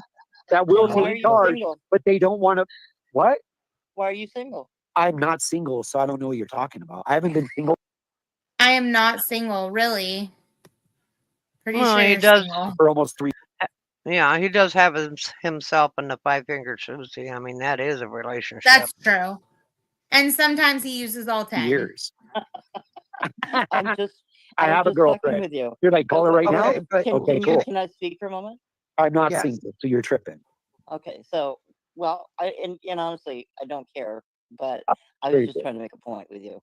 that will Then why are take you charge, single? but they don't want to. What? Why are you single? I'm not single, so I don't know what you're talking about. I haven't been single I am not single, really. Pretty Well, sure he you're does. single. for almost 3 Yeah, he does have himself in the five-finger Susie. I mean, that is a relationship. That's true. And sometimes he uses all 10. years. I'm just. I have a just fucking girlfriend. with you. Should I call her right now? Okay, but Okay, cool. Can I speak for a moment? I'm not Yes. single, so you're tripping. Okay, so well, and honestly, I don't care, but I Very was just good. trying to make a point with you.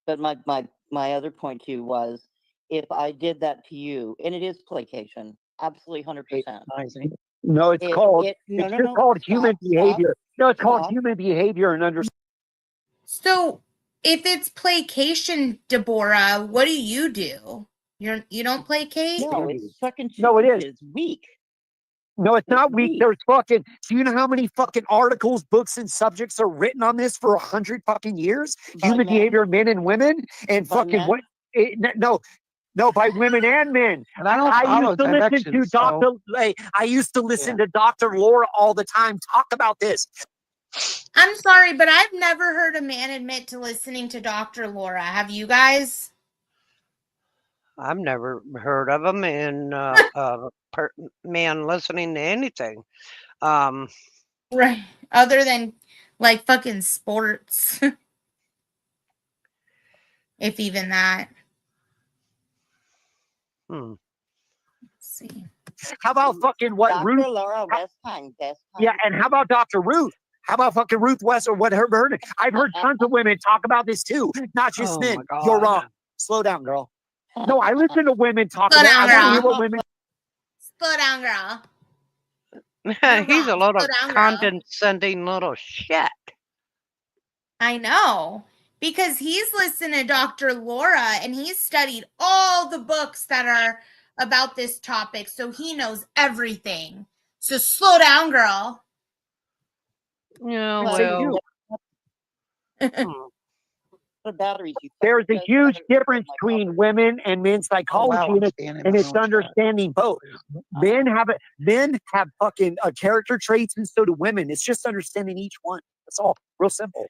But my other point to you was, if I did that to you, and it is placation, absolutely 100%. Patronizing. No, it's called. No, It's no, just no. called human Stop, behavior. No, it's called stop. human behavior and understanding. So if it's placation, Deborah, what do? You don't placate? No, it's fucking No, it stupid. is. It's weak. No, it's not weak. weak. There's fucking. Do you know how many fucking articles, books, and subjects are written on this for 100 fucking years? By Human men? behavior, of men and women, and By fucking men? what? No, by women and men. And I don't I follow used to listen to directions, so Dr. I used to listen to Dr. Laura all the time talk about this. I'm sorry, but I've never heard a man admit to listening to Dr. Laura. Have you guys? I've never heard of a man man listening to anything. Right. Other than like fucking sports. If even that. Hmm. Let's see. How about fucking what Dr. Ruth? Laura Westpine. Yeah, and how about Dr. Ruth? How about fucking Ruth West or whatever? I've heard tons of women talk about this too, not just Oh men. my You're God. wrong. Slow down, girl. No, I listen to women talk Slow about. down, I want to hear girl. what women. Slow down, girl. He's a wrong. little Slow down, girl. condescending little shit. I know. Because he's listened to Dr. Laura and he's studied all the books that are about this topic. So he knows everything. So slow down, girl. Yeah, I'd say you. The batteries you There's a huge difference my between women and men's psychology, wow, I'm standing and my it's own shot. understanding both. Men have fucking character traits, and so do women. It's just understanding each one. That's all. Real simple.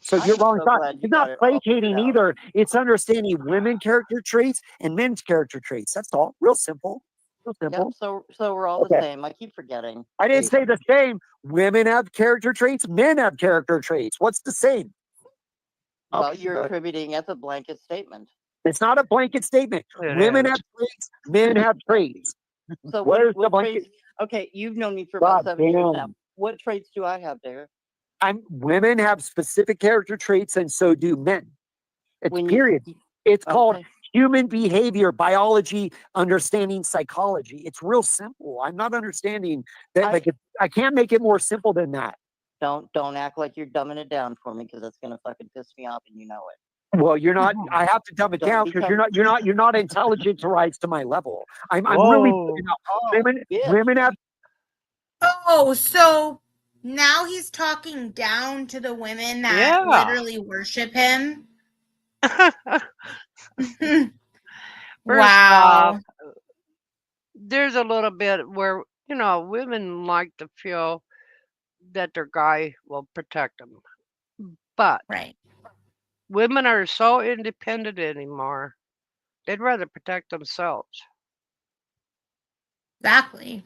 So you're wrong. It's not placating either. It's understanding women character traits and men's character traits. That's all. Real simple. Real simple. Yep, so we're all the same. I keep forgetting. I didn't say the same. Women have character traits. Men have character traits. What's the same? Well, you're attributing as a blanket statement. It's not a blanket statement. Women have traits. Men have traits. So Where's what the blanket? traits? Okay, you've known me for about 7 years now. What traits do I have there? Women have specific character traits, and so do men. It's period. It's called human behavior, biology, understanding psychology. It's real simple. I'm not understanding that. I can't make it more simple than that. Don't act like you're dumbing it down for me, because that's gonna fucking piss me off, and you know it. Well, you're not. I have to dumb it down because you're not intelligent to rise to my level. I'm really. Women have. Oh, so now he's talking down to the women that literally worship him. Wow. There's a little bit where, women like to feel that their guy will protect them. But women are so independent anymore, they'd rather protect themselves. Exactly.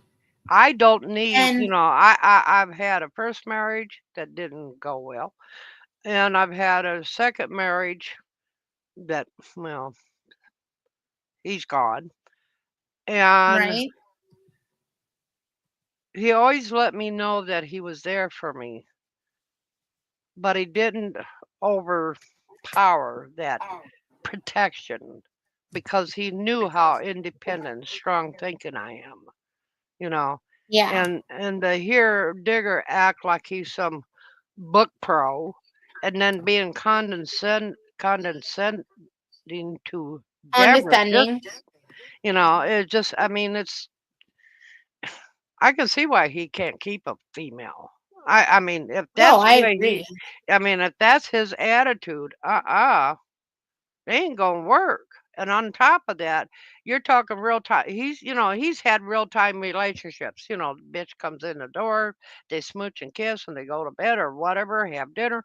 I don't need, I've had a first marriage that didn't go well. And I've had a second marriage that, well, he's gone. And he always let me know that he was there for me. But he didn't overpower that protection because he knew how independent, strong thinking I am, Yeah. And to hear Digger act like he's some book pro and then being condescending to Deborah, it just, it's, I can see why he can't keep a female. I mean, if that's the way if that's his attitude, it ain't gonna work. And on top of that, you're talking real time. He's had real time relationships. The bitch comes in the door, they smooch and kiss, and they go to bed or whatever, have dinner.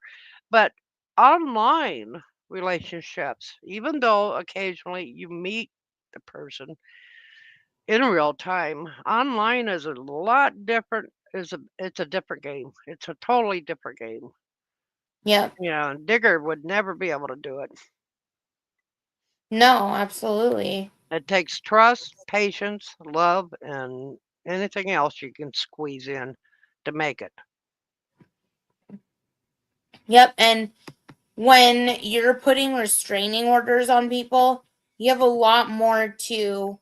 But online relationships, even though occasionally you meet the person in real time, online is a lot different. It's a different game. It's a totally different game. Yep. Yeah, Digger would never be able to do it. No, absolutely. It takes trust, patience, love, and anything else you can squeeze in to make it. Yep. And when you're putting restraining orders on people, you have a lot more to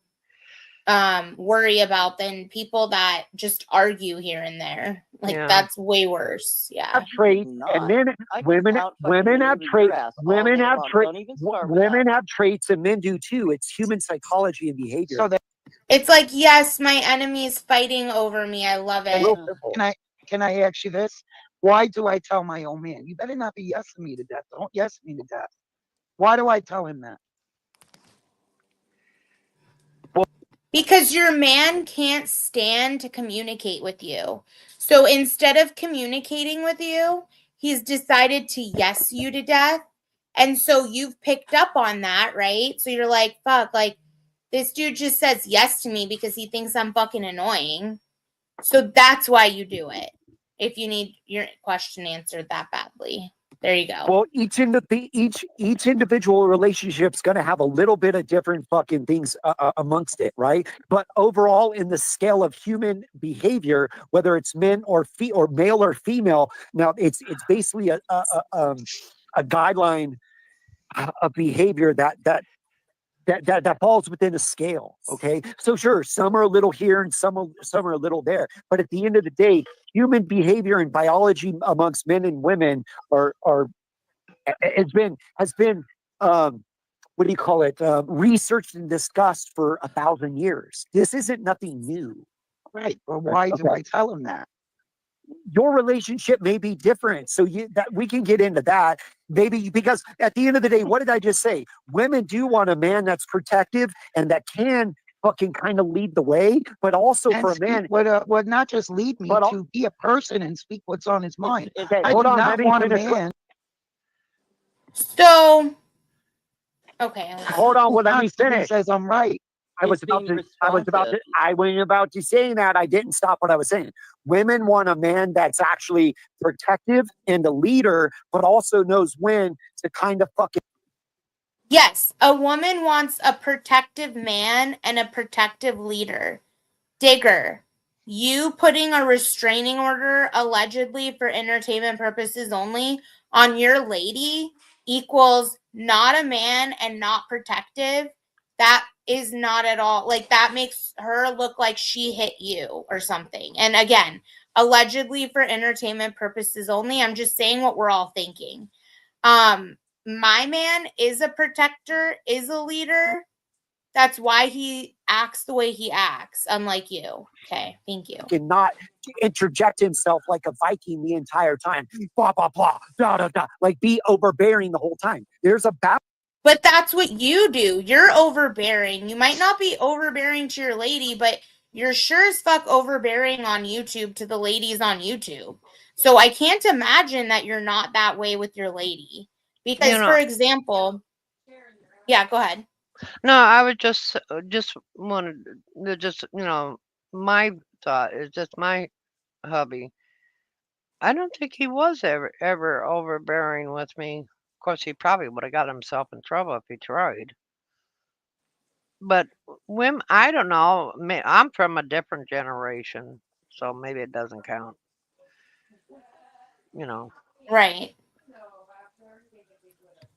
worry about than people that just argue here and there. Like Yeah. that's way worse. Yeah. Have traits, Not. and men, I can women, out fucking women have maneuver traits. your ass all Women day have long. traits. Don't even start with Women that. have traits, and men do too. It's human psychology and behavior. So that It's like, yes, my enemy is fighting over me. I love And it. real simple. can I ask you this? Why do I tell my old man, you better not be yesing me to death? Don't yes me to death. Why do I tell him that? Because your man can't stand to communicate with you. So instead of communicating with you, he's decided to yes you to death. And so you've picked up on that, right? So you're like, fuck, like this dude just says yes to me because he thinks I'm fucking annoying. So that's why you do it. If you need your question answered that badly. There you go. Well, each individual relationship's going to have a little bit of different fucking things amongst it, right? But overall, in the scale of human behavior, whether it's men or male or female, now it's basically a guideline of behavior that falls within a scale. Okay, so sure, some are a little here and some are a little there, but at the end of the day, human behavior and biology amongst men and women are has been what do you call it, researched and discussed for 1,000 years. This isn't nothing new. Right. But why do I tell him that? Your relationship may be different, so that we can get into that. Maybe because at the end of the day, what did I just say? Women do want a man that's protective and that can fucking kind of lead the way, but also And for a man, would not just lead me to be a person and speak what's on his mind. okay, I hold do on, not let me want a finish. man. So, okay. Hold on, well, let me Constantly finish. says I'm right. I was about to saying that. I didn't stop what I was saying. Women want a man that's actually protective and a leader, but also knows when to kind of fucking. Yes, a woman wants a protective man and a protective leader. Digger, you putting a restraining order allegedly for entertainment purposes only on your lady equals not a man and not protective. That is not at all, like, that makes her look like she hit you or something. And again, allegedly for entertainment purposes only. I'm just saying what we're all thinking. My man is a protector, is a leader. That's why he acts the way he acts, unlike you. Okay, thank you. Cannot interject himself like a Viking the entire time. Blah, blah, blah, da, da, da. Like be overbearing the whole time. There's a balance. But that's what you do. You're overbearing. You might not be overbearing to your lady, but you're sure as fuck overbearing on YouTube to the ladies on YouTube. So I can't imagine that you're not that way with your lady. Because, for example, yeah, go ahead. No, I would just wanted to my thought is just my hubby. I don't think he was ever overbearing with me. Of course, he probably would have got himself in trouble if he tried. But women, I don't know. I'm from a different generation, so maybe it doesn't count. Right.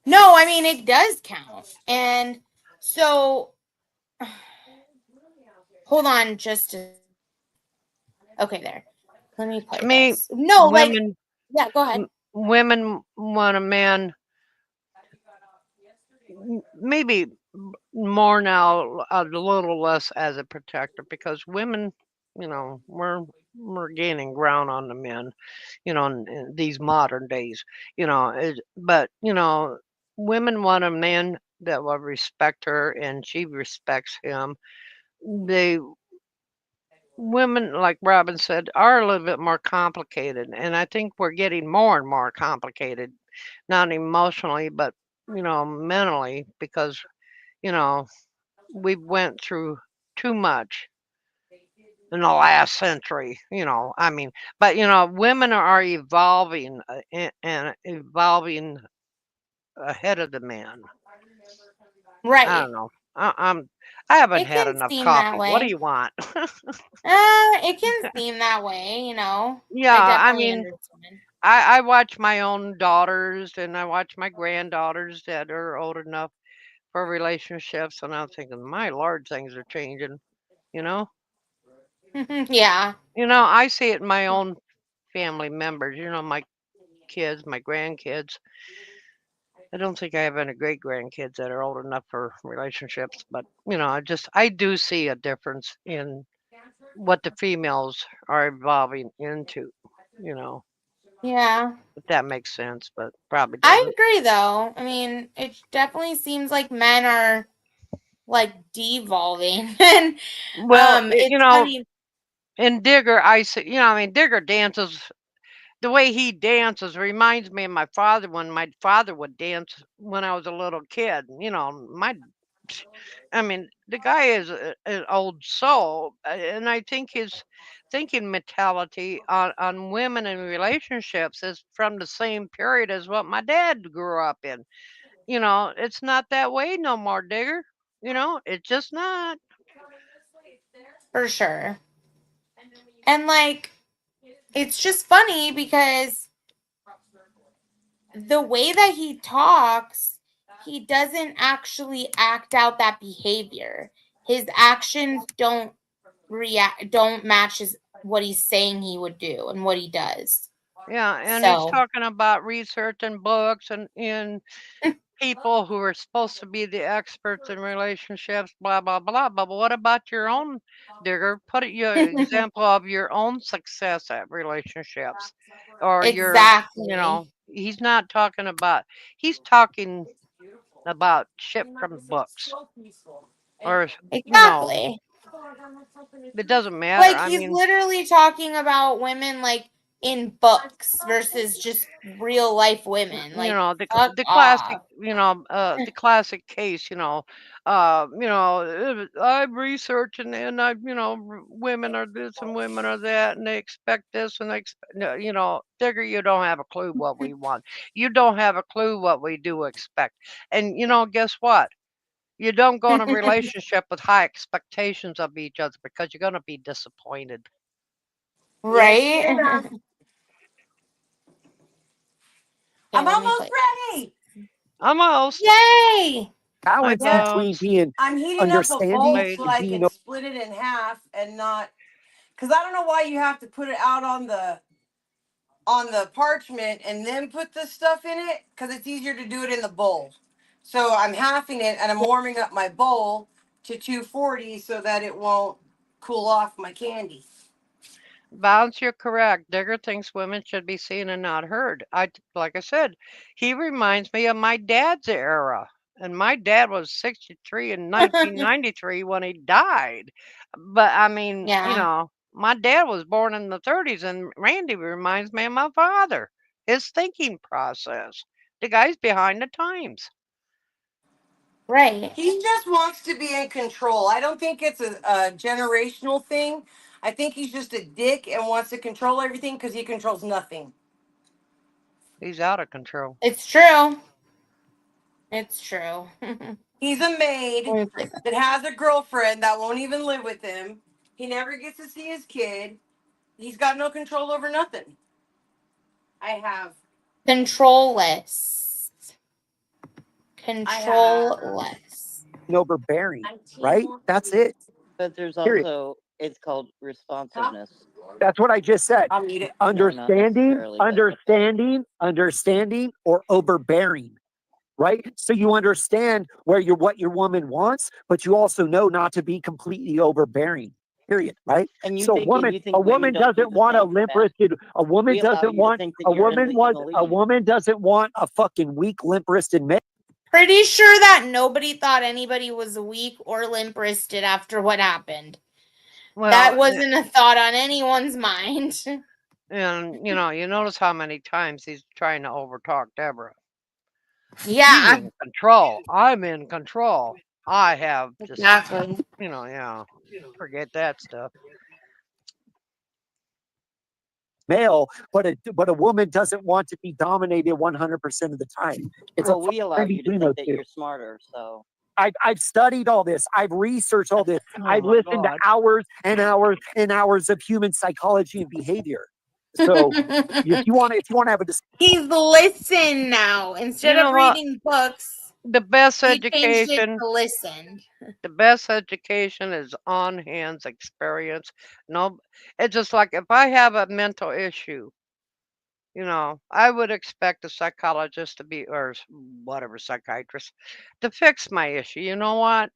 No, I mean, it does count. And so, hold on just a. Okay, there. Let me play this. No, women, yeah, go ahead. Women want a man, maybe more now, a little less as a protector, because women, we're gaining ground on the men, in these modern days, but women want a man that will respect her and she respects him. Women, like Robin said, are a little bit more complicated, and I think we're getting more and more complicated, not emotionally, but mentally, because we went through too much in the last century. I mean, but women are evolving and evolving ahead of the man. Right. I don't know. I haven't had enough coffee. What do you want? It can seem that way, Yeah, I mean, understand. I watch my own daughters and I watch my granddaughters that are old enough for relationships, and I'm thinking, my Lord, things are changing. you know? Yeah. I see it in my own family members, my kids, my grandkids. I don't think I have any great grandkids that are old enough for relationships, but I do see a difference in what the females are evolving into, you know, Yeah. if that makes sense, but probably I doesn't. agree though. I mean, it definitely seems like men are like devolving. And Well, it's funny. in Digger, I see, Digger dances. The way he dances reminds me of my father when my father would dance when I was a little kid. The guy is an old soul, and I think his thinking mentality on women and relationships is from the same period as what my dad grew up in. It's not that way no more, Digger. It's just not. For sure. And like, it's just funny because the way that he talks, he doesn't actually act out that behavior. His actions don't match what he's saying he would do and what he does. Yeah, and he's So, talking about research and books and people who are supposed to be the experts in relationships, blah blah blah. But what about your own, Digger? Put it your example of your own success at relationships, or exactly. he's not talking about. He's talking about shit from books, or Exactly. it doesn't matter. Like I he's mean, literally talking about women like in books versus just real life women. Like fuck the classic, off. the classic case, I'm researching and women are this and women are that and they expect this and they expect, no, Digger, you don't have a clue what we want. You don't have a clue what we do expect. And guess what? You don't go in a relationship with high expectations of each other because you're going to be disappointed. Yes, Right? ma'am. Okay, I'm let me almost play. ready. Almost. Yay! Balance Yeah. between being I'm heating up a understanding bowl Wait. so and I being can split it in half and not, because I don't know why you have to put it out on the parchment and then put the stuff in it, because it's easier to do it in the bowl. So I'm halving it and I'm warming up my bowl to 240 so that it won't cool off my candy. Bounce, you're correct. Digger thinks women should be seen and not heard. Like I said, he reminds me of my dad's era. And my dad was 63 in 1993 when he died. But I mean, Yeah. my dad was born in the 30s, and Randy reminds me of my father. His thinking process. The guy's behind the times. Right. He just wants to be in control. I don't think it's a generational thing. I think he's just a dick and wants to control everything because he controls nothing. He's out of control. It's true. It's true. He's a Let maid me play that. that has a girlfriend that won't even live with him. He never gets to see his kid. He's got no control over nothing. I have. Controlless. I have. Controlless. overbearing, right? That's it. But there's Period. also, it's called responsiveness. That's what I just said. I'll eat it. No, not Understanding, necessarily, but okay. understanding, or overbearing. Right? So you understand what your woman wants, but you also know not to be completely overbearing. Period. Right? And you So think, and you think a women woman don't do doesn't the want a same limp back. wristed. A woman We allow doesn't you to want think that a you're woman in was the a lead. woman doesn't want a fucking weak limp wristed man. Pretty sure that nobody thought anybody was weak or limp wristed after what happened. Well, That wasn't a thought on anyone's mind. and you notice how many times he's trying to overtalk Deborah. He's Yeah, in control. I'm in control. I have just, exactly. yeah. Forget that stuff. Male, but a woman doesn't want to be dominated 100% of the time. It's Well, a we allow fine you to between think those that two. you're smarter, so. I've studied all this. I've researched all this. Oh I've my listened to God. hours and hours and hours of human psychology and behavior. So if you want to have a discussion, He's listen now You instead know of what? reading books. The best You changed it education, to listen. the best education is on hands experience. No, it's just like if I have a mental issue, I would expect a psychologist to be, or whatever psychiatrist, to fix my issue. You know what?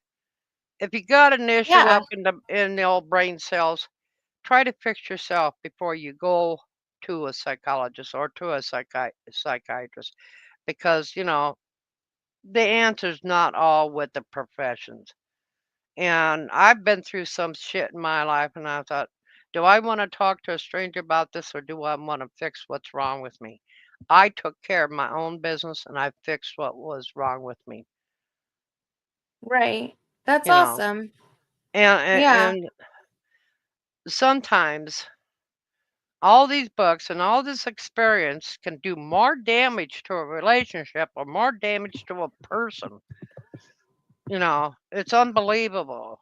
If you got an issue Yeah. up in the old brain cells, try to fix yourself before you go to a psychologist or to a psychiatrist, because the answer's not all with the professions. And I've been through some shit in my life, and I thought, do I want to talk to a stranger about this, or do I want to fix what's wrong with me? I took care of my own business, and I fixed what was wrong with me. Right. That's You know, awesome. and Yeah. and sometimes all these books and all this experience can do more damage to a relationship or more damage to a person. It's unbelievable.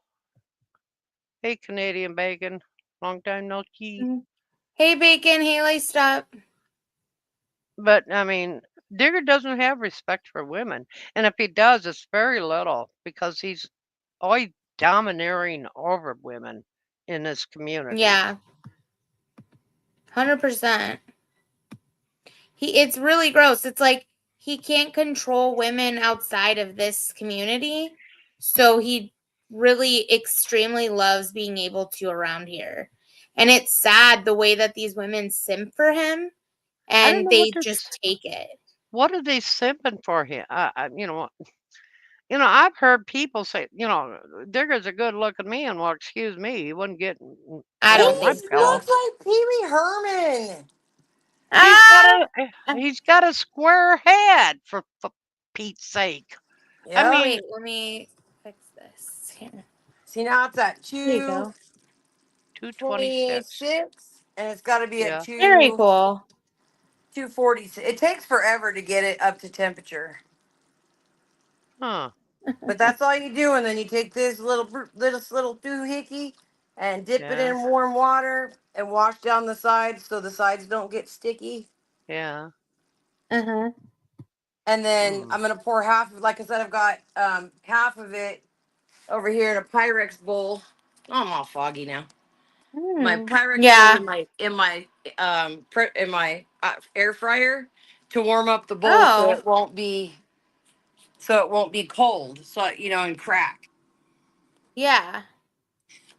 Hey, Canadian Bacon. Long time no see. Mm. Hey, Bacon. Hey, Laced Up. But, I mean, Digger doesn't have respect for women. And if he does, it's very little because he's always domineering over women in this community. Yeah. 100%. It's really gross. It's like he can't control women outside of this community. So he really extremely loves being able to around here. And it's sad the way that these women simp for him I don't and know what they they're just take it. what are they simping for him? I've heard people say, Digger's a good looking man. Well, excuse me, he wouldn't get I one He of don't my think so. pillows. looks like Pee Wee Herman. He's got Ah! a square head for Pete's sake. I Yep. mean, Wait, let me fix this. Here. See, now it's at There you go. 226. 226, and it's got to be at Yeah. Very cool. 240. It takes forever to get it up to temperature. Huh. But that's all you do, and then you take this little doohickey and dip it Yeah. in warm water and wash down the sides so the sides don't get sticky. Yeah. Uh-huh. And then Hmm. I'm gonna pour half. Like I said, I've got half of it over here in a Pyrex bowl. Oh, I'm all foggy now. My Pyrex bowl Yeah. in my air fryer to warm up the bowl so Oh. it won't be cold, and crack. Yeah.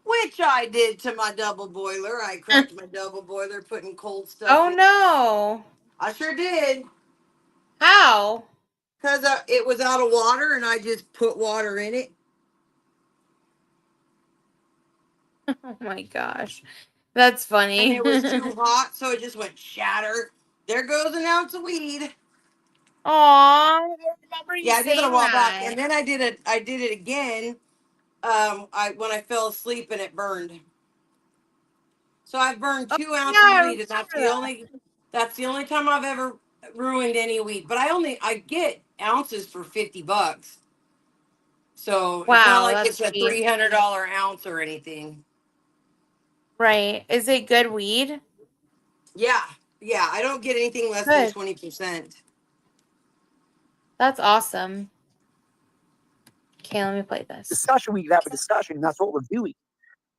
Which I did to my double boiler. I cracked my double boiler putting cold stuff Oh in. no. I sure did. How? Because it was out of water and I just put water in it. Oh my gosh. That's And funny. it was too hot, so it just went shatter. There goes an ounce of weed. Aw, I remember you Yeah, I did it a saying while back. that. And then I did it again when I fell asleep and it burned. So I've burned Oh 2 ounces yeah, of I weed, and that's remember the that. only time I've ever ruined any weed. But I get ounces for $50. So it's not Wow, like that's it's a cheap. $300 ounce or anything. Right. Is it good weed? Yeah, yeah. I don't get anything less than Good. 20%. That's awesome. Okay, let me play this. Discussion, we can have a discussion, and that's what we're doing.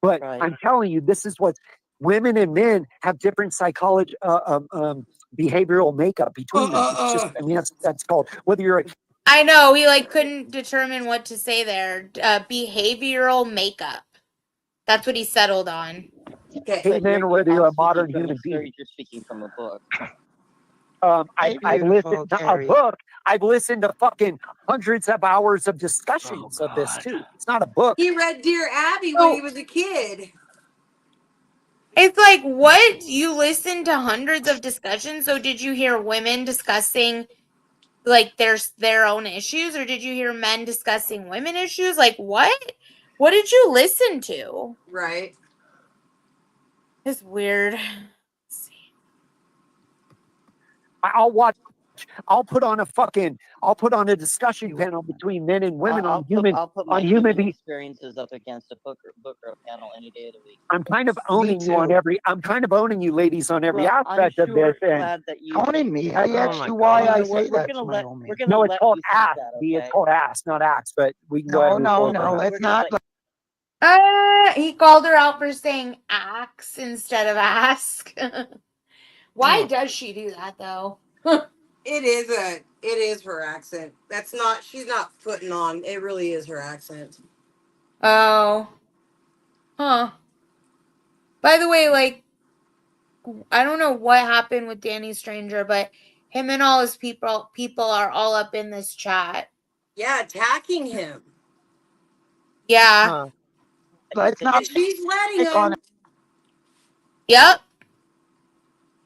But Right. I'm telling you, this is what women and men have different psychology, behavioral makeup between them. It's just, I mean, that's called whether you're I know, he like couldn't determine what to say there. Behavioral makeup. That's what he settled on. Okay. But caveman or whether you're a modern from human being. experience, you're speaking from a book. Hey, I've listened beautiful to a Terry. book. I've listened to fucking hundreds of hours of discussions Oh of this God. too. It's not a book. He read Dear Abby when he So was a kid. it's like, what? You listened to hundreds of discussions? So did you hear women discussing like their own issues, or did you hear men discussing women issues? Like what? What did you listen to? Right. It's weird. I'll watch I'll put on a discussion panel between men and women on I'll put my human experiences up against a book girl panel any day of the week. I'm kind of owning you I'm kind of owning you ladies on every aspect of this. And Glad that you owning me. I Oh asked my you why God. I say we're that gonna to my let old man. we're gonna no, it's let called you say ask. that, B. okay? It's called ask, not axe. But we can go ahead and move forward. No, it's not. He called her out for saying axe instead of ask. Why does she do that though? It is her accent. She's not putting on. It really is her accent. Oh. Huh. By the way, like, I don't know what happened with Danny Stranger, but him and all his people are all up in this chat. Yeah, attacking him. Yeah. Huh. Let's not And she's letting pick on him. Yep.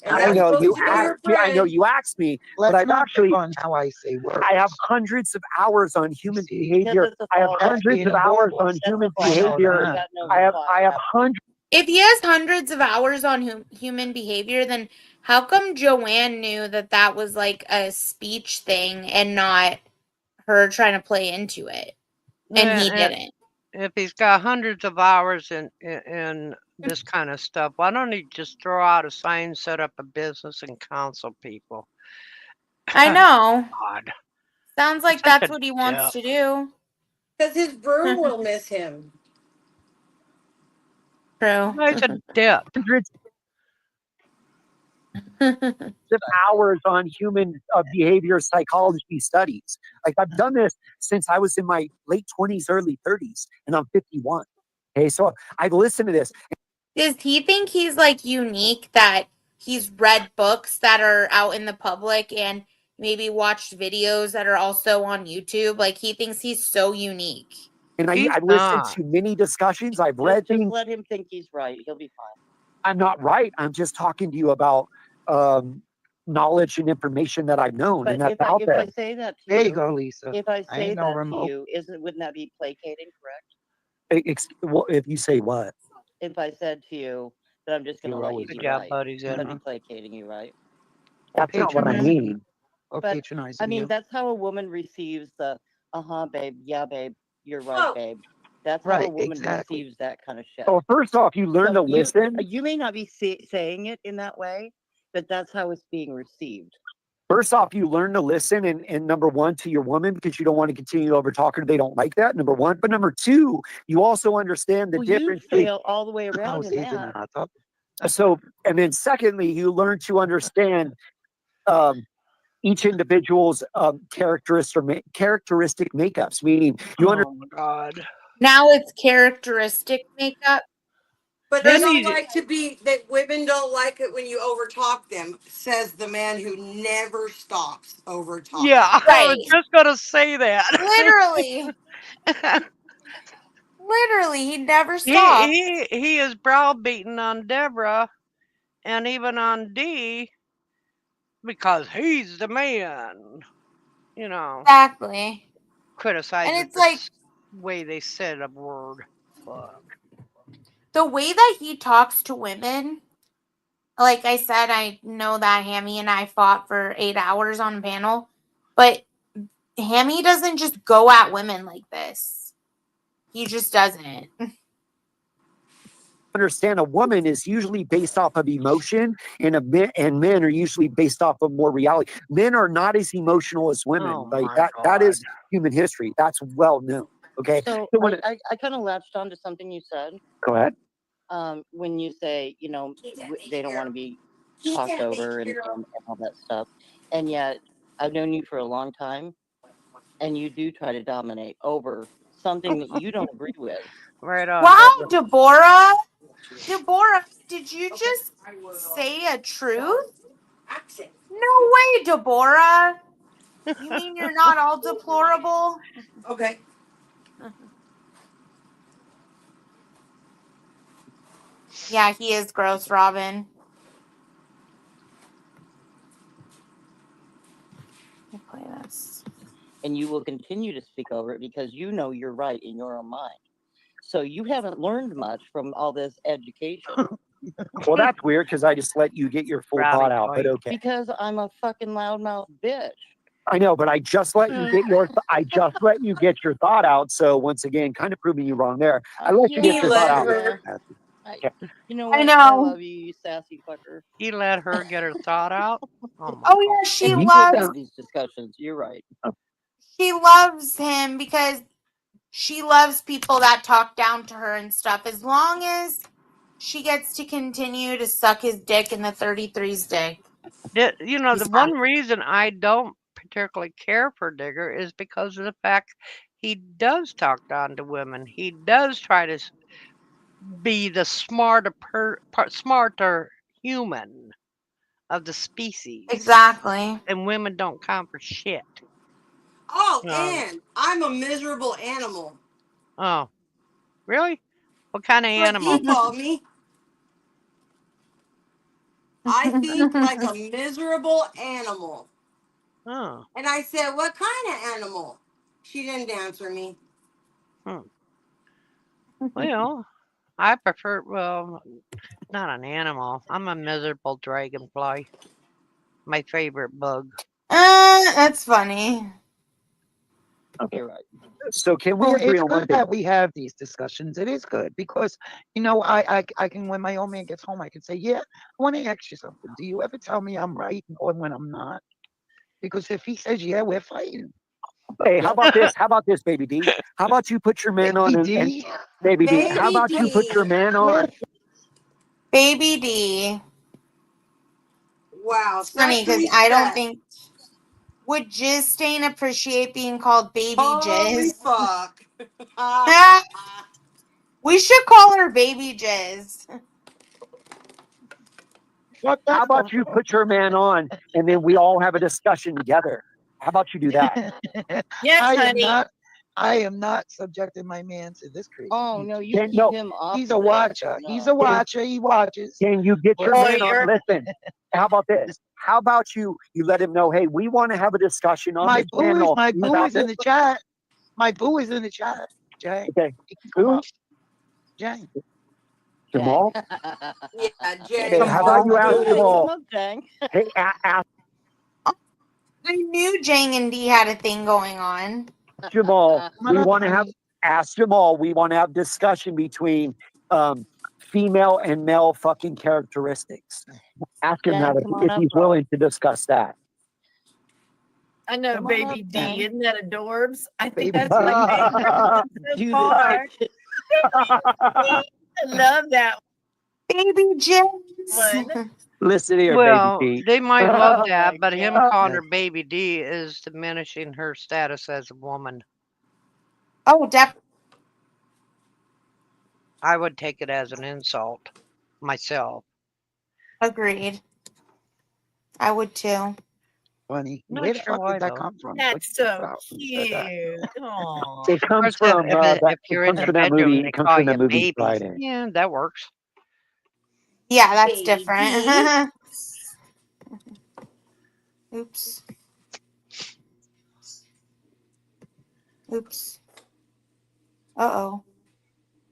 And I that's know supposed you to be her asked me. I know friend. you asked me, but Let's I've not actually. pick on how I say words. I have hundreds of hours on human See, behavior. I have That's hundreds being of hours horrible. on human I know behavior. that. I have hundreds. If he has hundreds of hours on human behavior, then how come Joanne knew that that was like a speech thing and not her trying to play into it? And he didn't. If he's got hundreds of hours in this kind of stuff, why don't he just throw out a sign, set up a business, and counsel people? I know. God. Sounds like Such that's a what he wants dip. to do. Because his broom will miss him. True. He's a dip. Hundreds of hours on human behavior psychology studies. Like I've done this since I was in my late 20s, early 30s, and I'm 51. Okay, so I've listened to this. Does he think he's like unique that he's read books that are out in the public and maybe watched videos that are also on YouTube? Like he thinks he's so unique. And I've listened to many discussions. I've read things. Let him think he's right. He'll be fine. I'm not right. I'm just talking to you about knowledge and information that I've known, and that's out there. If I say that to There you, you go, Lisa. if I say ain't no that to remote. you, wouldn't that be placating, correct? If you say what? If I said to you that I'm just going to let you be right, that'd be placating you, right? That's not what I mean. Or But patronizing I mean, you. that's how a woman receives the babe, yeah, babe, you're right, babe. That's how a Right, woman exactly. receives that kind of shit. So first off, you learn to listen. You may not be saying it in that way, but that's how it's being received. First off, you learn to listen, and number one, to your woman, because you don't want to continue to over talk her. They don't like that. Number one, but number two, you also understand the difference. You fail all the way around in that. So, and then secondly, you learn to understand each individual's characteristic makeups. Meaning, you understand. Oh God. Now it's characteristic makeup. But they don't like that women don't like it when you overtalk them, says the man who never stops over talking. Yeah, I was just gonna say that. Literally. Literally, he never stops. He is browbeaten on Deborah and even on Dee because he's the man. You know. Exactly. Criticizing And it's like way they said a word. Fuck. the way that he talks to women. Like I said, I know that Hammy and I fought for 8 hours on a panel, but Hammy doesn't just go at women like this. He just doesn't. Understand, a woman is usually based off of emotion, and men are usually based off of more reality. Men are not as emotional as women. Like that is human history. That's well known. Okay. So I kind of latched on to something you said. Go ahead. When you say, they don't want to be talked over and all that stuff. And yet I've known you for a long time, and you do try to dominate over something that you don't agree with. Right on. Wow, Deborah. Deborah, did you just say a truth? No way, Deborah. You mean you're not all deplorable? Okay. Yeah, he is gross, Robin. Let me play this. And you will continue to speak over it because you know you're right in your own mind. So you haven't learned much from all this education. Well, that's weird because I just let you get your full Rowdy thought out, but boy. okay. Because I'm a fucking loudmouth bitch. I know, but I just let you get your thought out. So once again, kind of proving you wrong there. I let you get He your thought let out. her. You know I what? I know. love you, you sassy fucker. He let her get her thought out. Oh my Oh god. yeah, she And we loves should have these discussions. You're right. him because she loves people that talk down to her and stuff. As long as she gets to continue to suck his dick in the 33's dick. You know, He's the one fine. reason I don't particularly care for Digger is because of the fact he does talk down to women. He does try to be the smarter human of the species. Exactly. And women don't count for shit. Oh, No. and I'm a miserable animal. Oh, really? What kind of That's what he animal? called me. I think like a miserable animal. Oh, And I said, what kind of animal? She didn't answer me. well, I prefer, well, not an animal. I'm a miserable dragonfly. My favorite bug. That's funny. Okay. You're right. So can we Well, agree it's on one good thing? that we have these discussions. It is good because, I can, when my old man gets home, I can say, yeah, I want to ask you something. Do you ever tell me I'm right or when I'm not? Because if he says, yeah, we're fighting. Hey, how about this? How about this, baby D? How about you put your man on Baby and D. baby D? How Baby about you put your D. man on? Baby D. Wow, It's funny such because I don't respect. think would Jizz appreciate being called Baby Holy Jizz. fuck. We should call her Baby Jizz. How about you put your man on and then we all have a discussion together? How about you do that? Yes, honey. I am not subjecting my man to this crazy. Oh no, you Then, keep no, him off. He's of a this. watcher. He's a No. watcher. He watches. Can you get your Boy, man on? you're- Listen, how about this? How about you let him know, hey, we want to have a discussion on My this boo is channel my boo about is in this. the chat. My boo is in the chat. Jay, Okay, he can come who? up. Jay. Jamal? Yeah, Jay. Okay, how about you ask Hey, Jamal? come up, Jang. Hey, ask I knew Jang and D had a thing going on. Jamal. Come on We up, want to have, honey. ask Jamal, we want to have discussion between female and male fucking characteristics. Ask him Jang, that come on if up, he's bro. willing to discuss that. I know, Come on up, Baby D. Jang. Isn't that adorbs? I think Baby that's my D. favorite so Do far. the I love that Baby Jizz. one. Listen here, Well, baby they might love that, but my him God. calling her Baby D is diminishing her status as a woman. Oh, definitely. I would take it as an insult myself. Agreed. I would too. Funny. Not Where the sure fuck why did that though. come from? That's so Wow, who said that? cute. Aw. It comes Of course, from if you're in the that bedroom, movie. they It comes call from you that movie baby. Friday. Yeah, that works. Yeah, that's Baby. different. Oops. Oops. Uh-oh.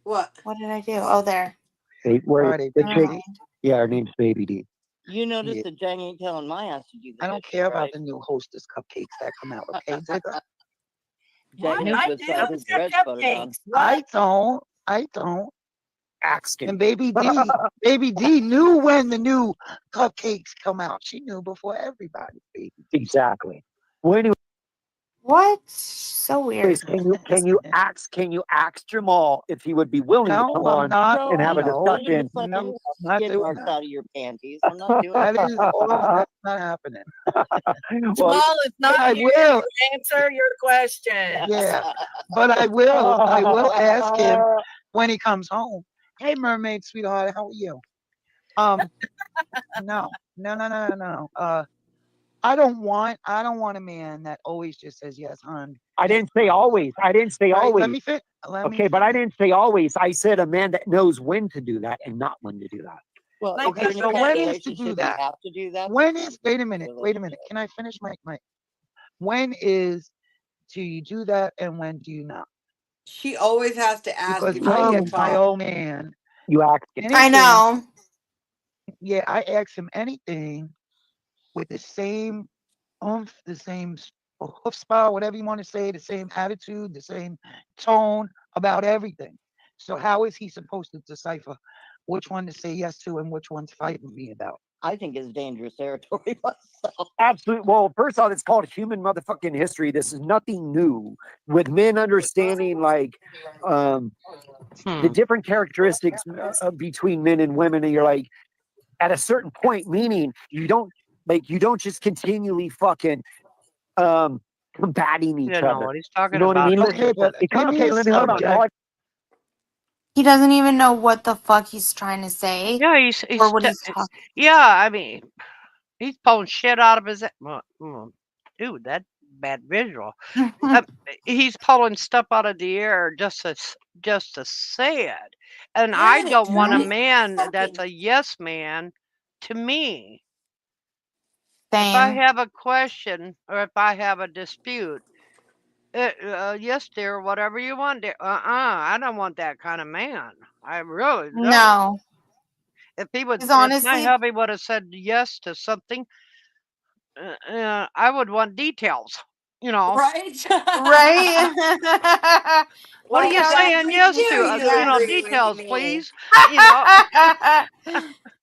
What? What did I do? Oh, there. Hey, where Friday, the Never chick? mind. Yeah, her name's Baby D. You notice Yeah. that Jang ain't telling my ass to do the I don't dishes, care about right? the new Hostess cupcakes that come out. Okay, Digga? What? Jang knows I what do. side his It's got bread's buttered on. cupcakes. What? I don't. Axkin. And Baby D knew when the new cupcakes come out. She knew before everybody. Baby D. Exactly. Well, anyways, What? So weird. can you ask Jamal if he would be willing to come No, I'm on not. Bro, and have a No, discussion? fucking no, I'm not skid doing marks that. out of your panties. I'm not doing That it. is all. That's not happening. Well, Jamal is But not I here will. to answer your question. Yeah, but I will ask him when he comes home. Hey, mermaid sweetheart, how are you? No, no. I don't want a man that always just says yes, hon. I didn't say always. I didn't say All right, always. let me fit. Let me Okay, but I finish. didn't say always. I said a man that knows when to do that and not when to do that. Well, Like if you're Okay, in a so committed when is to do relationship, you that? have to do that. When is? Wait a minute. Relationship. Can I finish my? When is do you do that and when do you not? She always has to ask Because if I she get can my talk. old man You ask him. I anything know. Yeah, I ask him anything with the same oomph, the same chutzpah, whatever you want to say, the same attitude, the same tone about everything. So how is he supposed to decipher which one to say yes to and which one's fighting me about? I think it's dangerous territory myself. Absolutely. Well, first off, it's called human motherfucking history. This is nothing new. With men understanding like the Hmm. different characteristics between men and women, and you're like at a certain point, meaning you don't just continually fucking combating You each don't know other. what he's You talking know what I about. mean? Okay, but give me Okay, a let me hold on. subject. He doesn't even know what the fuck he's trying to say Yeah, or what he's talking. yeah. I mean, he's pulling shit out of his. Dude, that bad visual. He's pulling stuff out of the air just to say it, and I don't want a man that's a yes man to me. If I Same. have a question or if I have a dispute, yes, dear, whatever you want, dear. I don't want that kind of man. I really don't. No. Because If my honestly, hubby would have said yes to something, I would want details. You know, Right? right? what are Well, you I saying agree yes to? with you. Details, please. You know,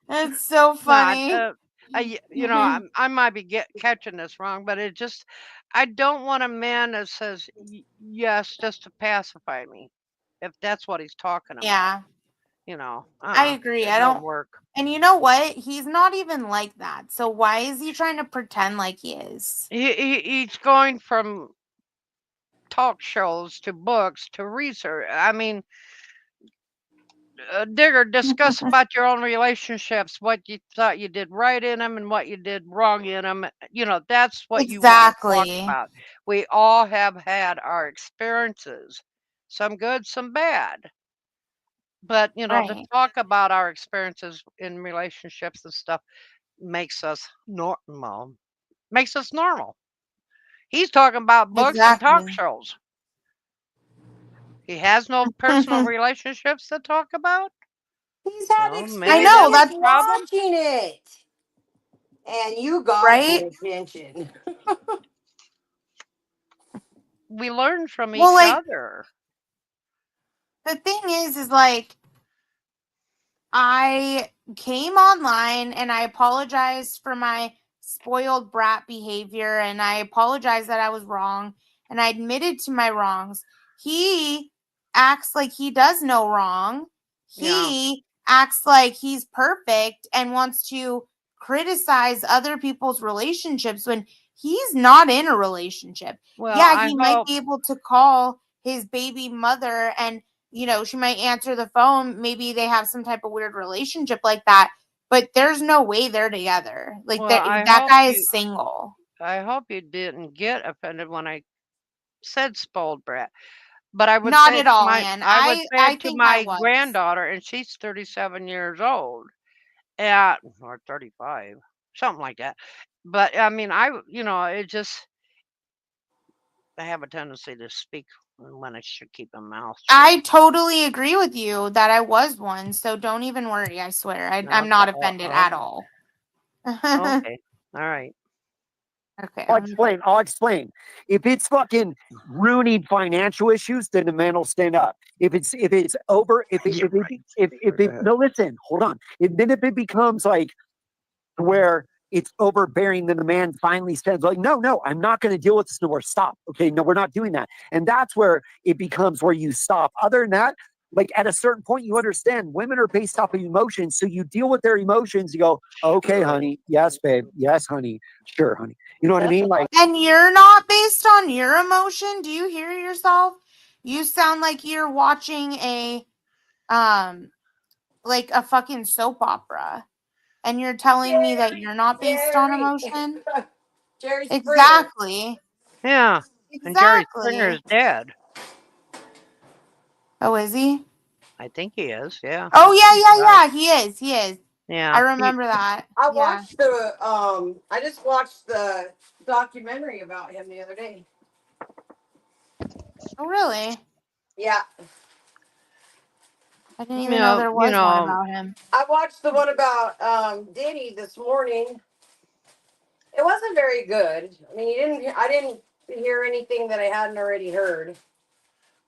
It's so not. funny. I might be catching this wrong, but I don't want a man that says yes just to pacify me, if that's what he's talking about. Yeah, I agree. It I don't don't. work. And you know what? He's not even like that. So why is he trying to pretend like he is? He's going from talk shows to books to research. I mean, Digger, discuss about your own relationships, what you thought you did right in them and what you did wrong in them. That's what you want to talk Exactly. about. We all have had our experiences, some good, some bad. But, to Right. talk about our experiences in relationships and stuff makes us normal. Makes us normal. He's talking about books and talk Exactly. shows. He has no personal relationships to talk about. He's had Well, I maybe know that's experience the that's problem. watching it. And you gotta right. pay attention. We learn from Well, each like other. the thing is like I came online and I apologized for my spoiled brat behavior and I apologized that I was wrong and I admitted to my wrongs. He acts like he does no wrong. Yeah. He acts like he's perfect and wants to criticize other people's relationships when he's not in a relationship. Well, Yeah, I he might hope. be able to call his baby mother and she might answer the phone. Maybe they have some type of weird relationship like that, but there's no way they're together. Like Well, that guy is single. I hope you didn't get offended when I said spoiled brat. But I would Not say it at to all, my Ann. I would say I it to think I my was. granddaughter, and she's 37 years old, or 35, something like that. But I mean, it just I have a tendency to speak when I should keep my mouth shut. I totally agree with you that I was one. So don't even worry. I swear. I'm not offended at all. Okay. All right. Okay. I'll explain. If it's fucking ruining financial issues, then the man will stand up. If it's over, no, listen, hold on. If it becomes like where it's overbearing, then the man finally says, like, no, I'm not going to deal with this no more. Stop. Okay, no, we're not doing that. And that's where it becomes where you stop. Other than that, like at a certain point, you understand women are based off of emotions. So you deal with their emotions. You go, okay, honey. Yes, babe. Yes, honey. Sure, honey. You know what I mean? Like, and you're not based on your emotion. Do you hear yourself? You sound like you're watching a like a fucking soap opera. And you're telling me that you're not based on emotion? Jerry Springer. Exactly. Yeah. And Jerry Springer is Exactly. dead. Oh, is he? I think he is. Yeah. Oh yeah. He is. He is. Yeah. I remember that. I Yeah. watched I just watched the documentary about him the other day. Oh really? Yeah. I didn't even know there was one about him. I watched the one about Diddy this morning. It wasn't very good. I mean, I didn't hear anything that I hadn't already heard.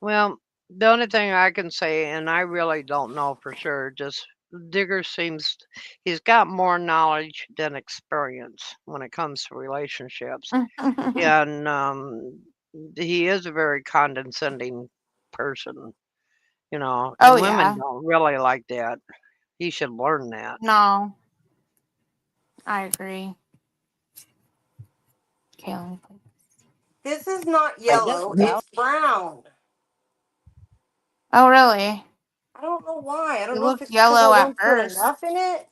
Well, the only thing I can say, and I really don't know for sure, just Digger seems he's got more knowledge than experience when it comes to relationships. And he is a very condescending person, and Oh women yeah. don't really like that. He should learn that. No. I agree. Kaylin. This is not I guess yellow, without it's brown. Oh really? I don't know why. I don't It know if looked it's because yellow I at don't put first. enough in it.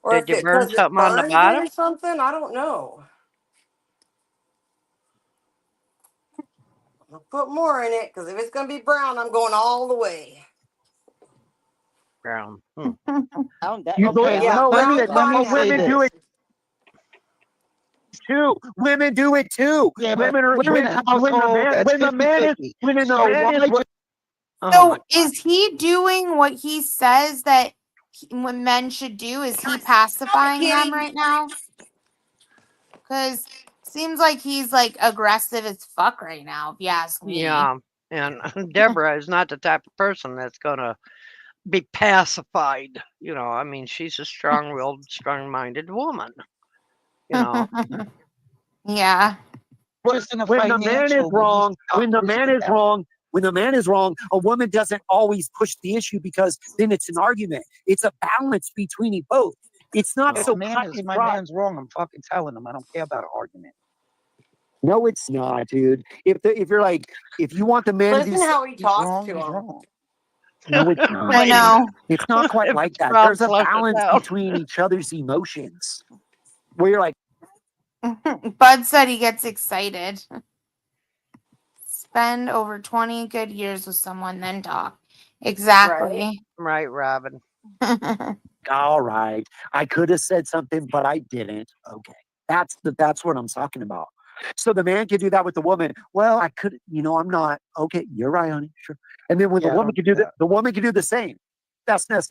Or Did if you it burn because it something on the burns it bottom? or something. I don't know. I'll put more in it because if it's gonna be brown, I'm going all the way. Brown. that. You go, Okay, Yeah, no, let me brown listen, let me no, say women do this. it too. Women do it too. Yeah, but Women are women household, that's when the man is 50-50. when the So man is why just Oh my So God. is he doing what he says that what men should do? Is he pacifying them right now? Because seems like he's like aggressive as fuck right now, if you ask me. Yeah. And Deborah is not the type of person that's gonna be pacified. I mean, she's a strong-willed, strong-minded woman. Yeah. just in a when the man is financial, when you wrong, stop when the pushing man it is down. wrong, when the man is wrong, a woman doesn't always push the issue because then it's an argument. It's a balance between you both. It's not If so cut and my dry. man's wrong, I'm fucking telling him. I don't care about an argument. No, it's not, dude. If you're like, if you want the man to do Listen how he He's talks wrong, to he's him. wrong. no, it's not. I Wait a minute. know. It's not quite If like it's that. brown, There's a flush it balance down. between each other's emotions where you're like, Bud said he gets excited. Spend over 20 good years with someone, then talk. Exactly. Right, Robin. all right, I could have said something, but I didn't. Okay. That's what I'm talking about. So the man could do that with the woman. Well, I could, I'm not. Okay, you're right, honey. Sure. And then when Yeah, the I woman don't could do do that. the woman could do the same. That's Yeah,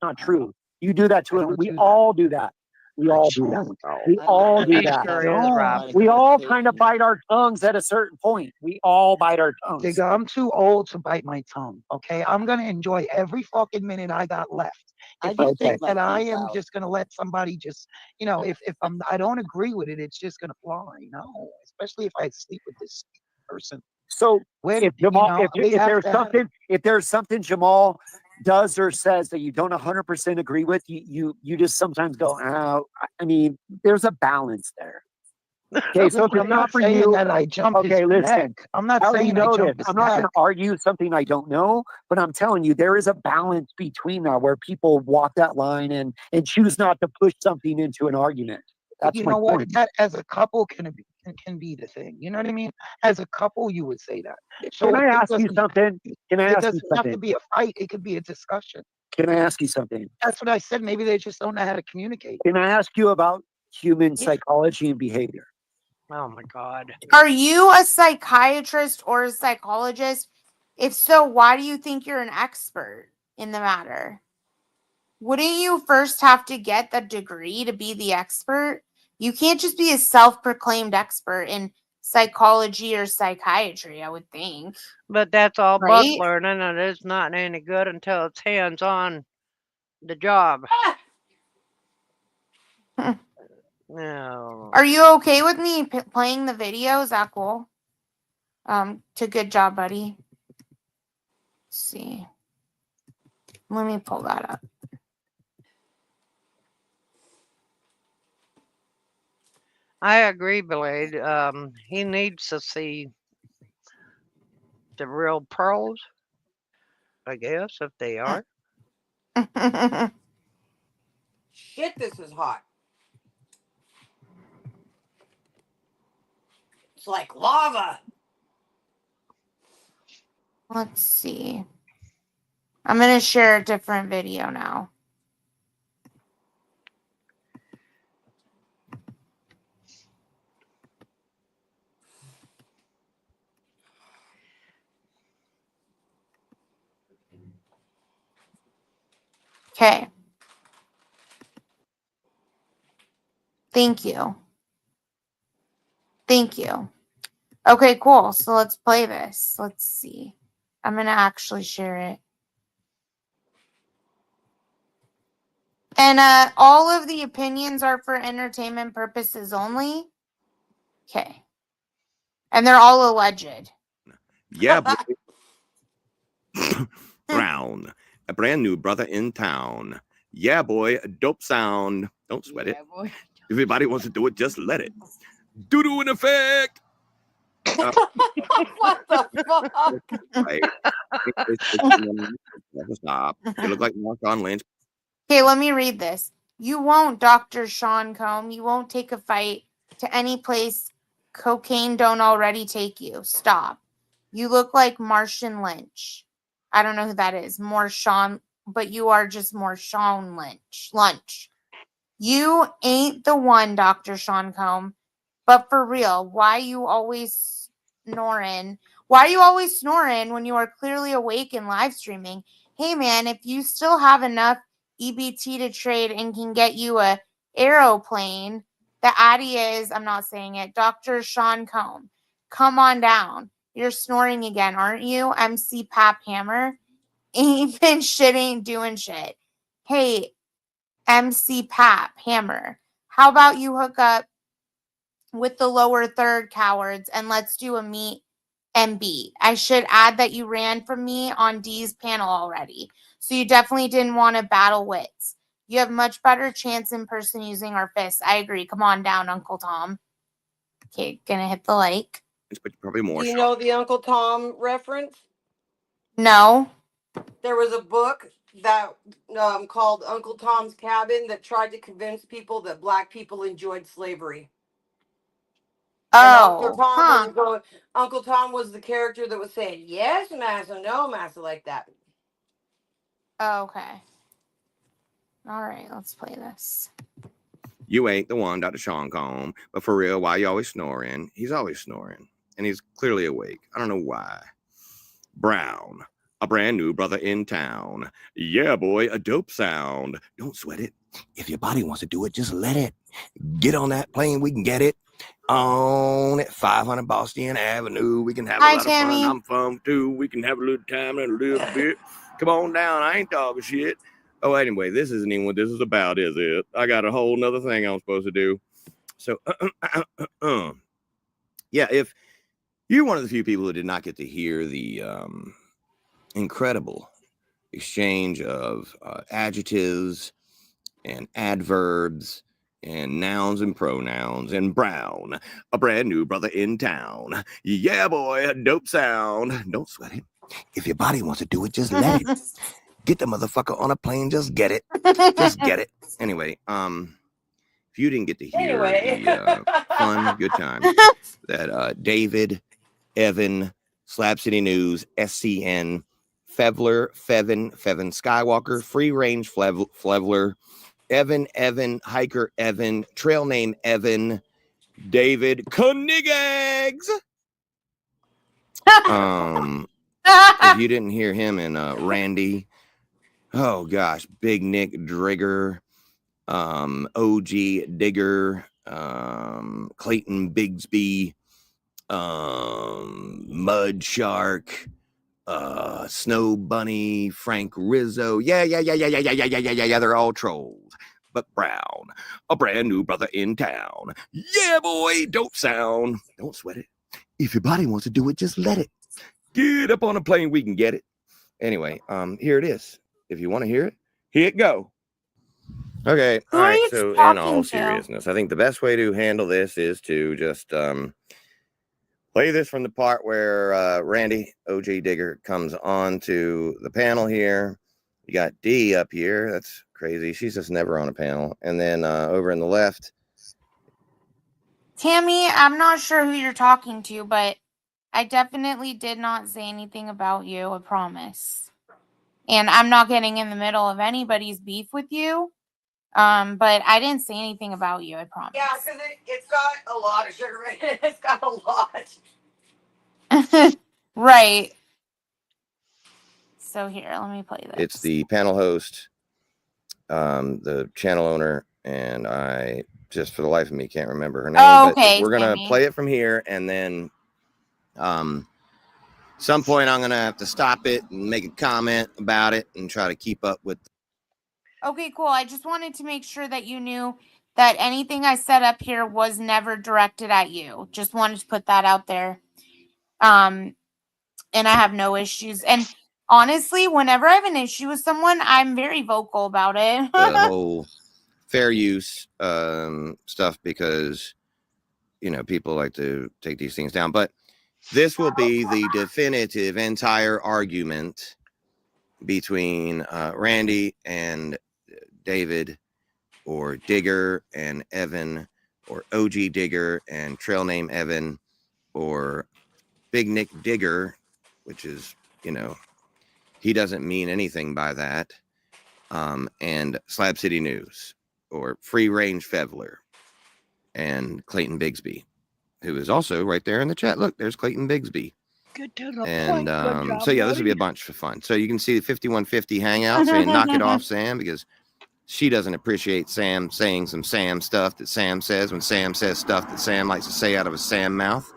not true. You do that I to it. don't We do that. all do that. We I all do that. don't though. We I don't all I do don't He that. have sure is, a Don't. line of Robin. We all kind of communication. bite our tongues at a certain point. We all bite our tongues. Digga, I'm too old to bite my tongue. Okay, I'm gonna enjoy every fucking minute I got left. I If do you Okay. think take my that I teeth am out. just gonna let somebody just, if I don't agree with it, it's just gonna fly. No, especially if I sleep with this person. So Where if Jamal, we if have there's to have. something Jamal does or says that you don't 100% agree with, you just sometimes go, oh, I mean, there's a balance there. Okay, so if I'm it's not not for saying you, that I jump his okay, listen. neck. I'm not I already saying I know this. jump his I'm not going neck. to argue something I don't know, but I'm telling you, there is a balance between that where people walk that line and choose not to push something into an argument. But That's you my know what? point. That as a couple can be the thing. You know what I mean? As a couple, you would say that. So Can I it ask you doesn't something? Can I it ask you doesn't have to something? be a fight. It could be a discussion. Can I ask you something? That's what I said. Maybe they just don't know how to communicate. Can I ask you about human Yeah. psychology and behavior? Oh my God. Are you a psychiatrist or a psychologist? If so, why do you think you're an expert in the matter? Wouldn't you first have to get the degree to be the expert? You can't just be a self-proclaimed expert in psychology or psychiatry, I would think. But that's all book Right? learning, and it's not any good until it's hands on the job. No. Are you okay with me playing the video? Is that cool? To good job, buddy. Let's see. Let me pull that up. I agree, Blade. He needs to see the real pros, I guess, if they are. Shit, this is hot. It's like lava. Let's see. I'm going to share a different video now. Okay. Thank you. Thank you. Okay, cool. So let's play this. Let's see. I'm going to actually share it. And all of the opinions are for entertainment purposes only. Okay. And they're all alleged. Yeah, boy. Brown, a brand new brother in town. Yeah, boy, a dope sound. Don't sweat it. Boy. If everybody wants to do it, just let it. Doo-doo in effect. What the fuck? Right. Stop. You look like Marshawn Lynch. Okay, let me read this. You won't, Dr. Sean Combe. You won't take a fight to any place cocaine don't already take you. Stop. You look like Martian Lynch. I don't know who that is. Marshawn, but you are just Marshawn Lynch. Lunch. You ain't the one, Dr. Sean Combe. But for real, why you always snoring? Why are you always snoring when you are clearly awake and live streaming? Hey man, if you still have enough EBT to trade and can get you a aeroplane, the idea is, I'm not saying it, Dr. Sean Combe, come on down. You're snoring again, aren't you? MC Pap Hammer. Ain't been shit, ain't doing shit. Hey, MC Pap Hammer, how about you hook up with the lower third, cowards, and let's do a meet and beat. I should add that you ran from me on D's panel already, so you definitely didn't want to battle wits. You have much better chance in person using our fists. I agree. Come on down, Uncle Tom. Okay, gonna hit the like. But probably more. Do you know the Uncle Tom reference? No. There was a book that called Uncle Tom's Cabin that tried to convince people that black people enjoyed slavery. And Oh, Uncle Tom was the character that was saying yes, massa, no, massa, like that. Okay. All right, let's play this. You ain't the one, Dr. Sean Combe. But for real, why you always snoring? He's always snoring. And he's clearly awake. I don't know why. Brown, a brand new brother in town. Yeah, boy, a dope sound. Don't sweat it. If your body wants to do it, just let it. Get on that plane, we can get it. On at 500 Boston Avenue. We can have a lot of Tammy. fun. I'm fun too. We can have a little time and a little bit. Come on down. I ain't talking shit. Oh, anyway, this isn't even what this is about, is it? I got a whole nother thing I'm supposed to do. So, yeah, if you're one of the few people who did not get to hear the incredible exchange of adjectives and adverbs and nouns and pronouns and Brown, a brand new brother in town. Yeah, boy, a dope sound. Don't sweat it. If your body wants to do it, just let it. Get the motherfucker on a plane, just get it. Just get it. Anyway, if you didn't get to hear the fun, good time that David, Evan, Slab City News, SCN, Fevler, Fevin Skywalker, Free Range Flevler, Evan, Hiker Evan, Trail Name Evan, David, Knigags. If you didn't hear him and Randy, oh gosh, Big Nick Drigger, OG Digger, Clayton Bigsby, Mud Shark, Snow Bunny, Frank Rizzo. Yeah. They're all trolls. But Brown, a brand new brother in town. Yeah, boy, dope sound. Don't sweat it. If your body wants to do it, just let it. Get up on a plane, we can get it. Anyway, here it is. If you want to hear it, here it go. Okay, all right. So in all seriousness, I think the best way to handle this is to just play this from the part where Randy, OG Digger, comes on to the panel here. You got D up here. That's crazy. She's just never on a panel. And then over in the left. Tammy, I'm not sure who you're talking to, but I definitely did not say anything about you, I promise. And I'm not getting in the middle of anybody's beef with you. But I didn't say anything about you, I promise. Yeah, because it's got a lot of sugar in it. It's got a lot. Right. So here, let me play this. It's the panel host, the channel owner, and I just for the life of me can't remember her name. Oh, but okay, we're gonna Sammy. play it from here, and then some point I'm gonna have to stop it and make a comment about it and try to keep up with. Okay, cool. I just wanted to make sure that you knew that anything I said up here was never directed at you. Just wanted to put that out there. And I have no issues. And honestly, whenever I have an issue with someone, I'm very vocal about it. The whole fair use stuff, because people like to take these things down, but this will be the definitive entire argument between Randy and David, or Digger and Evan, or OG Digger and trail name Evan, or Big Nick Digger, which is, he doesn't mean anything by that, and Slab City News, or Free Range Fevler, and Clayton Bigsby, who is also right there in the chat. Look, there's Clayton Bigsby. Get to the And point. Good job, so yeah, this will be a buddy. bunch of fun. So you can see the 5150 hangout saying knock it off, Sam, because she doesn't appreciate Sam saying some Sam stuff that Sam says when Sam says stuff that Sam likes to say out of a Sam mouth.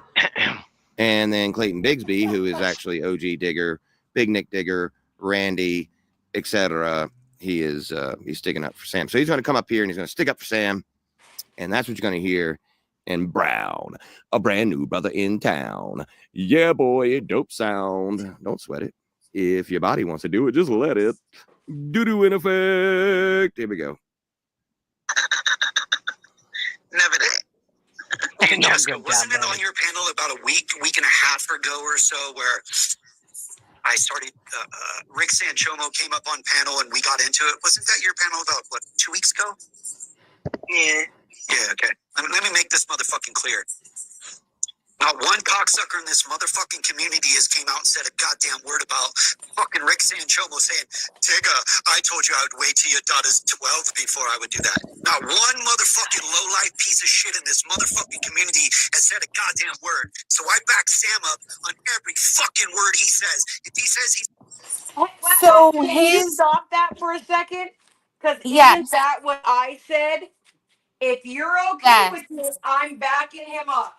And then Clayton Bigsby, who is actually OG Digger, Big Nick Digger, Randy, etc. He's sticking up for Sam. So he's going to come up here and he's going to stick up for Sam. And that's what you're going to hear in Brown, a brand new brother in town. Yeah, boy, dope sound. Don't sweat it. If your body wants to do it, just let it. Doo-doo in effect. Here we go. Never did. And No, Jessica, good wasn't job, it on buddy. your panel about a week and a half ago or so where I started, Rick Sanchomo came up on panel and we got into it? Wasn't that your panel about, 2 weeks ago? Yeah. Yeah, okay. Let me make this motherfucking clear. Not one cocksucker in this motherfucking community has came out and said a goddamn word about fucking Rick Sanchomo saying, Tigga, I told you I would wait till your daughter's 12 before I would do that. Not one motherfucking low-life piece of shit in this motherfucking community has said a goddamn word. So I back Sam up on every fucking word he says. If he says he's... So Can you his stop that for a second? Because yes, isn't that what I said? If you're okay yes, with this, I'm backing him up.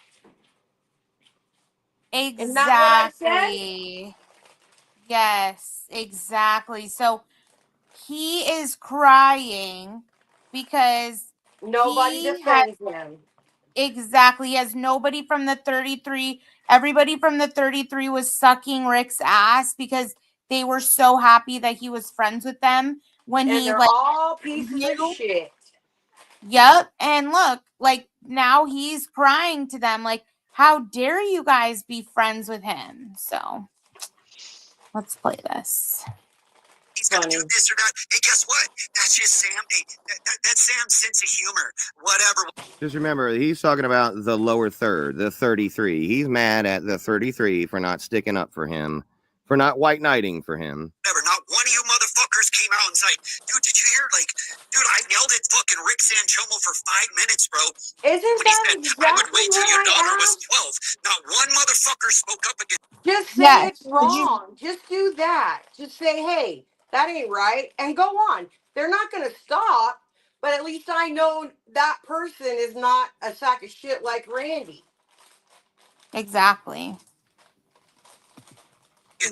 Isn't that what I said? exactly. Yes, exactly. So he is crying because Nobody he had defends him. exactly, he has nobody from the 33. Everybody from the 33 was sucking Rick's ass because they were so happy that he was friends with them when And he they're like all pieces of knew. shit. Yep. And look, like now he's crying to them, like, how dare you guys be friends with him? So let's play this. He's going to do this or that. Hey, guess what? That's just Sam. Hey, that's Sam's sense of humor. Whatever. Just remember, he's talking about the lower third, the 33. He's mad at the 33 for not sticking up for him, for not white knighting for him. Never. Not one of you motherfuckers came out and said, dude, did you hear? Dude, I yelled at fucking Rick Sanchomo for 5 minutes, bro. Isn't When he that said, exactly I would wait till what your daughter I was asked? 12. Not one motherfucker spoke up against. Just say Yes. it's wrong. Just do that. Just say, hey, that ain't right, and go on. They're not going to stop, but at least I know that person is not a sack of shit like Randy. Exactly.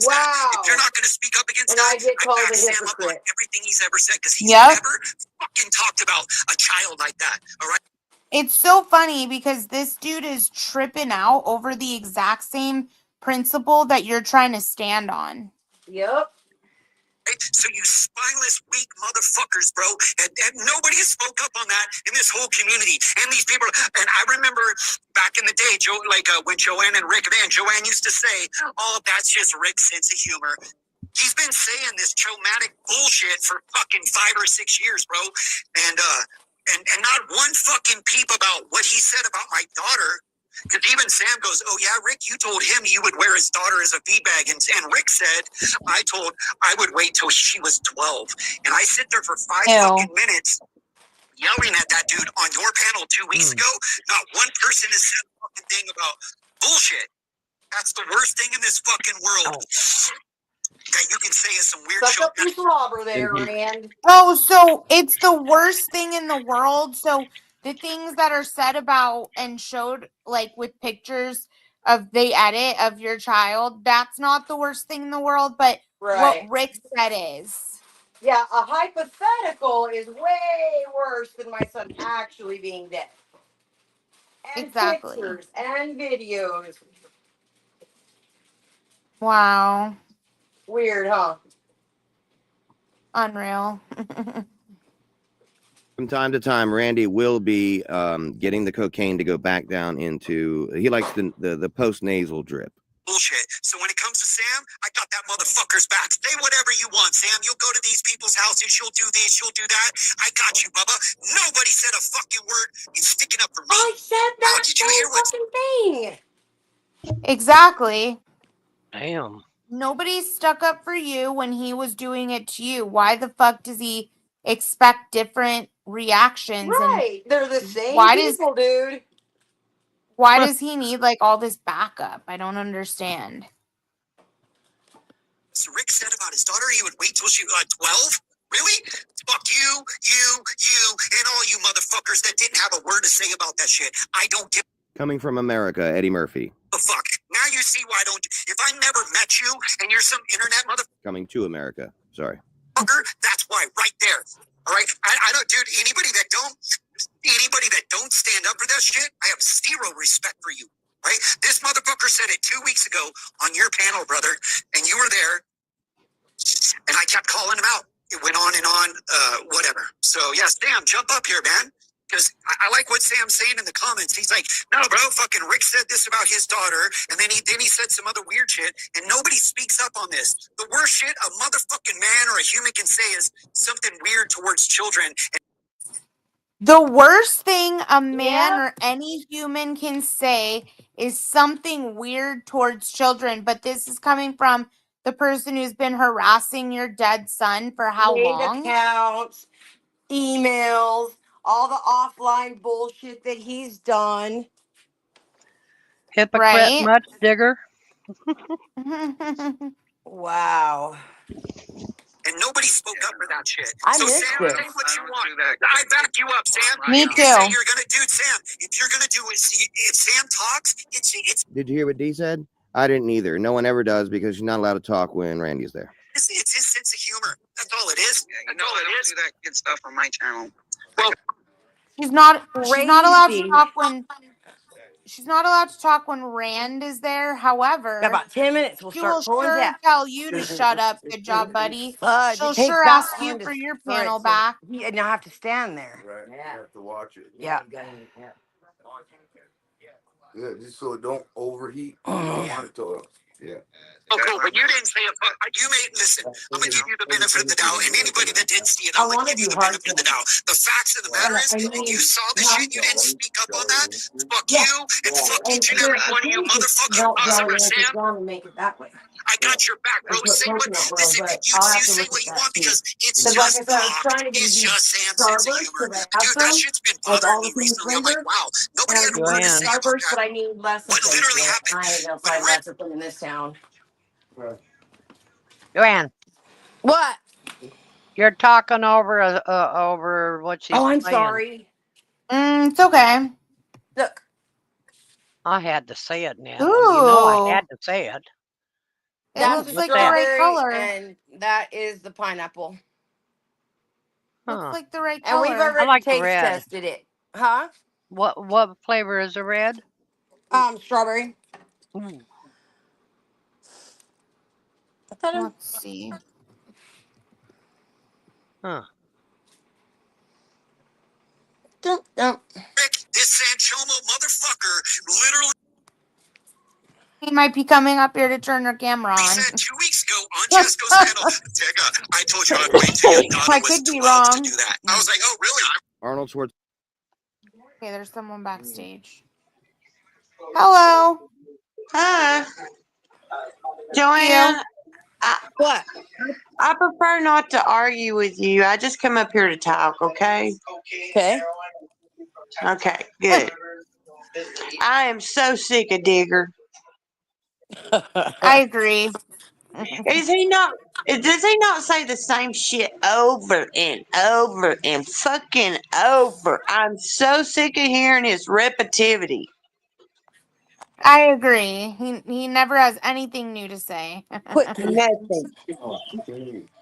Wow. If you're not going to speak up against And that, I get called back a Sam up on hypocrite. everything he's ever said, because he's Yep. never fucking talked about a child like that. All right. It's so funny because this dude is tripping out over the exact same principle that you're trying to stand on. Yep. So you spineless, weak motherfuckers, bro, and nobody has spoke up on that in this whole community. And these people, and I remember back in the day, when Joanne and Rick, man, Joanne used to say, "Oh, that's just Rick's sense of humor." He's been saying this traumatic bullshit for fucking 5 or 6 years, bro, and not one fucking peep about what he said about my daughter. Because even Sam goes, oh yeah, Rick, you told him you would wear his daughter as a beanbag. And Rick said, I would wait till she was 12. And I sit there for 5 fucking minutes yelling at that dude on your panel 2 weeks ago. Not one person has said a fucking thing about bullshit. That's the worst thing in this fucking world. that you can say is some weird Suck shit. up your slobber there, Rand. Oh, so it's the worst thing in the world. So the things that are said about and showed, like with pictures of the edit of your child, that's not the worst thing in the world. But what Right. Rick said is. Yeah, a hypothetical is way worse than my son actually being dead. And Exactly. pictures and videos. Wow. Weird, huh? Unreal. From time to time, Randy will be getting the cocaine to go back down into. He likes the post nasal drip. Bullshit. So when it comes to Sam, I got that motherfucker's back. Say whatever you want, Sam. You'll go to these people's houses. You'll do this. You'll do that. I got you, Bubba. Nobody said a fucking word. You're sticking up for me. I said that Did you hear what? fucking thing. Exactly. Damn. Nobody stuck up for you when he was doing it to you. Why the fuck does he expect different reactions? Right. They're the same why people, dude. Why does he need like all this backup? I don't understand. So Rick said about his daughter he would wait till she was 12? Really? Fuck you, and all you motherfuckers that didn't have a word to say about that shit. I don't give Coming from America, Eddie Murphy. a fuck. Now you see why I don't. If I never met you and you're some internet motherfucker, Coming to America. Sorry. that's why right there. All right? I don't, dude, anybody that don't stand up for that shit, I have zero respect for you. Right? This motherfucker said it 2 weeks ago on your panel, brother, and you were there, and I kept calling him out. It went on and on, whatever. So, yeah, Sam, jump up here, man. Because I like what Sam's saying in the comments. He's like, no, bro, fucking Rick said this about his daughter, and then he said some other weird shit, and nobody speaks up on this. The worst shit a motherfucking man or a human can say is something weird towards children. The worst thing a man or any human can say is something weird towards children, but this is coming from the person who's been harassing your dead son for how Made long? accounts, emails, all the offline bullshit that he's done. Hypocrite Right? much, Digger? Wow. And nobody spoke up for that shit. I So missed Sam, it. say what you want. I back you up, Sam. Me You say too. you're gonna do it, Sam. If you're gonna do it, if Sam talks, it's Did you hear what Dee said? I didn't either. No one ever does because she's not allowed to talk when Randy's there. it's his sense of humor. That's all it is. That's all it is. Do that good stuff on my channel. Well, She's not allowed to Crazy. talk when Rand is there. However, Got about 10 minutes. We'll she will start pulling sure tabs. tell you to shut up. Good job, buddy. She'll It takes sure that ask long you to- for your for it panel to- back. You now have to stand there. Right. Yeah. You have to watch it. Yeah. Yeah, just so it don't overheat. I want it to. Yeah. oh, cool. But you didn't say a fuck. You made listen. I'm gonna give you the benefit of the doubt, and anybody that didn't see it, I'm gonna give you the benefit of the doubt. The facts of the matter is, if you saw the shit, you didn't speak up on that. Fuck you, and fuck each and every one of you motherfuckers. Sam, Make it that way. I got your back, bro. Say what. Listen, you say what you want because it's just Like I said, I was talk. trying to give It's you just Sam's sense of Starburst humor. because I But have dude, that some. shit's been Like bothering all me the things recently. I'm like, flavors. wow, nobody had a word to say about Starburst, but that. I need less. What literally happened? I ain't gonna When find Rick lots of them in this town. Joanne, What? you're talking over what she's Oh, I'm saying. sorry. It's okay. Look. I had to say it, Natalie. You know I had to say it. It That's looks the like the right strawberry, color. and that is the pineapple. Looks like the right And color. we've already like the taste red. tested it. Huh? What flavor is the red? Strawberry. Ooh. Let's see. Huh. Dum, dum. Rick, this Sanchomo motherfucker literally He might be coming up here to turn her camera on. said 2 weeks ago on Jesco's panel, Digga, I told you I'd wait till your daughter I was could be 12 wrong. to do that. I was like, oh, really? Arnold Schwarzenegger. Okay, there's someone backstage. Hello. Hi. Joanne, What? I prefer not to argue with you. I just come up here to talk, okay? Okay. Okay, good. I am so sick of Digger. I agree. Is he not? Does he not say the same shit over and over and fucking over? I'm so sick of hearing his repetitivity. I agree. He never has anything new to say. Nothing.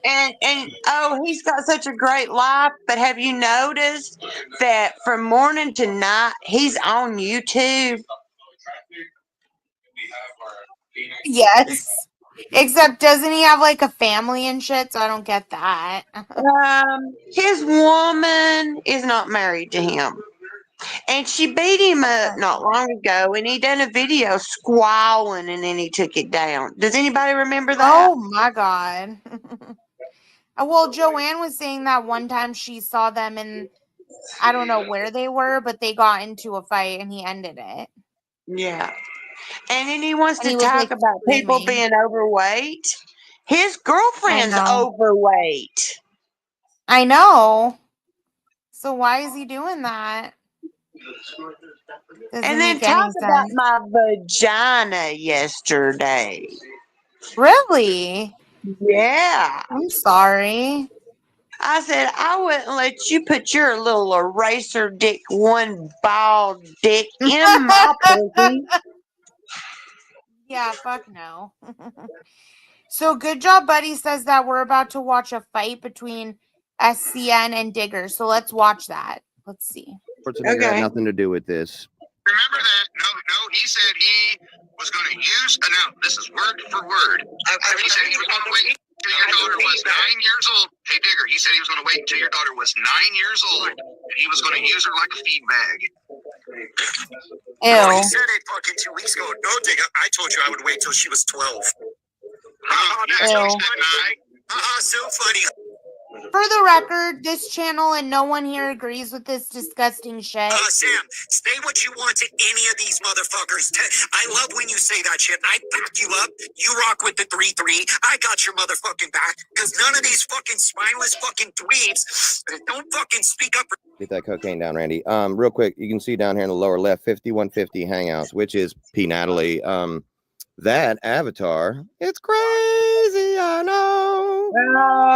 And oh, he's got such a great life. But have you noticed that from morning to night he's on YouTube? Yes. Except doesn't he have like a family and shit? So I don't get that. His woman is not married to him. And she beat him up not long ago, and he done a video squalling, and then he took it down. Does anybody remember that? Oh my god. Well, Joanne was saying that one time she saw them and I don't know where they were, but they got into a fight and he ended it. Yeah. And then he wants And to he was talk like about people screaming. being overweight. His I girlfriend's know. overweight. I know. So why is he doing that? Doesn't And then make talk any about sense. my vagina yesterday. Really? Yeah. I'm sorry. I said, I wouldn't let you put your little eraser dick, one bald dick in my pussy. Yeah, fuck no. So good job, Buddy says that we're about to watch a fight between SCN and Digger. So let's watch that. Let's see. Schwarzenegger had nothing to do with this. Remember that? No, he said he was going to use, no, this is word for word. He said he was going to wait until your daughter was 9 years old. Hey, Digger, he said he was going to wait until your daughter was 9 years old, and he was going to use her like a feed bag. Ew. Oh, he said it fucking 2 weeks ago. No, Digger, I told you I would wait till she was 12. He actually said 9. So funny. For the record, this channel and no one here agrees with this disgusting shit. Sam, say what you want to any of these motherfuckers. I love when you say that shit. I back you up. You rock with the 3-3. I got your motherfucking back. Because none of these fucking spineless fucking dweebs don't fucking speak up. Get that cocaine down, Randy. Real quick, you can see down here in the lower left, 5150 Hangouts, which is P. Natalie. That avatar, it's crazy, I know.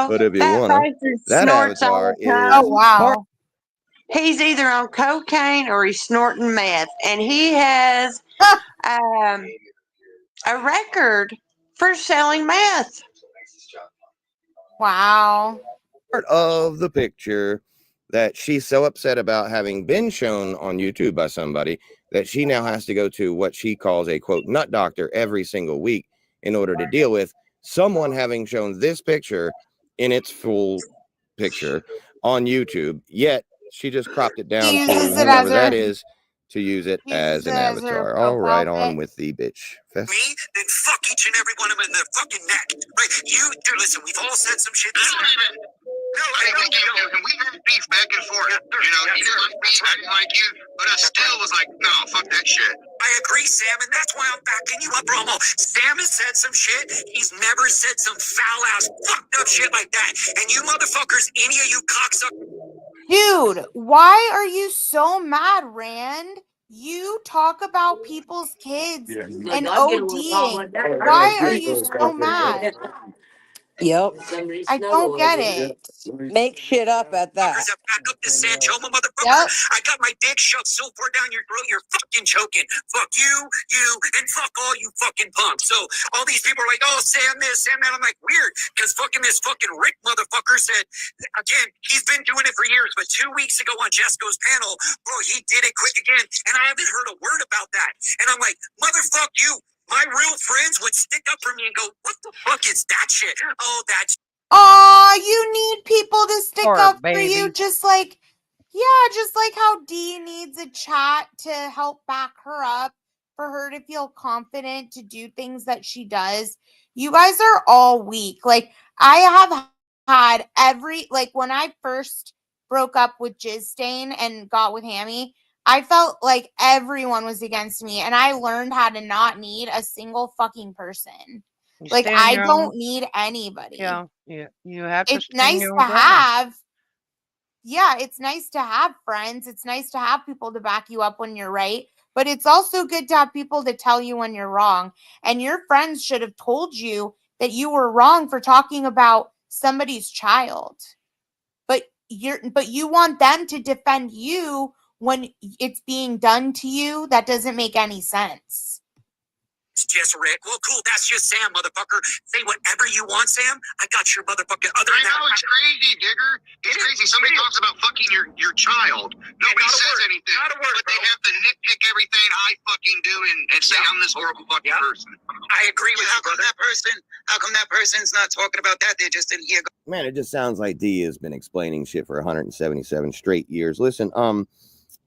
But if you want to, that avatar is. Oh, wow. He's either on cocaine or he's snorting meth. And he has a record for selling meth. Wow. Part of the picture that she's so upset about having been shown on YouTube by somebody that she now has to go to what she calls a quote nut doctor every single week in order to deal with someone having shown this picture in its full picture on YouTube. Yet she just cropped it down to whoever that is to use it as an avatar. All right, on with the bitch fest. Me, then fuck each and every one of them in the fucking neck. Right? Dude, listen, we've all said some shit. No, we had beef back and forth. You know, he didn't like me acting like you, but I still was like, no, fuck that shit. I agree, Sam, and that's why I'm backing you up, Romo. Sam has said some shit. He's never said some foul-ass, fucked up shit like that. And you motherfuckers, any of you cocksuckers. Dude, why are you so mad, Rand? You talk about people's kids and ODing. Why are you so mad? Yep. I don't get it. Make shit up at that. Back up this Sanchoma motherfucker. I got my dick shoved so far down your throat, you're fucking choking. Fuck you, and fuck all you fucking punks. So all these people are like, oh, Sam this, Sam that. I'm like, weird, because fucking this fucking Rick motherfucker said, again, he's been doing it for years, but 2 weeks ago on Jesco's panel, bro, he did it quick again, and I haven't heard a word about that. And I'm like, motherfuck you. My real friends would stick up for me and go, what the fuck is that shit? Oh, that's. Aw, you need people to stick Poor up for you, baby. just like how Dee needs a chat to help back her up, for her to feel confident to do things that she does. You guys are all weak. Like, I have had when I first broke up with Jizz Stain and got with Hammy, I felt like everyone was against me, and I learned how to not need a single fucking person. Like, I don't need anybody. Yeah, you have to It's stand nice your to own ground. have. Yeah, it's nice to have friends. It's nice to have people to back you up when you're right. But it's also good to have people to tell you when you're wrong. And your friends should have told you that you were wrong for talking about somebody's child. But you want them to defend you when it's being done to you. That doesn't make any sense. It's just Rick. Well, cool. That's just Sam, motherfucker. Say whatever you want, Sam. I got your motherfucking other. I know it's crazy, Digger. It's crazy. Somebody talks about fucking your child. Nobody says anything. But they have to nitpick everything I fucking do and say I'm this horrible fucking person. I agree with you, brother. How come that person's not talking about that? They're just in here. Man, it just sounds like D has been explaining shit for 177 straight years. Listen,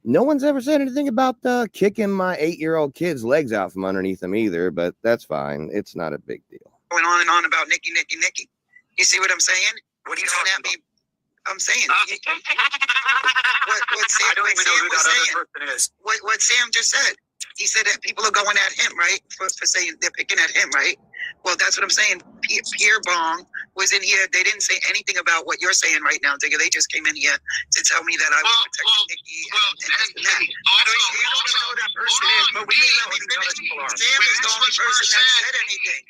no one's ever said anything about kicking my 8-year-old kid's legs out from underneath him either, but that's fine. It's not a big deal. Going on and on about Nikki. You see what I'm saying? What are you talking about? I'm saying. What Sam, I don't even know who that other person is. What Sam just said. He said that people are going at him, right? For saying they're picking at him, right? Well, that's what I'm saying. Pierre Bong was in here. They didn't say anything about what you're saying right now, Digger. They just came in here to tell me that I was protecting Nikki and this and that. You don't even know who that person is, but we know who the other people are. Sam is the only person that said anything.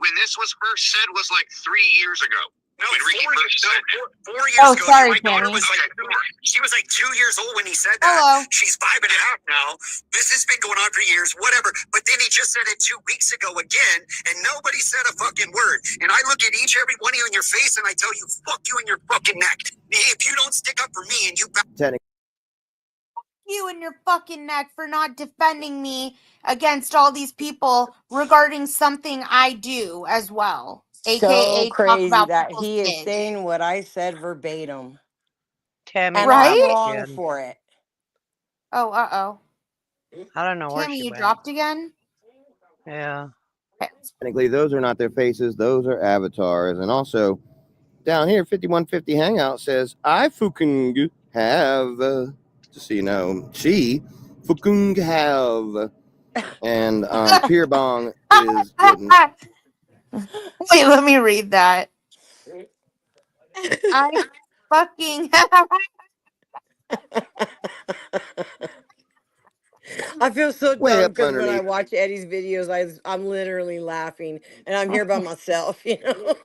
When this was first said was like 3 years ago. No, when Ricky first said it. 4 years Oh, ago. sorry, My daughter Kenny. was like 4. She was like 2 years old when he said that. Hello. She's 5 and a half now. This has been going on for years, whatever. But then he just said it 2 weeks ago again, and nobody said a fucking word. And I look at every one of you in your face, and I tell you, fuck you in your fucking neck. If you don't stick up for me and you... You in your fucking neck for not defending me against all these people regarding something I do as well. AKA So crazy talk about that people's he is kids. saying what I said verbatim. Tammy, And Right? I'm dropped wrong again. for it. Oh, uh-oh. I don't know where Tammy, she you went. dropped again? Yeah. Technically, those are not their faces. Those are avatars. And also, down here, 5150 Hangout says, I fucking have, just so you know, she fucking have. And Pierre Bong is getting... Wait, let me read that. I fucking I feel so Way dumb up because when I underneath. watch Eddie's videos, I'm literally laughing, and I'm here by myself, you know.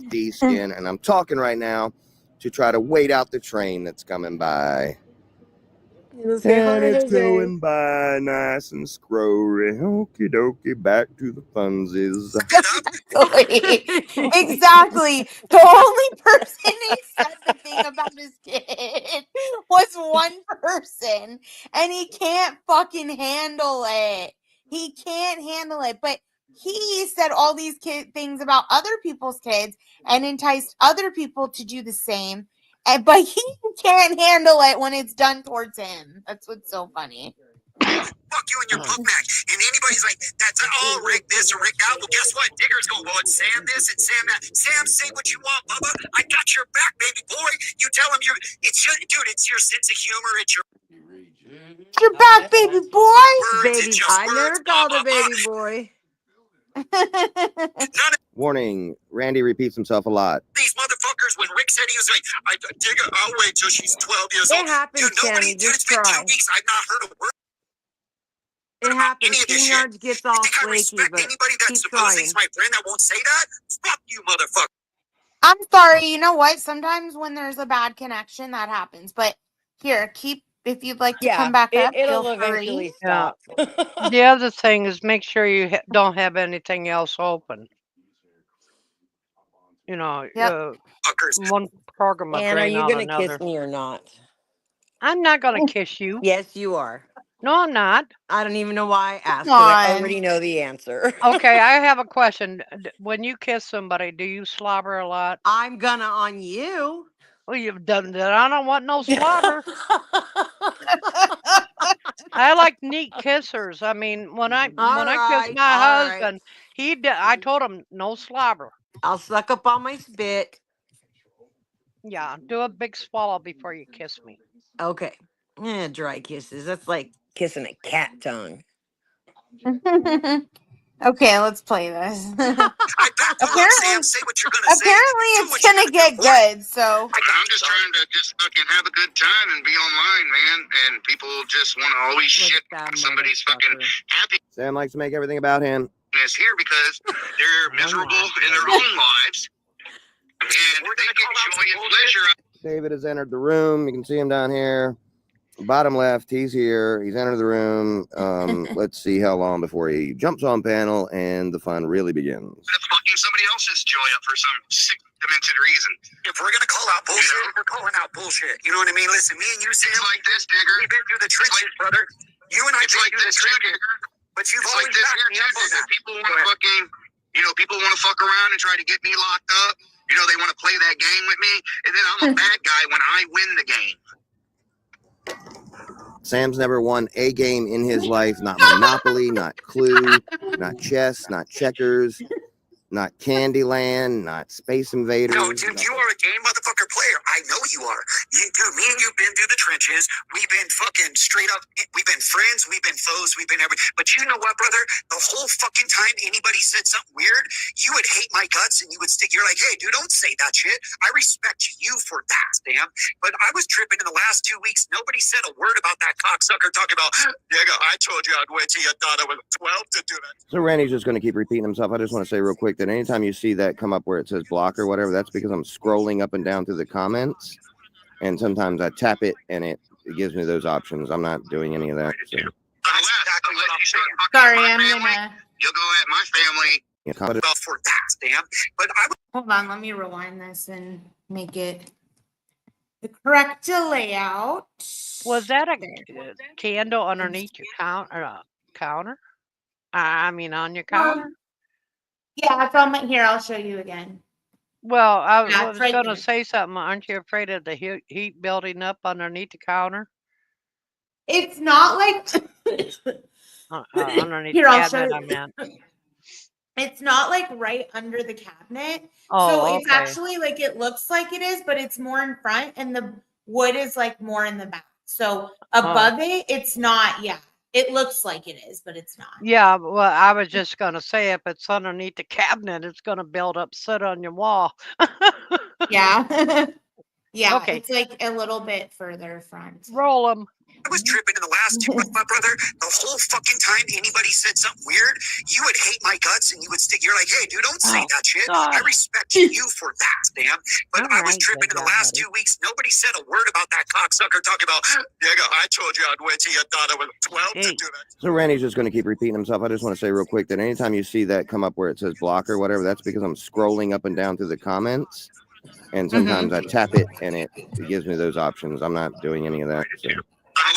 D skin, and I'm talking right now to try to wait out the train that's coming by. Let's say And hi, it's Jose. going by nice and scrory. Okie dokie, back to the funsies. Exactly. The only person who said the thing about his kid was one person, and he can't fucking handle it. He can't handle it. But he said all these things about other people's kids and enticed other people to do the same. But he can't handle it when it's done towards him. That's what's so funny. Fuck you and your punk neck. And anybody's like, that's all Rick this or Rick that. Well, guess what? Digger's going, well, it's Sam this and Sam that. Sam, say what you want, Bubba. I got your back, baby boy. You tell him it's your sense of humor. It's your back, baby boy. Baby, I never called her baby boy. Warning, Randy repeats himself a lot. These motherfuckers, when Rick said he was like, Digger, I'll wait till she's 12 years old. It happens, Tammy. Just It's been 2 try. weeks. I've not heard a word. It happens. Any of this StreamYards shit. gets all You think I flaky, respect but anybody that keep supposes trying. he's my friend that won't say that? Fuck you, motherfucker. I'm sorry. You know what? Sometimes when there's a bad connection, that happens. But here, if you'd like to come back up, it'll feel eventually free. Yeah. stop. The other thing is make sure you don't have anything else open. You know, one program will Ann, are drain you out gonna another. kiss me or not? I'm not going to kiss you. Yes, you are. No, I'm not. I don't even know why I asked because I already know the answer. Okay, I have a question. When you kiss somebody, do you slobber a lot? I'm gonna on you. Well, you've done that. I don't want no slobber. I like neat kissers. I mean, when I kiss my husband, I told him no slobber. I'll suck up on my spit. Yeah, do a big swallow before you kiss me. Okay. Dry kisses. That's like kissing a cat tongue. Okay, let's play this. I back you up, Sam. Say what you're gonna say. Apparently, Do it's what you're gonna gonna get do. good. So I'm just trying to just fucking have a good time and be online, man. And people just want to always shit on somebody's fucking happiness Sam likes to make everything about him. here because they're miserable in their own lives. And they get joy and pleasure. David has entered the room. You can see him down here. Bottom left, he's here. He's entered the room. Let's see how long before he jumps on panel and the fun really begins. That's fucking somebody else's joy up for some sick, demented reason. If we're gonna call out bullshit, we're calling out bullshit. You know what I mean? Listen, me and you, Sam, It's like this, Digger. we've been through the trenches, brother. You and I It's been like through the this too, trenches, Digger. but you've It's like always this backed here me up too, on Digger. that. People want to fucking, people want to fuck around and try to get me locked up. They want to play that game with me, and then I'm a bad guy when I win the game. Sam's never won a game in his life. Not Monopoly, not Clue, not chess, not checkers, not Candyland, not Space Invaders. No, dude, you are a game motherfucker player. I know you are. Dude, me and you've been through the trenches. We've been fucking straight up. We've been friends. We've been foes. We've been everything. But you know what, brother? The whole fucking time anybody said something weird, you would hate my guts and you would stick. You're like, hey, dude, don't say that shit. I respect you for that, Sam. But I was tripping in the last 2 weeks. Nobody said a word about that cocksucker talking about, Diego, I told you I'd wait till you thought I was 12 to do that. So Randy's just going to keep repeating himself. I just want to say real quick that anytime you see that come up where it says block or whatever, that's because I'm scrolling up and down through the comments. And sometimes I tap it and it gives me those options. I'm not doing any of that. So. sorry, I'm gonna You'll go at my family. Yeah, For that, Sam. But I would hold on. Let me rewind this and make it the correct layout. Was that a There. candle underneath your counter? I mean, on your counter? Yeah, it's on my here. I'll show you again. Well, I Yeah, was it's right going to there. say something. Aren't you afraid of the heat building up underneath the counter? It's not like Underneath here. the I'll show cabinet, I you. meant. It's not like right under the cabinet. So Oh, it's okay. actually like it looks like it is, but it's more in front and the wood is like more in the back. So above it, it's not. Yeah, it looks like it is, but it's not. Yeah, well, I was just going to say if it's underneath the cabinet, it's going to build up soot on your wall. Yeah. Yeah, Okay. it's like a little bit further front. Roll them. I was tripping in the last 2 months, my brother. The whole fucking time anybody said something weird, you would hate my guts and you would stick. You're like, hey, dude, don't say that shit. God. I respect you for that, Sam. But All I was right, tripping good in the job, last buddy. 2 weeks. Nobody said a word about that cocksucker talking about, Diego, I told you I'd wait till you thought I was 12 to Hey. do that. So Randy's just going to keep repeating himself. I just want to say real quick that anytime you see that come up where it says block or whatever, that's because I'm scrolling up and down through the comments. And sometimes I tap it and it gives me those options. I'm not doing any of that. So.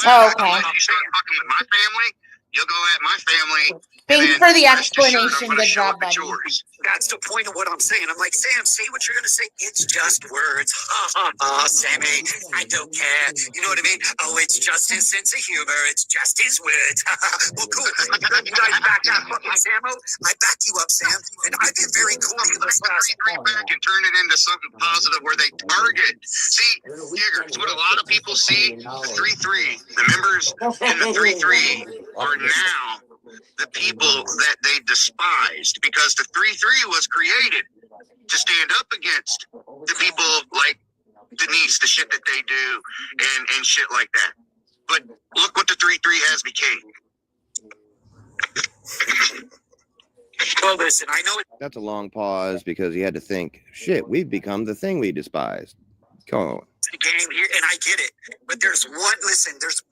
Oh, okay. Unless you start fucking with my family, you'll go at my family. Thanks and for the rest assured I'm explanation. gonna Good show job, up at buddy. yours. That's the point of what I'm saying. I'm like, Sam, say what you're going to say. It's just words. Ha, ha, ha, Sammy. I don't care. You know what I mean? Oh, it's just his sense of humor. It's just his words. Ha, ha. Well, cool. You guys back that fucking Samo? I back you up, Sam. And I've been very cool in this last. Bring back and turn it into something positive where they target. See, Diggers, what a lot of people see, the 3-3, the members in the 3-3 are now the people that they despised because the 3-3 was created to stand up against the people like Denise, the shit that they do and shit like that. But look what the 3-3 has became. Well, listen, I know That's a long pause because he had to think, shit, we've become the thing we despised. Come on. the game here, and I get it. But there's one. Listen, there's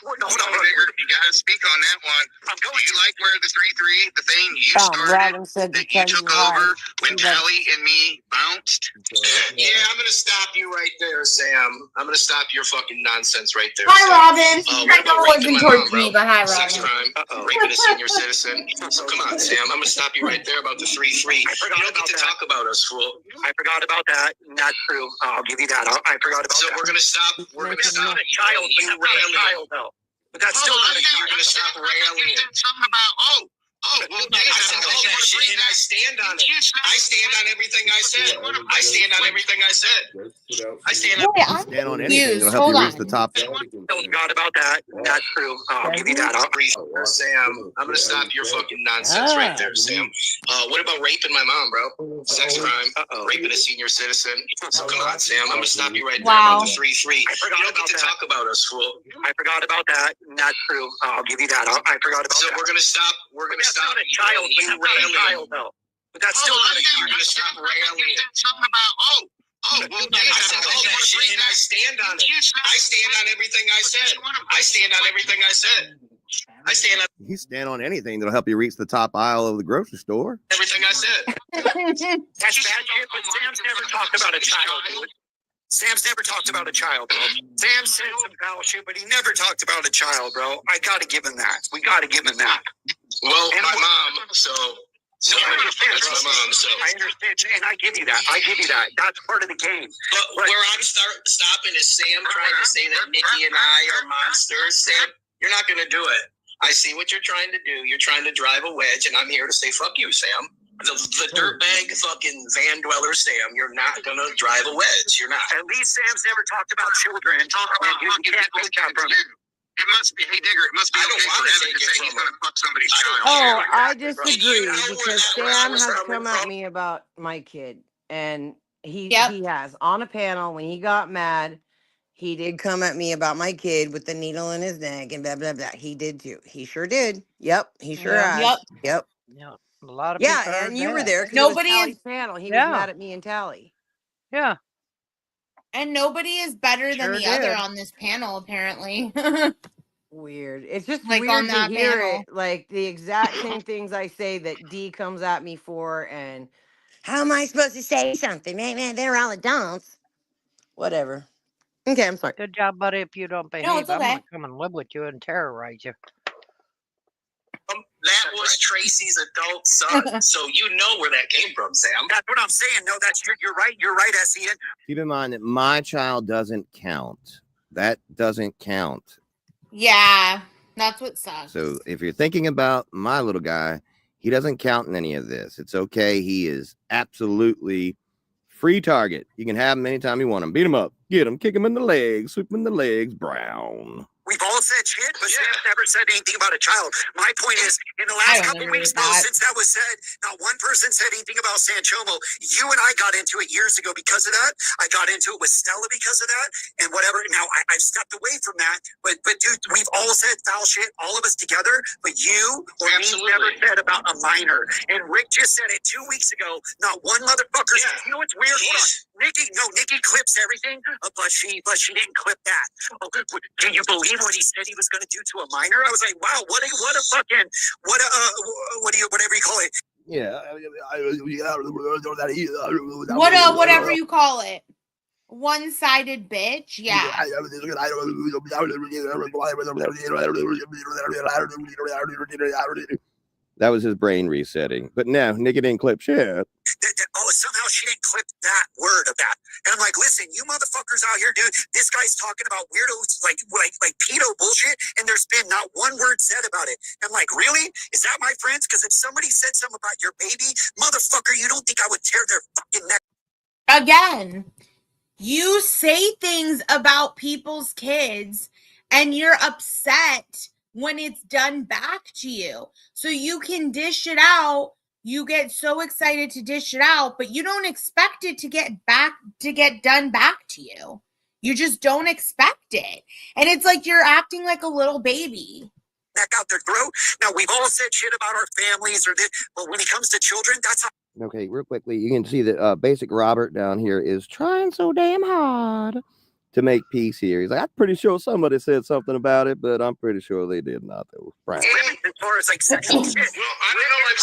one. Hold on, Digger. You gotta speak on that one. I'm going. Do you like where the 3-3, the thing you started, Robin said that you took over when Tally and me bounced? Yeah, I'm gonna stop you right there, Sam. I'm gonna stop your fucking nonsense right there. Hi, Sam. Robin. What I about know it raping wasn't my towards mom, me, bro? but hi, Sex Robin. crime, raping a senior citizen. So come on, Sam. I'm gonna stop you right there about the 3-3. You don't get to talk about us, fool. I forgot about that. Not true. I'll give you that. I forgot about So that. we're gonna stop. We're gonna stop a child, you railing. though. But that's still not a You're You're gonna stop railing. something about, Oh, well, I said all that shit, and I stand on it. I stand on everything I said. I stand on everything I said. I stand on. Wait, I'm Stand on anything that'll confused. help Hold you reach the on. top. Don't God about that. Not true. I'll give you that. Sam, I'm gonna stop your fucking nonsense right there, Sam. What about raping my mom, bro? Sex crime. Raping a senior citizen. So come on, Sam. I'm gonna stop you right there about the 3-3. You don't get to talk about us, fool. I forgot about that. Not true. I'll give you that. I forgot about that. So we're gonna stop. We're gonna stop. A child. You railing. But that's still not a child. You're gonna stop railing. Something about Oh, well, I said all that shit, and I stand on it. I stand on everything I said. I stand on everything I said. I stand on You stand on anything that'll help you reach the top aisle of the grocery store. everything I said. That's bad shit, but Sam's never talked about a child, dude. Sam's never talked about a child, bro. Sam said some foul shit, but he never talked about a child, bro. I gotta give him that. We gotta give him that. Well, and my mom, so I understand. That's my mom. So I understand, and I give you that. I give you that. That's part of the game. But where I'm stopping is Sam trying to say that Nikki and I are monsters. Sam, you're not going to do it. I see what you're trying to do. You're trying to drive a wedge, and I'm here to say fuck you, Sam. The dirtbag fucking van dweller, Sam. You're not going to drive a wedge. You're not. At least Sam's never talked about children. And you can't take that from him. It must be, hey Digger, it must be okay for Evan to say he's gonna fuck somebody's child. Oh, I disagree because Sam has come at me about my kid, and he has on a panel when he got mad. He did come at me about my kid with the needle in his neck and blah blah blah. He did too. He sure did. Yep, he sure has. Yep. Yeah, a lot of people. Yeah, and you were there. Nobody Tally's is panel. He was mad at me and Tally. Yeah. And nobody is better than the other on this panel, apparently. Weird. It's just like weird on to that hear panel. it. Like the exact same things I say that D comes at me for, and how am I supposed to say something? Man, they're all adults. Whatever. Okay, I'm sorry. Good job, buddy. If you don't behave, No, it's I'm okay. gonna come and live with you and terrorize you. That was Tracy's adult son, so you know where that came from, Sam. That's what I'm saying. No, you're right. You're right, SEN. Keep in mind that my child doesn't count. That doesn't count. Yeah, that's what sucks. So if you're thinking about my little guy, he doesn't count in any of this. It's okay. He is absolutely free target. You can have him anytime you want him. Beat him up, get him, kick him in the legs, sweep him in the legs, Brown. We've all said shit, but Sam's never said anything about a child. My point is, in the last couple weeks, though, since that was said, not one person said anything about Sanchomo. You and I got into it years ago because of that. I got into it with Stella because of that, and whatever. Now I've stepped away from that, but dude, we've all said foul shit, all of us together. But you or me never said about a minor. And Rick just said it 2 weeks ago. Not one motherfucker. You know what's weird? Hold on. Nikki clips everything, but she didn't clip that. Oh, can you believe what he said he was going to do to a minor? I was like, wow, whatever you call it. Yeah. Whatever you call it. One-sided bitch. Yeah. That was his brain resetting. But no, Nikki didn't clip shit. Somehow she didn't clip that word of that. And I'm like, listen, you motherfuckers out here, dude, this guy's talking about weirdos, like pedo bullshit, and there's been not one word said about it. I'm like, really? Is that my friends? Because if somebody said something about your baby, motherfucker, you don't think I would tear their fucking neck? Again, you say things about people's kids, and you're upset when it's done back to you. So you can dish it out. You get so excited to dish it out, but you don't expect it to get done back to you. You just don't expect it. And it's like you're acting like a little baby. Neck out their throat. Now, we've all said shit about our families or this, but when it comes to children, that's how. Okay, real quickly, you can see that Basic Robert down here is trying so damn hard to make peace here. He's like, I'm pretty sure somebody said something about it, but I'm pretty sure they did not. Though. Right. As far as like sexual shit. Well, I don't know. I've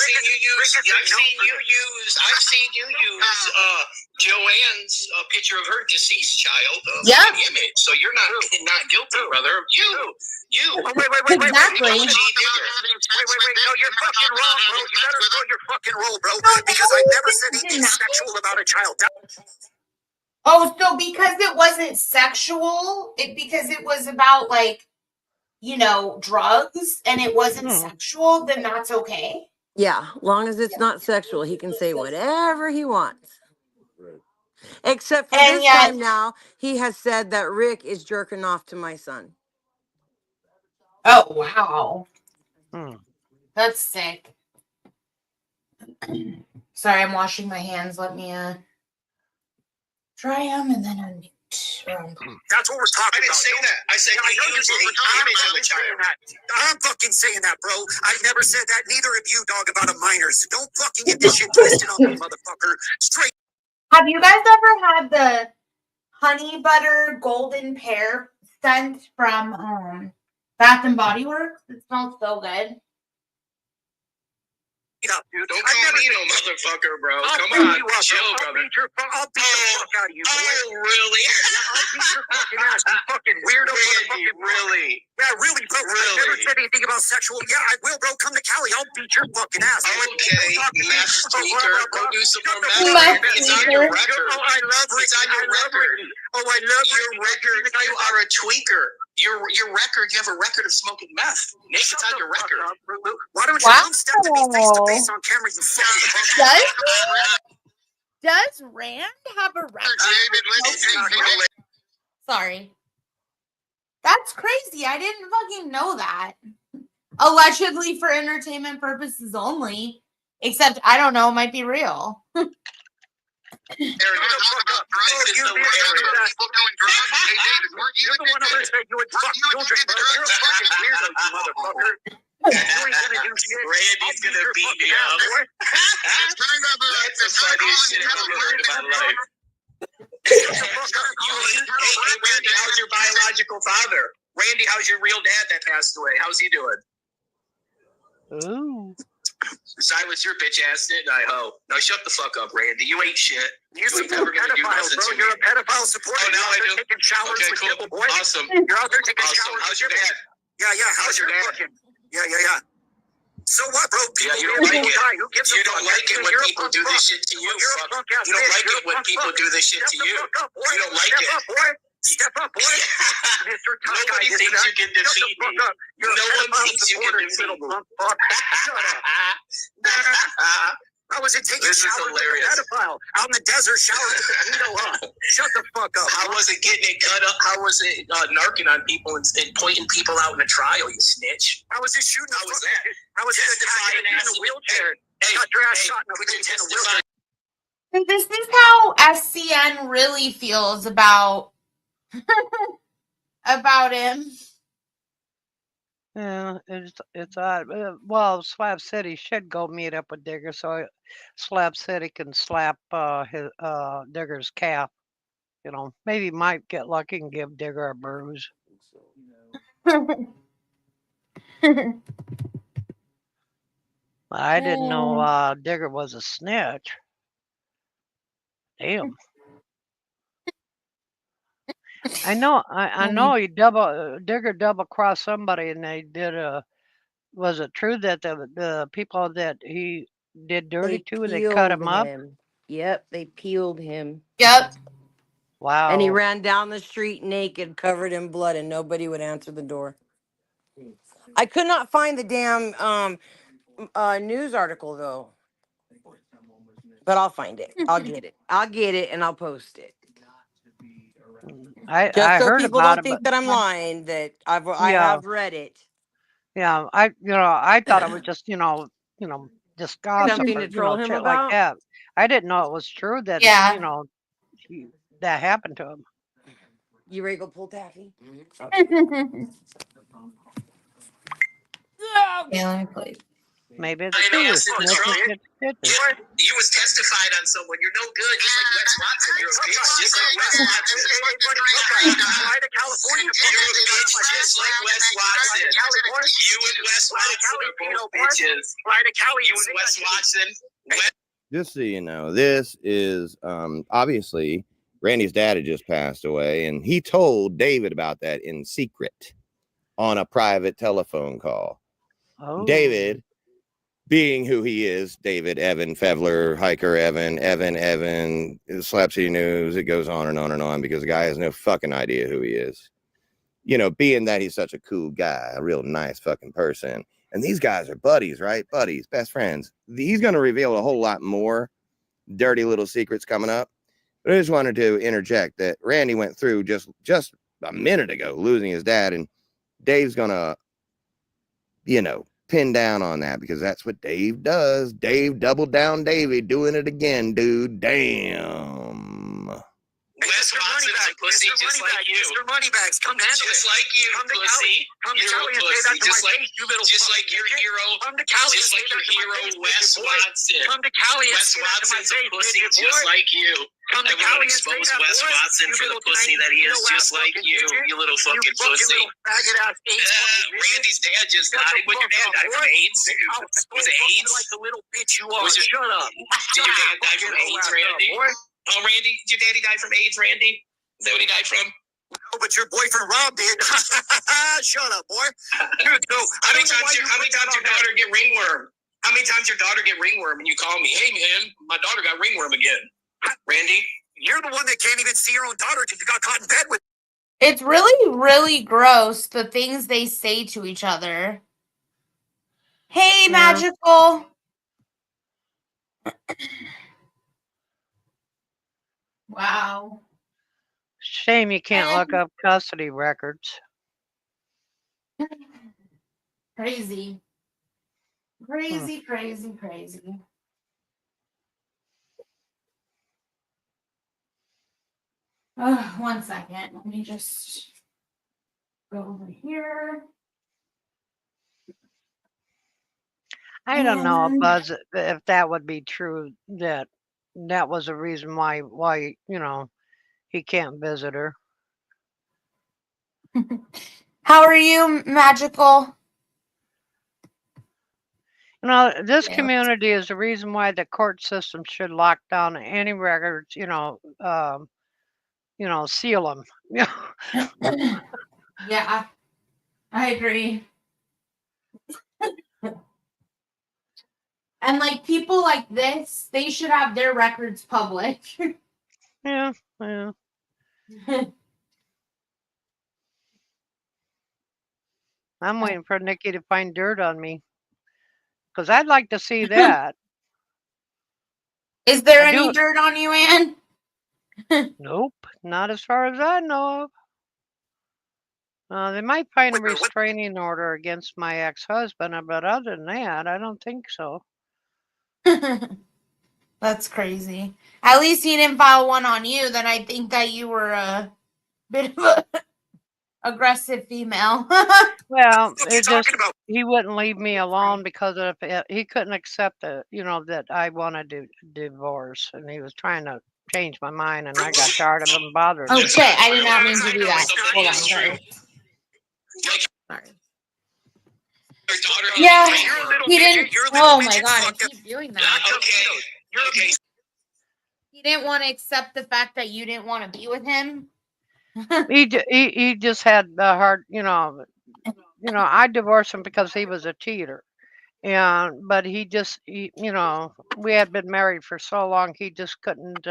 seen you use Joanne's picture of her deceased child image. So you're not guilty, brother. You. Oh, wait. Exactly. Wait. No, you're fucking wrong, bro. You better throw your fucking roll, bro. Because I never said anything sexual about a child. Oh, so because it wasn't sexual, because it was about like drugs and it wasn't sexual, then that's okay. Yeah, long as it's not sexual, he can say whatever he wants. Except for And this yet, time now, he has said that Rick is jerking off to my son. oh wow, Hmm. that's sick. Sorry, I'm washing my hands. Let me dry them and then unmute. That's what we're talking about. I didn't say that. I said I know you're saying that. I'm fucking saying that, bro. I've never said that. Neither of you, dog, about a minor. So don't fucking get this shit twisted on me, motherfucker. Straight. Have you guys ever had the honey butter golden pear scent from Bath and Body Works? It smells so good. Up, dude. Don't call me no motherfucker, bro. Come on, chill, brother. I'll beat the fuck out of you. Oh, really? I'll beat your fucking ass, you fucking weirdo. Randy, really? Yeah, really, bro. I never said anything about sexual. Yeah, I will, bro. Come to Cali. I'll beat your fucking ass. Okay, meth tweaker. Go do some more meth. It's on your record. Oh, I love it. It's on your record. Oh, I love your record. You are a tweaker. Your record, you have a record of smoking meth. Nick, it's on your record. Why don't you step to me face to face on camera, you fucking Does Rand have a record? Sorry. That's crazy. I didn't fucking know that. Allegedly for entertainment purposes only. Except, I don't know, it might be real. You're the one who said you would fucking weirdo, you motherfucker. Randy's gonna beat me up. That's the funniest shit I've ever heard in my life. Randy, how's your biological father? Randy, how's your real dad that passed away? How's he doing? Ooh. Silence your bitch ass, didn't I, ho? No, shut the fuck up, Randy. You ain't shit. You're never gonna do nothing to me. You're a pedophile supporter. Oh, now I do. Taking showers with cool. Nipple Boy. Awesome. You're out there taking showers. How's your dad? Yeah. How's your dad? Yeah. So what, bro? Yeah, you don't like it. You don't like it when people do this shit to you. You don't like it when people do this shit to you. You don't like it. Step up, boy. Nobody thinks you can defeat me. No one thinks you can defeat me. I wasn't taking This is showers with a hilarious. pedophile out in the desert showering with the window up. Shut the fuck up. How was it getting it cut up? How was it narking on people and pointing people out in a trial, you snitch? I was just shooting. How was that? I was Testifying in a wheelchair. Got your ass shot would you testify? This is how SCN really feels about him. Yeah, it's odd. Well, Slab City should go meet up with Digger so Slab City can slap his Digger's calf. You know, maybe might get lucky and give Digger a bruise. I didn't know Digger was a snitch. Damn. I know he Digger double crossed somebody and they did was it true that the people that he did dirty to, they cut him up? Yep, they peeled him. Yep. Wow. And he ran down the street naked, covered in blood, and nobody would answer the door. I could not find the damn news article though. But I'll find it. I'll get it. I'll get it and I'll post it. I so heard people about don't it, think but that I'm lying, that I have read it. Yeah, I thought it was just just gossip Something or to troll him shit about? like that. I didn't know it was true that that happened to him. You ready to go pull taffy? Yeah, let me play. Maybe it's true. You was testified on someone. You're no good. Just like Wes Watson. You're a bitch. Just like Wes Watson. Fly to California. You're a bitch just like Wes Watson. You and Wes Watson are both bitches. Fly to Cali. You and Wes Watson. Just so you know, this is obviously Randy's dad had just passed away, and he told David about that in secret on a private telephone call. Oh. David, being who he is, David, Evan, Fevler, Hiker, Evan, Slap City News, it goes on and on and on because the guy has no fucking idea who he is. you know, being that he's such a cool guy, a real nice fucking person, and these guys are buddies, right? Buddies, best friends. He's going to reveal a whole lot more dirty little secrets coming up. But I just wanted to interject that Randy went through just a minute ago, losing his dad, and Dave's going to, you know, pin down on that because that's what Dave does. Dave doubled down Davey, doing it again, dude. Damn. Wes Watson is a pussy just like you. Mr. Moneybags, come handle Just it. like you, Come to pussy. Cali. Come to You're a Cali and say that pussy. to Just my like face, you little just fuck. like your hero. Come to Cali Just and like say your that to my hero, face, Wes midget boy. Watson. Come to Cali and Wes say that to my Watson's a face, pussy midget just boy. like you. Come to I want to Cali and say expose that, Wes boy. Watson You for the little pussy tiny, that he is, little just ass like fucking you. midget. You little fucking You fucking pussy. little faggot ass AIDS fucking midget. Randy's dad just Shut died. the Would your fuck dad up, die from boy. AIDS? I'll Was it AIDS? like the little bitch you are. Was it- Shut up. Did your dad die from AIDS, Randy? Oh, Randy, did your daddy die from AIDS, Randy? Is that what he died from? No, but your boyfriend Rob did. Shut up, boy. Dude, no. How many times your daughter get ringworm? How many times your daughter get ringworm and you call me, hey man, my daughter got ringworm again? Randy? You're the one that can't even see your own daughter because you got caught in bed with. It's really, really gross the things they say to each other. Hey, Yeah. Magical. Wow. Shame you can't look up custody records. Crazy. Crazy, crazy, crazy. Oh, 1 second. Let me just go over here. I don't know, And- Buzz, if that would be true. That was a reason why you know he can't visit her. How are you, Magical? You know, this Yeah. community is the reason why the court system should lock down any records. Seal them. Yeah, I agree. And like people like this, they should have their records public. Yeah. I'm waiting for Nikki to find dirt on me because I'd like to see that. Is there I any do- dirt on you, Ann? Nope, not as far as I know of. They might find a restraining order against my ex-husband, but other than that, I don't think so. That's crazy. At least he didn't file one on you. Then I think that you were a bit of a aggressive female. Well, it just he wouldn't leave me alone because of he couldn't accept that I wanted to divorce, and he was trying to change my mind, and I got tired of him bothering Oh me. shit! I did not mean to do that. Hold on, sorry. Sorry. Yeah, he didn't. Oh my god, I keep doing that. Okay. He didn't want to accept the fact that you didn't want to be with him. He just had the hard, I divorced him because he was a cheater, but he just, we had been married for so long, he just couldn't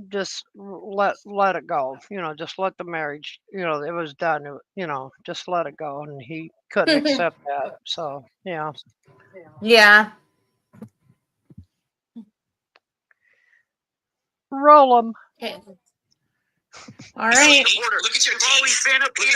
just let it go, just let the marriage, it was done, just let it go, and he couldn't accept that. So yeah. Yeah. Roll them. Okay. All right. Look at your teeth.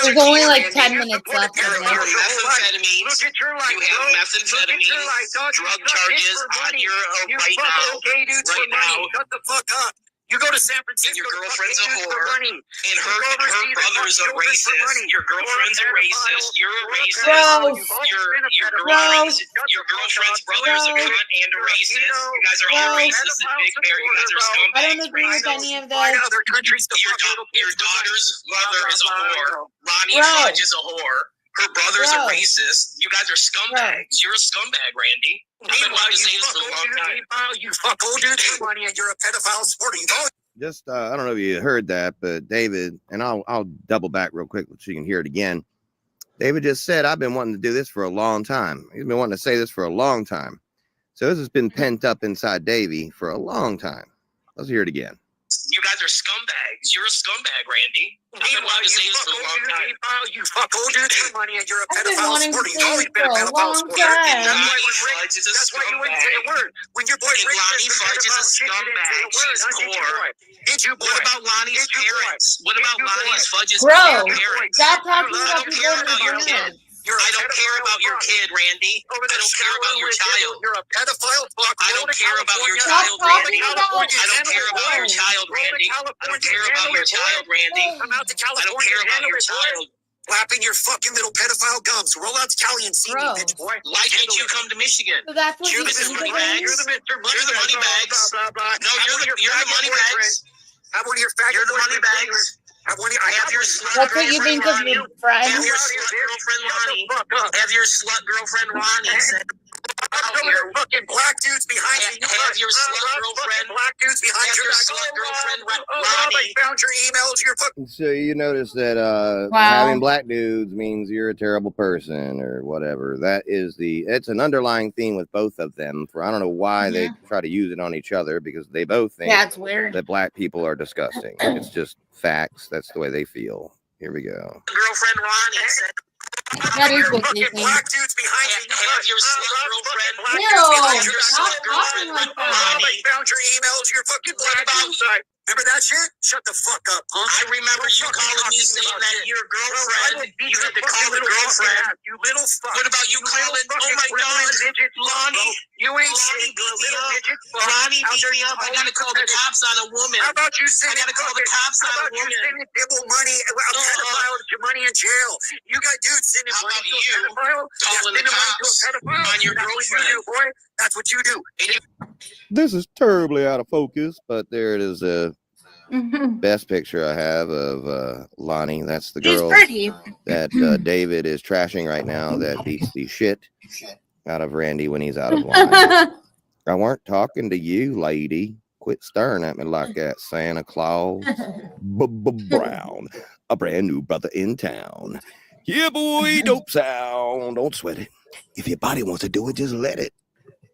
There's only like 10 minutes left of You're this. methamphetamines. Look at your life, You have bro. methamphetamines, Look at your life, dog. You drug suck dick charges for on money. your You right fuck now. old gay dudes for Right money. now. Shut the fuck up. You go to San Francisco. And your to fuck girlfriend's gay a dudes for whore. money. And You her go overseas and fuck brother's a children for racist. money. Your girlfriend's a You're a racist. pedophile. You're a You're a racist. pedophile. Gross. You've always been a Your pedophile. girlfriend's brother's a Gross. cunt and a racist. You guys are all Gross. racist and big bear. You guys are I scumbags. don't agree with any of Fly to this. other countries to fuck little Your kids for money. daughter's mother is a whore. Ronnie Gross. Fudge is a whore. Her brother's a Gross. racist. You guys are scumbags. You're a scumbag, Randy. I've been wanting to say this for a long time. You fuck old dudes for money and you're a pedophile sporting dog. Just I don't know if you heard that, but David, and I'll double back real quick so you can hear it again. David just said, I've been wanting to do this for a long time. He's been wanting to say this for a long time. So this has been pent up inside Davey for a long time. Let's hear it again. You guys are scumbags. You're a scumbag, Randy. I've been wanting to say this for a long time. You fuck old dudes for money and you're a I've been pedophile wanting to supporter. You've say always this been a for a pedophile long supporter. time. That's why you wouldn't say a word. When your boy Lonnie Fudge is a scumbag. She's poor. Did you, boy? What about Lonnie's parents? What about Lonnie's Fudge's Bro, parents? stop talking I about don't people care in about your their kid. parents. I don't care about your kid, Randy. I don't care about your child. You're a pedophile. I don't care about your Stop child, talking Randy. about I don't care about your child, Randy. I don't care about your child, Randy. Come out to I don't California. care about your child. Flapping your fucking little pedophile gums. Roll out to Cali and see me, bitch boy. Why can't you come to Michigan? So that's what You're you the think money it bags. is? You're the money bags. No, you're the money bags. Have one of your faggot You're the money boyfriends. bags. I Have your slut That's what you girlfriend think of Ronnie. your friend? Have your slut girlfriend Ronnie. Have your slut girlfriend Ronnie said out here. Fucking black dudes behind you. Have your slut girlfriend. Black dudes behind Have you. your slut girlfriend I Ronnie. found your emails. You're fucking. So you notice that Wow. having black dudes means you're a terrible person or whatever. It's an underlying theme with both of them. For I don't know why they try to use it on each other, because they both think Yeah, it's weird. that black people are disgusting. It's just facts. That's the way they feel. Here we go. Girlfriend Ronnie said. That is what they think. Black dudes behind you. Have your slut girlfriend. Ew, Your stop slut girlfriend talking like that. Ronnie. I found your emails. You're fucking black dudes. Remember that shit? Shut the fuck up, huh? I remember you calling me saying that your girlfriend, you had to call the girlfriend. You little fuck. What about you calling, oh my God, Lonnie, You ain't Lonnie shit, beat me little up. midget fuck. Ronnie beat me up. I gotta call the cops on a woman. How about you I sending gotta call the cops on a How about you woman. sending dibble money, a pedophile to money in jail? You got dudes sending How money about to a you pedophile? calling the cops on your That's what you girlfriend? do, boy. That's what you do. This is terribly out of focus, but there it is. Best picture I have of Lonnie. That's the She's girl pretty. that David is trashing right now, that beats the shit out of Randy when he's out of line. I weren't talking to you, lady. Quit staring at me like that, Santa Claus. Brown, a brand new brother in town. Yeah, boy, dope sound. Don't sweat it. If your body wants to do it, just let it.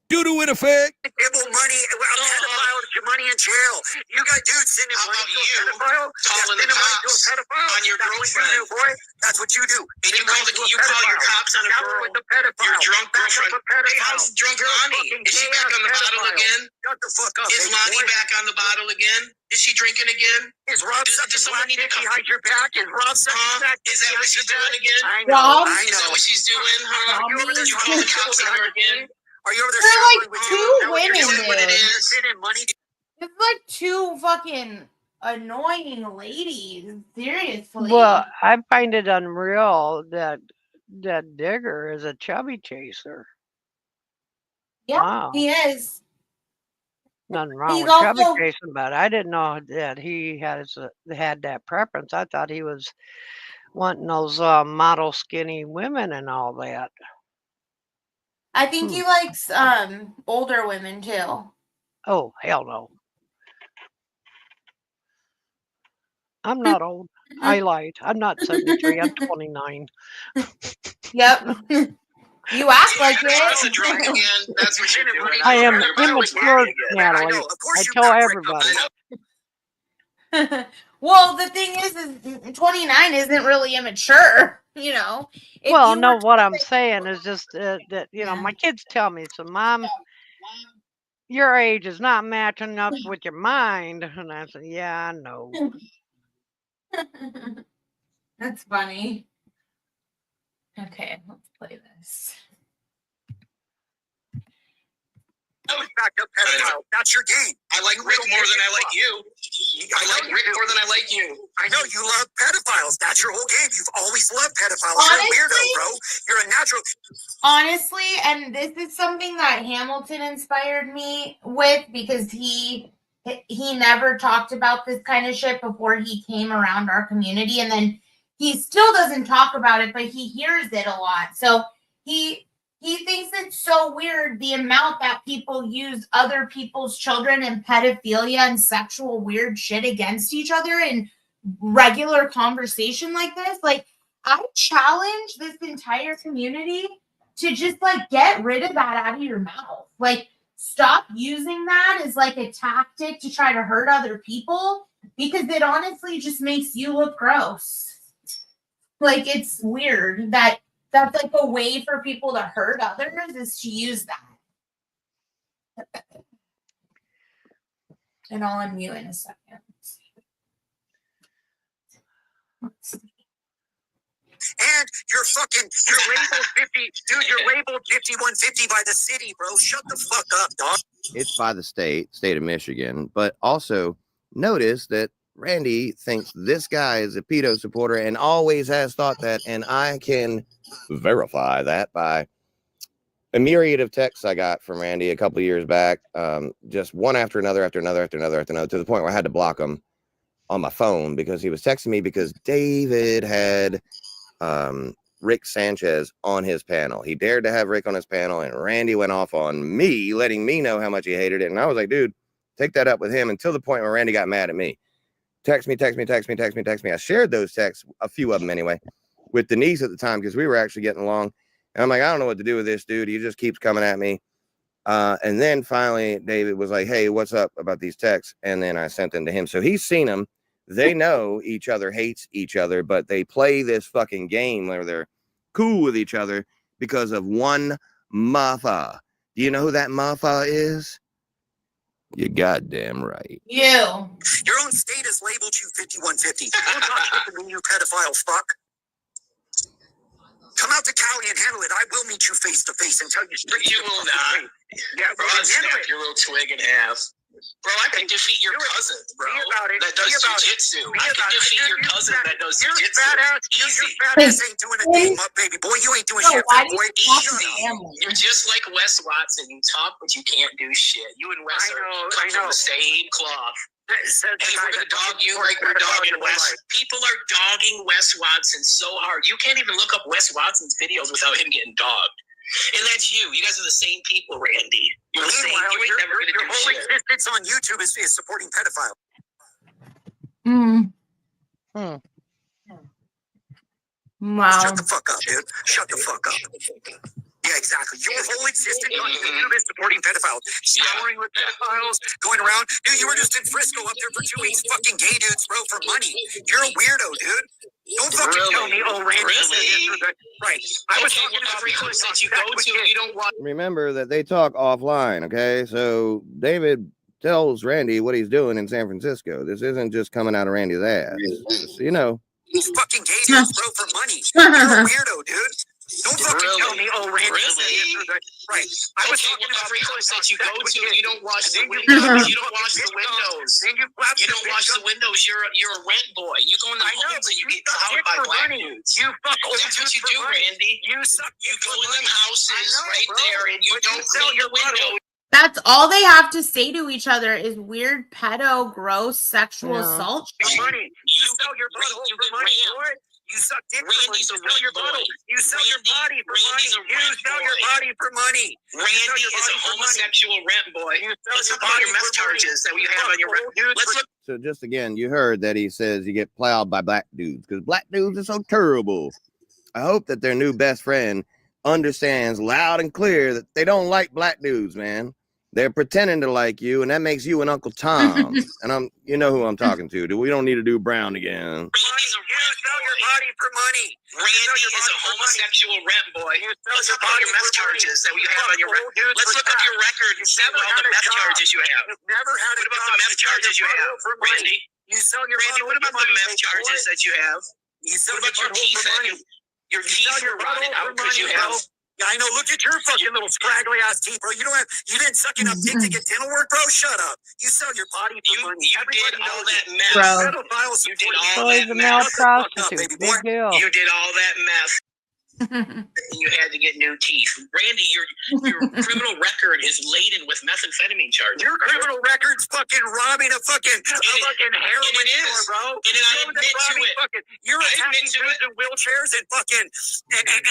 Doo-doo in effect. Dibble money, a pedophile to money in jail. You got dudes sending How money about to a you pedophile? calling the Sending money to a cops pedophile? on your That's what you girlfriend? do, boy. That's what you do. And you call your cops on a girl. Your drunk girlfriend. Hey, how's drunk Lonnie? Is she back on the bottle again? Shut the fuck up. Is Lonnie back on the bottle again? Is she drinking again? Is Rob Does sucking someone black need to dick come? behind your back? Is Rob sucking black dick Is that what behind she's your back? doing again? I know. Rob? I Is that know. what she's doing, huh? Are you over there You call the cops on her again? Are you over there They're like showering with two you? women, Is that what it dude. is? Sending money. It's like two fucking annoying ladies. Seriously. Well, I find it unreal that Digger is a chubby chaser. Yeah, Wow. he is. Nothing wrong He's with chubby also chasing, but I didn't know that he had that preference. I thought he was wanting those model skinny women and all that. I think he likes older women too. Oh, hell no. I'm not old. I lied. I'm not 73. I'm 29. Yep. You act like That's a it. drunk again. That's what you're doing. I am Everybody was immature, laughing again. Natalie. know. Of course I you tell got everybody. Well, the thing is 29 isn't really immature, you know. If Well, you no, were what I'm saying is just that, my kids tell me, so Mom, your age is not matching up with your mind. And I said, yeah, I know. That's funny. Okay, let's play this. That's your game. I like Rick more than I like you. I like Rick more than I like you. I know you love pedophiles. That's your whole game. You've always loved pedophiles. You're a weirdo, bro. You're a natural. Honestly, and this is something that Hamilton inspired me with, because he never talked about this kind of shit before he came around our community, and then he still doesn't talk about it, but he hears it a lot. So he thinks it's so weird the amount that people use other people's children and pedophilia and sexual weird shit against each other in regular conversation like this. Like, I challenge this entire community to just like get rid of that out of your mouth. Like, stop using that as like a tactic to try to hurt other people, because it honestly just makes you look gross. Like, it's weird that that's like a way for people to hurt others is to use that. And I'll unmute in a second. And you're labeled 50, dude, you're labeled 5150 by the city, bro. Shut the fuck up, dog. It's by the state of Michigan, but also notice that Randy thinks this guy is a pedo supporter and always has thought that, and I can verify that by a myriad of texts I got from Randy a couple of years back, just one after another, to the point where I had to block him on my phone because he was texting me because David had Rick Sanchez on his panel. He dared to have Rick on his panel, and Randy went off on me, letting me know how much he hated it. And I was like, dude, take that up with him, until the point where Randy got mad at me. Text me. I shared those texts, a few of them anyway, with Denise at the time because we were actually getting along. And I'm like, I don't know what to do with this dude. He just keeps coming at me. And then finally, David was like, hey, what's up about these texts? And then I sent them to him. So he's seen them. They know each other hates each other, but they play this fucking game where they're cool with each other because of one motherfucker. Do you know who that motherfucker is? You're goddamn right. You. Your own state has labeled you 5150. Don't talk to me, you pedophile fuck. Come out to Cali and handle it. I will meet you face to face and tell you straight. You will not. Yeah, bro, I'll snap your little twig in half. Bro, I can defeat your cousin, bro. That does jujitsu. I can defeat your cousin that does jujitsu. Easy. Your fat ass ain't doing a thing, baby boy. You ain't doing shit, fat boy. Easy. You're just like Wes Watson. You talk, but you can't do shit. You and Wes come from the same cloth. Hey, we're gonna dog you like we're dogging Wes. People are dogging Wes Watson so hard. You can't even look up Wes Watson's videos without him getting dogged. And that's you. You guys are the same people, Randy. You're the same. You ain't never gonna do shit. Your whole existence on YouTube is supporting pedophiles. Wow. Shut the fuck up, dude. Shut the fuck up. Yeah, exactly. Your whole existence on YouTube is supporting pedophiles. Showering with pedophiles, going around. Dude, you were just in Frisco up there for 2 weeks, fucking gay dudes, bro, for money. You're a weirdo, dude. Don't fucking tell me, oh, Randy. Right. I was talking about every place that you go to, you don't want. Remember that they talk offline, okay? So David tells Randy what he's doing in San Francisco. This isn't just coming out of Randy's ass. Just so you know. These fucking gay dudes, bro, for money. You're a weirdo, dude. Don't fucking tell me, oh, Randy. Right. I was talking about every place that you go to, you don't wash the windows. You don't wash the windows. You don't wash the windows. You're a rent boy. You go in the homes and you get clowned by black dudes. That's what you do, Randy. You go in them houses right there and you don't clean the windows. That's all they have to say to each other is weird pedo, gross, sexual assault. Money. You sell your butthole for money, boy. You suck dick for money. You sell your butthole. You sell your body for money. You sell your body for money. Randy is a homosexual rent boy. Let's look at your meth charges that we have on your rent. Let's look. So just again, you heard that he says you get plowed by black dudes because black dudes are so terrible. I hope that their new best friend understands loud and clear that they don't like black dudes, man. They're pretending to like you, and that makes you an Uncle Tom. And you know who I'm talking to. We don't need to do Brown again. You sell your body for money. Randy is a homosexual rent boy. Let's look at your meth charges that we have on your rent. Let's look up your record and see what all the meth charges you have. Never had What about the meth charges you have, Randy? You sell your Randy, what about the meth charges that you have? You sell What about your teeth? Your teeth are rotted out because you have. Yeah, I know. Look at your fucking little scraggly ass teeth, bro. You didn't suck enough dick to get dental work, bro. Shut up. You sell your body for money. You did all that meth. You did all that meth. Big deal. You did all that meth. And you had to get new teeth. Randy, your criminal record is laden with methamphetamine charges. Your criminal record's fucking robbing a fucking heroin store, bro. And I admit to it. You're attacking dudes in wheelchairs and fucking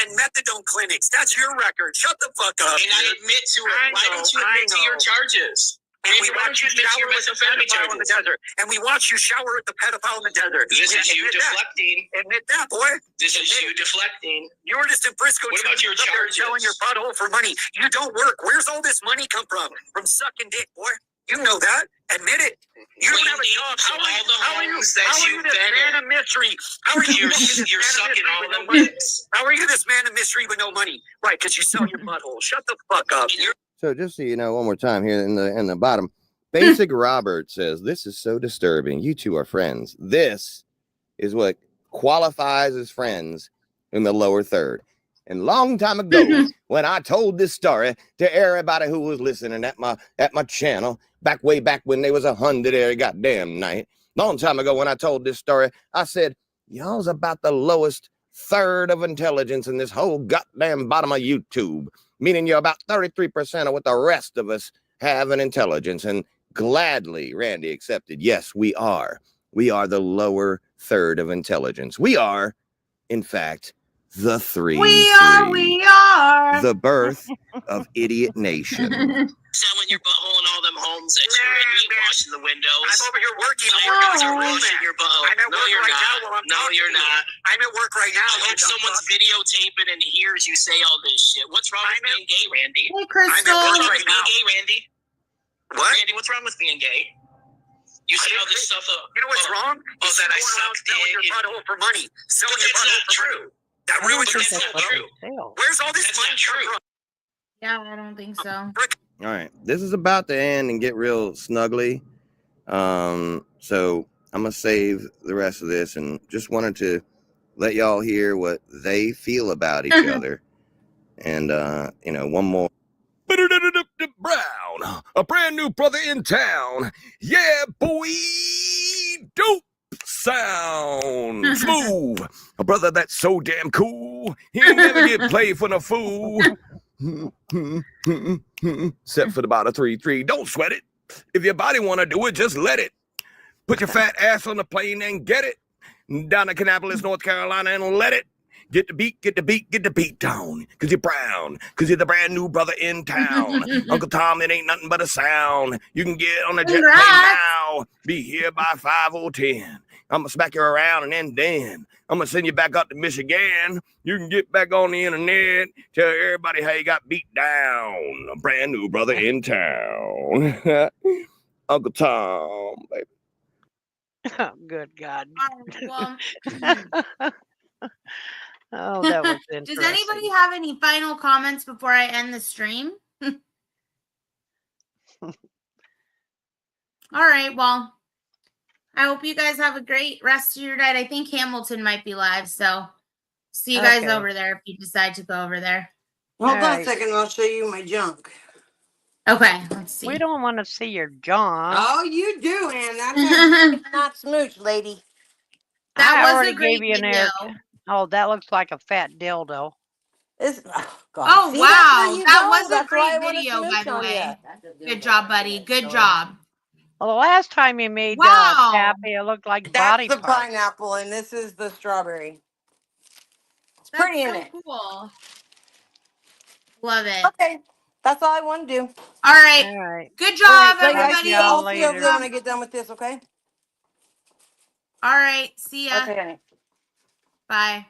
and methadone clinics. That's your record. Shut the fuck up. And I admit to it. Why don't you admit to your charges? And we watch you shower with the pedophile in the desert. And we watch you shower with the pedophile in the desert. This is you deflecting. Admit that, boy. This is you deflecting. You were just in Frisco. What about your charges? Selling your butthole for money. You don't work. Where's all this money come from? From sucking dick, boy. You know that. Admit it. You don't have a job. How are you this man of mystery? How are you? You're sucking all the dicks. How are you this man of mystery with no money? Right, because you sell your butthole. Shut the fuck up. So just so you know, one more time here in the bottom, Basic Robert says, this is so disturbing. You two are friends. This is what qualifies as friends in the lower third. And long time ago, when I told this story to everybody who was listening at my channel, way back when there was 100 every goddamn night, long time ago when I told this story, I said, y'all's about the lowest third of intelligence in this whole goddamn bottom of YouTube. Meaning you're about 33% of what the rest of us have in intelligence. And gladly, Randy accepted, yes, we are. We are the lower third of intelligence. We are, in fact, the 3-3. We are. The birth of Idiot Nation. Selling your butthole in all them homes that you're in. You ain't washing the windows. I'm over here working. You're washing your butthole. I'm at No, work you're right not. now while I'm No, talking you're to you. not. I'm at work right now. I hope someone's videotaping and hears you say all this shit. What's wrong with being gay, Randy? Hey, Crystal. What's wrong with right now. being gay, Randy? What? Randy, what's wrong with being gay? You say all this stuff up. You know what's wrong? Oh, that I suck selling your dick. butthole for money. Selling your It's butthole not for true. money. That ruins your That's not true. Where's all this That's money not true. come from? Yeah, I don't think so. All right, this is about to end and get real snuggly. So I'm gonna save the rest of this and just wanted to let y'all hear what they feel about each other. And one more. Brown, a brand new brother in town. Yeah, boy, dope sound. Smooth, a brother that's so damn cool. He ain't never get played for no fool. Except for about a 3-3. Don't sweat it. If your body want to do it, just let it. Put your fat ass on the plane and get it. Down to Kannapolis, North Carolina, and let it. Get the beat down. Cause you're brown. Cause you're the brand new brother in town. Uncle Tom, it ain't nothing but a sound. You can get on the jet plane now. Be here by 5 or 10. I'm gonna smack you around and then I'm gonna send you back up to Michigan. You can get back on the internet. Tell everybody how you got beat down. A brand new brother in town. Uncle Tom, baby. Oh, good God. Well, Oh, that was interesting. does anybody have any final comments before I end the stream? All right. Well, I hope you guys have a great rest of your night. I think Hamilton might be live, so see you guys Okay. over there if you decide to go over there. Hold on a Alright. second, I'll show you my junk. Okay, let's see. We don't want to see your junk. Oh, you do, and that's not smooch, lady. That I was a already great gave you an video. Oh, that looks like a fat dildo. It's, oh, God. Oh, See, wow. that's where you That go. was a That's why I great wanna video, by smooch the on way. ya. Good job, buddy. Good job. Well, the last time you made Wow. Taffy, it looked like That's body the parts. pineapple, and this is the strawberry. It's That's pretty, so isn't it? cool. Love it. Okay, that's all I want to do. All right. All right. Good job, So, guys, everybody. I'll see you over there when I get done with this, okay? All right. See ya. Okay, honey. Bye.